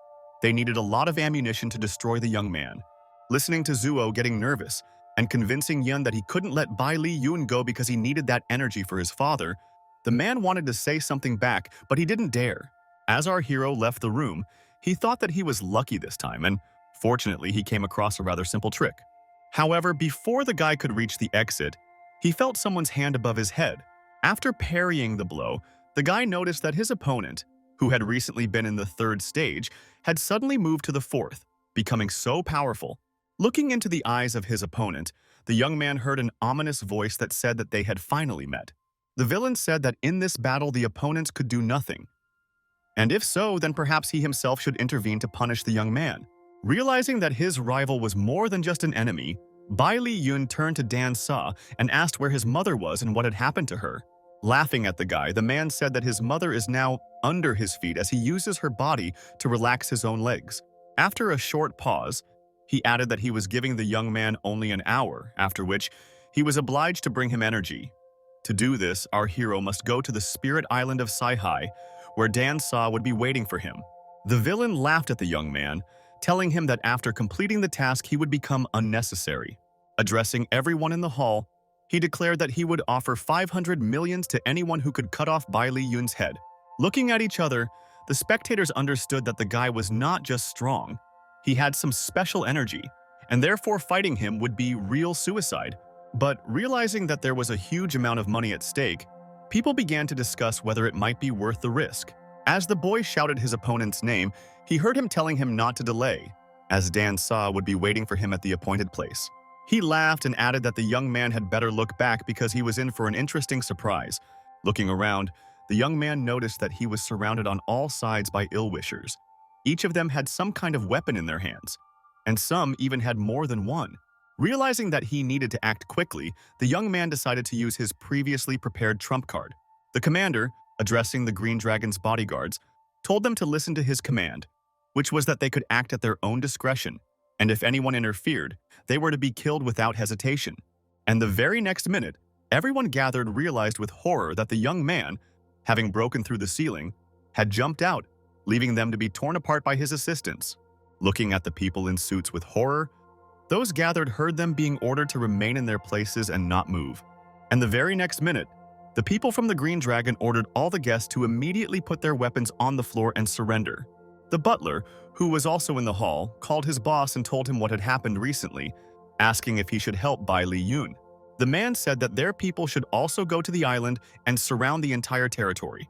they needed a lot of ammunition to destroy the young man. Listening to Zuo getting nervous and convincing Yun that he couldn't let Bai Li Yun go because he needed that energy for his father, the man wanted to say something back, but he didn't dare. As our hero left the room, he thought that he was lucky this time, and fortunately he came across a rather simple trick. However, before the guy could reach the exit, he felt someone's hand above his head. After parrying the blow, the guy noticed that his opponent, who had recently been in the third stage, had suddenly moved to the fourth, becoming so powerful. Looking into the eyes of his opponent, the young man heard an ominous voice that said that they had finally met. The villain said that in this battle the opponents could do nothing, and if so, then perhaps he himself should intervene to punish the young man. Realizing that his rival was more than just an enemy, Bai Li Yun turned to Dan Sa and asked where his mother was and what had happened to her. Laughing at the guy, the man said that his mother is now under his feet as he uses her body to relax his own legs. After a short pause, he added that he was giving the young man only an hour, after which he was obliged to bring him energy. To do this, our hero must go to the spirit island of Saihai, where Dan Sa would be waiting for him. The villain laughed at the young man, telling him that after completing the task he would become unnecessary. Addressing everyone in the hall, he declared that he would offer 500 million to anyone who could cut off Bai Li Yun's head. Looking at each other, the spectators understood that the guy was not just strong, he had some special energy, and therefore fighting him would be real suicide. But realizing that there was a huge amount of money at stake, people began to discuss whether it might be worth the risk. As the boy shouted his opponent's name, he heard him telling him not to delay, as Dan Sa would be waiting for him at the appointed place. He laughed and added that the young man had better look back because he was in for an interesting surprise. Looking around, the young man noticed that he was surrounded on all sides by ill-wishers. Each of them had some kind of weapon in their hands, and some even had more than one. Realizing that he needed to act quickly, the young man decided to use his previously prepared trump card. The commander, addressing the Green Dragon's bodyguards, told them to listen to his command, which was that they could act at their own discretion, and if anyone interfered, they were to be killed without hesitation. And the very next minute, everyone gathered realized with horror that the young man, having broken through the ceiling, had jumped out, leaving them to be torn apart by his assistants. Looking at the people in suits with horror, those gathered heard them being ordered to remain in their places and not move. And the very next minute, the people from the Green Dragon ordered all the guests to immediately put their weapons on the floor and surrender. The butler, who was also in the hall, called his boss and told him what had happened recently, asking if he should help Bai Li Yun. The man said that their people should also go to the island and surround the entire territory.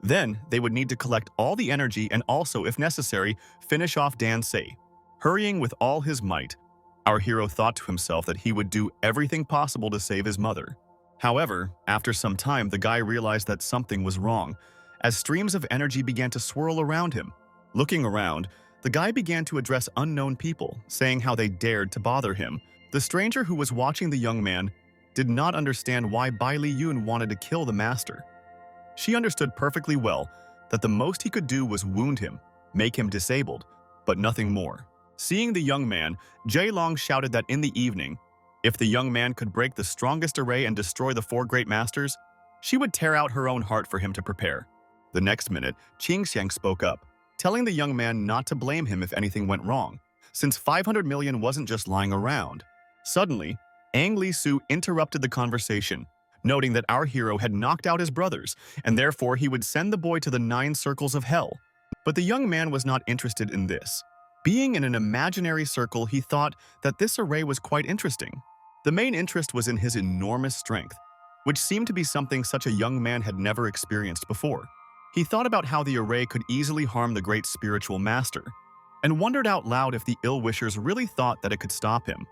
Then, they would need to collect all the energy and also, if necessary, finish off Dan Se. Hurrying with all his might, our hero thought to himself that he would do everything possible to save his mother. However, after some time, the guy realized that something was wrong, as streams of energy began to swirl around him. Looking around, the guy began to address unknown people, saying how they dared to bother him. The stranger who was watching the young man did not understand why Bai Li Yun wanted to kill the master. She understood perfectly well that the most he could do was wound him, make him disabled, but nothing more. Seeing the young man, Jay Long shouted that in the evening, if the young man could break the strongest array and destroy the 4 great masters, she would tear out her own heart for him to prepare. The next minute, Qing Xiang spoke up, telling the young man not to blame him if anything went wrong, since 500 million wasn't just lying around. Suddenly, Ang Li Su interrupted the conversation, noting that our hero had knocked out his brothers, and therefore he would send the boy to the 9 circles of hell. But the young man was not interested in this. Being in an imaginary circle, he thought that this array was quite interesting. The main interest was in his enormous strength, which seemed to be something such a young man had never experienced before. He thought about how the array could easily harm the great spiritual master, and wondered out loud if the ill-wishers really thought that it could stop him.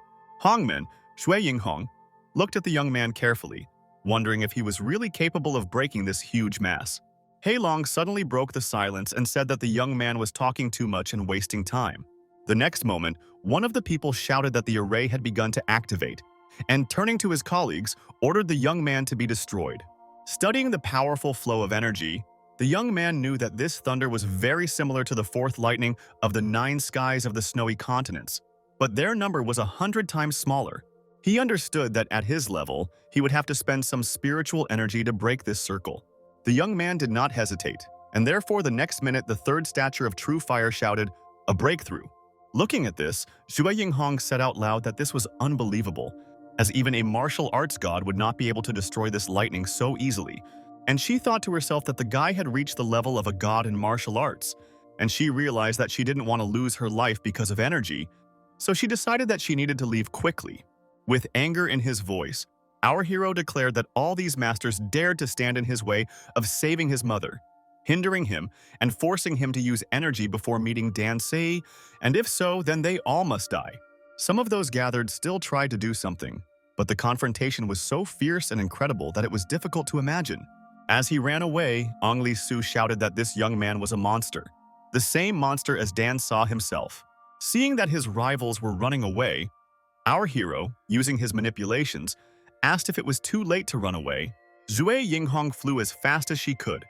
Hongmen, Shui Yinghong, looked at the young man carefully, wondering if he was really capable of breaking this huge mass. Hei Long suddenly broke the silence and said that the young man was talking too much and wasting time. The next moment, one of the people shouted that the array had begun to activate, and turning to his colleagues, ordered the young man to be destroyed. Studying the powerful flow of energy, the young man knew that this thunder was very similar to the 4th lightning of the 9 skies of the snowy continents, but their number was 100 times smaller. He understood that at his level, he would have to spend some spiritual energy to break this circle. The young man did not hesitate, and therefore the next minute the 3rd stature of true fire shouted, "A breakthrough!" Looking at this, Shui Yinghong said out loud that this was unbelievable, as even a martial arts god would not be able to destroy this lightning so easily. And she thought to herself that the guy had reached the level of a god in martial arts, and she realized that she didn't want to lose her life because of energy, so she decided that she needed to leave quickly. With anger in his voice, our hero declared that all these masters dared to stand in his way of saving his mother, hindering him and forcing him to use energy before meeting Dan Se, and if so, then they all must die. Some of those gathered still tried to do something, but the confrontation was so fierce and incredible that it was difficult to imagine. As he ran away, Ang Li Su shouted that this young man was a monster, the same monster as Dan saw himself. Seeing that his rivals were running away, our hero, using his manipulations, asked if it was too late to run away. Shui Yinghong flew as fast as she could.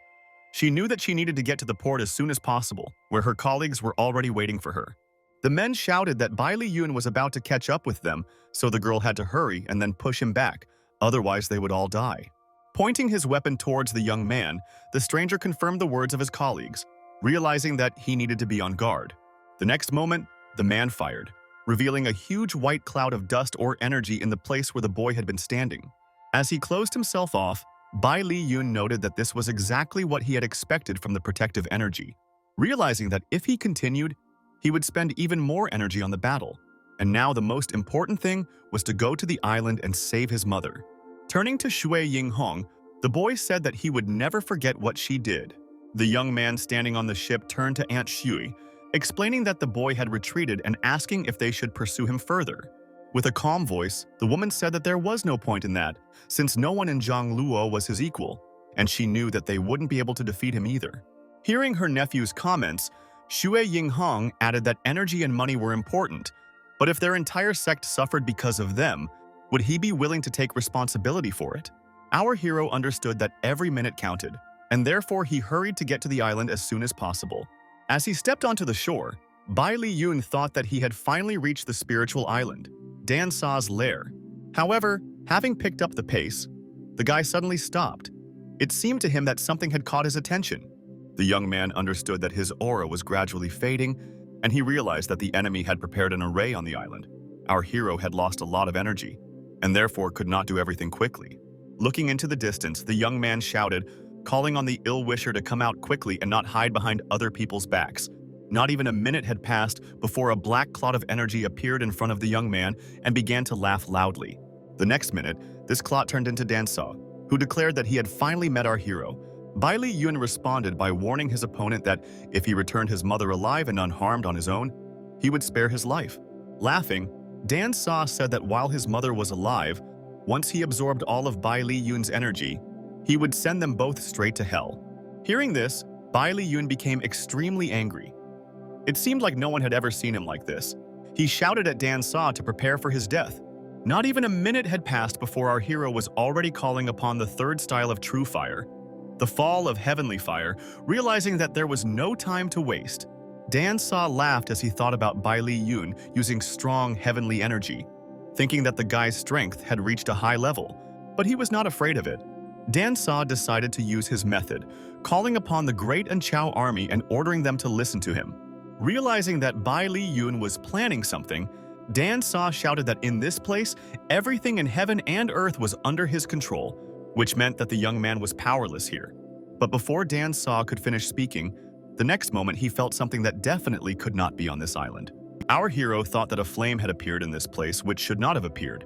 She knew that she needed to get to the port as soon as possible, where her colleagues were already waiting for her. The men shouted that Bai Li Yun was about to catch up with them, so the girl had to hurry and then push him back, otherwise they would all die. Pointing his weapon towards the young man, the stranger confirmed the words of his colleagues, realizing that he needed to be on guard. The next moment, the man fired, revealing a huge white cloud of dust or energy in the place where the boy had been standing. As he closed himself off, Bai Li Yun noted that this was exactly what he had expected from the protective energy, realizing that if he continued, he would spend even more energy on the battle. And now the most important thing was to go to the island and save his mother. Turning to Shui Yinghong, the boy said that he would never forget what she did. The young man standing on the ship turned to Aunt Shui, explaining that the boy had retreated and asking if they should pursue him further. With a calm voice, the woman said that there was no point in that, since no one in Zhangluo was his equal, and she knew that they wouldn't be able to defeat him either. Hearing her nephew's comments, Shui Yinghong added that energy and money were important, but if their entire sect suffered because of them, would he be willing to take responsibility for it? Our hero understood that every minute counted, and therefore he hurried to get to the island as soon as possible. As he stepped onto the shore, Bai Li Yun thought that he had finally reached the spiritual island, Dan Sa's lair. However, having picked up the pace, the guy suddenly stopped. It seemed to him that something had caught his attention. The young man understood that his aura was gradually fading, and he realized that the enemy had prepared an array on the island. Our hero had lost a lot of energy, and therefore could not do everything quickly. Looking into the distance, the young man shouted, calling on the ill-wisher to come out quickly and not hide behind other people's backs. Not even a minute had passed before a black cloud of energy appeared in front of the young man and began to laugh loudly. The next minute, this clot turned into Dansa, who declared that he had finally met our hero, Bai Li Yun responded by warning his opponent that if he returned his mother alive and unharmed on his own, he would spare his life. Laughing, Dan Sa said that while his mother was alive, once he absorbed all of Bai Li Yun's energy, he would send them both straight to hell. Hearing this, Bai Li Yun became extremely angry. It seemed like no one had ever seen him like this. He shouted at Dan Sa to prepare for his death. Not even a minute had passed before our hero was already calling upon the third style of true fire, the fall of heavenly fire, realizing that there was no time to waste. Dan Sa laughed as he thought about Bai Li Yun using strong heavenly energy, thinking that the guy's strength had reached a high level, but he was not afraid of it. Dan Sa decided to use his method, calling upon the Great and Chao army and ordering them to listen to him. Realizing that Bai Li Yun was planning something, Dan Sa shouted that in this place, everything in heaven and earth was under his control, which meant that the young man was powerless here. But before Dan Sa could finish speaking, the next moment he felt something that definitely could not be on this island. Our hero thought that a flame had appeared in this place which should not have appeared.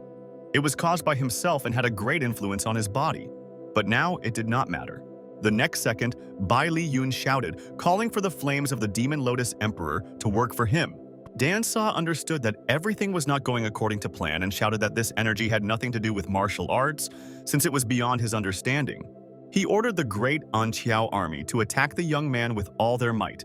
It was caused by himself and had a great influence on his body. But now it did not matter. The next second, Bai Li Yun shouted, calling for the flames of the Demon Lotus Emperor to work for him. Dan Sa understood that everything was not going according to plan and shouted that this energy had nothing to do with martial arts, since it was beyond his understanding. He ordered the Great Anqiao army to attack the young man with all their might.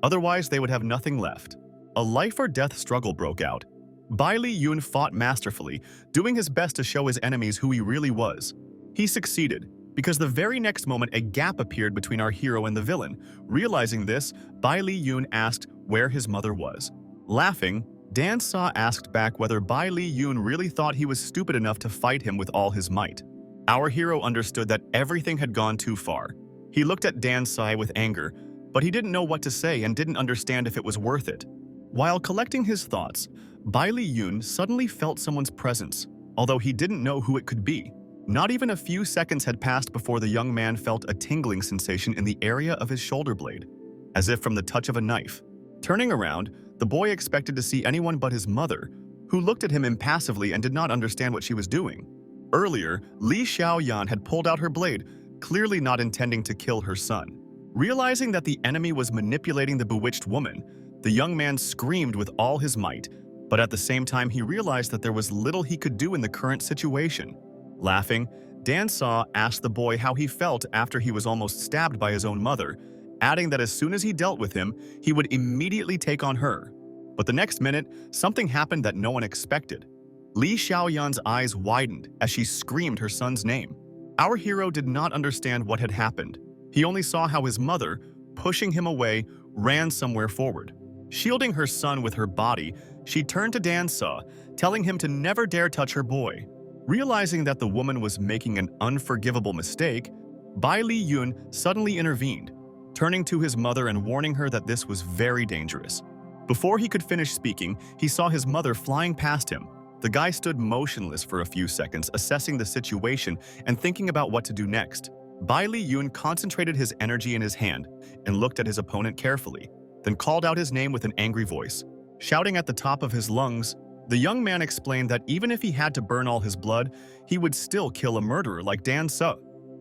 Otherwise, they would have nothing left. A life-or-death struggle broke out. Bai Li Yun fought masterfully, doing his best to show his enemies who he really was. He succeeded, because the very next moment a gap appeared between our hero and the villain. Realizing this, Bai Li Yun asked where his mother was. Laughing, Dan Sa asked back whether Bai Li Yun really thought he was stupid enough to fight him with all his might. Our hero understood that everything had gone too far. He looked at Dan Sa with anger, but he didn't know what to say and didn't understand if it was worth it. While collecting his thoughts, Bai Li Yun suddenly felt someone's presence, although he didn't know who it could be. Not even a few seconds had passed before the young man felt a tingling sensation in the area of his shoulder blade, as if from the touch of a knife. Turning around, the boy expected to see anyone but his mother, who looked at him impassively and did not understand what she was doing. Earlier, Li Xiaoyan had pulled out her blade, clearly not intending to kill her son. Realizing that the enemy was manipulating the bewitched woman, the young man screamed with all his might, but at the same time he realized that there was little he could do in the current situation. Laughing, Dan Sa asked the boy how he felt after he was almost stabbed by his own mother, adding that as soon as he dealt with him, he would immediately take on her. But the next minute, something happened that no one expected. Li Xiaoyan's eyes widened as she screamed her son's name. Our hero did not understand what had happened. He only saw how his mother, pushing him away, ran somewhere forward. Shielding her son with her body, she turned to Dan Sa, telling him to never dare touch her boy. Realizing that the woman was making an unforgivable mistake, Bai Li Yun suddenly intervened, turning to his mother and warning her that this was very dangerous. Before he could finish speaking, he saw his mother flying past him. The guy stood motionless for a few seconds, assessing the situation and thinking about what to do next. Bai Li Yun concentrated his energy in his hand and looked at his opponent carefully, then called out his name with an angry voice. Shouting at the top of his lungs, the young man explained that even if he had to burn all his blood, he would still kill a murderer like Dan Sa.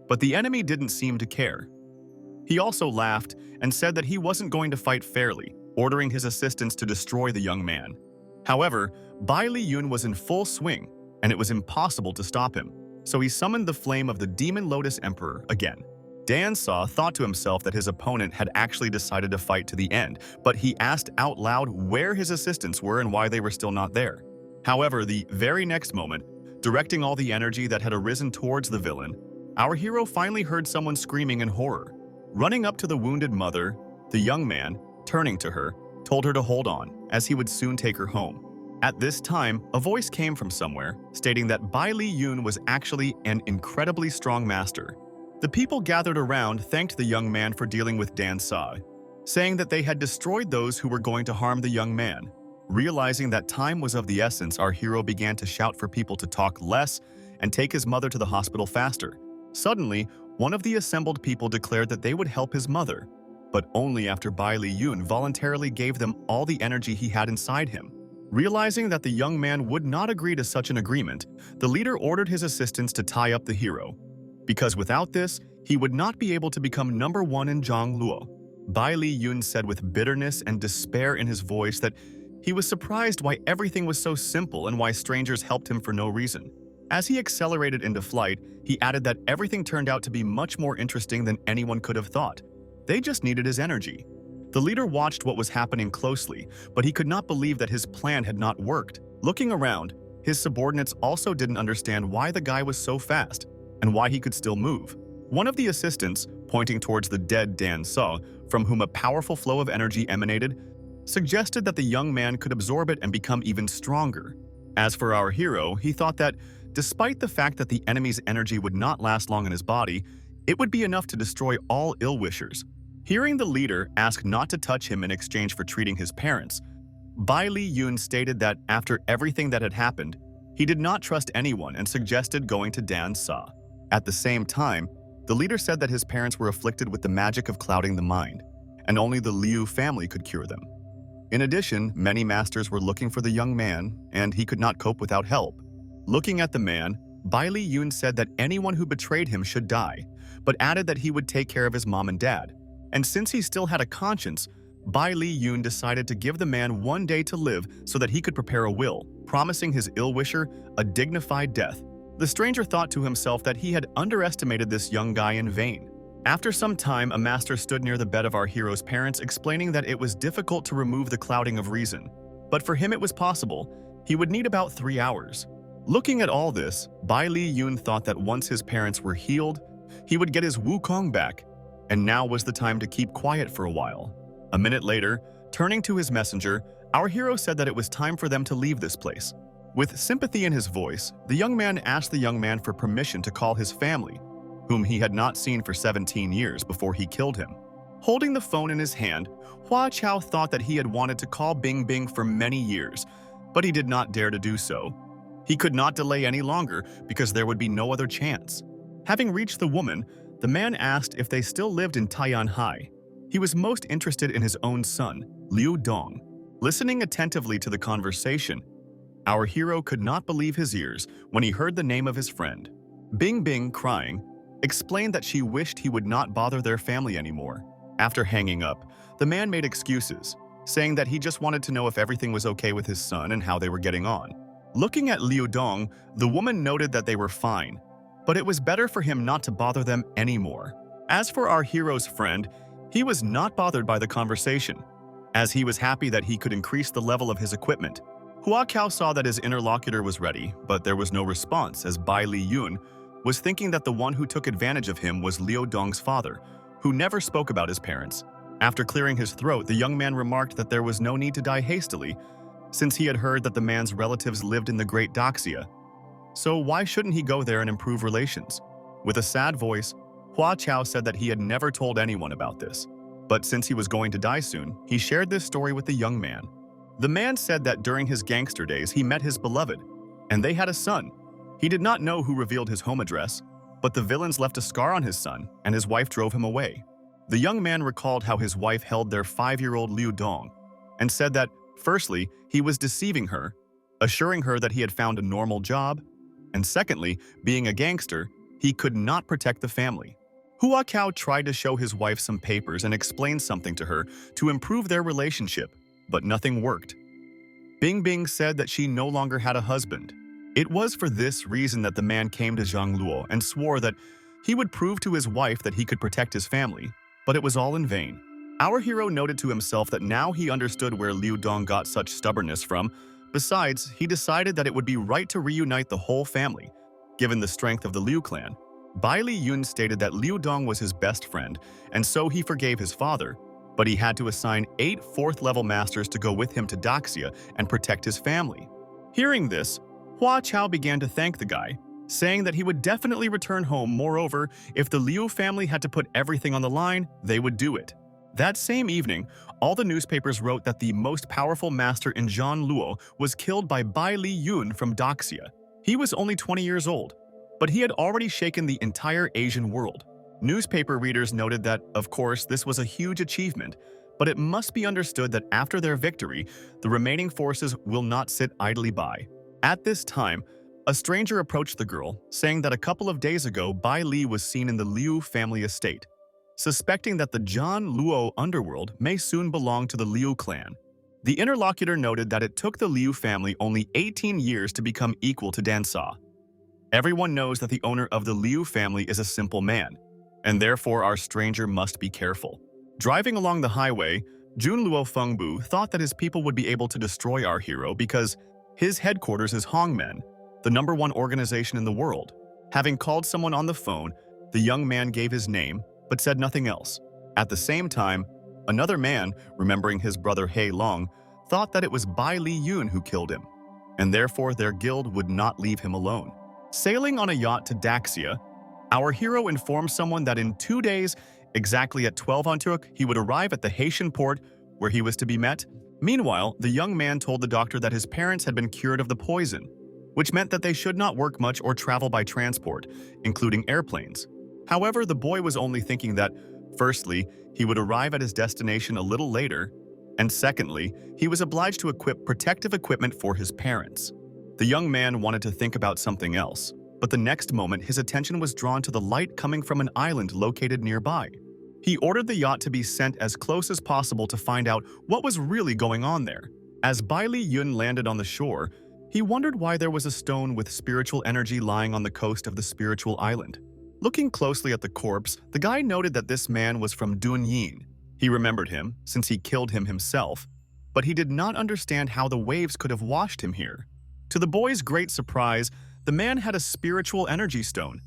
But the enemy didn't seem to care. He also laughed and said that he wasn't going to fight fairly, ordering his assistants to destroy the young man. However, Bai Li Yun was in full swing, and it was impossible to stop him, so he summoned the flame of the Demon Lotus Emperor again. Dan Sa thought to himself that his opponent had actually decided to fight to the end, but he asked out loud where his assistants were and why they were still not there. However, the very next moment, directing all the energy that had arisen towards the villain, our hero finally heard someone screaming in horror. Running up to the wounded mother, the young man, turning to her, told her to hold on, as he would soon take her home. At this time, a voice came from somewhere, stating that Bai Li Yun was actually an incredibly strong master. The people gathered around thanked the young man for dealing with Dan Sa, saying that they had destroyed those who were going to harm the young man. Realizing that time was of the essence, our hero began to shout for people to talk less and take his mother to the hospital faster. Suddenly, one of the assembled people declared that they would help his mother, but only after Bai Li Yun voluntarily gave them all the energy he had inside him. Realizing that the young man would not agree to such an agreement, the leader ordered his assistants to tie up the hero. because without this, he would not be able to become number one in Zhongluo. Bai Li Yun said with bitterness and despair in his voice that he was surprised why everything was so simple and why strangers helped him for no reason. As he accelerated into flight, he added that everything turned out to be much more interesting than anyone could have thought. They just needed his energy. The leader watched what was happening closely, but he could not believe that his plan had not worked. Looking around, his subordinates also didn't understand why the guy was so fast and why he could still move. One of the assistants, pointing towards the dead Dan Saw, from whom a powerful flow of energy emanated, suggested that the young man could absorb it and become even stronger. As for our hero, he thought that, despite the fact that the enemy's energy would not last long in his body, it would be enough to destroy all ill-wishers. Hearing the leader ask not to touch him in exchange for treating his parents, Bai Li Yun stated that after everything that had happened, he did not trust anyone and suggested going to Dan Sa. At the same time, the leader said that his parents were afflicted with the magic of clouding the mind, and only the Liu family could cure them. In addition, many masters were looking for the young man, and he could not cope without help. Looking at the man, Bai Li Yun said that anyone who betrayed him should die, but added that he would take care of his mom and dad. And since he still had a conscience, Bai Li Yun decided to give the man 1 day to live so that he could prepare a will, promising his ill-wisher a dignified death. The stranger thought to himself that he had underestimated this young guy in vain. After some time, a master stood near the bed of our hero's parents, explaining that it was difficult to remove the clouding of reason. But for him it was possible. He would need about 3 hours. Looking at all this, Bai Li Yun thought that once his parents were healed, he would get his Wukong back, and now was the time to keep quiet for a while. A minute later, turning to his messenger, our hero said that it was time for them to leave this place. With sympathy in his voice, the young man asked the young man for permission to call his family, whom he had not seen for 17 years before he killed him. Holding the phone in his hand, Hua Chao thought that he had wanted to call Bing Bing for many years, but he did not dare to do so. He could not delay any longer because there would be no other chance. Having reached the woman, the man asked if they still lived in Taiyanhai. He was most interested in his own son, Liu Dong. Listening attentively to the conversation, our hero could not believe his ears when he heard the name of his friend. Bing Bing, crying, explained that she wished he would not bother their family anymore. After hanging up, the man made excuses, saying that he just wanted to know if everything was okay with his son and how they were getting on. Looking at Liu Dong, the woman noted that they were fine, but it was better for him not to bother them anymore. As for our hero's friend, he was not bothered by the conversation, as he was happy that he could increase the level of his equipment. Hua Kao saw that his interlocutor was ready, but there was no response as Bai Li Yun was thinking that the one who took advantage of him was Liu Dong's father, who never spoke about his parents. After clearing his throat, the young man remarked that there was no need to die hastily, since he had heard that the man's relatives lived in the Great Doxia. So why shouldn't he go there and improve relations? With a sad voice, Hua Chao said that he had never told anyone about this. But since he was going to die soon, he shared this story with the young man. The man said that during his gangster days he met his beloved, and they had a son. He did not know who revealed his home address, but the villains left a scar on his son, and his wife drove him away. The young man recalled how his wife held their 5-year-old Liu Dong, and said that, firstly, he was deceiving her, assuring her that he had found a normal job, and secondly, being a gangster, he could not protect the family. Hua Kao tried to show his wife some papers and explain something to her to improve their relationship, but nothing worked. Bing Bing said that she no longer had a husband. It was for this reason that the man came to Zhongluo and swore that he would prove to his wife that he could protect his family, but it was all in vain. Our hero noted to himself that now he understood where Liu Dong got such stubbornness from. Besides, he decided that it would be right to reunite the whole family, given the strength of the Liu clan. Bai Li Yun stated that Liu Dong was his best friend, and so he forgave his father, but he had to assign 8 4th-level masters to go with him to Doxia and protect his family. Hearing this, Hua Chao began to thank the guy, saying that he would definitely return home. Moreover, if the Liu family had to put everything on the line, they would do it. That same evening, all the newspapers wrote that the most powerful master in Zhongluo was killed by Bai Li Yun from Doxia. He was only 20 years old, but he had already shaken the entire Asian world. Newspaper readers noted that, of course, this was a huge achievement, but it must be understood that after their victory, the remaining forces will not sit idly by. At this time, A stranger approached the girl, saying that a couple of days ago Bai Li was seen in the Liu family estate. Suspecting that the Zhan Luo underworld may soon belong to the Liu clan, the interlocutor noted that it took the Liu family only 18 years to become equal to Dansa. Everyone knows that the owner of the Liu family is a simple man, and therefore our stranger must be careful. Driving along the highway, Jun Luo Fengbu thought that his people would be able to destroy our hero because his headquarters is Hongmen, the #1 organization in the world. Having called someone on the phone, the young man gave his name, but said nothing else. At the same time, another man, remembering his brother He Long, thought that it was Bai Li Yun who killed him, and therefore their guild would not leave him alone. Sailing on a yacht to Daxia, our hero informed someone that in 2 days, exactly at 12 Antuk, he would arrive at the Haitian port where he was to be met. Meanwhile, the young man told the doctor that his parents had been cured of the poison, which meant that they should not work much or travel by transport, including airplanes. However, the boy was only thinking that, firstly, he would arrive at his destination a little later, and secondly, he was obliged to equip protective equipment for his parents. The young man wanted to think about something else, but the next moment his attention was drawn to the light coming from an island located nearby. He ordered the yacht to be sent as close as possible to find out what was really going on there. As Bai Li Yun landed on the shore, he wondered why there was a stone with spiritual energy lying on the coast of the spiritual island. Looking closely at the corpse, the guy noted that this man was from Dunyin. He remembered him, since he killed him himself, but he did not understand how the waves could have washed him here. To the boy's great surprise, the man had a spiritual energy stone,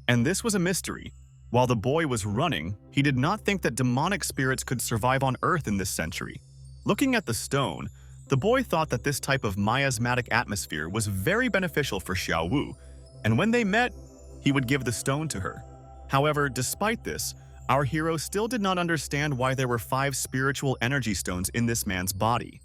and this was a mystery. While the boy was running, he did not think that demonic spirits could survive on Earth in this century. Looking at the stone, the boy thought that this type of miasmatic atmosphere was very beneficial for Xiao Wu, and when they met, he would give the stone to her. However, despite this, our hero still did not understand why there were 5 spiritual energy stones in this man's body.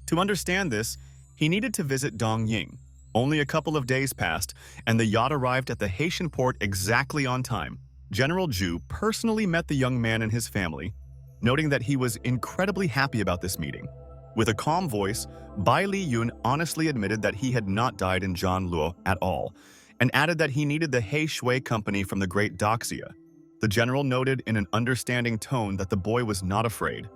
To understand this, he needed to visit Dongying. Only a couple of days passed, and the yacht arrived at the Haitian port exactly on time. General Zhu personally met the young man and his family, noting that he was incredibly happy about this meeting. With a calm voice, Bai Li Yun honestly admitted that he had not died in Zhan Luo at all, and added that he needed the He Shui company from the Great Daxia. The general noted in an understanding tone that the boy was not afraid,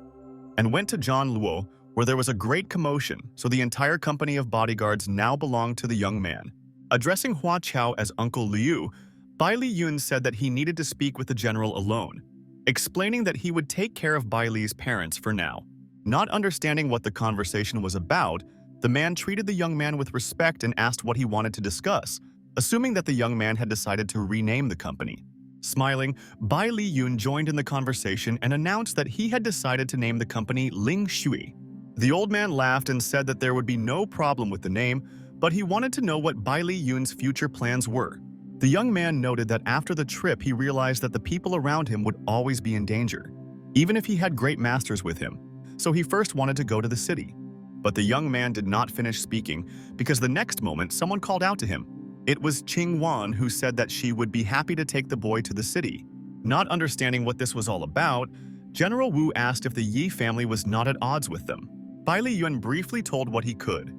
and went to Zhan Luo, where there was a great commotion, so the entire company of bodyguards now belonged to the young man. Addressing Hua Chao as Uncle Liu, Bai Li Yun said that he needed to speak with the general alone, explaining that he would take care of Bai Li's parents for now. Not understanding what the conversation was about, the man treated the young man with respect and asked what he wanted to discuss, assuming that the young man had decided to rename the company. Smiling, Bai Li Yun joined in the conversation and announced that he had decided to name the company Ling Shui. The old man laughed and said that there would be no problem with the name, but he wanted to know what Bai Li Yun's future plans were. The young man noted that after the trip he realized that the people around him would always be in danger, even if he had great masters with him, so he first wanted to go to the city. But the young man did not finish speaking because the next moment someone called out to him. It was Qing Wan who said that she would be happy to take the boy to the city. Not understanding what this was all about, General Wu asked if the Yi family was not at odds with them. Bai Li Yun briefly told what he could,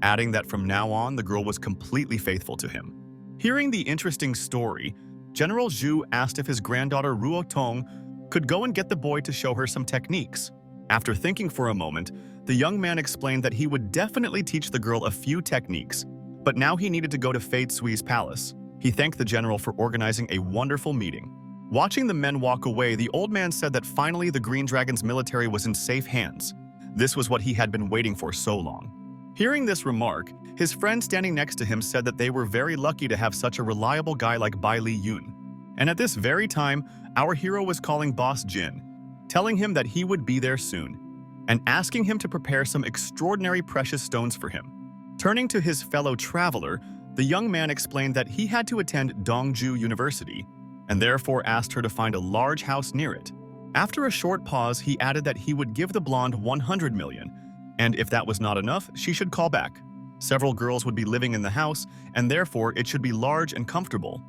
adding that from now on the girl was completely faithful to him. Hearing the interesting story, General Zhu asked if his granddaughter Ruo Tong could go and get the boy to show her some techniques. After thinking for a moment, the young man explained that he would definitely teach the girl a few techniques, but now he needed to go to Fate Sui's palace. He thanked the general for organizing a wonderful meeting. Watching the men walk away, the old man said that finally the Green Dragon's military was in safe hands. This was what he had been waiting for so long. Hearing this remark, his friend standing next to him said that they were very lucky to have such a reliable guy like Bai Li Yun. And at this very time, our hero was calling Boss Jin, telling him that he would be there soon, and asking him to prepare some extraordinary precious stones for him. Turning to his fellow traveler, the young man explained that he had to attend Dongju University, and therefore asked her to find a large house near it. After a short pause, he added that he would give the blonde 100 million, and if that was not enough, she should call back. Several girls would be living in the house, and therefore it should be large and comfortable.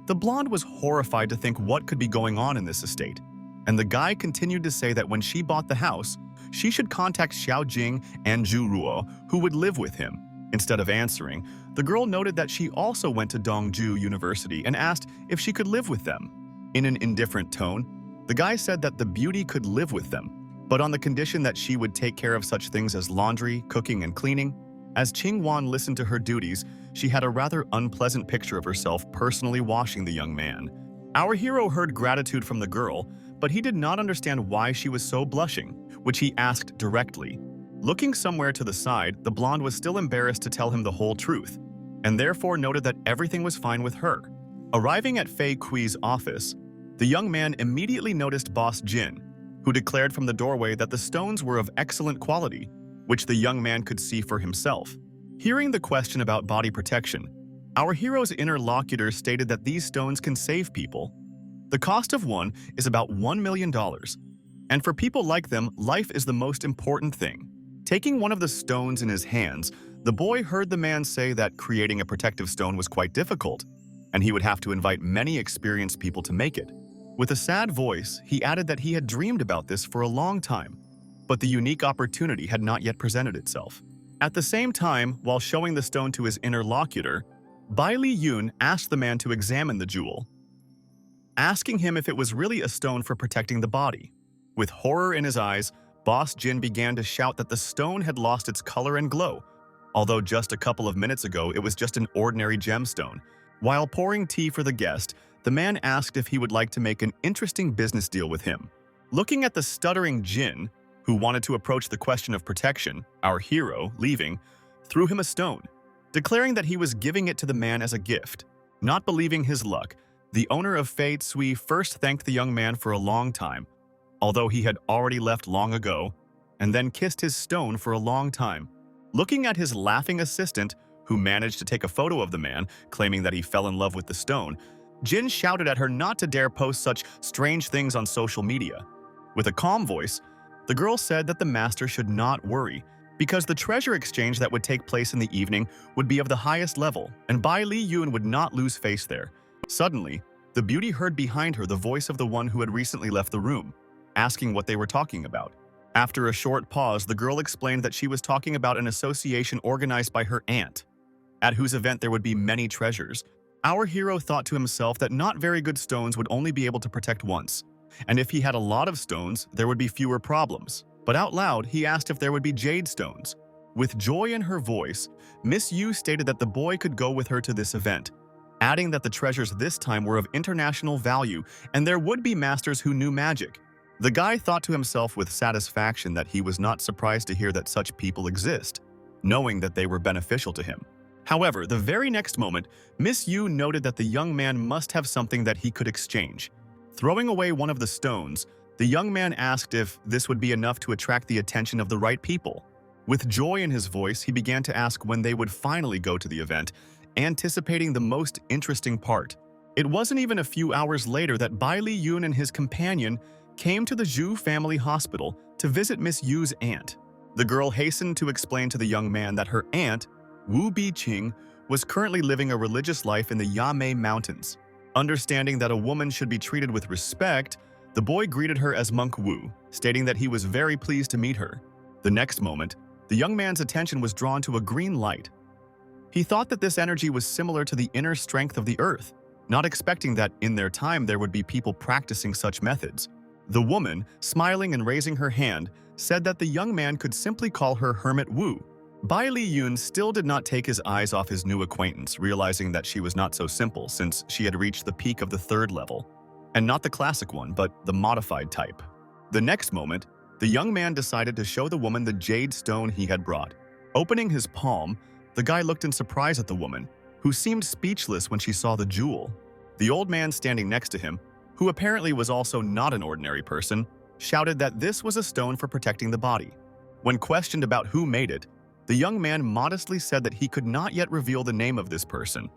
The blonde was horrified to think what could be going on in this estate, and the guy continued to say that when she bought the house, she should contact Xiao Jing and Zhu Ruo, who would live with him. Instead of answering, the girl noted that she also went to Dongju University and asked if she could live with them. In an indifferent tone, the guy said that the beauty could live with them, but on the condition that she would take care of such things as laundry, cooking, and cleaning. As Ching-won listened to her duties, she had a rather unpleasant picture of herself personally washing the young man. Our hero heard gratitude from the girl, but he did not understand why she was so blushing, which he asked directly. Looking somewhere to the side, the blonde was still embarrassed to tell him the whole truth, and therefore noted that everything was fine with her. Arriving at Fei Kui's office, the young man immediately noticed boss Jin, who declared from the doorway that the stones were of excellent quality, which the young man could see for himself. Hearing the question about body protection, our hero's interlocutor stated that these stones can save people. The cost of one is about $1 million, and for people like them, life is the most important thing. Taking one of the stones in his hands, the boy heard the man say that creating a protective stone was quite difficult, and he would have to invite many experienced people to make it. With a sad voice, he added that he had dreamed about this for a long time, but the unique opportunity had not yet presented itself. At the same time, while showing the stone to his interlocutor, Bai Li Yun asked the man to examine the jewel, asking him if it was really a stone for protecting the body. With horror in his eyes, Boss Jin began to shout that the stone had lost its color and glow, although just a couple of minutes ago it was just an ordinary gemstone. While pouring tea for the guest, the man asked if he would like to make an interesting business deal with him. Looking at the stuttering Jin, who wanted to approach the question of protection, our hero, leaving, threw him a stone, declaring that he was giving it to the man as a gift. Not believing his luck, the owner of Fei Tsui first thanked the young man for a long time, although he had already left long ago, and then kissed his stone for a long time. Looking at his laughing assistant, who managed to take a photo of the man, claiming that he fell in love with the stone, Jin shouted at her not to dare post such strange things on social media. With a calm voice, the girl said that the master should not worry, because the treasure exchange that would take place in the evening would be of the highest level, and Bai Li Yun would not lose face there. Suddenly, the beauty heard behind her the voice of the one who had recently left the room, asking what they were talking about. After a short pause, the girl explained that she was talking about an association organized by her aunt, at whose event there would be many treasures. Our hero thought to himself that not very good stones would only be able to protect once, and if he had a lot of stones, there would be fewer problems. But out loud, he asked if there would be jade stones. With joy in her voice, Miss Yu stated that the boy could go with her to this event, adding that the treasures this time were of international value and there would be masters who knew magic. The guy thought to himself with satisfaction that he was not surprised to hear that such people exist, knowing that they were beneficial to him. However, the very next moment, Miss Yu noted that the young man must have something that he could exchange. Throwing away one of the stones, the young man asked if this would be enough to attract the attention of the right people. With joy in his voice, he began to ask when they would finally go to the event, anticipating the most interesting part. It wasn't even a few hours later that Bai Li Yun and his companion came to the Zhu family hospital to visit Miss Yu's aunt. The girl hastened to explain to the young man that her aunt, Wu Biqing, was currently living a religious life in the Yamei Mountains. Understanding that a woman should be treated with respect, the boy greeted her as Monk Wu, stating that he was very pleased to meet her. The next moment, the young man's attention was drawn to a green light. He thought that this energy was similar to the inner strength of the earth, not expecting that in their time there would be people practicing such methods. The woman, smiling and raising her hand, said that the young man could simply call her Hermit Wu. Bai Li Yun still did not take his eyes off his new acquaintance, realizing that she was not so simple since she had reached the peak of the 3rd level, and not the classic one, but the modified type. The next moment, the young man decided to show the woman the jade stone he had brought. Opening his palm, the guy looked in surprise at the woman, who seemed speechless when she saw the jewel. The old man standing next to him, who apparently was also not an ordinary person, shouted that this was a stone for protecting the body. When questioned about who made it, the young man modestly said that he could not yet reveal the name of this person,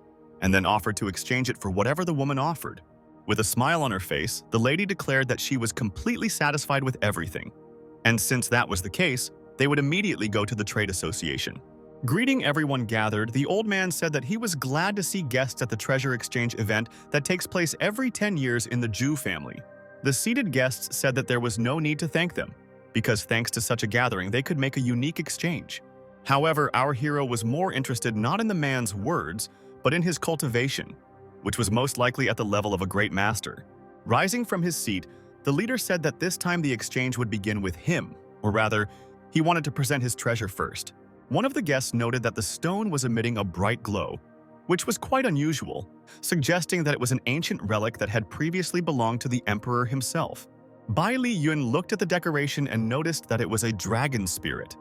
and then offered to exchange it for whatever the woman offered. With a smile on her face, the lady declared that she was completely satisfied with everything, and since that was the case, they would immediately go to the trade association. Greeting everyone gathered, the old man said that he was glad to see guests at the treasure exchange event that takes place every 10 years in the Zhu family. The seated guests said that there was no need to thank them, because thanks to such a gathering they could make a unique exchange. However, our hero was more interested not in the man's words, but in his cultivation, which was most likely at the level of a great master. Rising from his seat, the leader said that this time the exchange would begin with him, or rather, he wanted to present his treasure first. One of the guests noted that the stone was emitting a bright glow, which was quite unusual, suggesting that it was an ancient relic that had previously belonged to the emperor himself. Bai Li Yun looked at the decoration and noticed that it was a dragon spirit.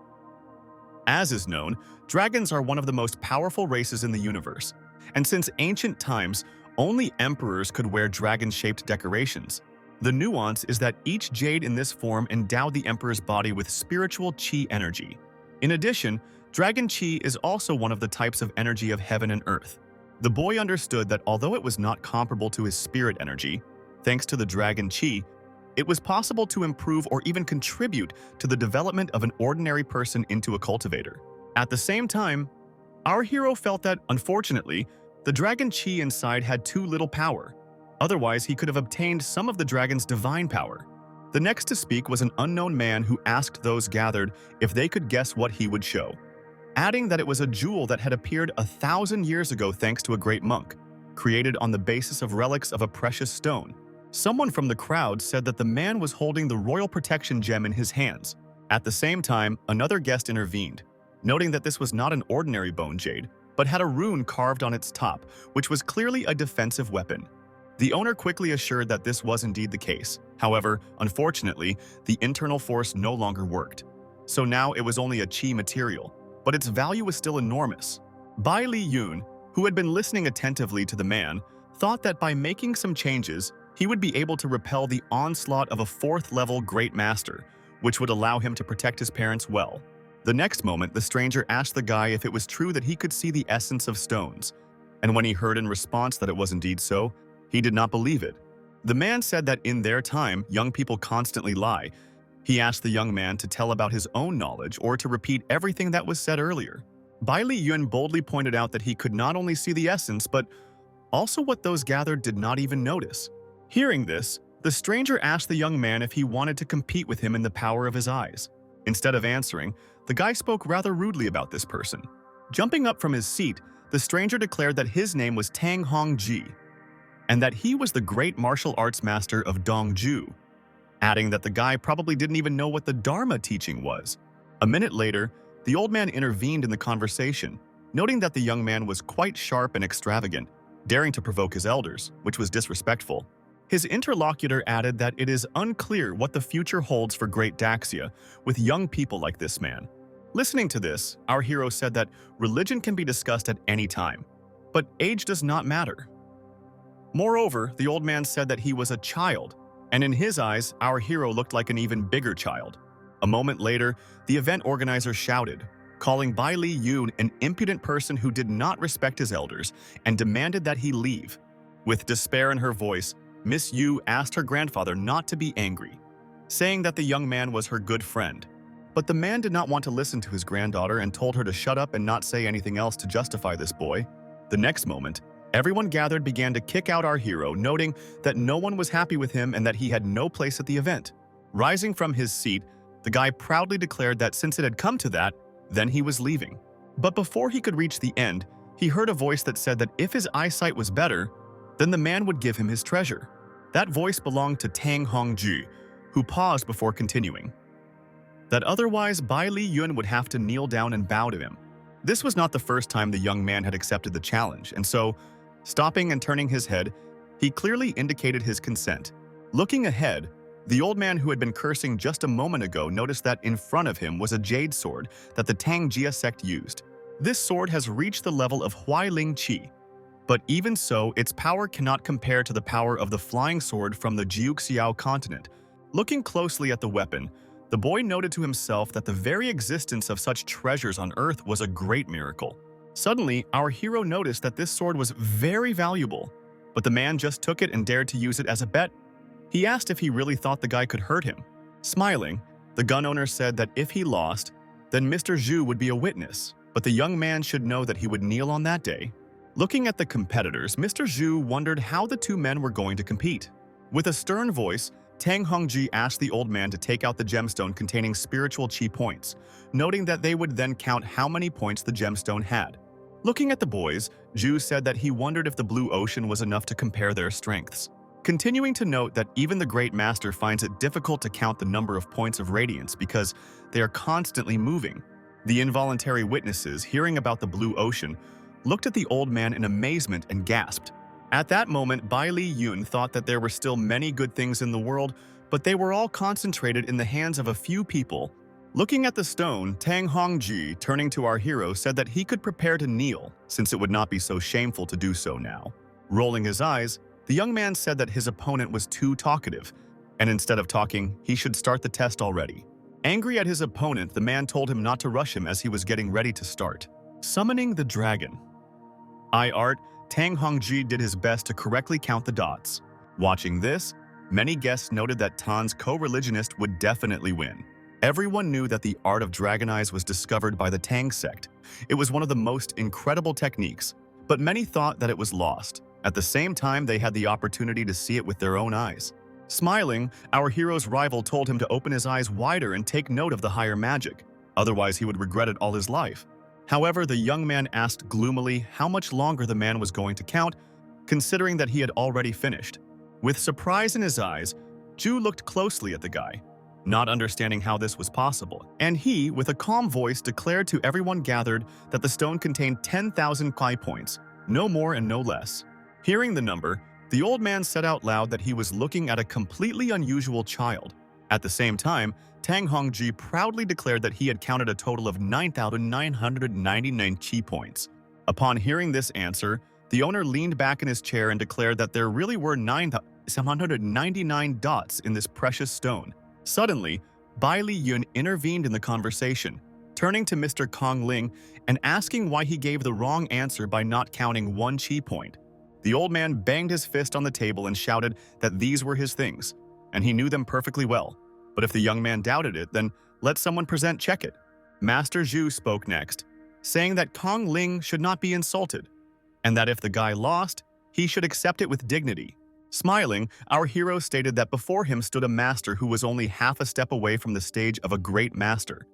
As is known, dragons are one of the most powerful races in the universe, and since ancient times, only emperors could wear dragon-shaped decorations. The nuance is that each jade in this form endowed the emperor's body with spiritual qi energy. In addition, dragon qi is also one of the types of energy of heaven and earth. The boy understood that although it was not comparable to his spirit energy, thanks to the dragon qi, it was possible to improve or even contribute to the development of an ordinary person into a cultivator. At the same time, our hero felt that, unfortunately, the dragon qi inside had too little power. Otherwise, he could have obtained some of the dragon's divine power. The next to speak was an unknown man who asked those gathered if they could guess what he would show, adding that it was a jewel that had appeared 1,000 years ago thanks to a great monk, created on the basis of relics of a precious stone. Someone from the crowd said that the man was holding the royal protection gem in his hands. At the same time, another guest intervened, noting that this was not an ordinary bone jade, but had a rune carved on its top, which was clearly a defensive weapon. The owner quickly assured that this was indeed the case. However, unfortunately, the internal force no longer worked. So now it was only a qi material, but its value was still enormous. Bai Li Yun, who had been listening attentively to the man, thought that by making some changes, he would be able to repel the onslaught of a 4th-level Great Master, which would allow him to protect his parents well. The next moment, the stranger asked the guy if it was true that he could see the essence of stones, and when he heard in response that it was indeed so, he did not believe it. The man said that in their time, young people constantly lie. He asked the young man to tell about his own knowledge or to repeat everything that was said earlier. Bai Li Yun boldly pointed out that he could not only see the essence, but also what those gathered did not even notice. Hearing this, the stranger asked the young man if he wanted to compete with him in the power of his eyes. Instead of answering, the guy spoke rather rudely about this person. Jumping up from his seat, the stranger declared that his name was Tang Hongji, and that he was the great martial arts master of Dongju, adding that the guy probably didn't even know what the Dharma teaching was. A minute later, the old man intervened in the conversation, noting that the young man was quite sharp and extravagant, daring to provoke his elders, which was disrespectful. His interlocutor added that it is unclear what the future holds for Great Daxia with young people like this man. Listening to this, our hero said that religion can be discussed at any time, but age does not matter. Moreover, the old man said that he was a child, and in his eyes, our hero looked like an even bigger child. A moment later, the event organizer shouted, calling Bai Li Yun an impudent person who did not respect his elders and demanded that he leave. With despair in her voice, Miss Yu asked her grandfather not to be angry, saying that the young man was her good friend. But the man did not want to listen to his granddaughter and told her to shut up and not say anything else to justify this boy. The next moment, everyone gathered began to kick out our hero, noting that no one was happy with him and that he had no place at the event. Rising from his seat, the guy proudly declared that since it had come to that, then he was leaving. But before he could reach the end, he heard a voice that said that if his eyesight was better, then the man would give him his treasure. That voice belonged to Tang Hongji, who paused before continuing. That otherwise Bai Li Yun would have to kneel down and bow to him. This was not the first time the young man had accepted the challenge, and so, stopping and turning his head, he clearly indicated his consent. Looking ahead, the old man who had been cursing just a moment ago noticed that in front of him was a jade sword that the Tang Jia sect used. This sword has reached the level of Huailing Qi, but even so, its power cannot compare to the power of the flying sword from the Jiuxiao continent. Looking closely at the weapon, the boy noted to himself that the very existence of such treasures on Earth was a great miracle. Suddenly, our hero noticed that this sword was very valuable, but the man just took it and dared to use it as a bet. He asked if he really thought the guy could hurt him. Smiling, the gun owner said that if he lost, then Mr. Zhu would be a witness, but the young man should know that he would kneel on that day. Looking at the competitors, Mr. Zhu wondered how the two men were going to compete. With a stern voice, Tang Hongji asked the old man to take out the gemstone containing spiritual chi points, noting that they would then count how many points the gemstone had. Looking at the boys, Zhu said that he wondered if the blue ocean was enough to compare their strengths, continuing to note that even the Great Master finds it difficult to count the number of points of radiance because they are constantly moving. The involuntary witnesses, hearing about the blue ocean, looked at the old man in amazement and gasped. At that moment, Bai Li Yun thought that there were still many good things in the world, but they were all concentrated in the hands of a few people. Looking at the stone, Tang Hongji, turning to our hero, said that he could prepare to kneel, since it would not be so shameful to do so now. Rolling his eyes, the young man said that his opponent was too talkative, and instead of talking, he should start the test already. Angry at his opponent, the man told him not to rush him as he was getting ready to start. Summoning the dragon. Art, Tang Hongji did his best to correctly count the dots. Watching this, many guests noted that Tan's co-religionist would definitely win. Everyone knew that the art of dragon eyes was discovered by the Tang sect. It was one of the most incredible techniques, but many thought that it was lost. At the same time, they had the opportunity to see it with their own eyes. Smiling, our hero's rival told him to open his eyes wider and take note of the higher magic. Otherwise, he would regret it all his life. However, the young man asked gloomily how much longer the man was going to count, considering that he had already finished. With surprise in his eyes, Zhu looked closely at the guy, not understanding how this was possible, and he, with a calm voice, declared to everyone gathered that the stone contained 10,000 Kai points, no more and no less. Hearing the number, the old man said out loud that he was looking at a completely unusual child. At the same time, Tang Hongji proudly declared that he had counted a total of 9,999 chi points. Upon hearing this answer, the owner leaned back in his chair and declared that there really were 9,799 dots in this precious stone. Suddenly, Bai Li Yun intervened in the conversation, turning to Mr. Kong Ling and asking why he gave the wrong answer by not counting one chi point. The old man banged his fist on the table and shouted that these were his things, and he knew them perfectly well. But if the young man doubted it, then let someone present check it. Master Zhu spoke next, saying that Kong Ling should not be insulted, and that if the guy lost, he should accept it with dignity. Smiling, our hero stated that before him stood a master who was only half a step away from the stage of a great master,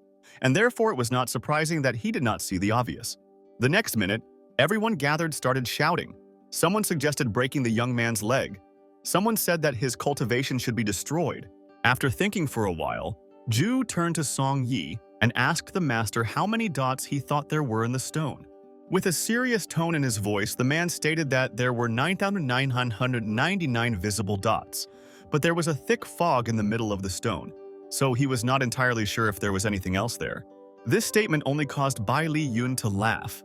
and therefore it was not surprising that he did not see the obvious. The next minute, everyone gathered started shouting. Someone suggested breaking the young man's leg. Someone said that his cultivation should be destroyed. After thinking for a while, Zhu turned to Song Yi and asked the master how many dots he thought there were in the stone. With a serious tone in his voice, the man stated that there were 9,999 visible dots, but there was a thick fog in the middle of the stone, so he was not entirely sure if there was anything else there. This statement only caused Bai Li Yun to laugh.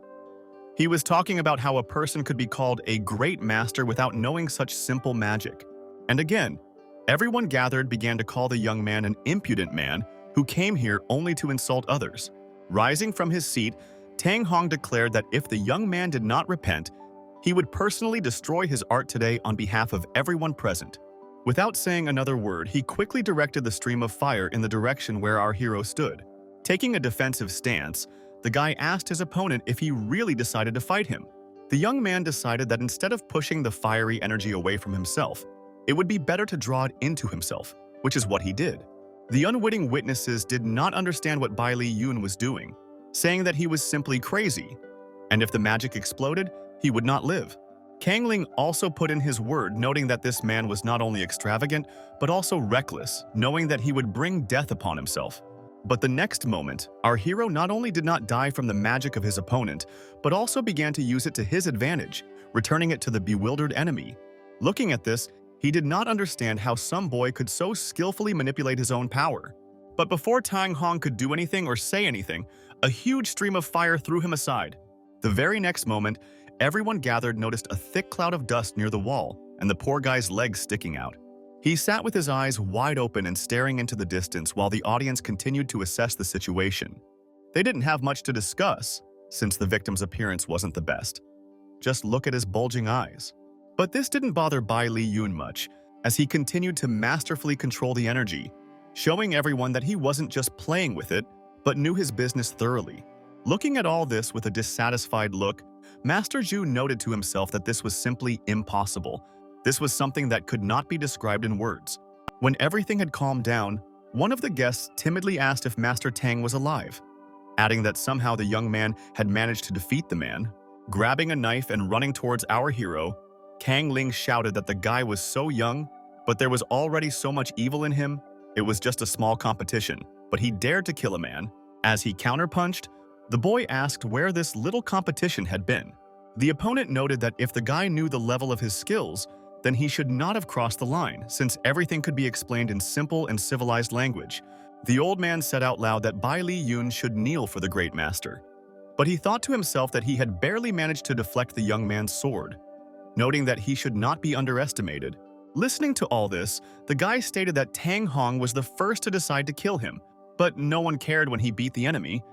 He was talking about how a person could be called a great master without knowing such simple magic. And again, everyone gathered began to call the young man an impudent man who came here only to insult others. Rising from his seat, Tang Hong declared that if the young man did not repent, he would personally destroy his art today on behalf of everyone present. Without saying another word, he quickly directed the stream of fire in the direction where our hero stood. Taking a defensive stance, the guy asked his opponent if he really decided to fight him. The young man decided that instead of pushing the fiery energy away from himself, it would be better to draw it into himself, which is what he did. The unwitting witnesses did not understand what Bai Li Yun was doing, saying that he was simply crazy, and if the magic exploded, he would not live. Kang Ling also put in his word, noting that this man was not only extravagant, but also reckless, knowing that he would bring death upon himself. But the next moment, our hero not only did not die from the magic of his opponent, but also began to use it to his advantage, returning it to the bewildered enemy. Looking at this, he did not understand how some boy could so skillfully manipulate his own power. But before Tang Hong could do anything or say anything, a huge stream of fire threw him aside. The very next moment, everyone gathered noticed a thick cloud of dust near the wall and the poor guy's legs sticking out. He sat with his eyes wide open and staring into the distance while the audience continued to assess the situation. They didn't have much to discuss, since the victim's appearance wasn't the best. Just look at his bulging eyes. But this didn't bother Bai Li Yun much, as he continued to masterfully control the energy, showing everyone that he wasn't just playing with it, but knew his business thoroughly. Looking at all this with a dissatisfied look, Master Zhu noted to himself that this was simply impossible. This was something that could not be described in words. When everything had calmed down, one of the guests timidly asked if Master Tang was alive, adding that somehow the young man had managed to defeat the man. Grabbing a knife and running towards our hero, Kang Ling shouted that the guy was so young, but there was already so much evil in him. It was just a small competition, but he dared to kill a man. As he counterpunched, the boy asked where this little competition had been. The opponent noted that if the guy knew the level of his skills, then he should not have crossed the line, since everything could be explained in simple and civilized language. The old man said out loud that Bai Li Yun should kneel for the great master. But he thought to himself that he had barely managed to deflect the young man's sword, noting that he should not be underestimated. Listening to all this, the guy stated that Tang Hong was the first to decide to kill him, but no one cared when he beat the enemy.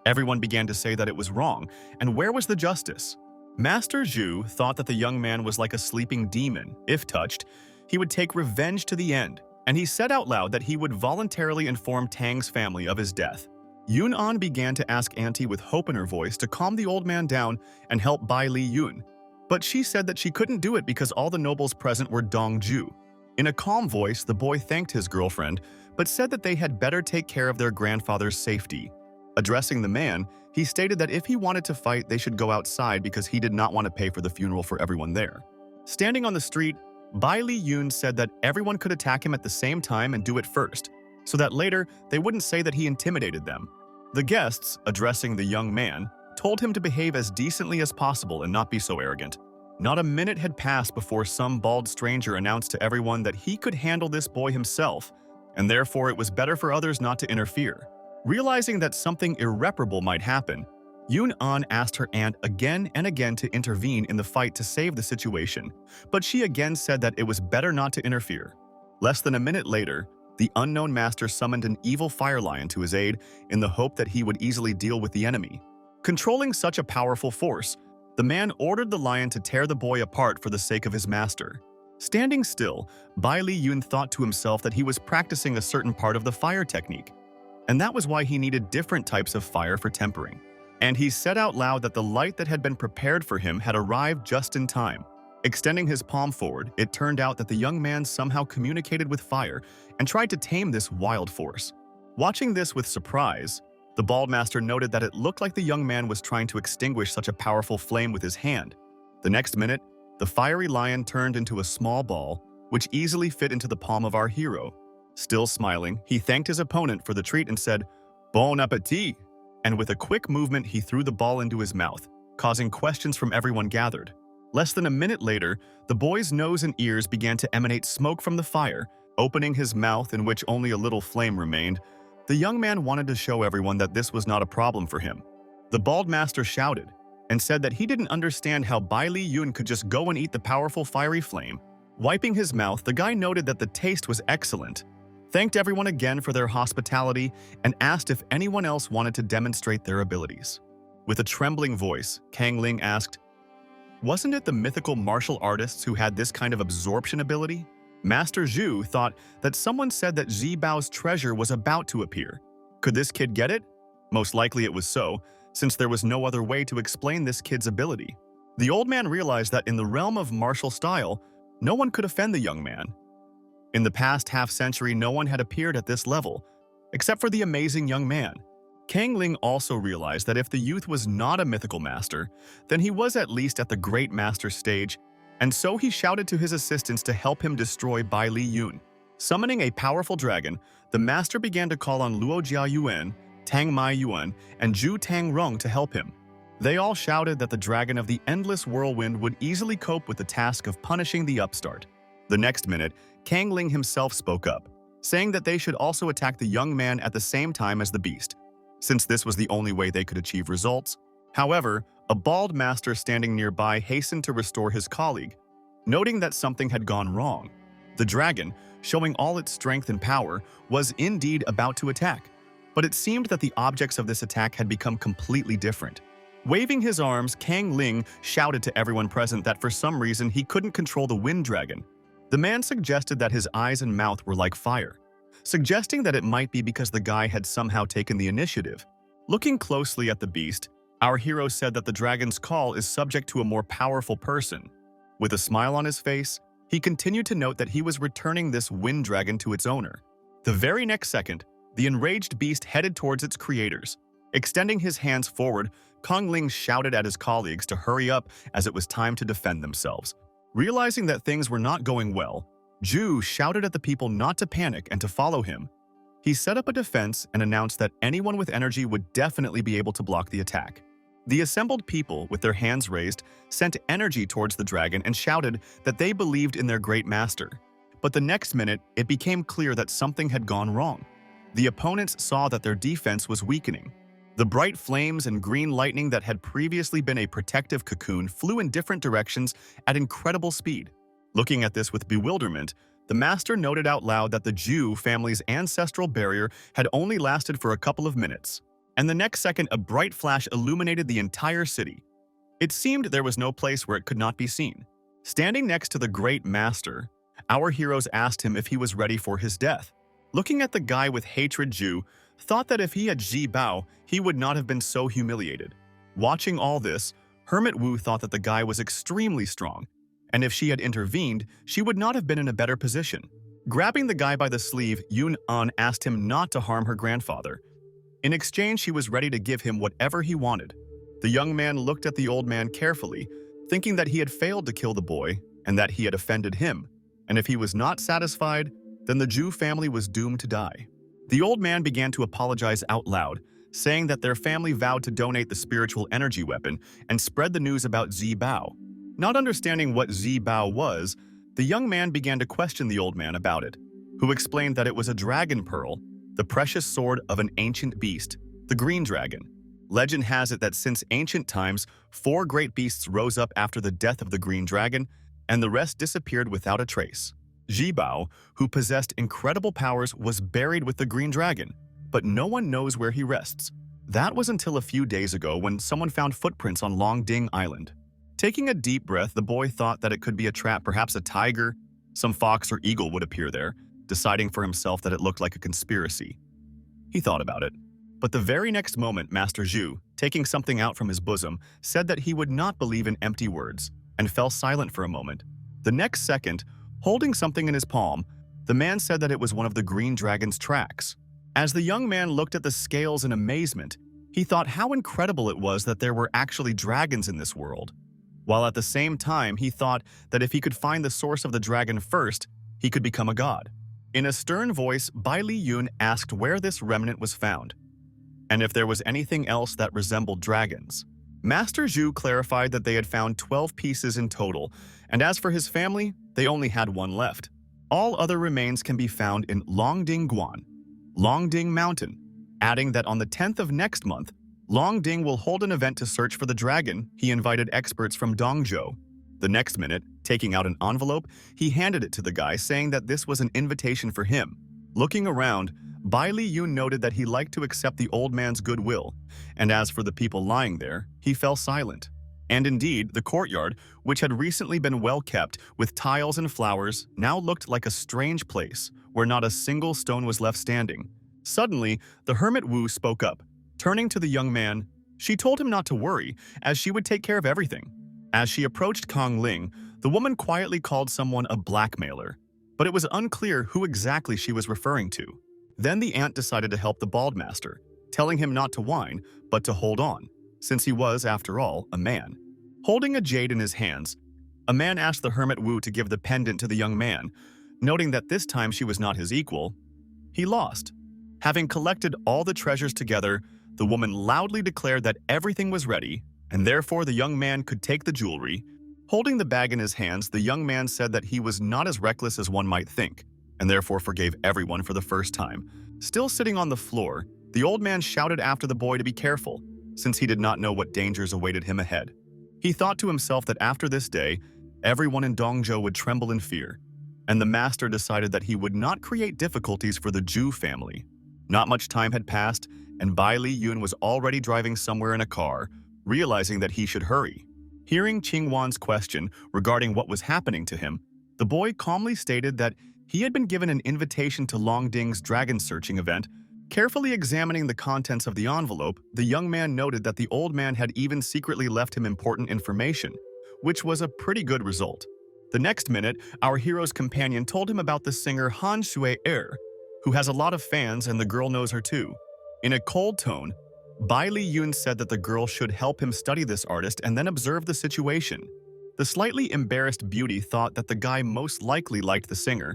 Everyone began to say that it was wrong, and where was the justice? Master Zhu thought that the young man was like a sleeping demon. If touched, he would take revenge to the end, and he said out loud that he would voluntarily inform Tang's family of his death. Yun An began to ask Auntie with hope in her voice to calm the old man down and help Bai Li Yun, but she said that she couldn't do it because all the nobles present were Dongju. In a calm voice, the boy thanked his girlfriend, but said that they had better take care of their grandfather's safety. Addressing the man, he stated that if he wanted to fight, they should go outside because he did not want to pay for the funeral for everyone there. Standing on the street, Bai Li Yun said that everyone could attack him at the same time and do it first, so that later they wouldn't say that he intimidated them. The guests, addressing the young man, told him to behave as decently as possible and not be so arrogant. Not a minute had passed before some bald stranger announced to everyone that he could handle this boy himself, and therefore it was better for others not to interfere. Realizing that something irreparable might happen, Yun An asked her aunt again and again to intervene in the fight to save the situation, but she again said that it was better not to interfere. Less than a minute later, the unknown master summoned an evil fire lion to his aid in the hope that he would easily deal with the enemy. Controlling such a powerful force, the man ordered the lion to tear the boy apart for the sake of his master. Standing still, Bai Li Yun thought to himself that he was practicing a certain part of the fire technique, and that was why he needed different types of fire for tempering. And he said out loud that the light that had been prepared for him had arrived just in time. Extending his palm forward, it turned out that the young man somehow communicated with fire and tried to tame this wild force. Watching this with surprise, the bald master noted that it looked like the young man was trying to extinguish such a powerful flame with his hand. The next minute, the fiery lion turned into a small ball, which easily fit into the palm of our hero. Still smiling, he thanked his opponent for the treat and said, "Bon appétit!" And with a quick movement, he threw the ball into his mouth, causing questions from everyone gathered. Less than a minute later, the boy's nose and ears began to emanate smoke from the fire. Opening his mouth, in which only a little flame remained, the young man wanted to show everyone that this was not a problem for him. The bald master shouted and said that he didn't understand how Bai Li Yun could just go and eat the powerful fiery flame. Wiping his mouth, the guy noted that the taste was excellent, thanked everyone again for their hospitality, and asked if anyone else wanted to demonstrate their abilities. With a trembling voice, Kang Ling asked, "Wasn't it the mythical martial artists who had this kind of absorption ability?" Master Zhu thought that someone said that Zibao's treasure was about to appear. Could this kid get it? Most likely it was so, since there was no other way to explain this kid's ability. The old man realized that in the realm of martial style, no one could offend the young man. In the past half-century, no one had appeared at this level, except for the amazing young man. Kang Ling also realized that if the youth was not a mythical master, then he was at least at the great master stage, and so he shouted to his assistants to help him destroy Bai Li Yun. Summoning a powerful dragon, the master began to call on Luo Jia Yuan, Tang Mai Yuan, and Zhu Tang Rong to help him. They all shouted that the dragon of the endless whirlwind would easily cope with the task of punishing the upstart. The next minute, Kang Ling himself spoke up, saying that they should also attack the young man at the same time as the beast, since this was the only way they could achieve results. However, a bald master standing nearby hastened to restore his colleague, noting that something had gone wrong. The dragon, showing all its strength and power, was indeed about to attack, but it seemed that the objects of this attack had become completely different. Waving his arms, Kang Ling shouted to everyone present that for some reason he couldn't control the wind dragon. The man suggested that his eyes and mouth were like fire, suggesting that it might be because the guy had somehow taken the initiative. Looking closely at the beast, our hero said that the dragon's call is subject to a more powerful person. With a smile on his face, He continued to note that he was returning this wind dragon to its owner. The very next second, the enraged beast headed towards its creators. Extending his hands forward, Kong Ling shouted at his colleagues to hurry up as it was time to defend themselves. Realizing that things were not going well, Zhu shouted at the people not to panic and to follow him. He set up a defense and announced that anyone with energy would definitely be able to block the attack. The assembled people, with their hands raised, sent energy towards the dragon and shouted that they believed in their great master. But the next minute, it became clear that something had gone wrong. The opponents saw that their defense was weakening. The bright flames and green lightning that had previously been a protective cocoon flew in different directions at incredible speed. Looking at this with bewilderment, the master noted out loud that the Zhu family's ancestral barrier had only lasted for a couple of minutes, and the next second a bright flash illuminated the entire city. It seemed there was no place where it could not be seen. Standing next to the great master, our heroes asked him if he was ready for his death. Looking at the guy with hatred, Zhu thought that if he had Ji Bao, he would not have been so humiliated. Watching all this, Hermit Wu thought that the guy was extremely strong, and if she had intervened, she would not have been in a better position. Grabbing the guy by the sleeve, Yun An asked him not to harm her grandfather. In exchange, she was ready to give him whatever he wanted. The young man looked at the old man carefully, thinking that he had failed to kill the boy and that he had offended him, and if he was not satisfied, then the Zhu family was doomed to die. The old man began to apologize out loud, saying that their family vowed to donate the spiritual energy weapon and spread the news about Zi Bao. Not understanding what Zi Bao was, the young man began to question the old man about it, who explained that it was a dragon pearl, the precious sword of an ancient beast, the green dragon. Legend has it that since ancient times, 4 great beasts rose up after the death of the green dragon, and the rest disappeared without a trace. Ji Bao, who possessed incredible powers, was buried with the green dragon, but no one knows where he rests. That was until a few days ago when someone found footprints on Longding Island. Taking a deep breath, the boy thought that it could be a trap, perhaps a tiger, some fox or eagle would appear there, deciding for himself that it looked like a conspiracy. He thought about it. But the very next moment, Master Zhu, taking something out from his bosom, said that he would not believe in empty words, and fell silent for a moment. The next second, holding something in his palm, the man said that it was one of the green dragon's tracks. As the young man looked at the scales in amazement, he thought how incredible it was that there were actually dragons in this world. While at the same time, he thought that if he could find the source of the dragon first, he could become a god. In a stern voice, Bai Li Yun asked where this remnant was found, and if there was anything else that resembled dragons. Master Zhu clarified that they had found 12 pieces in total, and as for his family, they only had one left. All other remains can be found in Longding Guan, Longding Mountain, adding that on the 10th of next month, Longding will hold an event to search for the dragon. He invited experts from Dongzhou. The next minute, taking out an envelope, he handed it to the guy, saying that this was an invitation for him. Looking around, Bai Li Yun noted that he liked to accept the old man's goodwill, and as for the people lying there, he fell silent. And indeed, the courtyard, which had recently been well kept with tiles and flowers, now looked like a strange place where not a single stone was left standing. Suddenly, the Hermit Wu spoke up. Turning to the young man, she told him not to worry, as she would take care of everything. As she approached Kong Ling, the woman quietly called someone a blackmailer, but it was unclear who exactly she was referring to. Then the aunt decided to help the bald master, telling him not to whine, but to hold on, since he was, after all, a man. Holding a jade in his hands, a man asked the Hermit Wu to give the pendant to the young man. Noting that this time she was not his equal, he lost. Having collected all the treasures together, the woman loudly declared that everything was ready, and therefore the young man could take the jewelry. Holding the bag in his hands, the young man said that he was not as reckless as one might think, and therefore forgave everyone for the first time. Still sitting on the floor, the old man shouted after the boy to be careful, since he did not know what dangers awaited him ahead. He thought to himself that after this day, everyone in Dongzhou would tremble in fear, and the master decided that he would not create difficulties for the Zhu family. Not much time had passed, and Bai Li Yun was already driving somewhere in a car, realizing that he should hurry. Hearing Qing Wan's question regarding what was happening to him, the boy calmly stated that he had been given an invitation to Longding's dragon searching event. Carefully examining the contents of the envelope, the young man noted that the old man had even secretly left him important information, which was a pretty good result. The next minute, our hero's companion told him about the singer Han Shui-er, who has a lot of fans and the girl knows her too. In a cold tone, Bai Li Yun said that the girl should help him study this artist and then observe the situation. The slightly embarrassed beauty thought that the guy most likely liked the singer,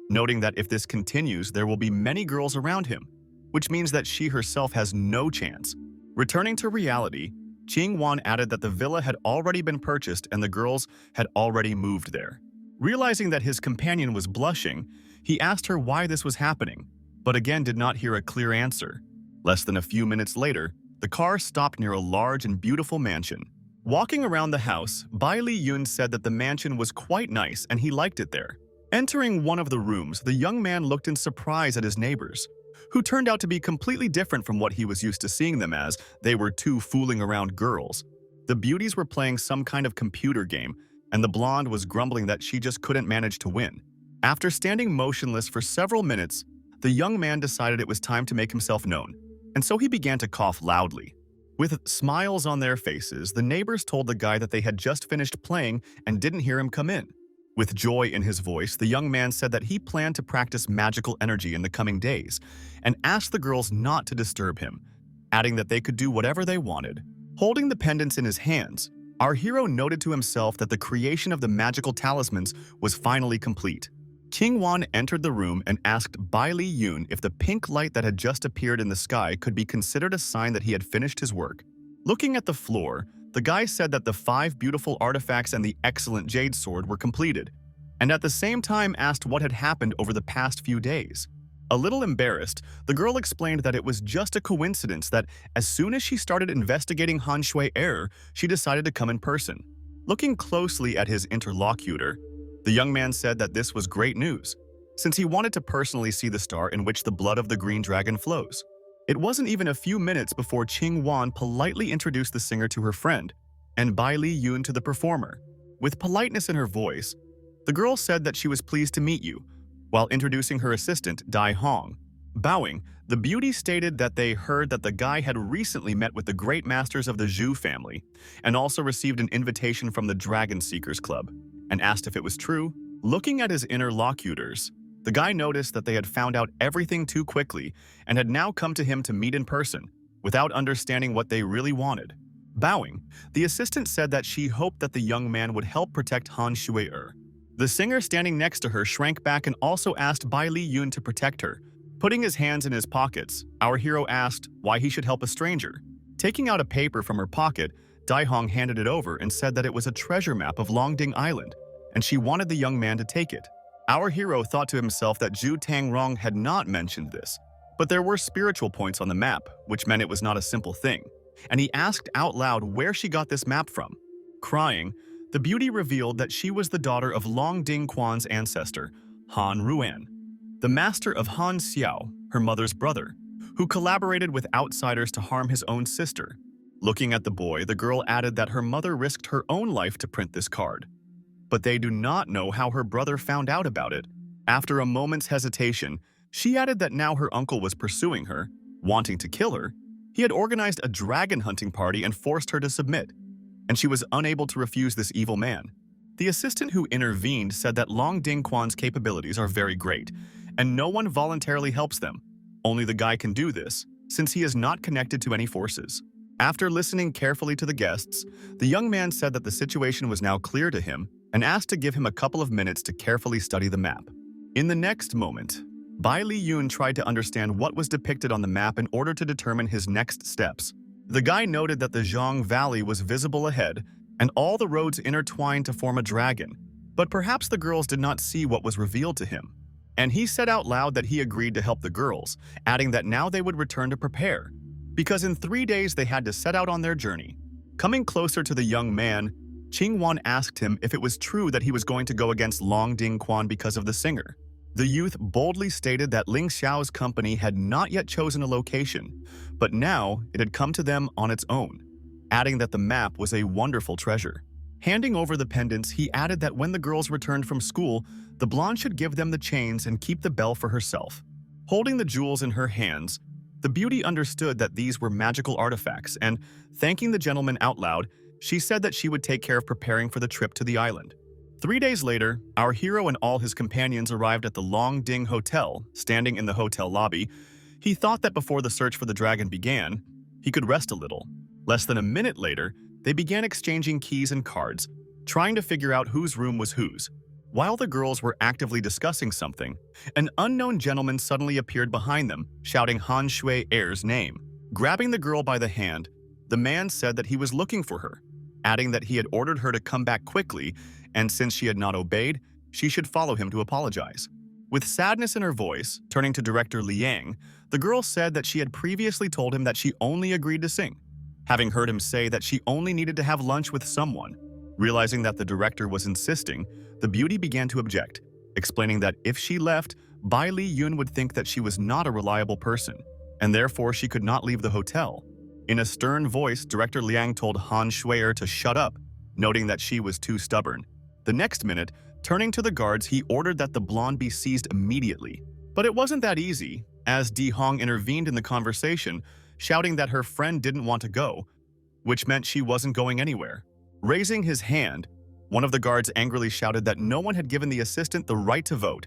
noting that if this continues, there will be many girls around him, which means that she herself has no chance. Returning to reality, Qing Wan added that the villa had already been purchased and the girls had already moved there. Realizing that his companion was blushing, he asked her why this was happening, but again did not hear a clear answer. Less than a few minutes later, the car stopped near a large and beautiful mansion. Walking around the house, Bai Li Yun said that the mansion was quite nice and he liked it there. Entering one of the rooms, the young man looked in surprise at his neighbors, who turned out to be completely different from what he was used to seeing them as. They were two fooling around girls. The beauties were playing some kind of computer game, and the blonde was grumbling that she just couldn't manage to win. After standing motionless for several minutes, the young man decided it was time to make himself known, and so he began to cough loudly. With smiles on their faces, the neighbors told the guy that they had just finished playing and didn't hear him come in. With joy in his voice, the young man said that he planned to practice magical energy in the coming days and asked the girls not to disturb him, adding that they could do whatever they wanted. Holding the pendants in his hands, our hero noted to himself that the creation of the magical talismans was finally complete. Qing Wan entered the room and asked Bai Li Yun if the pink light that had just appeared in the sky could be considered a sign that he had finished his work. Looking at the floor, the guy said that the 5 beautiful artifacts and the excellent jade sword were completed, and at the same time asked what had happened over the past few days. A little embarrassed, the girl explained that it was just a coincidence that as soon as she started investigating Han Shui-er, she decided to come in person. Looking closely at his interlocutor, the young man said that this was great news, since he wanted to personally see the star in which the blood of the green dragon flows. It wasn't even a few minutes before Qing Wan politely introduced the singer to her friend, and Bai Li Yun to the performer. With politeness in her voice, the girl said that she was pleased to meet you, while introducing her assistant, Dai Hong. Bowing, the beauty stated that they heard that the guy had recently met with the great masters of the Zhu family, and also received an invitation from the Dragon Seekers Club, and asked if it was true. Looking at his interlocutors, the guy noticed that they had found out everything too quickly and had now come to him to meet in person, without understanding what they really wanted. Bowing, the assistant said that she hoped that the young man would help protect Han Shui-er. The singer standing next to her shrank back and also asked Bai Li Yun to protect her. Putting his hands in his pockets, our hero asked why he should help a stranger. Taking out a paper from her pocket, Dai Hong handed it over and said that it was a treasure map of Longding Island, and she wanted the young man to take it. Our hero thought to himself that Zhu Tangrong had not mentioned this, but there were spiritual points on the map, which meant it was not a simple thing, and he asked out loud where she got this map from. Crying, the beauty revealed that she was the daughter of Long Ding Quan's ancestor, Han Ruan, the master of Han Xiao, her mother's brother, who collaborated with outsiders to harm his own sister. Looking at the boy, the girl added that her mother risked her own life to print this card, but they do not know how her brother found out about it. After a moment's hesitation, she added that now her uncle was pursuing her, wanting to kill her. He had organized a dragon hunting party and forced her to submit, and she was unable to refuse this evil man. The assistant who intervened said that Long Ding Quan's capabilities are very great, and no one voluntarily helps them. Only the guy can do this, since he is not connected to any forces. After listening carefully to the guests, the young man said that the situation was now clear to him and asked to give him a couple of minutes to carefully study the map. In the next moment, Bai Li Yun tried to understand what was depicted on the map in order to determine his next steps. The guy noted that the Zhang Valley was visible ahead, and all the roads intertwined to form a dragon, but perhaps the girls did not see what was revealed to him. And he said out loud that he agreed to help the girls, adding that now they would return to prepare, because in 3 days they had to set out on their journey. Coming closer to the young man, Qing Wan asked him if it was true that he was going to go against Long Ding Quan because of the singer. The youth boldly stated that Ling Xiao's company had not yet chosen a location, but now it had come to them on its own, adding that the map was a wonderful treasure. Handing over the pendants, he added that when the girls returned from school, the blonde should give them the chains and keep the bell for herself. Holding the jewels in her hands, the beauty understood that these were magical artifacts, and, thanking the gentleman out loud, she said that she would take care of preparing for the trip to the island. 3 days later, our hero and all his companions arrived at the Long Ding Hotel. Standing in the hotel lobby, he thought that before the search for the dragon began, he could rest a little. Less than a minute later, they began exchanging keys and cards, trying to figure out whose room was whose. While the girls were actively discussing something, an unknown gentleman suddenly appeared behind them, shouting Han Shui-er's name. Grabbing the girl by the hand, the man said that he was looking for her, adding that he had ordered her to come back quickly, and since she had not obeyed, she should follow him to apologize. With sadness in her voice, turning to director Liang, the girl said that she had previously told him that she only agreed to sing, having heard him say that she only needed to have lunch with someone. Realizing that the director was insisting, the beauty began to object, explaining that if she left, Bai Li Yun would think that she was not a reliable person, and therefore she could not leave the hotel. In a stern voice, director Liang told Han Shui-er to shut up, noting that she was too stubborn. The next minute, turning to the guards, he ordered that the blonde be seized immediately. But it wasn't that easy, as Di Hong intervened in the conversation, shouting that her friend didn't want to go, which meant she wasn't going anywhere. Raising his hand, one of the guards angrily shouted that no one had given the assistant the right to vote,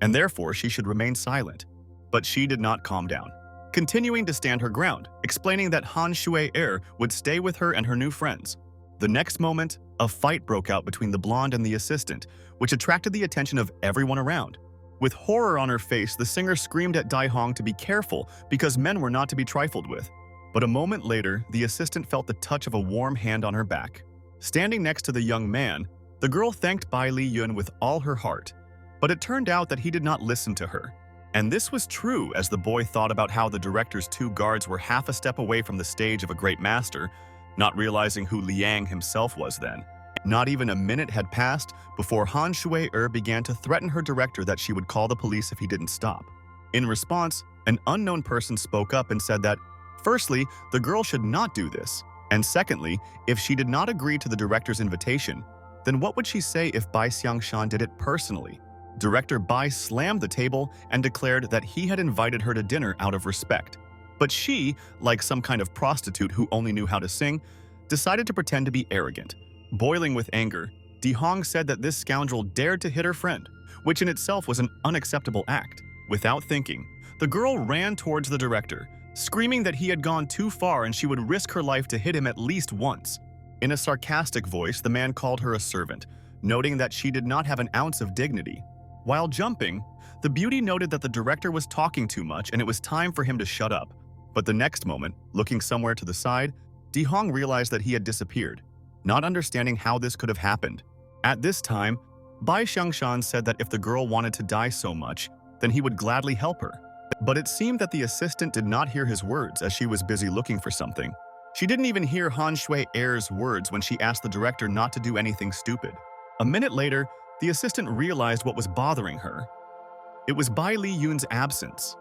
and therefore she should remain silent. But she did not calm down, continuing to stand her ground, explaining that Han Shui-er would stay with her and her new friends. The next moment, a fight broke out between the blonde and the assistant, which attracted the attention of everyone around. With horror on her face, the singer screamed at Di Hong to be careful because men were not to be trifled with. But a moment later, the assistant felt the touch of a warm hand on her back. Standing next to the young man, the girl thanked Bai Li Yun with all her heart. But it turned out that he did not listen to her. And this was true as the boy thought about how the director's two guards were half a step away from the stage of a great master, not realizing who Liang himself was then. Not even a minute had passed before Han Shui-er began to threaten her director that she would call the police if he didn't stop. In response, an unknown person spoke up and said that, firstly, the girl should not do this, and secondly, if she did not agree to the director's invitation, then what would she say if Bai Xiangshan did it personally? Director Bai slammed the table and declared that he had invited her to dinner out of respect. But she, like some kind of prostitute who only knew how to sing, decided to pretend to be arrogant. Boiling with anger, Di Hong said that this scoundrel dared to hit her friend, which in itself was an unacceptable act. Without thinking, the girl ran towards the director, screaming that he had gone too far and she would risk her life to hit him at least once. In a sarcastic voice, the man called her a servant, noting that she did not have an ounce of dignity. While jumping, the beauty noted that the director was talking too much and it was time for him to shut up. But the next moment, looking somewhere to the side, Di Hong realized that he had disappeared, not understanding how this could have happened. At this time, Bai Xiangshan said that if the girl wanted to die so much, then he would gladly help her. But it seemed that the assistant did not hear his words as she was busy looking for something. She didn't even hear Han Shui-er's words when she asked the director not to do anything stupid. A minute later, the assistant realized what was bothering her. It was Bai Li Yun's absence.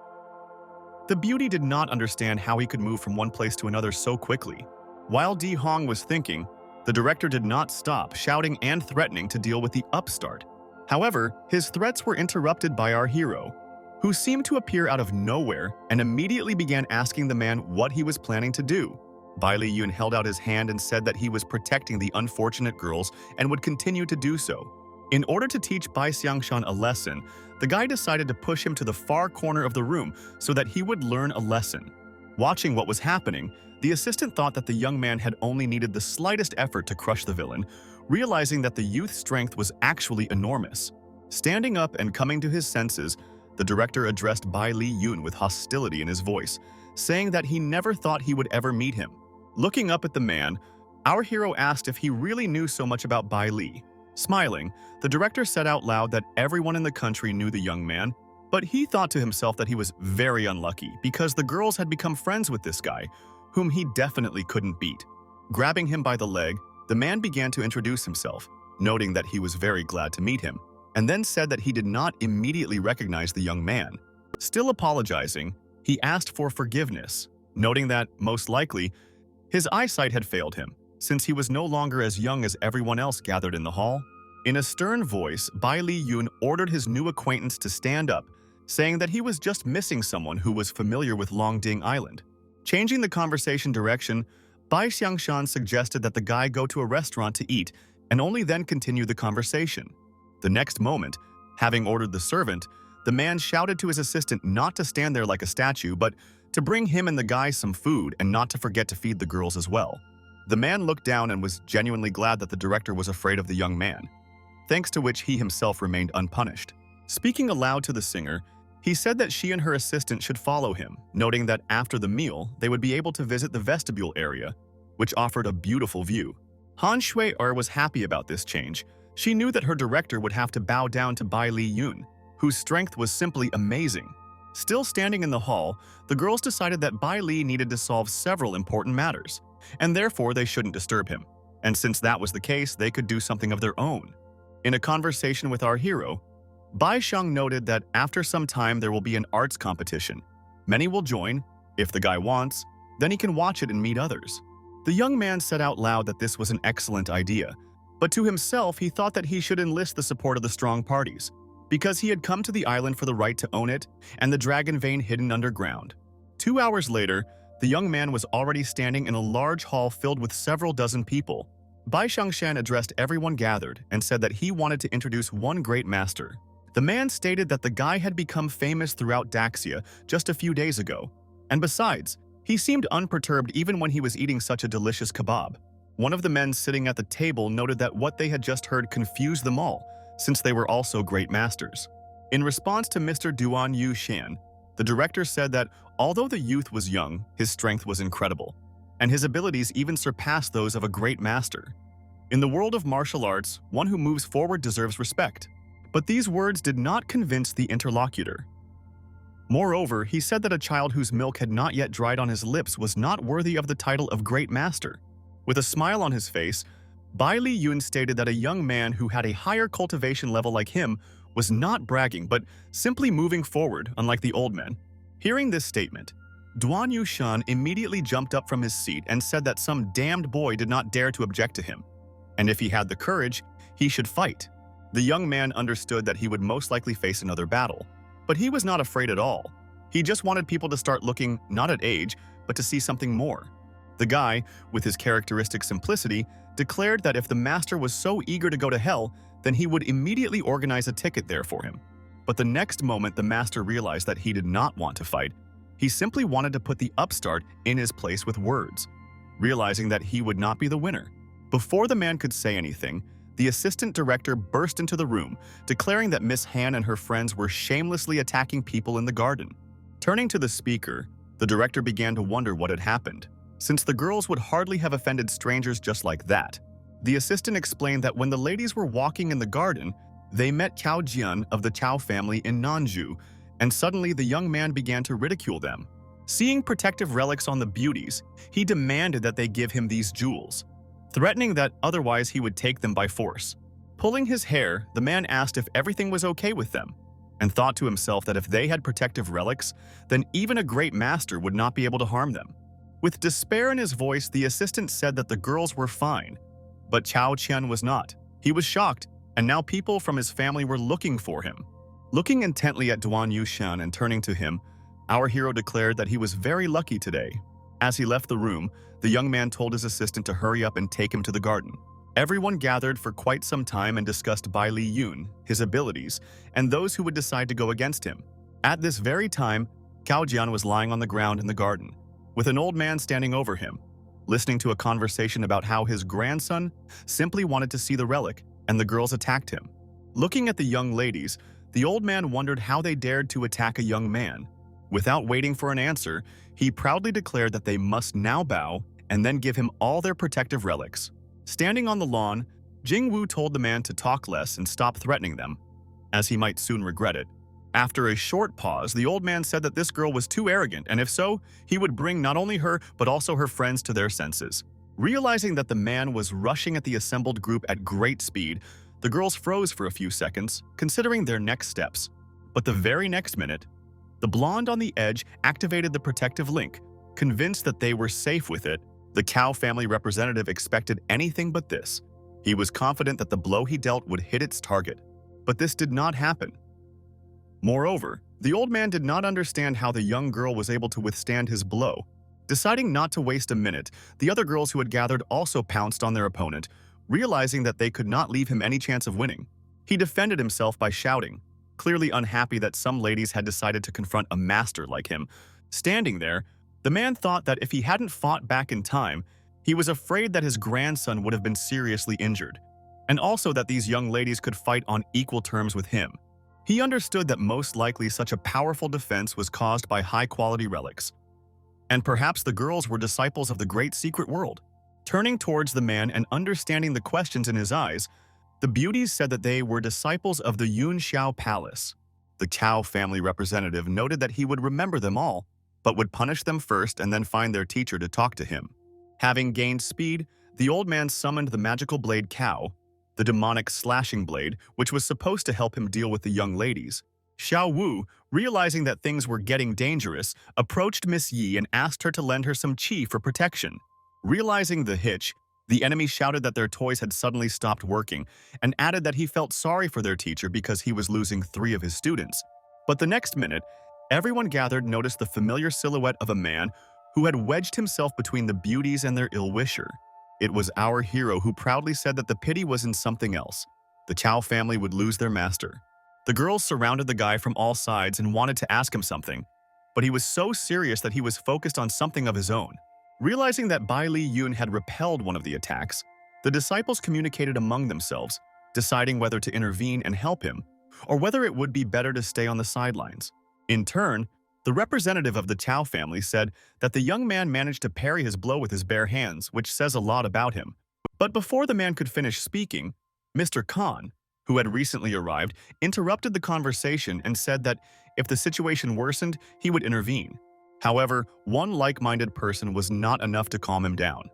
The beauty did not understand how he could move from one place to another so quickly. While Di Hong was thinking, the director did not stop shouting and threatening to deal with the upstart. However, his threats were interrupted by our hero, who seemed to appear out of nowhere and immediately began asking the man what he was planning to do. Bai Li Yun held out his hand and said that he was protecting the unfortunate girls and would continue to do so. In order to teach Bai Xiangshan a lesson, the guy decided to push him to the far corner of the room so that he would learn a lesson. Watching what was happening, the assistant thought that the young man had only needed the slightest effort to crush the villain, realizing that the youth's strength was actually enormous. Standing up and coming to his senses, the director addressed Bai Li Yun with hostility in his voice, saying that he never thought he would ever meet him. Looking up at the man, our hero asked if he really knew so much about Bai Li. Smiling, the director said out loud that everyone in the country knew the young man, but he thought to himself that he was very unlucky because the girls had become friends with this guy, whom he definitely couldn't beat. Grabbing him by the leg, the man began to introduce himself, noting that he was very glad to meet him, and then said that he did not immediately recognize the young man. Still apologizing, he asked for forgiveness, noting that, most likely, his eyesight had failed him, since he was no longer as young as everyone else gathered in the hall. In a stern voice, Bai Li Yun ordered his new acquaintance to stand up, saying that he was just missing someone who was familiar with Longding Island. Changing the conversation direction, Bai Xiangshan suggested that the guy go to a restaurant to eat and only then continue the conversation. The next moment, having ordered the servant, the man shouted to his assistant not to stand there like a statue, but to bring him and the guy some food and not to forget to feed the girls as well. The man looked down and was genuinely glad that the director was afraid of the young man, thanks to which he himself remained unpunished. Speaking aloud to the singer, he said that she and her assistant should follow him, noting that after the meal, they would be able to visit the vestibule area, which offered a beautiful view. Han Shui-er was happy about this change. She knew that her director would have to bow down to Bai Li Yun, whose strength was simply amazing. Still standing in the hall, the girls decided that Bai Li needed to solve several important matters, and therefore they shouldn't disturb him. And since that was the case, they could do something of their own. In a conversation with our hero, Bai Sheng noted that after some time there will be an arts competition. Many will join. If the guy wants, then he can watch it and meet others. The young man said out loud that this was an excellent idea, but to himself he thought that he should enlist the support of the strong parties, because he had come to the island for the right to own it and the dragon vein hidden underground. 2 hours later, the young man was already standing in a large hall filled with several dozen people. Bai Shangshan addressed everyone gathered and said that he wanted to introduce one great master. The man stated that the guy had become famous throughout Daxia just a few days ago, and besides, he seemed unperturbed even when he was eating such a delicious kebab. One of the men sitting at the table noted that what they had just heard confused them all, since they were also great masters. In response to Mr. Duan Yu Shan, the director said that although the youth was young, his strength was incredible, and his abilities even surpassed those of a great master. In the world of martial arts, one who moves forward deserves respect. But these words did not convince the interlocutor. Moreover, he said that a child whose milk had not yet dried on his lips was not worthy of the title of great master. With a smile on his face, Bai Li Yun stated that a young man who had a higher cultivation level like him was not bragging but simply moving forward, unlike the old men. Hearing this statement, Duan Yushan immediately jumped up from his seat and said that some damned boy did not dare to object to him, and if he had the courage, he should fight. The young man understood that he would most likely face another battle, but he was not afraid at all. He just wanted people to start looking not at age, but to see something more. The guy, with his characteristic simplicity, declared that if the master was so eager to go to hell, then he would immediately organize a ticket there for him. But the next moment the master realized that he did not want to fight. He simply wanted to put the upstart in his place with words, realizing that he would not be the winner. Before the man could say anything, the assistant director burst into the room, declaring that Miss Han and her friends were shamelessly attacking people in the garden. Turning to the speaker, the director began to wonder what had happened, since the girls would hardly have offended strangers just like that. The assistant explained that when the ladies were walking in the garden, they met Cao Jian of the Cao family in Nanju, and suddenly the young man began to ridicule them. Seeing protective relics on the beauties, he demanded that they give him these jewels, threatening that otherwise he would take them by force. Pulling his hair, the man asked if everything was okay with them, and thought to himself that if they had protective relics, then even a great master would not be able to harm them. With despair in his voice, the assistant said that the girls were fine, but Cao Qian was not. He was shocked, and now people from his family were looking for him. Looking intently at Duan Yushan and turning to him, our hero declared that he was very lucky today. As he left the room, the young man told his assistant to hurry up and take him to the garden. Everyone gathered for quite some time and discussed Bai Li Yun, his abilities, and those who would decide to go against him. At this very time, Cao Jian was lying on the ground in the garden, with an old man standing over him, listening to a conversation about how his grandson simply wanted to see the relic, and the girls attacked him. Looking at the young ladies, the old man wondered how they dared to attack a young man. Without waiting for an answer, he proudly declared that they must now bow and then give him all their protective relics. Standing on the lawn, Jing Wu told the man to talk less and stop threatening them, as he might soon regret it. After a short pause, the old man said that this girl was too arrogant, and if so, he would bring not only her but also her friends to their senses. Realizing that the man was rushing at the assembled group at great speed, the girls froze for a few seconds, considering their next steps. But the very next minute, the blonde on the edge activated the protective link. Convinced that they were safe with it, the Cao family representative expected anything but this. He was confident that the blow he dealt would hit its target, but this did not happen. Moreover, the old man did not understand how the young girl was able to withstand his blow. Deciding not to waste a minute, the other girls who had gathered also pounced on their opponent, realizing that they could not leave him any chance of winning. He defended himself by shouting, clearly unhappy that some ladies had decided to confront a master like him. Standing there, the man thought that if he hadn't fought back in time, he was afraid that his grandson would have been seriously injured, and also that these young ladies could fight on equal terms with him. He understood that most likely such a powerful defense was caused by high-quality relics, and perhaps the girls were disciples of the great secret world. Turning towards the man and understanding the questions in his eyes, the beauties said that they were disciples of the Yun Xiao Palace. The Chao family representative noted that he would remember them all, but would punish them first and then find their teacher to talk to him. Having gained speed, the old man summoned the magical blade Cao, the demonic slashing blade, which was supposed to help him deal with the young ladies. Xiao Wu, realizing that things were getting dangerous, approached Miss Yi and asked her to lend her some qi for protection. Realizing the hitch, the enemy shouted that their toys had suddenly stopped working and added that he felt sorry for their teacher because he was losing 3 of his students. But the next minute, everyone gathered noticed the familiar silhouette of a man who had wedged himself between the beauties and their ill-wisher. It was our hero who proudly said that the pity was in something else. The Chao family would lose their master. The girls surrounded the guy from all sides and wanted to ask him something, but he was so serious that he was focused on something of his own. Realizing that Bai Li Yun had repelled one of the attacks, the disciples communicated among themselves, deciding whether to intervene and help him, or whether it would be better to stay on the sidelines. In turn, the representative of the Chao family said that the young man managed to parry his blow with his bare hands, which says a lot about him. But before the man could finish speaking, Mr. Khan, who had recently arrived, interrupted the conversation and said that if the situation worsened, he would intervene. However, one like-minded person was not enough to calm him down.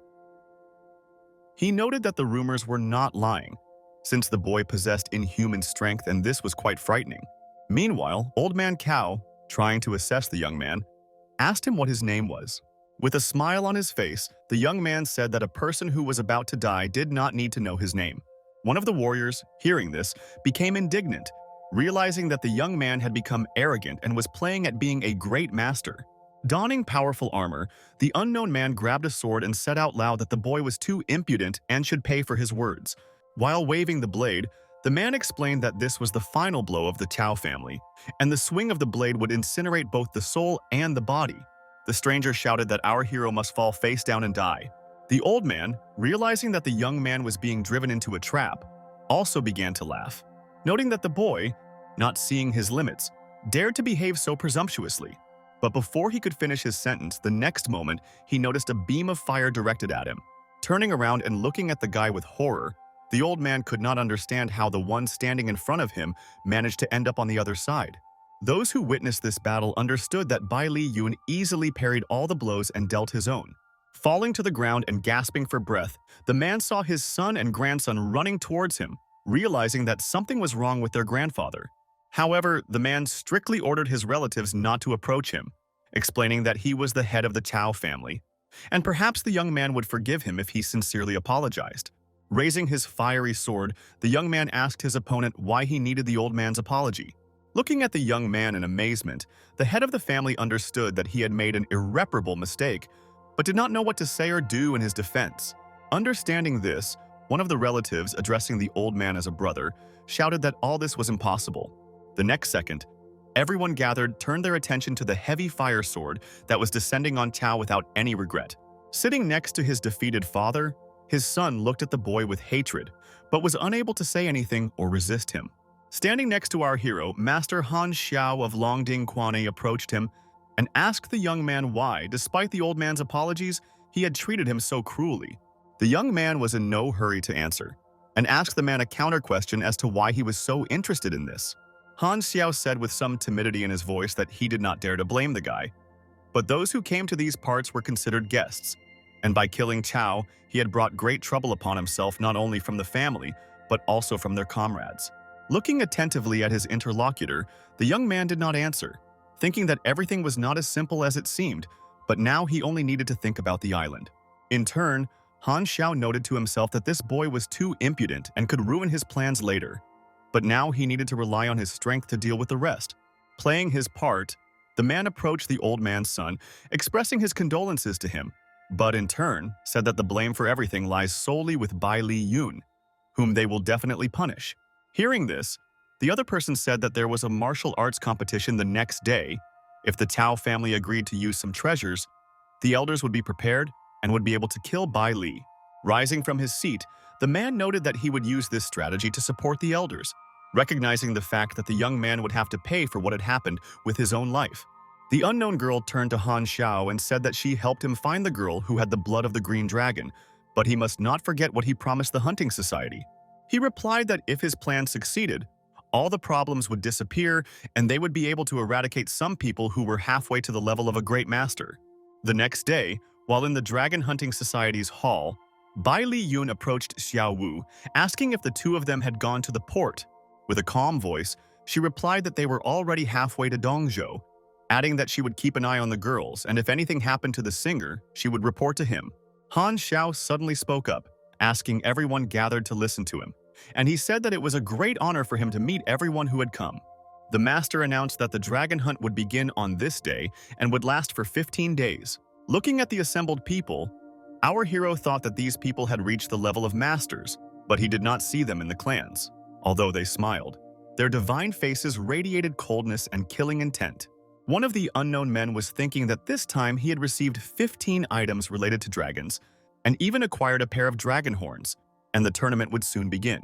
He noted that the rumors were not lying, since the boy possessed inhuman strength and this was quite frightening. Meanwhile, Old Man Cao, trying to assess the young man, asked him what his name was. With a smile on his face, the young man said that a person who was about to die did not need to know his name. One of the warriors, hearing this, became indignant, realizing that the young man had become arrogant and was playing at being a great master. Donning powerful armor, the unknown man grabbed a sword and said out loud that the boy was too impudent and should pay for his words. While waving the blade, the man explained that this was the final blow of the Chao family, and the swing of the blade would incinerate both the soul and the body. The stranger shouted that our hero must fall face down and die. The old man, realizing that the young man was being driven into a trap, also began to laugh, noting that the boy, not seeing his limits, dared to behave so presumptuously. But before he could finish his sentence, the next moment, he noticed a beam of fire directed at him. Turning around and looking at the guy with horror, the old man could not understand how the one standing in front of him managed to end up on the other side. Those who witnessed this battle understood that Bai Li Yun easily parried all the blows and dealt his own. Falling to the ground and gasping for breath, the man saw his son and grandson running towards him, realizing that something was wrong with their grandfather. However, the man strictly ordered his relatives not to approach him, explaining that he was the head of the Chao family, and perhaps the young man would forgive him if he sincerely apologized. Raising his fiery sword, the young man asked his opponent why he needed the old man's apology. Looking at the young man in amazement, the head of the family understood that he had made an irreparable mistake, but did not know what to say or do in his defense. Understanding this, one of the relatives, addressing the old man as a brother, shouted that all this was impossible. The next second, everyone gathered turned their attention to the heavy fire sword that was descending on Chao without any regret. Sitting next to his defeated father, his son looked at the boy with hatred, but was unable to say anything or resist him. Standing next to our hero, Master Han Xiao of Longding Quan'e approached him and asked the young man why, despite the old man's apologies, he had treated him so cruelly. The young man was in no hurry to answer, and asked the man a counter-question as to why he was so interested in this. Han Xiao said with some timidity in his voice that he did not dare to blame the guy. But those who came to these parts were considered guests, and by killing Chao, he had brought great trouble upon himself not only from the family, but also from their comrades. Looking attentively at his interlocutor, the young man did not answer, thinking that everything was not as simple as it seemed, but now he only needed to think about the island. In turn, Han Xiao noted to himself that this boy was too impudent and could ruin his plans later. But now he needed to rely on his strength to deal with the rest. Playing his part, the man approached the old man's son, expressing his condolences to him, but in turn said that the blame for everything lies solely with Bai Li Yun, whom they will definitely punish. Hearing this, the other person said that there was a martial arts competition the next day. If the Tao family agreed to use some treasures, the elders would be prepared and would be able to kill Bai Li. Rising from his seat, the man noted that he would use this strategy to support the elders, recognizing the fact that the young man would have to pay for what had happened with his own life. The unknown girl turned to Han Xiao and said that she helped him find the girl who had the blood of the green dragon, but he must not forget what he promised the hunting society. He replied that if his plan succeeded, all the problems would disappear and they would be able to eradicate some people who were halfway to the level of a great master. The next day, while in the Dragon Hunting Society's hall, Bai Li Yun approached Xiao Wu, asking if the two of them had gone to the port. With a calm voice, she replied that they were already halfway to Dongzhou, adding that she would keep an eye on the girls, and if anything happened to the singer, she would report to him. Han Xiao suddenly spoke up, asking everyone gathered to listen to him, and he said that it was a great honor for him to meet everyone who had come. The master announced that the dragon hunt would begin on this day and would last for 15 days. Looking at the assembled people, our hero thought that these people had reached the level of masters, but he did not see them in the clans, although they smiled. Their divine faces radiated coldness and killing intent. One of the unknown men was thinking that this time he had received 15 items related to dragons, and even acquired a pair of dragon horns, and the tournament would soon begin.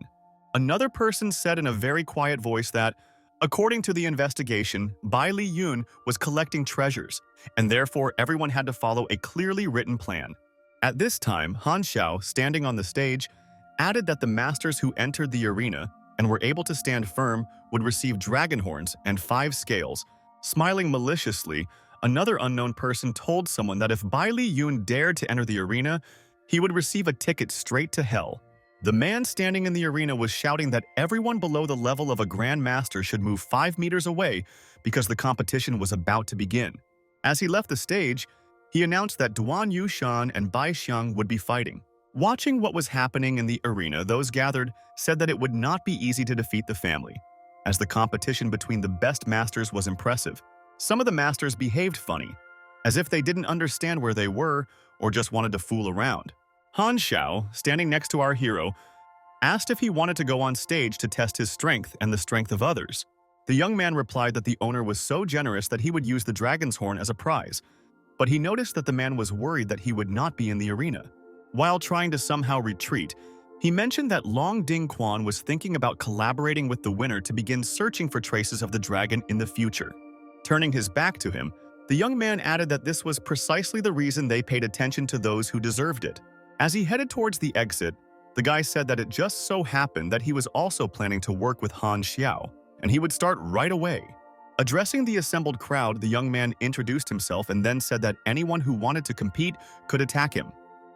Another person said in a very quiet voice that, according to the investigation, Bai Li Yun was collecting treasures, and therefore everyone had to follow a clearly written plan. At this time, Han Xiao, standing on the stage, added that the masters who entered the arena and were able to stand firm would receive dragon horns and 5 scales. Smiling maliciously, another unknown person told someone that if Bai Li Yun dared to enter the arena, he would receive a ticket straight to hell. The man standing in the arena was shouting that everyone below the level of a Grand Master should move 5 meters away because the competition was about to begin. As he left the stage, he announced that Duan Yushan and Bai Xiang would be fighting. Watching what was happening in the arena, those gathered said that it would not be easy to defeat the family, as the competition between the best masters was impressive. Some of the masters behaved funny, as if they didn't understand where they were or just wanted to fool around. Han Xiao, standing next to our hero, asked if he wanted to go on stage to test his strength and the strength of others. The young man replied that the owner was so generous that he would use the dragon's horn as a prize, but he noticed that the man was worried that he would not be in the arena. While trying to somehow retreat, he mentioned that Long Ding Quan was thinking about collaborating with the winner to begin searching for traces of the dragon in the future. Turning his back to him, the young man added that this was precisely the reason they paid attention to those who deserved it. As he headed towards the exit, the guy said that it just so happened that he was also planning to work with Han Xiao, and he would start right away. Addressing the assembled crowd, the young man introduced himself and then said that anyone who wanted to compete could attack him.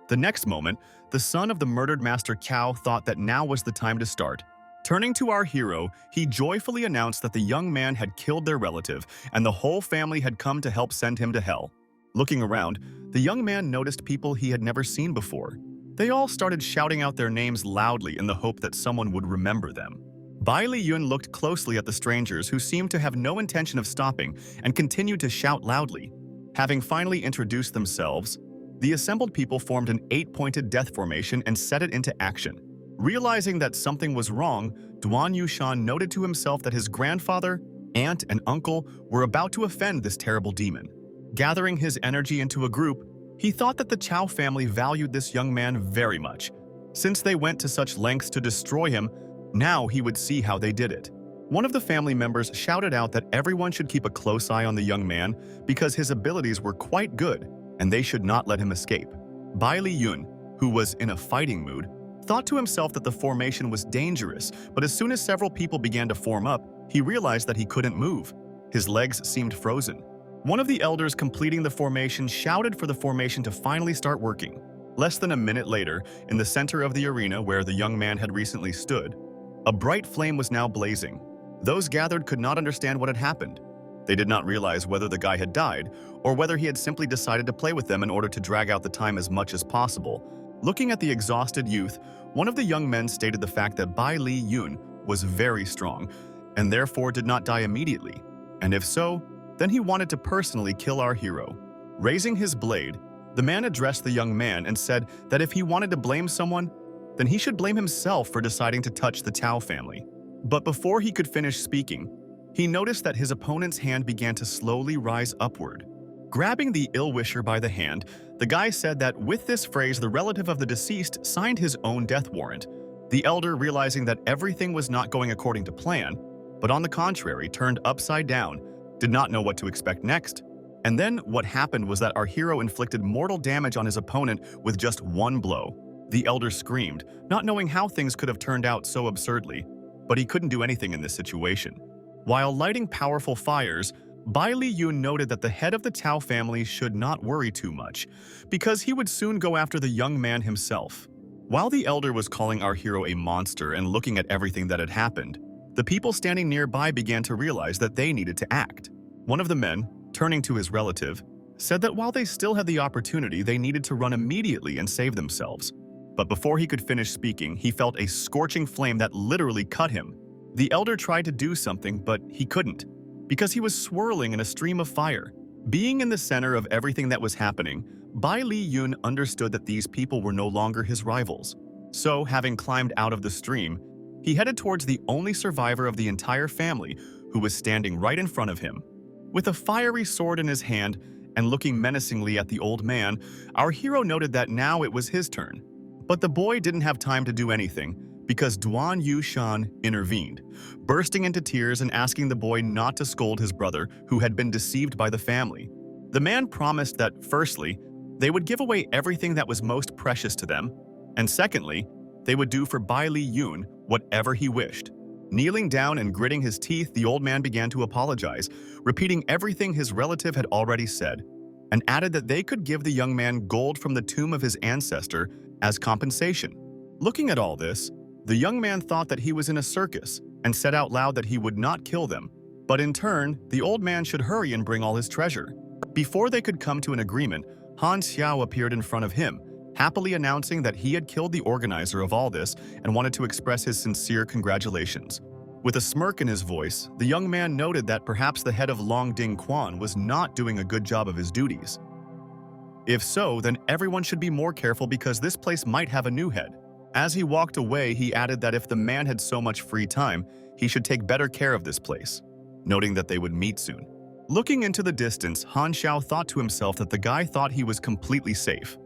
The next moment, the son of the murdered Master Cao thought that now was the time to start. Turning to our hero, he joyfully announced that the young man had killed their relative and the whole family had come to help send him to hell. Looking around, the young man noticed people he had never seen before. They all started shouting out their names loudly in the hope that someone would remember them. Bai Li Yun looked closely at the strangers who seemed to have no intention of stopping and continued to shout loudly. Having finally introduced themselves, the assembled people formed an 8-pointed death formation and set it into action. Realizing that something was wrong, Duan Yushan noted to himself that his grandfather, aunt, and uncle were about to offend this terrible demon. Gathering his energy into a group, he thought that the Chao family valued this young man very much. Since they went to such lengths to destroy him, now he would see how they did it. One of the family members shouted out that everyone should keep a close eye on the young man because his abilities were quite good and they should not let him escape. Bai Li Yun, who was in a fighting mood, thought to himself that the formation was dangerous, but as soon as several people began to form up, he realized that he couldn't move. His legs seemed frozen. One of the elders completing the formation shouted for the formation to finally start working. Less than a minute later, in the center of the arena where the young man had recently stood, a bright flame was now blazing. Those gathered could not understand what had happened. They did not realize whether the guy had died or whether he had simply decided to play with them in order to drag out the time as much as possible. Looking at the exhausted youth, one of the young men stated the fact that Bai Li Yun was very strong and therefore did not die immediately, and if so, then he wanted to personally kill our hero. Raising his blade, The man addressed the young man and said that if he wanted to blame someone, then he should blame himself for deciding to touch the Tao family. But before he could finish speaking, he noticed that his opponent's hand began to slowly rise upward. Grabbing the ill-wisher by the hand, the guy said that with this phrase, the relative of the deceased signed his own death warrant. The elder, realizing that everything was not going according to plan, but on the contrary, turned upside down, did not know what to expect next. And then what happened was that our hero inflicted mortal damage on his opponent with just one blow. The elder screamed, not knowing how things could have turned out so absurdly, but he couldn't do anything in this situation. While lighting powerful fires, Bai Li Yun noted that the head of the Tao family should not worry too much, because he would soon go after the young man himself. While the elder was calling our hero a monster and looking at everything that had happened, the people standing nearby began to realize that they needed to act. One of the men, turning to his relative, said that while they still had the opportunity, they needed to run immediately and save themselves. But before he could finish speaking, he felt a scorching flame that literally cut him. The elder tried to do something, but he couldn't, because he was swirling in a stream of fire. Being in the center of everything that was happening, Bai Li Yun understood that these people were no longer his rivals. So, having climbed out of the stream, he headed towards the only survivor of the entire family, who was standing right in front of him. With a fiery sword in his hand and looking menacingly at the old man, our hero noted that now it was his turn. But the boy didn't have time to do anything, because Duan Yushan intervened, bursting into tears and asking the boy not to scold his brother, who had been deceived by the family. The man promised that, firstly, they would give away everything that was most precious to them, and secondly, they would do for Bai Li Yun whatever he wished. Kneeling down and gritting his teeth, the old man began to apologize, repeating everything his relative had already said, and added that they could give the young man gold from the tomb of his ancestor as compensation. Looking at all this, the young man thought that he was in a circus and said out loud that he would not kill them, but in turn, the old man should hurry and bring all his treasure. Before they could come to an agreement, Han Xiao appeared in front of him, happily announcing that he had killed the organizer of all this and wanted to express his sincere congratulations. With a smirk in his voice, the young man noted that perhaps the head of Longding Quan was not doing a good job of his duties. If so, then everyone should be more careful because this place might have a new head. As he walked away, he added that if the man had so much free time, he should take better care of this place, noting that they would meet soon. Looking into the distance, Han Xiao thought to himself that the guy thought he was completely safe,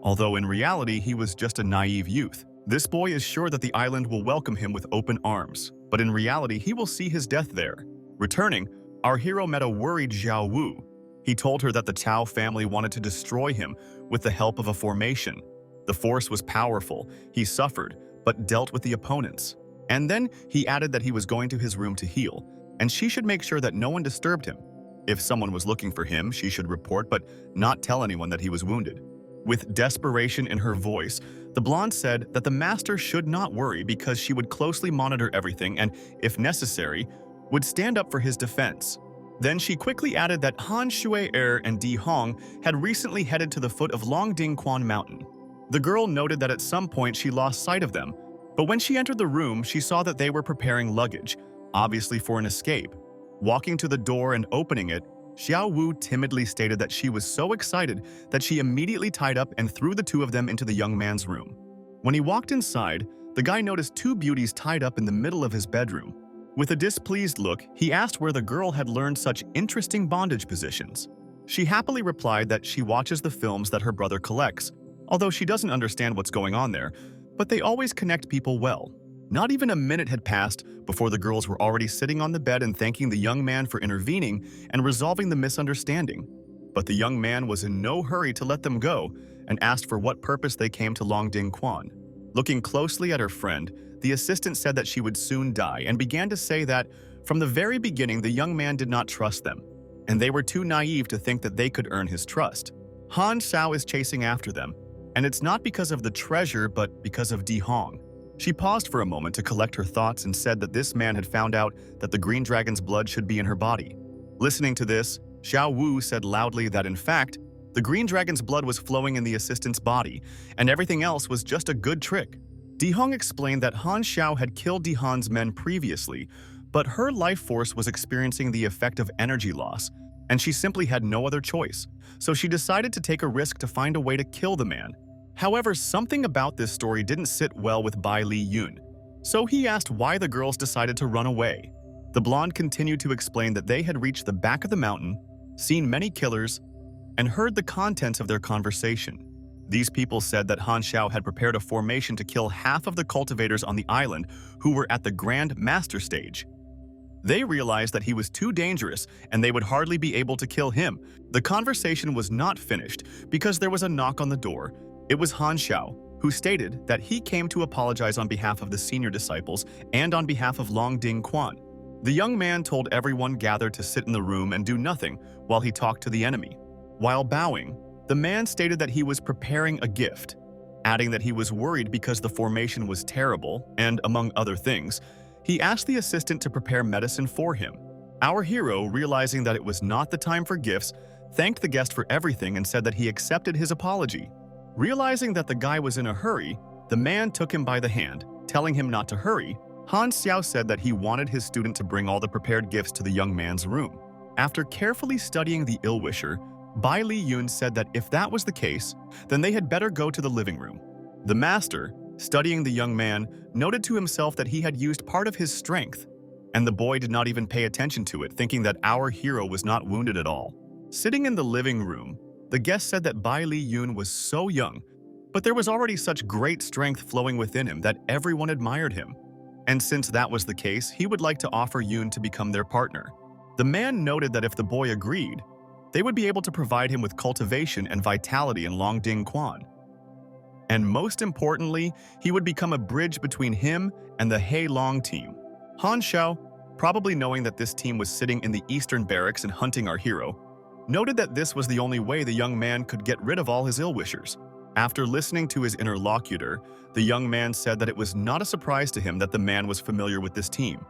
although in reality he was just a naive youth. This boy is sure that the island will welcome him with open arms, but in reality he will see his death there. Returning, our hero met a worried Xiao Wu. He told her that the Tao family wanted to destroy him with the help of a formation. The force was powerful, he suffered, but dealt with the opponents. And then he added that he was going to his room to heal, and she should make sure that no one disturbed him. If someone was looking for him, she should report but not tell anyone that he was wounded. With desperation in her voice, the blonde said that the master should not worry because she would closely monitor everything and, if necessary, would stand up for his defense. Then she quickly added that Han Shui-er and Di Hong had recently headed to the foot of Longding Quan Mountain. The girl noted that at some point she lost sight of them, but when she entered the room, she saw that they were preparing luggage, obviously for an escape. Walking to the door and opening it, Xiao Wu timidly stated that she was so excited that she immediately tied up and threw the two of them into the young man's room. When he walked inside, the guy noticed two beauties tied up in the middle of his bedroom. With a displeased look, he asked where the girl had learned such interesting bondage positions. She happily replied that she watches the films that her brother collects, although she doesn't understand what's going on there, but they always connect people well. Not even a minute had passed before the girls were already sitting on the bed and thanking the young man for intervening and resolving the misunderstanding. But the young man was in no hurry to let them go and asked for what purpose they came to Longding Quan. Looking closely at her friend, the assistant said that she would soon die and began to say that, from the very beginning, the young man did not trust them, and they were too naive to think that they could earn his trust. Han Xiao is chasing after them, and it's not because of the treasure but because of Di Hong. She paused for a moment to collect her thoughts and said that this man had found out that the green dragon's blood should be in her body. Listening to this, Xiao Wu said loudly that in fact, the green dragon's blood was flowing in the assistant's body, and everything else was just a good trick. Di Hong explained that Han Xiao had killed Di Han's men previously, but her life force was experiencing the effect of energy loss, and she simply had no other choice, so she decided to take a risk to find a way to kill the man. However, something about this story didn't sit well with Bai Li Yun, so he asked why the girls decided to run away. The blonde continued to explain that they had reached the back of the mountain, seen many killers, and heard the contents of their conversation. These people said that Han Xiao had prepared a formation to kill half of the cultivators on the island who were at the Grand Master stage. They realized that he was too dangerous and they would hardly be able to kill him. The conversation was not finished because there was a knock on the door. It was Han Xiao, who stated that he came to apologize on behalf of the senior disciples and on behalf of Long Ding Quan. The young man told everyone gathered to sit in the room and do nothing while he talked to the enemy. While bowing, the man stated that he was preparing a gift, adding that he was worried because the formation was terrible and, among other things, he asked the assistant to prepare medicine for him. Our hero, realizing that it was not the time for gifts, thanked the guest for everything and said that he accepted his apology. Realizing that the guy was in a hurry, the man took him by the hand, telling him not to hurry. Han Xiao said that he wanted his student to bring all the prepared gifts to the young man's room. After carefully studying the ill-wisher, Bai Li Yun said that if that was the case, then they had better go to the living room. The master, studying the young man, noted to himself that he had used part of his strength, and the boy did not even pay attention to it, thinking that our hero was not wounded at all. Sitting in the living room, the guest said that Bai Li Yun was so young, but there was already such great strength flowing within him that everyone admired him. And since that was the case, he would like to offer Yun to become their partner. The man noted that if the boy agreed, they would be able to provide him with cultivation and vitality in Long Ding Quan. And most importantly, he would become a bridge between him and the Hei Long team. Han Xiao, probably knowing that this team was sitting in the eastern barracks and hunting our hero, noted that this was the only way the young man could get rid of all his ill-wishers. After listening to his interlocutor, the young man said that it was not a surprise to him that the man was familiar with this team.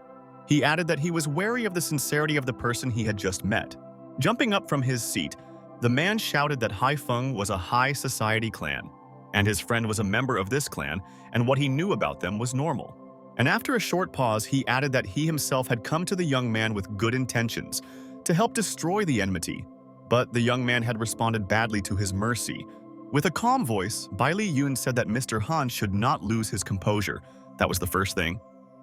He added that he was wary of the sincerity of the person he had just met. Jumping up from his seat, the man shouted that Hai Feng was a high society clan, and his friend was a member of this clan, and what he knew about them was normal. And after a short pause, he added that he himself had come to the young man with good intentions, to help destroy the enmity, but the young man had responded badly to his mercy. With a calm voice, Bai Li Yun said that Mr. Han should not lose his composure. That was the first thing.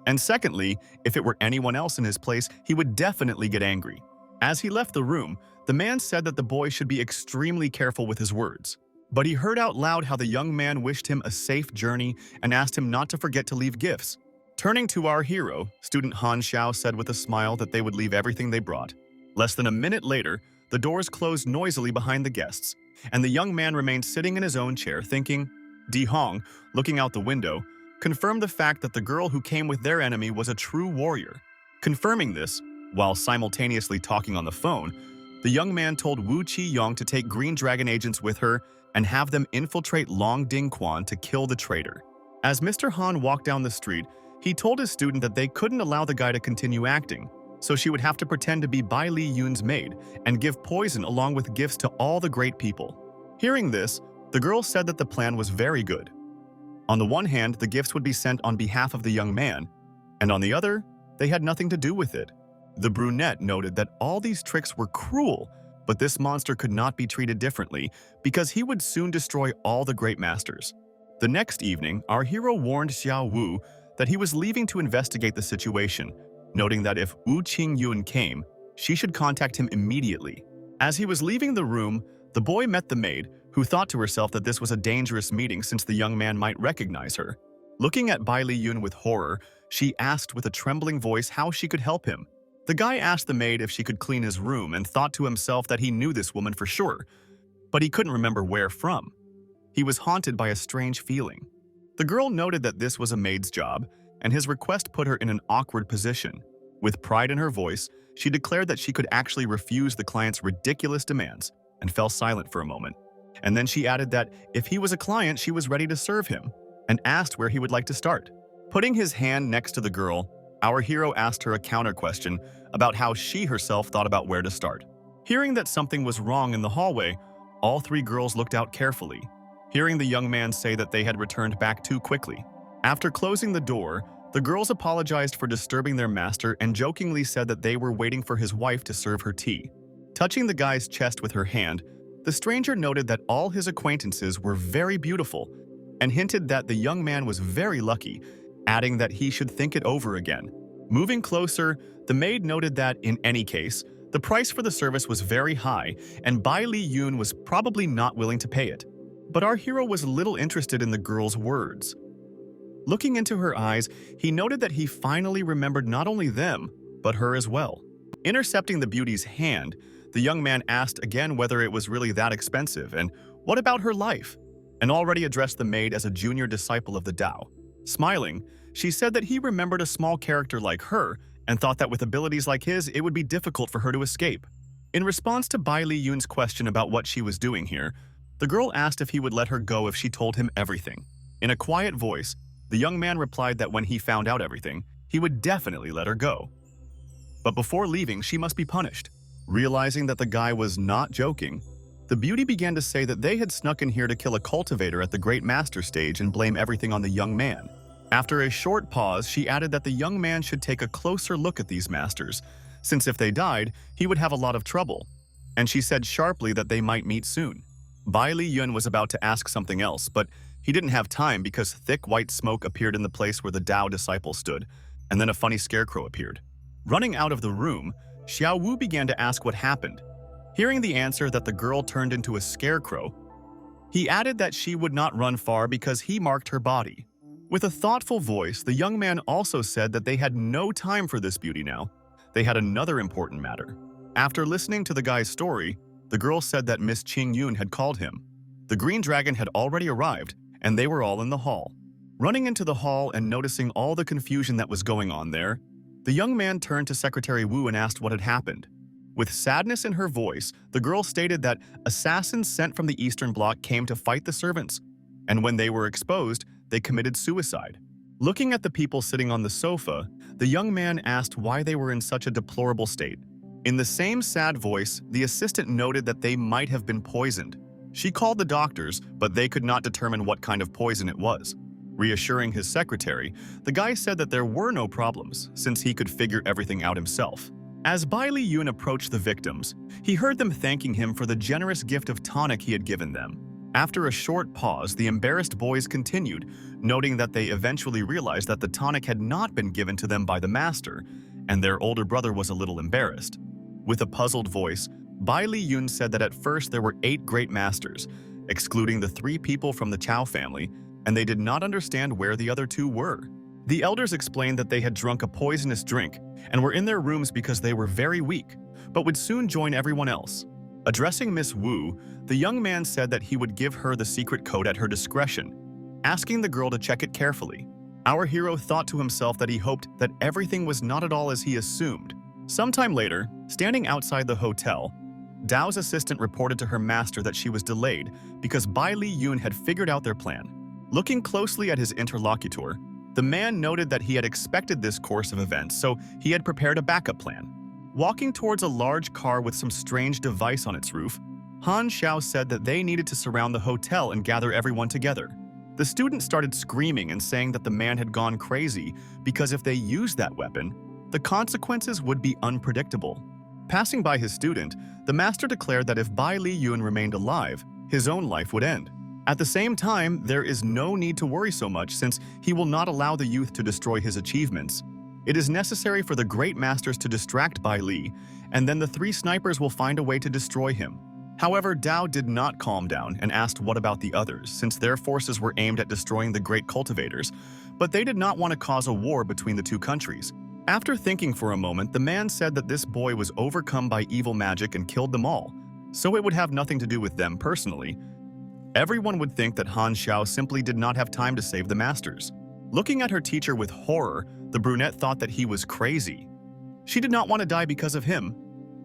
And secondly, if it were anyone else in his place, he would definitely get angry. As he left the room, the man said that the boy should be extremely careful with his words. But he heard out loud how the young man wished him a safe journey and asked him not to forget to leave gifts. Turning to our hero, student Han Xiao said with a smile that they would leave everything they brought. Less than a minute later, the doors closed noisily behind the guests, and the young man remained sitting in his own chair thinking. Di Hong, looking out the window, confirmed the fact that the girl who came with their enemy was a true warrior. Confirming this, while simultaneously talking on the phone, the young man told Wu Qiyong to take Green Dragon agents with her and have them infiltrate Long Ding Quan to kill the traitor. As Mr. Han walked down the street, he told his student that they couldn't allow the guy to continue acting, so she would have to pretend to be Bai Li Yun's maid and give poison along with gifts to all the great people. Hearing this, the girl said that the plan was very good. On the one hand, the gifts would be sent on behalf of the young man, and on the other, they had nothing to do with it. The brunette noted that all these tricks were cruel, but this monster could not be treated differently because he would soon destroy all the great masters. The next evening, our hero warned Xiao Wu that he was leaving to investigate the situation, noting that if Wu Qingyun came, she should contact him immediately. As he was leaving the room, the boy met the maid, who thought to herself that this was a dangerous meeting since the young man might recognize her. Looking at Bai Li Yun with horror, she asked with a trembling voice how she could help him. The guy asked the maid if she could clean his room and thought to himself that he knew this woman for sure, but he couldn't remember where from. He was haunted by a strange feeling. The girl noted that this was a maid's job, and his request put her in an awkward position. With pride in her voice, she declared that she could actually refuse the client's ridiculous demands and fell silent for a moment. And then she added that if he was a client, she was ready to serve him and asked where he would like to start. Putting his hand next to the girl, our hero asked her a counter question about how she herself thought about where to start. Hearing that something was wrong in the hallway, all three girls looked out carefully, hearing the young man say that they had returned back too quickly. After closing the door, the girls apologized for disturbing their master and jokingly said that they were waiting for his wife to serve her tea. Touching the guy's chest with her hand, the stranger noted that all his acquaintances were very beautiful and hinted that the young man was very lucky, adding that he should think it over again. Moving closer, the maid noted that, in any case, the price for the service was very high and Bai Li Yun was probably not willing to pay it. But our hero was little interested in the girl's words. Looking into her eyes, he noted that he finally remembered not only them, but her as well. Intercepting the beauty's hand, the young man asked again whether it was really that expensive and what about her life, and already addressed the maid as a junior disciple of the Tao. Smiling, she said that he remembered a small character like her and thought that with abilities like his, it would be difficult for her to escape. In response to Bai Li Yun's question about what she was doing here, the girl asked if he would let her go if she told him everything. In a quiet voice, the young man replied that when he found out everything, he would definitely let her go. But before leaving, she must be punished. Realizing that the guy was not joking, the beauty began to say that they had snuck in here to kill a cultivator at the Great Master stage and blame everything on the young man. After a short pause, she added that the young man should take a closer look at these masters, since if they died, he would have a lot of trouble. And she said sharply that they might meet soon. Bai Li Yun was about to ask something else, but he didn't have time because thick white smoke appeared in the place where the Tao disciple stood, and then a funny scarecrow appeared. Running out of the room, Xiao Wu began to ask what happened. Hearing the answer that the girl turned into a scarecrow, he added that she would not run far because he marked her body. With a thoughtful voice, the young man also said that they had no time for this beauty now. They had another important matter. After listening to the guy's story, the girl said that Miss Qing Yun had called him. The green dragon had already arrived, and they were all in the hall. Running into the hall and noticing all the confusion that was going on there, the young man turned to Secretary Wu and asked what had happened. With sadness in her voice, the girl stated that assassins sent from the Eastern Bloc came to fight the servants, and when they were exposed, they committed suicide. Looking at the people sitting on the sofa, the young man asked why they were in such a deplorable state. In the same sad voice, the assistant noted that they might have been poisoned. She called the doctors, but they could not determine what kind of poison it was. Reassuring his secretary, the guy said that there were no problems, since he could figure everything out himself. As Bai Li Yun approached the victims, he heard them thanking him for the generous gift of tonic he had given them. After a short pause, the embarrassed boys continued, noting that they eventually realized that the tonic had not been given to them by the master, and their older brother was a little embarrassed. With a puzzled voice, Bai Li Yun said that at first there were 8 great masters, excluding the 3 people from the Chow family, and they did not understand where the other 2 were. The elders explained that they had drunk a poisonous drink and were in their rooms because they were very weak, but would soon join everyone else. Addressing Miss Wu, the young man said that he would give her the secret code at her discretion, asking the girl to check it carefully. Our hero thought to himself that he hoped that everything was not at all as he assumed. Sometime later, standing outside the hotel, Dao's assistant reported to her master that she was delayed because Bai Li Yun had figured out their plan. Looking closely at his interlocutor, the man noted that he had expected this course of events, so he had prepared a backup plan. Walking towards a large car with some strange device on its roof, Han Xiao said that they needed to surround the hotel and gather everyone together. The student started screaming and saying that the man had gone crazy because if they used that weapon, the consequences would be unpredictable. Passing by his student, the master declared that if Bai Li Yun remained alive, his own life would end. At the same time, there is no need to worry so much since he will not allow the youth to destroy his achievements. It is necessary for the great masters to distract Bai Li, and then the 3 snipers will find a way to destroy him. However, Dao did not calm down and asked what about the others, since their forces were aimed at destroying the great cultivators, but they did not want to cause a war between the 2 countries. After thinking for a moment, the man said that this boy was overcome by evil magic and killed them all, so it would have nothing to do with them personally. Everyone would think that Han Xiao simply did not have time to save the masters. Looking at her teacher with horror, the brunette thought that he was crazy. She did not want to die because of him.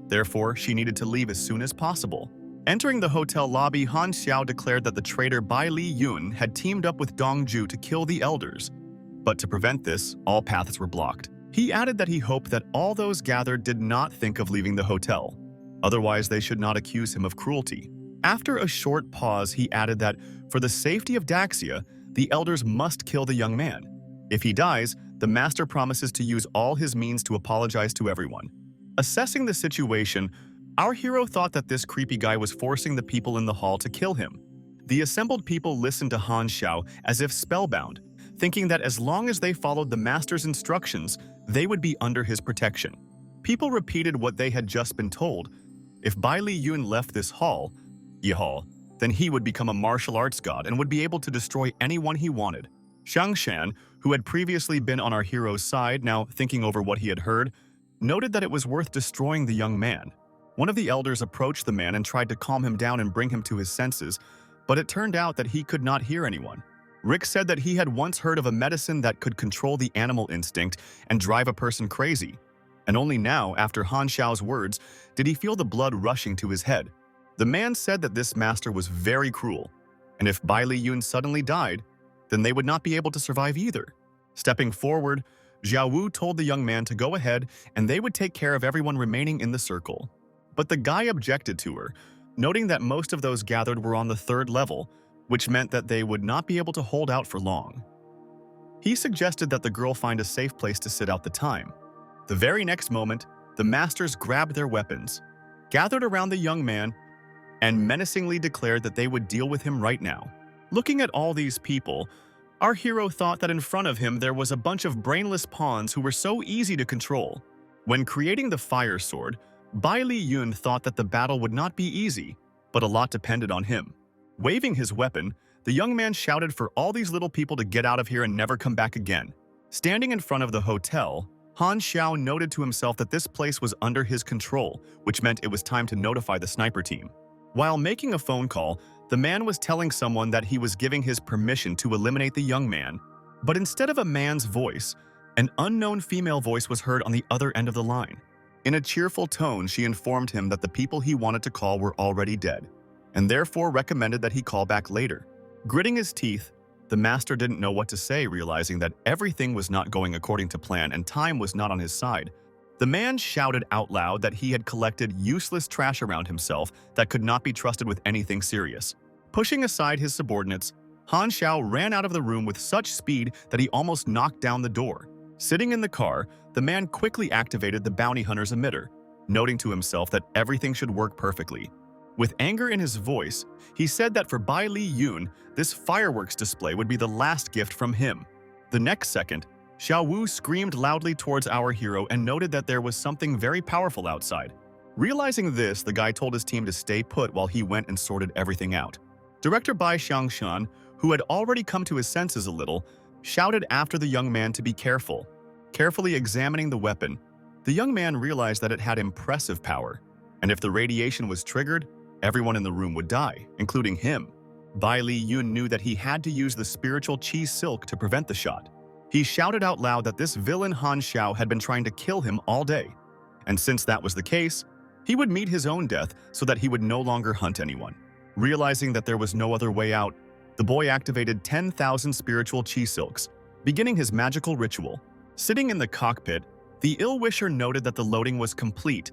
Therefore, she needed to leave as soon as possible. Entering the hotel lobby, Han Xiao declared that the traitor Bai Li Yun had teamed up with Dong Ju to kill the elders. But to prevent this, all paths were blocked. He added that he hoped that all those gathered did not think of leaving the hotel. Otherwise, they should not accuse him of cruelty. After a short pause, he added that, for the safety of Daxia, the elders must kill the young man. If he dies, the master promises to use all his means to apologize to everyone. Assessing the situation, Our hero thought that this creepy guy was forcing the people in the hall to kill him. The assembled people listened to Han Xiao as if spellbound, thinking that as long as they followed the master's instructions, they would be under his protection. People repeated what they had just been told. If Bai Li Yun left this hall, then he would become a martial arts god and would be able to destroy anyone he wanted. Xiang Shan, who had previously been on our hero's side, now thinking over what he had heard, noted that it was worth destroying the young man. One of the elders approached the man and tried to calm him down and bring him to his senses, but it turned out that he could not hear anyone. Rick said that he had once heard of a medicine that could control the animal instinct and drive a person crazy. And only now, after Han Xiao's words, did he feel the blood rushing to his head. The man said that this master was very cruel, and if Bai Li Yun suddenly died, then they would not be able to survive either. Stepping forward, Xiao Wu told the young man to go ahead and they would take care of everyone remaining in the circle. But the guy objected to her, noting that most of those gathered were on the 3rd level, which meant that they would not be able to hold out for long. He suggested that the girl find a safe place to sit out the time. The very next moment, the masters grabbed their weapons, gathered around the young man, and menacingly declared that they would deal with him right now. Looking at all these people, our hero thought that in front of him there was a bunch of brainless pawns who were so easy to control. When creating the fire sword, Bai Li Yun thought that the battle would not be easy, but a lot depended on him. Waving his weapon, the young man shouted for all these little people to get out of here and never come back again. Standing in front of the hotel, Han Xiao noted to himself that this place was under his control, which meant it was time to notify the sniper team. While making a phone call, the man was telling someone that he was giving his permission to eliminate the young man. But instead of a man's voice, an unknown female voice was heard on the other end of the line. In a cheerful tone, she informed him that the people he wanted to call were already dead, and therefore recommended that he call back later. Gritting his teeth, the master didn't know what to say, realizing that everything was not going according to plan and time was not on his side. The man shouted out loud that he had collected useless trash around himself that could not be trusted with anything serious. Pushing aside his subordinates, Han Xiao ran out of the room with such speed that he almost knocked down the door. Sitting in the car, the man quickly activated the bounty hunter's emitter, noting to himself that everything should work perfectly. With anger in his voice, he said that for Bai Li Yun, this fireworks display would be the last gift from him. The next second, Xiao Wu screamed loudly towards our hero and noted that there was something very powerful outside. Realizing this, the guy told his team to stay put while he went and sorted everything out. Director Bai Xiangshan, who had already come to his senses a little, shouted after the young man to be careful. Carefully examining the weapon, the young man realized that it had impressive power, and if the radiation was triggered, everyone in the room would die, including him. Bai Li Yun knew that he had to use the spiritual chi silk to prevent the shot. He shouted out loud that this villain Han Xiao had been trying to kill him all day, and since that was the case, he would meet his own death so that he would no longer hunt anyone. Realizing that there was no other way out, the boy activated 10,000 spiritual chi silks, beginning his magical ritual. Sitting in the cockpit, the ill-wisher noted that the loading was complete,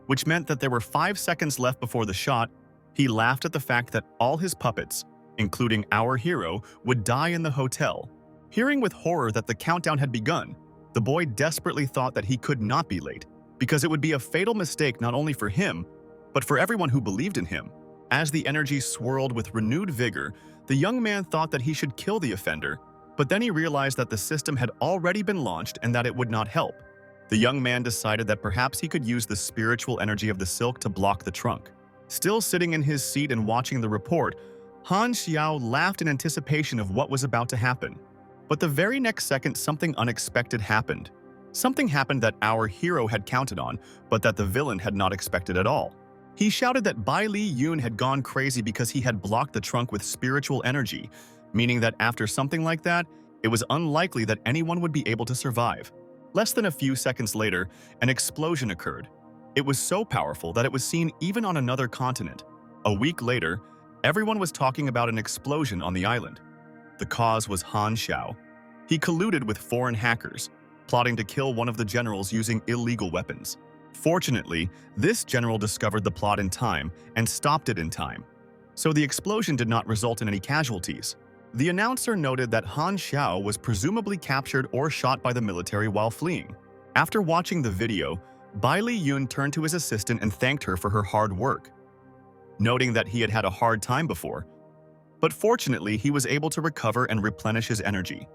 which meant that there were 5 seconds left before the shot. He laughed at the fact that all his puppets, including our hero, would die in the hotel. Hearing with horror that the countdown had begun, the boy desperately thought that he could not be late, because it would be a fatal mistake not only for him, but for everyone who believed in him. As the energy swirled with renewed vigor, the young man thought that he should kill the offender, but then he realized that the system had already been launched and that it would not help. The young man decided that perhaps he could use the spiritual energy of the silk to block the trunk. Still sitting in his seat and watching the report, Han Xiao laughed in anticipation of what was about to happen. But the very next second, something unexpected happened. Something happened that our hero had counted on, but that the villain had not expected at all. He shouted that Bai Li Yun had gone crazy because he had blocked the trunk with spiritual energy, meaning that after something like that, it was unlikely that anyone would be able to survive. Less than a few seconds later, an explosion occurred. It was so powerful that it was seen even on another continent. A week later, everyone was talking about an explosion on the island. The cause was Han Xiao. He colluded with foreign hackers, plotting to kill one of the generals using illegal weapons. Fortunately, this general discovered the plot in time and stopped it in time, so the explosion did not result in any casualties. The announcer noted that Han Xiao was presumably captured or shot by the military while fleeing. After watching the video, Bai Li Yun turned to his assistant and thanked her for her hard work, noting that he had had a hard time before. But fortunately, he was able to recover and replenish his energy.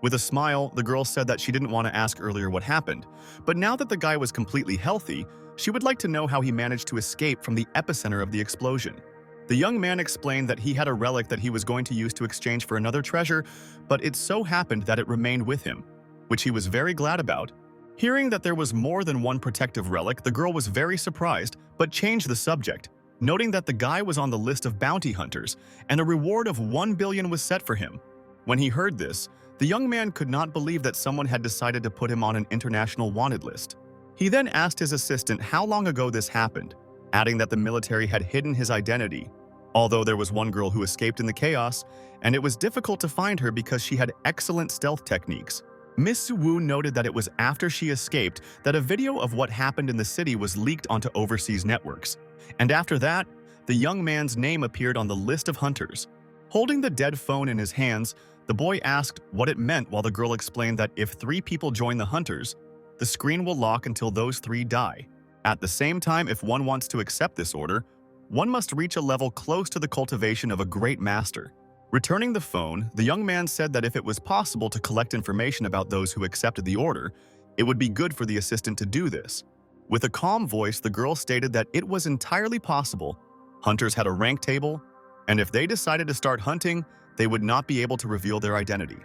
With a smile, the girl said that she didn't want to ask earlier what happened, but now that the guy was completely healthy, she would like to know how he managed to escape from the epicenter of the explosion. The young man explained that he had a relic that he was going to use to exchange for another treasure, but it so happened that it remained with him, which he was very glad about. Hearing that there was more than one protective relic, the girl was very surprised, but changed the subject, noting that the guy was on the list of bounty hunters, and a reward of 1 billion was set for him. When he heard this, the young man could not believe that someone had decided to put him on an international wanted list. He then asked his assistant how long ago this happened, adding that the military had hidden his identity, although there was one girl who escaped in the chaos, and it was difficult to find her because she had excellent stealth techniques. Miss Wu noted that it was after she escaped that a video of what happened in the city was leaked onto overseas networks, and after that, the young man's name appeared on the list of hunters. Holding the dead phone in his hands, the boy asked what it meant while the girl explained that if 3 people join the hunters, the screen will lock until those 3 die. At the same time, if one wants to accept this order, one must reach a level close to the cultivation of a great master. Returning the phone, the young man said that if it was possible to collect information about those who accepted the order, it would be good for the assistant to do this. With a calm voice, the girl stated that it was entirely possible. Hunters had a rank table, and if they decided to start hunting, they would not be able to reveal their identity.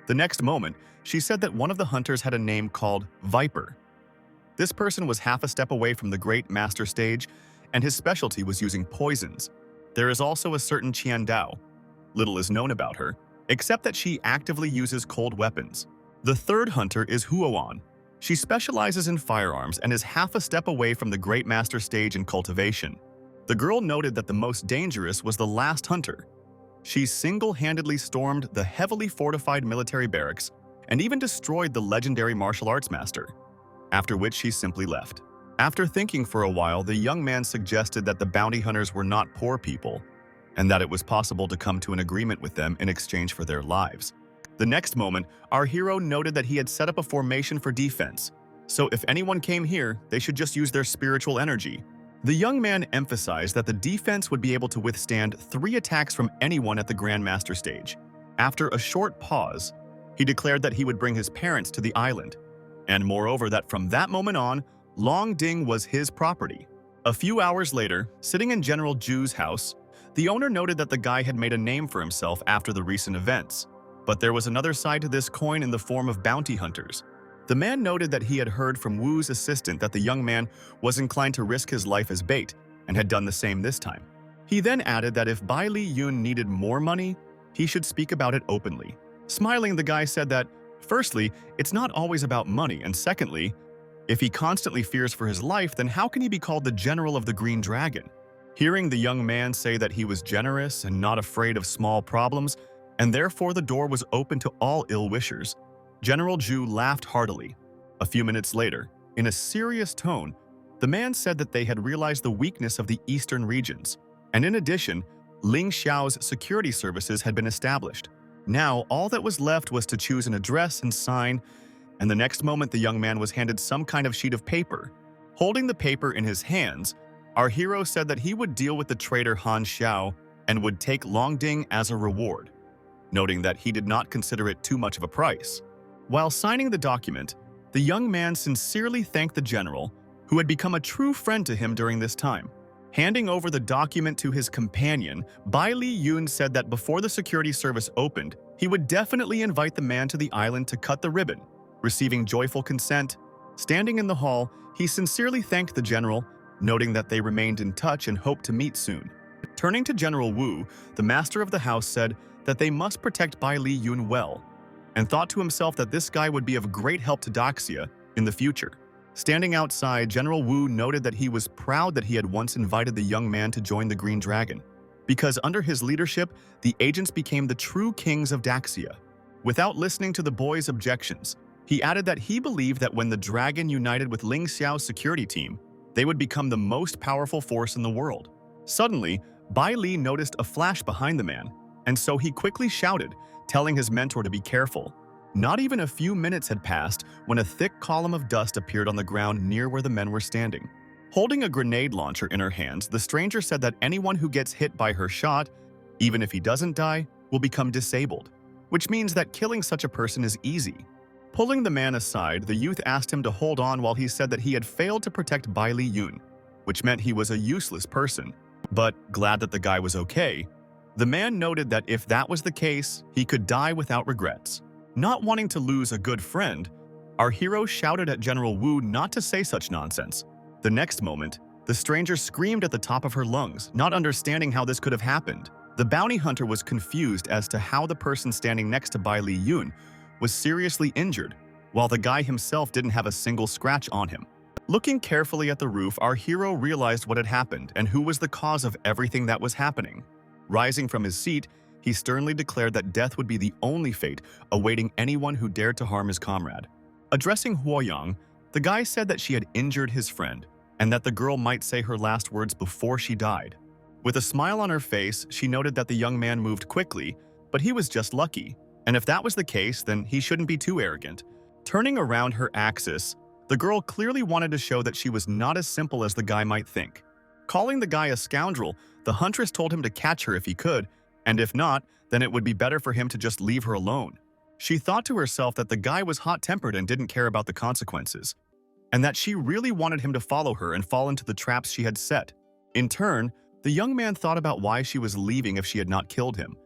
The next moment, she said that one of the hunters had a name called Viper. This person was half a step away from the Great Master stage, and his specialty was using poisons. There is also a certain Qian Dao. Little is known about her, except that she actively uses cold weapons. The third hunter is Huoan. She specializes in firearms and is half a step away from the Great Master stage in cultivation. The girl noted that the most dangerous was the last hunter. She single-handedly stormed the heavily fortified military barracks and even destroyed the legendary martial arts master, after which she simply left. After thinking for a while, the young man suggested that the bounty hunters were not poor people, and that it was possible to come to an agreement with them in exchange for their lives. The next moment, our hero noted that he had set up a formation for defense, so if anyone came here, they should just use their spiritual energy. The young man emphasized that the defense would be able to withstand 3 attacks from anyone at the Grandmaster stage. After a short pause, he declared that he would bring his parents to the island, and moreover that from that moment on, Longding was his property. A few hours later, sitting in General Zhu's house, the owner noted that the guy had made a name for himself after the recent events. But there was another side to this coin in the form of bounty hunters. The man noted that he had heard from Wu's assistant that the young man was inclined to risk his life as bait, and had done the same this time. He then added that if Bai Li Yun needed more money, he should speak about it openly. Smiling, the guy said that, firstly, it's not always about money, and secondly, if he constantly fears for his life, then how can he be called the General of the Green Dragon? Hearing the young man say that he was generous and not afraid of small problems, and therefore the door was open to all ill-wishers, General Zhu laughed heartily. A few minutes later, in a serious tone, the man said that they had realized the weakness of the eastern regions, and in addition, Ling Xiao's security services had been established. Now, all that was left was to choose an address and sign, and the next moment the young man was handed some kind of sheet of paper. Holding the paper in his hands, our hero said that he would deal with the traitor Han Xiao and would take Longding as a reward, noting that he did not consider it too much of a price. While signing the document, the young man sincerely thanked the general, who had become a true friend to him during this time. Handing over the document to his companion, Bai Li Yun said that before the security service opened, he would definitely invite the man to the island to cut the ribbon. Receiving joyful consent, standing in the hall, he sincerely thanked the general, noting that they remained in touch and hoped to meet soon. Turning to General Wu, the master of the house said that they must protect Bai Li Yun well, and thought to himself that this guy would be of great help to Daxia in the future. Standing outside, General Wu noted that he was proud that he had once invited the young man to join the Green Dragon, because under his leadership, the agents became the true kings of Daxia. Without listening to the boy's objections, he added that he believed that when the dragon united with Ling Xiao's security team, they would become the most powerful force in the world. Suddenly, Bai Li noticed a flash behind the man, and so he quickly shouted, telling his mentor to be careful. Not even a few minutes had passed when a thick column of dust appeared on the ground near where the men were standing. Holding a grenade launcher in her hands, the stranger said that anyone who gets hit by her shot, even if he doesn't die, will become disabled, which means that killing such a person is easy. Pulling the man aside, the youth asked him to hold on while he said that he had failed to protect Bai Li Yun, which meant he was a useless person. But glad that the guy was okay, the man noted that if that was the case, he could die without regrets. Not wanting to lose a good friend, our hero shouted at General Wu not to say such nonsense. The next moment, the stranger screamed at the top of her lungs, not understanding how this could have happened. The bounty hunter was confused as to how the person standing next to Bai Li Yun was seriously injured, while the guy himself didn't have a single scratch on him. Looking carefully at the roof, our hero realized what had happened and who was the cause of everything that was happening. Rising from his seat, he sternly declared that death would be the only fate awaiting anyone who dared to harm his comrade. Addressing Huoyang, the guy said that she had injured his friend and that the girl might say her last words before she died. With a smile on her face, she noted that the young man moved quickly, but he was just lucky. And if that was the case, then he shouldn't be too arrogant. Turning around her axis, the girl clearly wanted to show that she was not as simple as the guy might think. Calling the guy a scoundrel, the huntress told him to catch her if he could, and if not, then it would be better for him to just leave her alone. She thought to herself that the guy was hot-tempered and didn't care about the consequences, and that she really wanted him to follow her and fall into the traps she had set. In turn, the young man thought about why she was leaving if she had not killed him,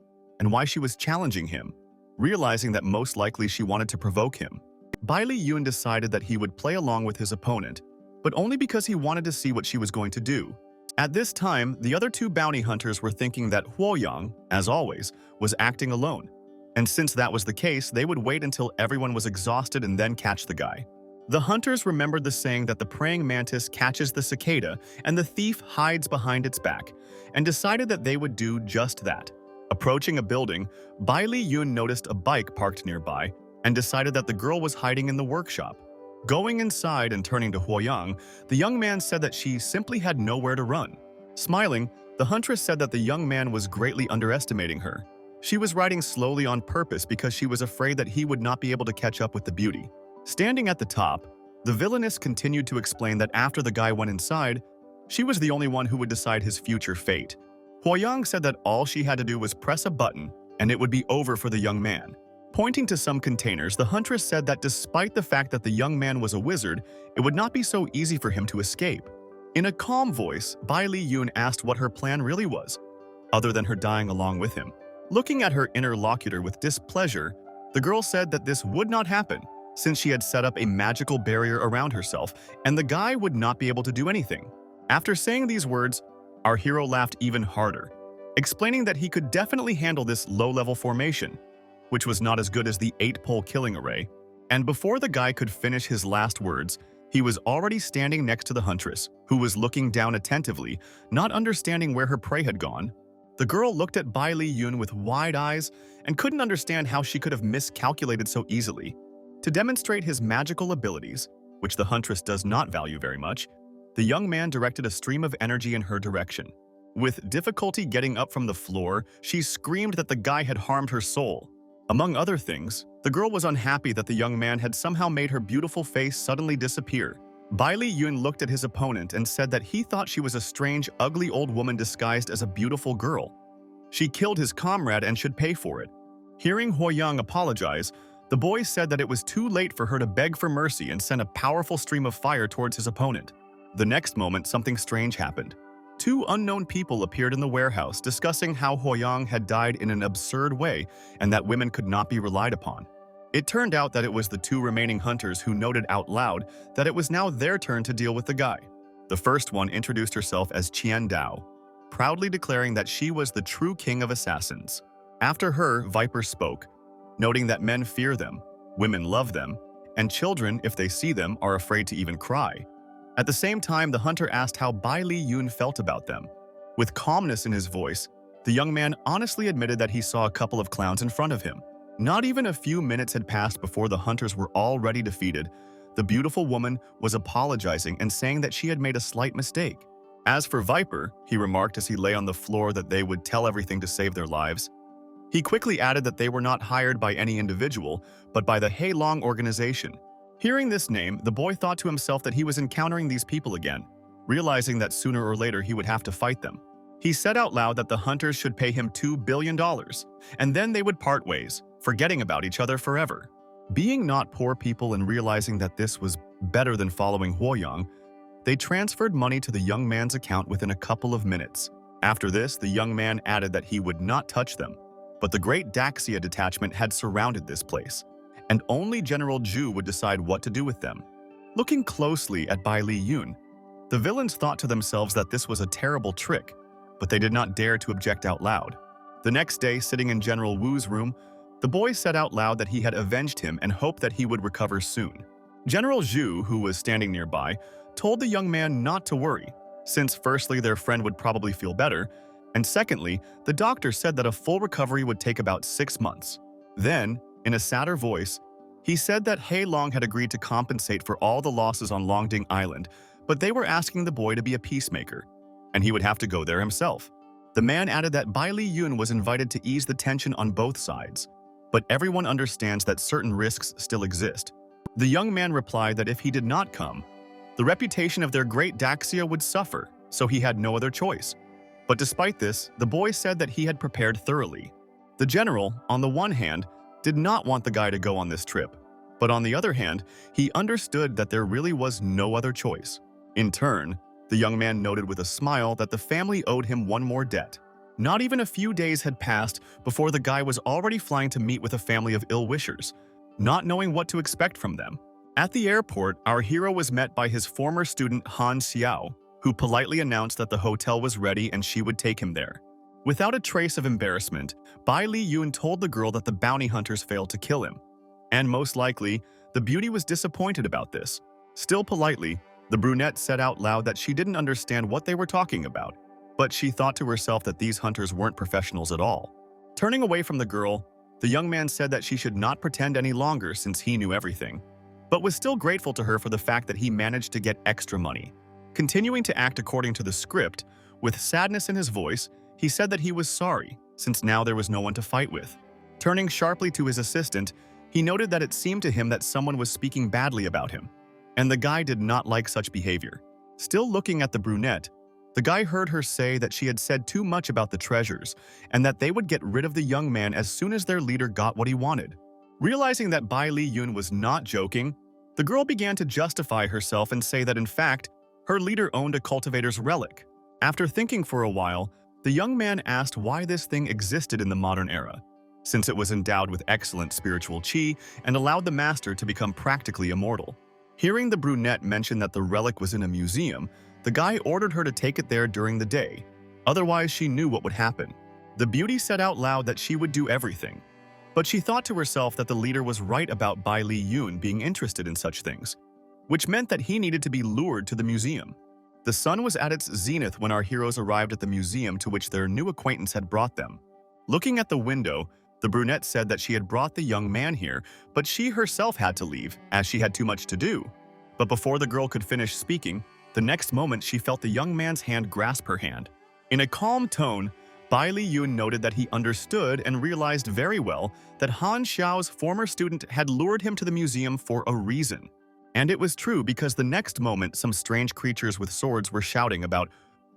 and why she was challenging him, realizing that most likely she wanted to provoke him. Bai Li Yun decided that he would play along with his opponent, but only because he wanted to see what she was going to do. At this time, the other two bounty hunters were thinking that Huoyang, as always, was acting alone. And since that was the case, they would wait until everyone was exhausted and then catch the guy. The hunters remembered the saying that the praying mantis catches the cicada and the thief hides behind its back, and decided that they would do just that. Approaching a building, Bai Li Yun noticed a bike parked nearby and decided that the girl was hiding in the workshop. Going inside and turning to Huoyang, the young man said that she simply had nowhere to run. Smiling, the huntress said that the young man was greatly underestimating her. She was riding slowly on purpose because she was afraid that he would not be able to catch up with the beauty. Standing at the top, the villainess continued to explain that after the guy went inside, she was the only one who would decide his future fate. Huoyang said that all she had to do was press a button and it would be over for the young man. Pointing to some containers, the huntress said that despite the fact that the young man was a wizard, it would not be so easy for him to escape. In a calm voice, Bai Li Yun asked what her plan really was, other than her dying along with him. Looking at her interlocutor with displeasure, the girl said that this would not happen, since she had set up a magical barrier around herself, and the guy would not be able to do anything. After saying these words, our hero laughed even harder, explaining that he could definitely handle this low-level formation, which was not as good as the 8-pole killing array. And before the guy could finish his last words, he was already standing next to the huntress, who was looking down attentively, not understanding where her prey had gone. The girl looked at Bai Li Yun with wide eyes and couldn't understand how she could have miscalculated so easily. To demonstrate his magical abilities, which the huntress does not value very much, the young man directed a stream of energy in her direction. With difficulty getting up from the floor, she screamed that the guy had harmed her soul. Among other things, the girl was unhappy that the young man had somehow made her beautiful face suddenly disappear. Bai Li Yun looked at his opponent and said that he thought she was a strange, ugly old woman disguised as a beautiful girl. She killed his comrade and should pay for it. Hearing Huoyang apologize, the boy said that it was too late for her to beg for mercy and sent a powerful stream of fire towards his opponent. The next moment, something strange happened. Two unknown people appeared in the warehouse discussing how Huoyang had died in an absurd way and that women could not be relied upon. It turned out that it was the two remaining hunters who noted out loud that it was now their turn to deal with the guy. The first one introduced herself as Qian Dao, proudly declaring that she was the true king of assassins. After her, Viper spoke, noting that men fear them, women love them, and children, if they see them, are afraid to even cry. At the same time, the hunter asked how Bai Li Yun felt about them. With calmness in his voice, the young man honestly admitted that he saw a couple of clowns in front of him. Not even a few minutes had passed before the hunters were already defeated. The beautiful woman was apologizing and saying that she had made a slight mistake. As for Viper, he remarked as he lay on the floor that they would tell everything to save their lives. He quickly added that they were not hired by any individual, but by the Heilong organization. Hearing this name, the boy thought to himself that he was encountering these people again, realizing that sooner or later he would have to fight them. He said out loud that the hunters should pay him $2 billion, and then they would part ways, forgetting about each other forever. Being not poor people and realizing that this was better than following Huoyang, they transferred money to the young man's account within a couple of minutes. After this, the young man added that he would not touch them, but the Great Daxia detachment had surrounded this place, and only General Zhu would decide what to do with them. Looking closely at Bai Li Yun, the villains thought to themselves that this was a terrible trick, but they did not dare to object out loud. The next day, sitting in General Wu's room, the boy said out loud that he had avenged him and hoped that he would recover soon. General Zhu, who was standing nearby, told the young man not to worry, since firstly their friend would probably feel better, and secondly, the doctor said that a full recovery would take about 6 months. Then, in a sadder voice, he said that Heilong had agreed to compensate for all the losses on Longding Island, but they were asking the boy to be a peacemaker, and he would have to go there himself. The man added that Bai Li Yun was invited to ease the tension on both sides, but everyone understands that certain risks still exist. The young man replied that if he did not come, the reputation of their Great Daxia would suffer, so he had no other choice. But despite this, the boy said that he had prepared thoroughly. The general, on the one hand, did not want the guy to go on this trip, but on the other hand, he understood that there really was no other choice. In turn, the young man noted with a smile that the family owed him one more debt. Not even a few days had passed before the guy was already flying to meet with a family of ill-wishers, not knowing what to expect from them. At the airport, our hero was met by his former student Han Xiao, who politely announced that the hotel was ready and she would take him there. Without a trace of embarrassment, Bai Li Yun told the girl that the bounty hunters failed to kill him. And most likely, the beauty was disappointed about this. Still politely, the brunette said out loud that she didn't understand what they were talking about, but she thought to herself that these hunters weren't professionals at all. Turning away from the girl, the young man said that she should not pretend any longer since he knew everything, but was still grateful to her for the fact that he managed to get extra money. Continuing to act according to the script, with sadness in his voice, he said that he was sorry, since now there was no one to fight with. Turning sharply to his assistant, he noted that it seemed to him that someone was speaking badly about him, and the guy did not like such behavior. Still looking at the brunette, the guy heard her say that she had said too much about the treasures, and that they would get rid of the young man as soon as their leader got what he wanted. Realizing that Bai Li Yun was not joking, the girl began to justify herself and say that in fact, her leader owned a cultivator's relic. After thinking for a while, the young man asked why this thing existed in the modern era, since it was endowed with excellent spiritual qi and allowed the master to become practically immortal. Hearing the brunette mention that the relic was in a museum, the guy ordered her to take it there during the day, otherwise she knew what would happen. The beauty said out loud that she would do everything, but she thought to herself that the leader was right about Bai Li Yun being interested in such things, which meant that he needed to be lured to the museum. The sun was at its zenith when our heroes arrived at the museum to which their new acquaintance had brought them. Looking at the window, the brunette said that she had brought the young man here, but she herself had to leave, as she had too much to do. But before the girl could finish speaking, the next moment she felt the young man's hand grasp her hand. In a calm tone, Bai Li Yun noted that he understood and realized very well that Han Xiao's former student had lured him to the museum for a reason. And it was true because the next moment some strange creatures with swords were shouting about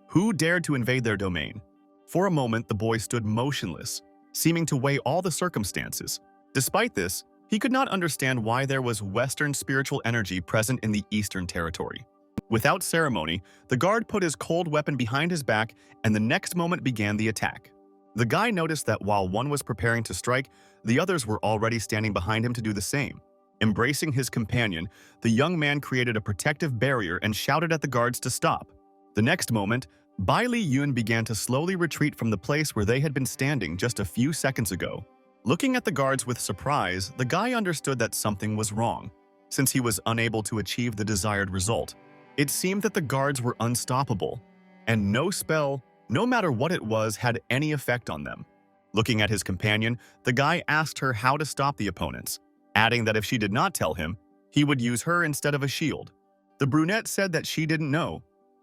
who dared to invade their domain. For a moment, the boy stood motionless, seeming to weigh all the circumstances. Despite this, he could not understand why there was Western spiritual energy present in the Eastern territory. Without ceremony, the guard put his cold weapon behind his back, and the next moment began the attack. The guy noticed that while one was preparing to strike, the others were already standing behind him to do the same. Embracing his companion, the young man created a protective barrier and shouted at the guards to stop. The next moment, Bai Li Yun began to slowly retreat from the place where they had been standing just a few seconds ago. Looking at the guards with surprise, the guy understood that something was wrong, since he was unable to achieve the desired result. It seemed that the guards were unstoppable, and no spell, no matter what it was, had any effect on them. Looking at his companion, the guy asked her how to stop the opponents, adding that if she did not tell him, he would use her instead of a shield. The brunette said that she didn't know.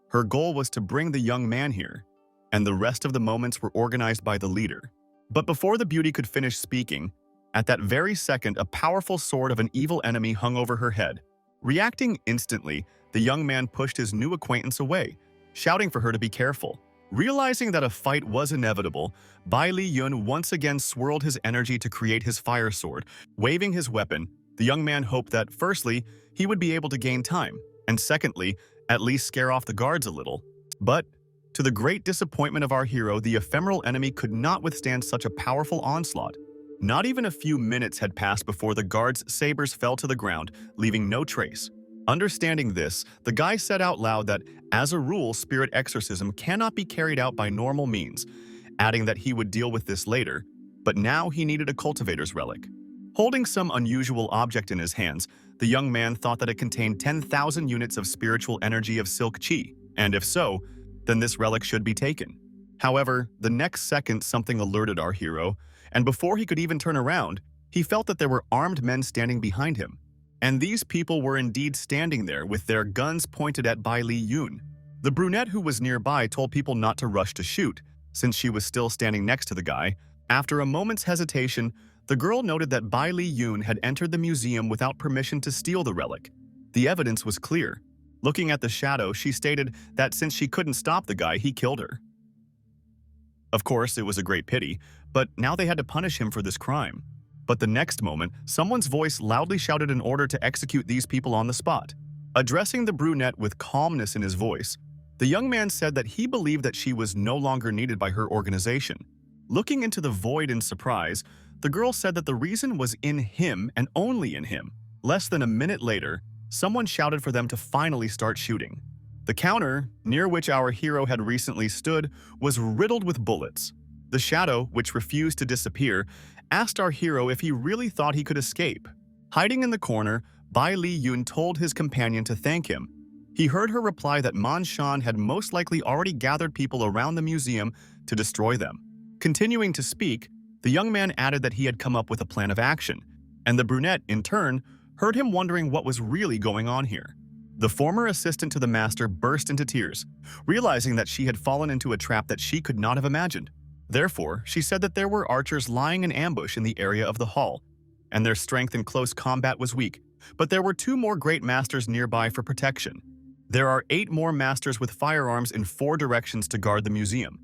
Her goal was to bring the young man here, and the rest of the moments were organized by the leader. But before the beauty could finish speaking, at that very second, a powerful sword of an evil enemy hung over her head. Reacting instantly, the young man pushed his new acquaintance away, shouting for her to be careful. Realizing that a fight was inevitable, Bai Li Yun once again swirled his energy to create his fire sword. Waving his weapon, the young man hoped that, firstly, he would be able to gain time, and secondly, at least scare off the guards a little. But, to the great disappointment of our hero, the ephemeral enemy could not withstand such a powerful onslaught. Not even a few minutes had passed before the guards' sabers fell to the ground, leaving no trace. Understanding this, the guy said out loud that, as a rule, spirit exorcism cannot be carried out by normal means, adding that he would deal with this later, but now he needed a cultivator's relic. Holding some unusual object in his hands, the young man thought that it contained 10,000 units of spiritual energy of silk chi, and if so, then this relic should be taken. However, the next second something alerted our hero, and before he could even turn around, he felt that there were armed men standing behind him. And these people were indeed standing there with their guns pointed at Bai Li Yun. The brunette who was nearby told people not to rush to shoot, since she was still standing next to the guy. After a moment's hesitation, the girl noted that Bai Li Yun had entered the museum without permission to steal the relic. The evidence was clear. Looking at the shadow, she stated that since she couldn't stop the guy, he killed her. Of course, it was a great pity, but now they had to punish him for this crime. But the next moment, someone's voice loudly shouted an order to execute these people on the spot. Addressing the brunette with calmness in his voice, the young man said that he believed that she was no longer needed by her organization. Looking into the void in surprise, the girl said that the reason was in him and only in him. Less than a minute later, someone shouted for them to finally start shooting. The counter, near which our hero had recently stood, was riddled with bullets. The shadow, which refused to disappear, asked our hero if he really thought he could escape. Hiding in the corner, Bai Li Yun told his companion to thank him. He heard her reply that Man Shan had most likely already gathered people around the museum to destroy them. Continuing to speak, the young man added that he had come up with a plan of action, and the brunette, in turn, heard him wondering what was really going on here. The former assistant to the master burst into tears, realizing that she had fallen into a trap that she could not have imagined. Therefore, she said that there were archers lying in ambush in the area of the hall, and their strength in close combat was weak, but there were 2 more great masters nearby for protection. There are 8 more masters with firearms in 4 directions to guard the museum.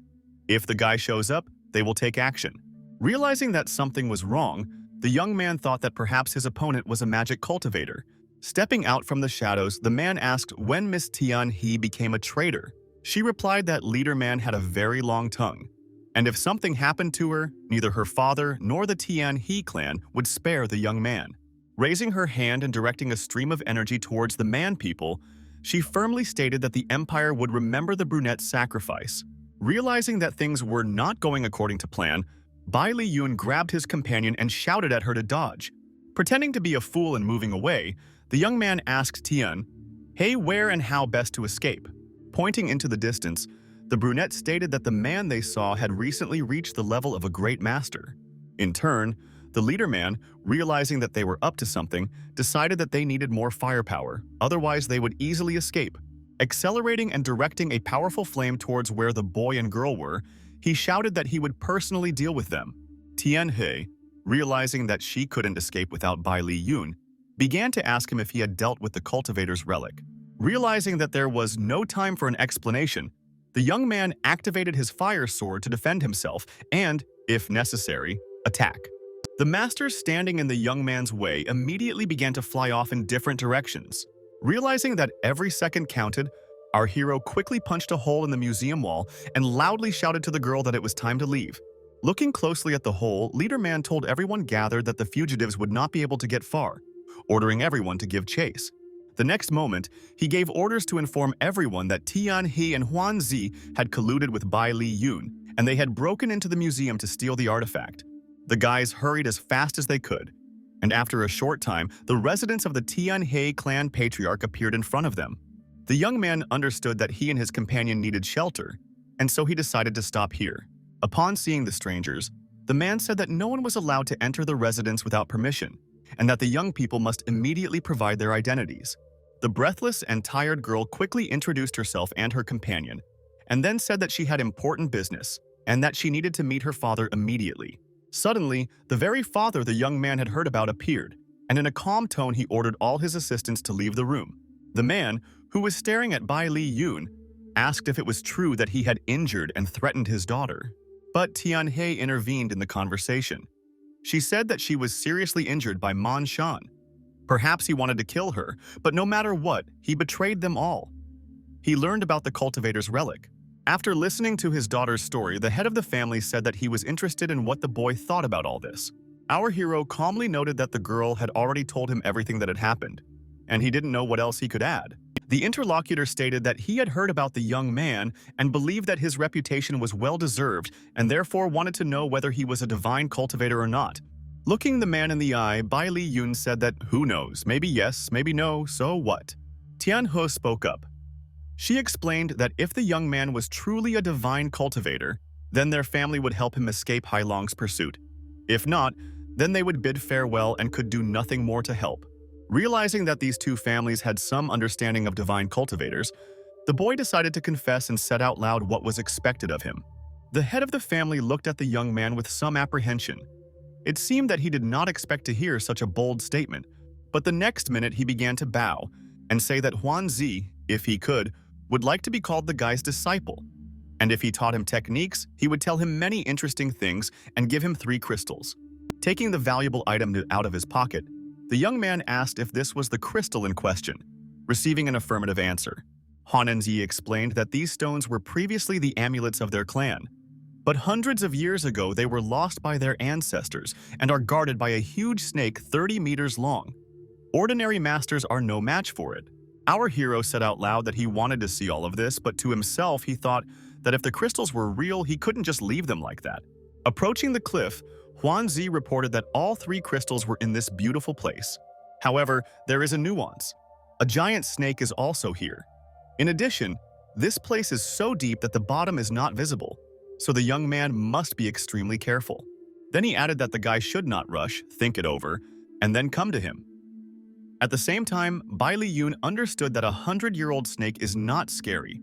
If the guy shows up, they will take action. Realizing that something was wrong, the young man thought that perhaps his opponent was a magic cultivator. Stepping out from the shadows, the man asked when Miss Tian He became a traitor. She replied that Leader Man had a very long tongue, and if something happened to her, neither her father nor the Tian He clan would spare the young man. Raising her hand and directing a stream of energy towards the man people, she firmly stated that the Empire would remember the brunette's sacrifice. Realizing that things were not going according to plan, Bai Li Yun grabbed his companion and shouted at her to dodge. Pretending to be a fool and moving away, the young man asked Tian, "Hey, where and how best to escape?" Pointing into the distance, the brunette stated that the man they saw had recently reached the level of a great master. In turn, the leader man, realizing that they were up to something, decided that they needed more firepower, otherwise they would easily escape. Accelerating and directing a powerful flame towards where the boy and girl were, he shouted that he would personally deal with them. Tian He, realizing that she couldn't escape without Bai Li Yun, began to ask him if he had dealt with the cultivator's relic. Realizing that there was no time for an explanation, the young man activated his fire sword to defend himself and, if necessary, attack. The masters standing in the young man's way immediately began to fly off in different directions. Realizing that every second counted, our hero quickly punched a hole in the museum wall and loudly shouted to the girl that it was time to leave. Looking closely at the hole, Leader Man told everyone gathered that the fugitives would not be able to get far, ordering everyone to give chase. The next moment, he gave orders to inform everyone that Tian He and Huan Zi had colluded with Bai Li Yun, and they had broken into the museum to steal the artifact. The guys hurried as fast as they could, and after a short time, the residents of the Tian He clan patriarch appeared in front of them. The young man understood that he and his companion needed shelter, and so he decided to stop here. Upon seeing the strangers, the man said that no one was allowed to enter the residence without permission, and that the young people must immediately provide their identities. The breathless and tired girl quickly introduced herself and her companion, and then said that she had important business, and that she needed to meet her father immediately. Suddenly, the very father the young man had heard about appeared, and in a calm tone he ordered all his assistants to leave the room. The man, who was staring at Bai Li Yun, asked if it was true that he had injured and threatened his daughter. But Tianhe intervened in the conversation. She said that she was seriously injured by Man Shan. Perhaps he wanted to kill her, but no matter what, he betrayed them all. He learned about the cultivator's relic. After listening to his daughter's story, the head of the family said that he was interested in what the boy thought about all this. Our hero calmly noted that the girl had already told him everything that had happened, and he didn't know what else he could add. The interlocutor stated that he had heard about the young man and believed that his reputation was well-deserved and therefore wanted to know whether he was a divine cultivator or not. Looking the man in the eye, Bai Li Yun said that, who knows, maybe yes, maybe no, so what? Tianhe spoke up. She explained that if the young man was truly a divine cultivator, then their family would help him escape Hailong's pursuit. If not, then they would bid farewell and could do nothing more to help. Realizing that these two families had some understanding of divine cultivators, the boy decided to confess and said out loud what was expected of him. The head of the family looked at the young man with some apprehension. It seemed that he did not expect to hear such a bold statement, but the next minute he began to bow and say that Huanzi, if he could, would like to be called the guy's disciple. And if he taught him techniques, he would tell him many interesting things and give him 3 crystals. Taking the valuable item out of his pocket, the young man asked if this was the crystal in question, receiving an affirmative answer. Huanzi explained that these stones were previously the amulets of their clan, but hundreds of years ago they were lost by their ancestors and are guarded by a huge snake 30 meters long. Ordinary masters are no match for it. Our hero said out loud that he wanted to see all of this, but to himself he thought that if the crystals were real, he couldn't just leave them like that. Approaching the cliff, Huanzi reported that all 3 crystals were in this beautiful place. However, there is a nuance. A giant snake is also here. In addition, this place is so deep that the bottom is not visible, so the young man must be extremely careful. Then he added that the guy should not rush, think it over, and then come to him. At the same time, Bai Li Yun understood that a 100-year-old snake is not scary,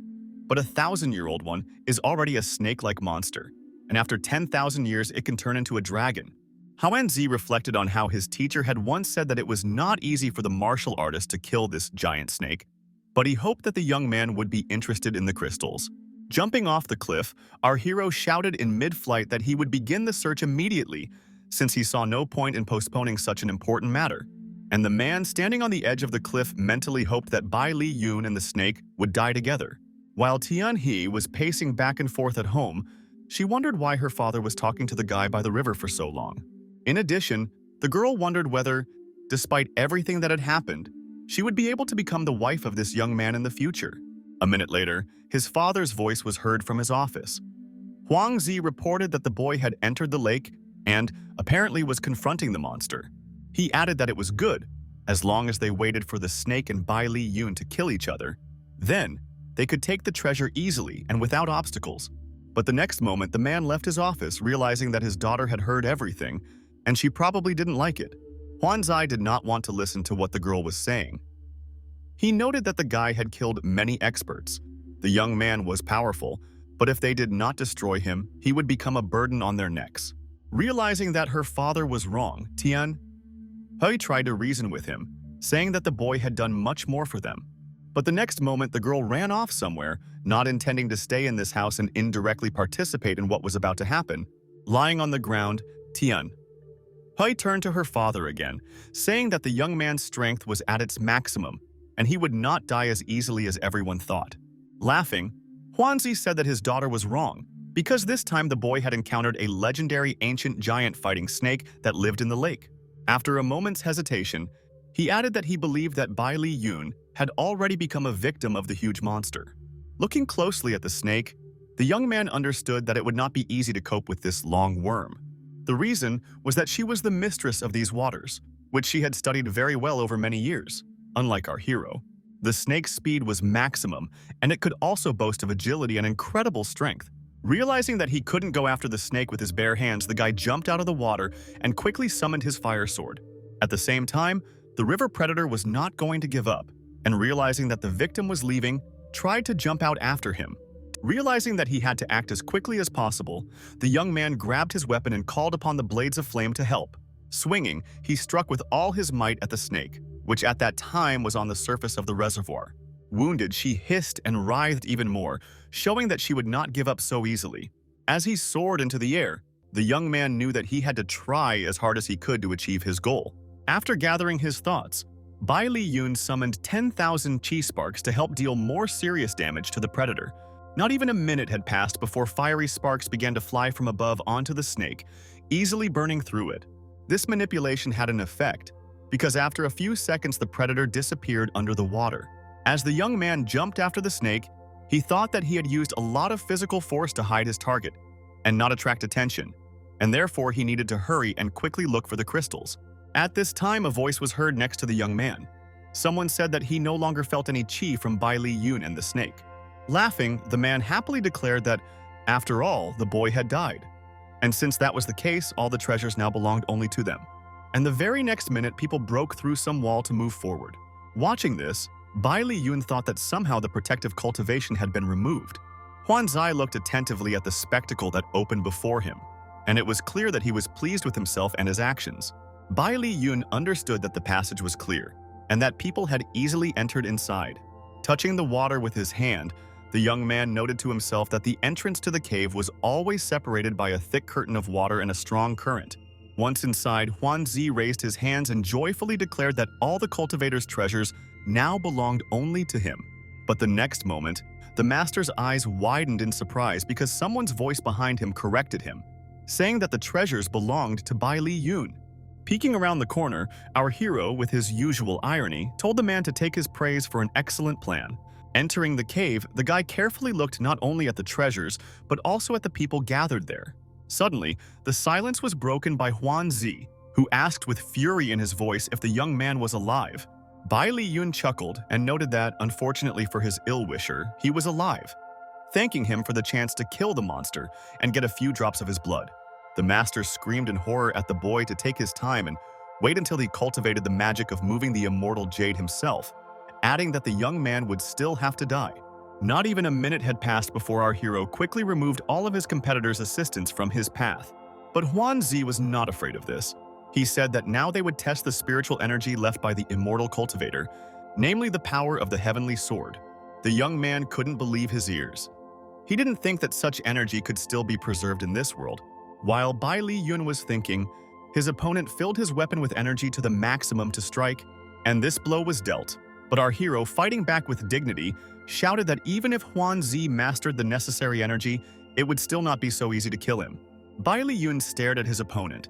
but a 1,000-year-old one is already a snake-like monster, and after 10,000 years it can turn into a dragon. Huanzi reflected on how his teacher had once said that it was not easy for the martial artist to kill this giant snake, but he hoped that the young man would be interested in the crystals. Jumping off the cliff, our hero shouted in mid-flight that he would begin the search immediately, since he saw no point in postponing such an important matter. And the man standing on the edge of the cliff mentally hoped that Bai Li Yun and the snake would die together. While Tianhe was pacing back and forth at home, she wondered why her father was talking to the guy by the river for so long. In addition, the girl wondered whether, despite everything that had happened, she would be able to become the wife of this young man in the future. A minute later, his father's voice was heard from his office. Huangzi reported that the boy had entered the lake and apparently was confronting the monster. He added that it was good, as long as they waited for the snake and Bai Li Yun to kill each other. Then, they could take the treasure easily and without obstacles. But the next moment, the man left his office, realizing that his daughter had heard everything, and she probably didn't like it. Huanzi did not want to listen to what the girl was saying. He noted that the guy had killed many experts. The young man was powerful, but if they did not destroy him, he would become a burden on their necks. Realizing that her father was wrong, Tianhe tried to reason with him, saying that the boy had done much more for them. But the next moment, the girl ran off somewhere, not intending to stay in this house and indirectly participate in what was about to happen. Lying on the ground, Tianhe turned to her father again, saying that the young man's strength was at its maximum, and he would not die as easily as everyone thought. Laughing, Huanzi said that his daughter was wrong, because this time the boy had encountered a legendary ancient giant fighting snake that lived in the lake. After a moment's hesitation, he added that he believed that Bai Li Yun had already become a victim of the huge monster. Looking closely at the snake, the young man understood that it would not be easy to cope with this long worm. The reason was that she was the mistress of these waters, which she had studied very well over many years. Unlike our hero, the snake's speed was maximum, and it could also boast of agility and incredible strength. Realizing that he couldn't go after the snake with his bare hands, the guy jumped out of the water and quickly summoned his fire sword. At the same time, the river predator was not going to give up, and realizing that the victim was leaving, tried to jump out after him. Realizing that he had to act as quickly as possible, the young man grabbed his weapon and called upon the blades of flame to help. Swinging, he struck with all his might at the snake, which at that time was on the surface of the reservoir. Wounded, she hissed and writhed even more, showing that she would not give up so easily. As he soared into the air, the young man knew that he had to try as hard as he could to achieve his goal. After gathering his thoughts, Bai Li Yun summoned 10,000 chi sparks to help deal more serious damage to the predator. Not even a minute had passed before fiery sparks began to fly from above onto the snake, easily burning through it. This manipulation had an effect, because after a few seconds the predator disappeared under the water. As the young man jumped after the snake, he thought that he had used a lot of physical force to hide his target and not attract attention, and therefore he needed to hurry and quickly look for the crystals. At this time, a voice was heard next to the young man. Someone said that he no longer felt any chi from Bai Li Yun and the snake. Laughing, the man happily declared that, after all, the boy had died. And since that was the case, all the treasures now belonged only to them. And the very next minute, people broke through some wall to move forward. Watching this, Bai Li Yun thought that somehow the protective cultivation had been removed. Huan Zai looked attentively at the spectacle that opened before him, and it was clear that he was pleased with himself and his actions. Bai Li Yun understood that the passage was clear, and that people had easily entered inside. Touching the water with his hand, the young man noted to himself that the entrance to the cave was always separated by a thick curtain of water and a strong current. Once inside, Huan Zi raised his hands and joyfully declared that all the cultivator's treasures now belonged only to him. But the next moment, the master's eyes widened in surprise because someone's voice behind him corrected him, saying that the treasures belonged to Bai Li Yun. Peeking around the corner, our hero, with his usual irony, told the man to take his praise for an excellent plan. Entering the cave, the guy carefully looked not only at the treasures, but also at the people gathered there. Suddenly, the silence was broken by Huan Zi, who asked with fury in his voice if the young man was alive. Bai Li Yun chuckled and noted that, unfortunately for his ill-wisher, he was alive, thanking him for the chance to kill the monster and get a few drops of his blood. The master screamed in horror at the boy to take his time and wait until he cultivated the magic of moving the immortal jade himself, adding that the young man would still have to die. Not even a minute had passed before our hero quickly removed all of his competitors' assistants from his path. But Huan Zi was not afraid of this. He said that now they would test the spiritual energy left by the immortal cultivator, namely the power of the heavenly sword. The young man couldn't believe his ears. He didn't think that such energy could still be preserved in this world. While Bai Li Yun was thinking, his opponent filled his weapon with energy to the maximum to strike, and this blow was dealt. But our hero, fighting back with dignity, shouted that even if Huan Zi mastered the necessary energy, it would still not be so easy to kill him. Bai Li Yun stared at his opponent.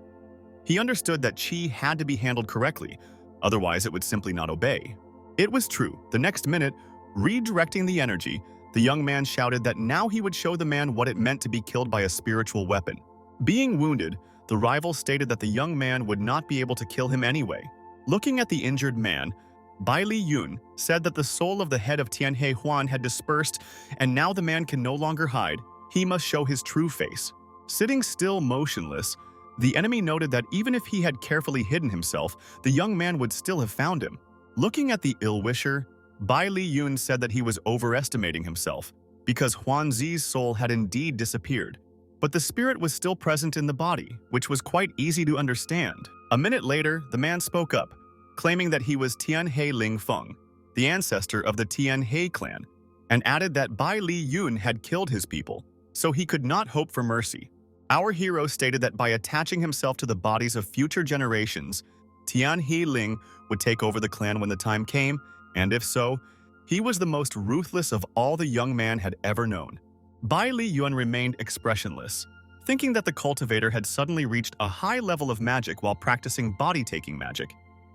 He understood that qi had to be handled correctly, otherwise it would simply not obey. It was true. The next minute, redirecting the energy, the young man shouted that now he would show the man what it meant to be killed by a spiritual weapon. Being wounded, the rival stated that the young man would not be able to kill him anyway. Looking at the injured man, Bai Li Yun said that the soul of the head of Tianhe Huan had dispersed, and now the man can no longer hide. He must show his true face. Sitting still motionless, the enemy noted that even if he had carefully hidden himself, the young man would still have found him. Looking at the ill-wisher, Bai Li Yun said that he was overestimating himself, because Huan Zi's soul had indeed disappeared. But the spirit was still present in the body, which was quite easy to understand. A minute later, the man spoke up, claiming that he was Tianhe Ling Feng, the ancestor of the Tianhe clan, and added that Bai Li Yun had killed his people, so he could not hope for mercy. Our hero stated that by attaching himself to the bodies of future generations, Tianhe Ling would take over the clan when the time came, and if so, he was the most ruthless of all the young man had ever known. Bai Li Yun remained expressionless, thinking that the cultivator had suddenly reached a high level of magic while practicing body-taking magic,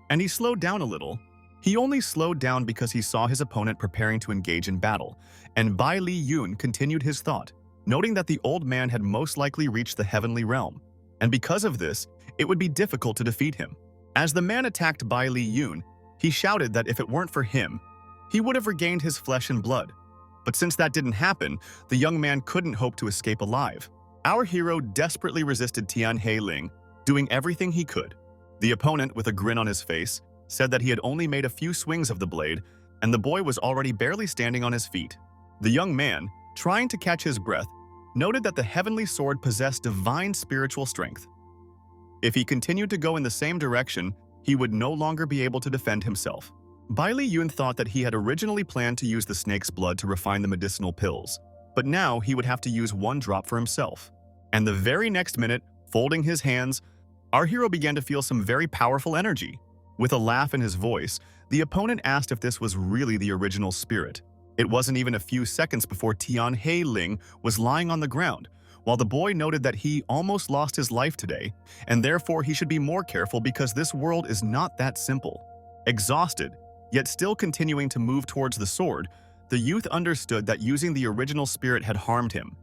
and he slowed down a little. He only slowed down because he saw his opponent preparing to engage in battle, and Bai Li Yun continued his thought, noting that the old man had most likely reached the heavenly realm, and because of this, it would be difficult to defeat him. As the man attacked Bai Li Yun, he shouted that if it weren't for him, he would have regained his flesh and blood. But since that didn't happen, the young man couldn't hope to escape alive. Our hero desperately resisted Tianhe Ling, doing everything he could. The opponent, with a grin on his face, said that he had only made a few swings of the blade, and the boy was already barely standing on his feet. The young man, trying to catch his breath, noted that the heavenly sword possessed divine spiritual strength. If he continued to go in the same direction, he would no longer be able to defend himself. Bai Li Yun thought that he had originally planned to use the snake's blood to refine the medicinal pills, but now he would have to use one drop for himself. And the very next minute, folding his hands, our hero began to feel some very powerful energy. With a laugh in his voice, the opponent asked if this was really the original spirit. It wasn't even a few seconds before Tian He Ling was lying on the ground, while the boy noted that he almost lost his life today, and therefore he should be more careful because this world is not that simple. Exhausted, yet still continuing to move towards the sword, the youth understood that using the original spirit had harmed him,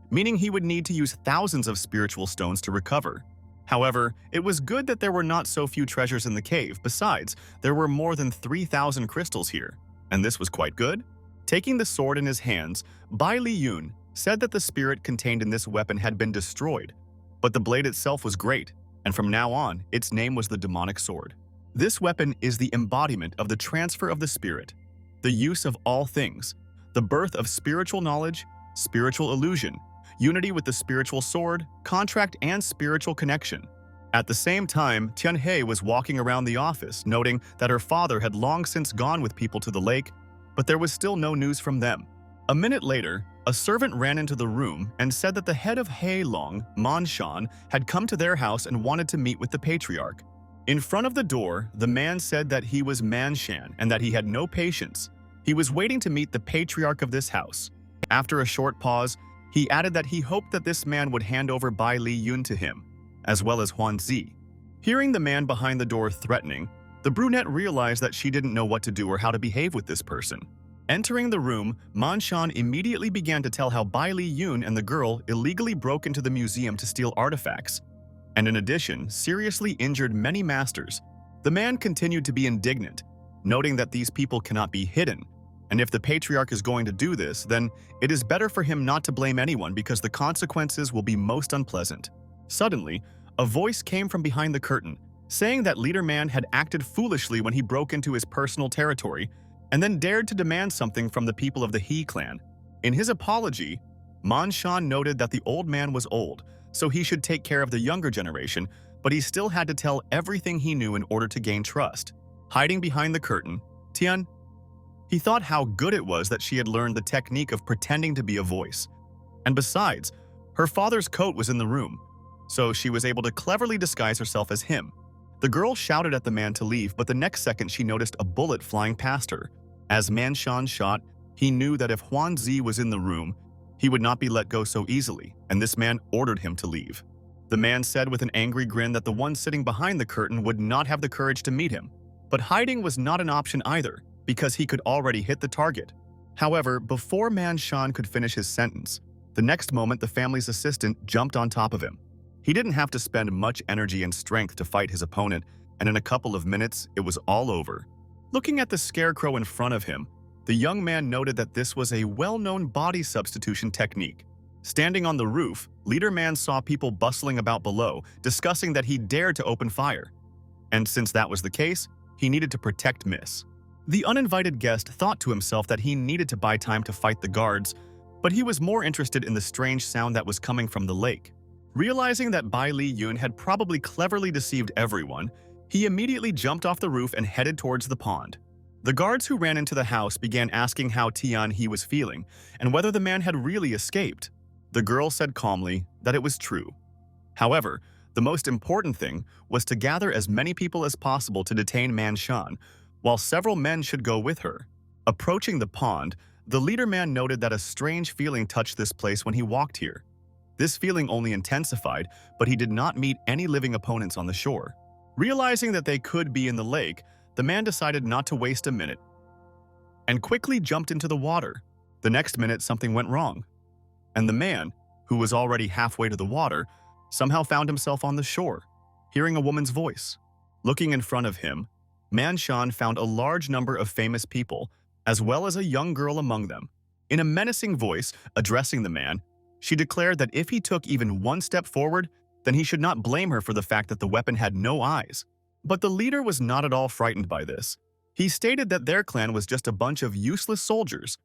meaning he would need to use thousands of spiritual stones to recover. However, it was good that there were not so few treasures in the cave. Besides, there were more than 3,000 crystals here, and this was quite good. Taking the sword in his hands, Bai Li Yun said that the spirit contained in this weapon had been destroyed, but the blade itself was great, and from now on, its name was the demonic sword. This weapon is the embodiment of the transfer of the spirit, the use of all things, the birth of spiritual knowledge, spiritual illusion, unity with the spiritual sword, contract, and spiritual connection. At the same time, Tianhe was walking around the office, noting that her father had long since gone with people to the lake, but there was still no news from them. A minute later, a servant ran into the room and said that the head of Heilong, Manshan, had come to their house and wanted to meet with the patriarch. In front of the door, the man said that he was Manshan and that he had no patience. He was waiting to meet the patriarch of this house. After a short pause, he added that he hoped that this man would hand over Bai Li Yun to him, as well as Huan Zi. Hearing the man behind the door threatening, the brunette realized that she didn't know what to do or how to behave with this person. Entering the room, Manshan immediately began to tell how Bai Li Yun and the girl illegally broke into the museum to steal artifacts, and in addition, seriously injured many masters. The man continued to be indignant, noting that these people cannot be hidden, and if the patriarch is going to do this, then it is better for him not to blame anyone because the consequences will be most unpleasant. Suddenly, a voice came from behind the curtain, saying that Leader Man had acted foolishly when he broke into his personal territory and then dared to demand something from the people of the He clan. In his apology, Manshan noted that the old man was old, so he should take care of the younger generation, but he still had to tell everything he knew in order to gain trust. Hiding behind the curtain, Tian, he thought how good it was that she had learned the technique of pretending to be a voice. And besides, her father's coat was in the room, so she was able to cleverly disguise herself as him. The girl shouted at the man to leave, but the next second she noticed a bullet flying past her. As Manshan shot, he knew that if Huan Zi was in the room, he would not be let go so easily, and this man ordered him to leave. The man said with an angry grin that the one sitting behind the curtain would not have the courage to meet him. But hiding was not an option either, because he could already hit the target. However, before Manshan could finish his sentence, the next moment the family's assistant jumped on top of him. He didn't have to spend much energy and strength to fight his opponent, and in a couple of minutes, it was all over. Looking at the scarecrow in front of him, the young man noted that this was a well-known body substitution technique. Standing on the roof, Leader Man saw people bustling about below, discussing that he dared to open fire. And since that was the case, he needed to protect Miss. The uninvited guest thought to himself that he needed to buy time to fight the guards, but he was more interested in the strange sound that was coming from the lake. Realizing that Bai Li Yun had probably cleverly deceived everyone, he immediately jumped off the roof and headed towards the pond. The guards who ran into the house began asking how Tian He was feeling and whether the man had really escaped. The girl said calmly that it was true. However, the most important thing was to gather as many people as possible to detain Manshan, while several men should go with her. Approaching the pond, the leader man noted that a strange feeling touched this place when he walked here. This feeling only intensified, but he did not meet any living opponents on the shore. Realizing that they could be in the lake, the man decided not to waste a minute and quickly jumped into the water. The next minute, something went wrong, and the man, who was already halfway to the water, somehow found himself on the shore, hearing a woman's voice. Looking in front of him, Manshan found a large number of famous people, as well as a young girl among them. In a menacing voice, addressing the man, she declared that if he took even one step forward, then he should not blame her for the fact that the weapon had no eyes. But the leader was not at all frightened by this. He stated that their clan was just a bunch of useless soldiers,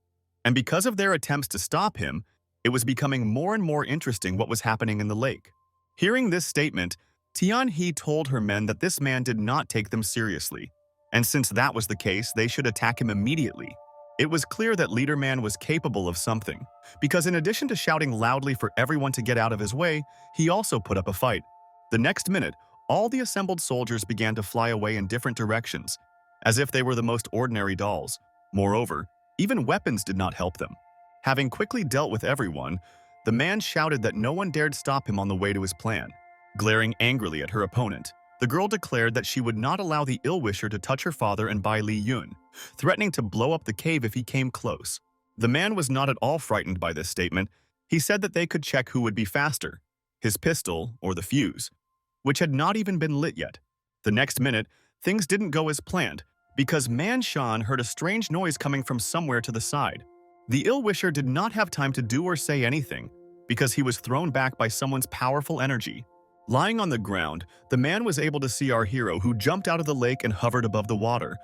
And because of their attempts to stop him, it was becoming more and more interesting what was happening in the lake. Hearing this statement, Tian-hee told her men that this man did not take them seriously, and since that was the case, they should attack him immediately. It was clear that Leader Man was capable of something, because in addition to shouting loudly for everyone to get out of his way, he also put up a fight. The next minute, all the assembled soldiers began to fly away in different directions, as if they were the most ordinary dolls. Moreover, even weapons did not help them. Having quickly dealt with everyone, the man shouted that no one dared stop him on the way to his plan. Glaring angrily at her opponent, the girl declared that she would not allow the ill-wisher to touch her father and Bai Li Yun, threatening to blow up the cave if he came close. The man was not at all frightened by this statement. He said that they could check who would be faster, his pistol or the fuse, which had not even been lit yet. The next minute, things didn't go as planned, because Man Shan heard a strange noise coming from somewhere to the side. The ill-wisher did not have time to do or say anything, because he was thrown back by someone's powerful energy. Lying on the ground, the man was able to see our hero, who jumped out of the lake and hovered above the water.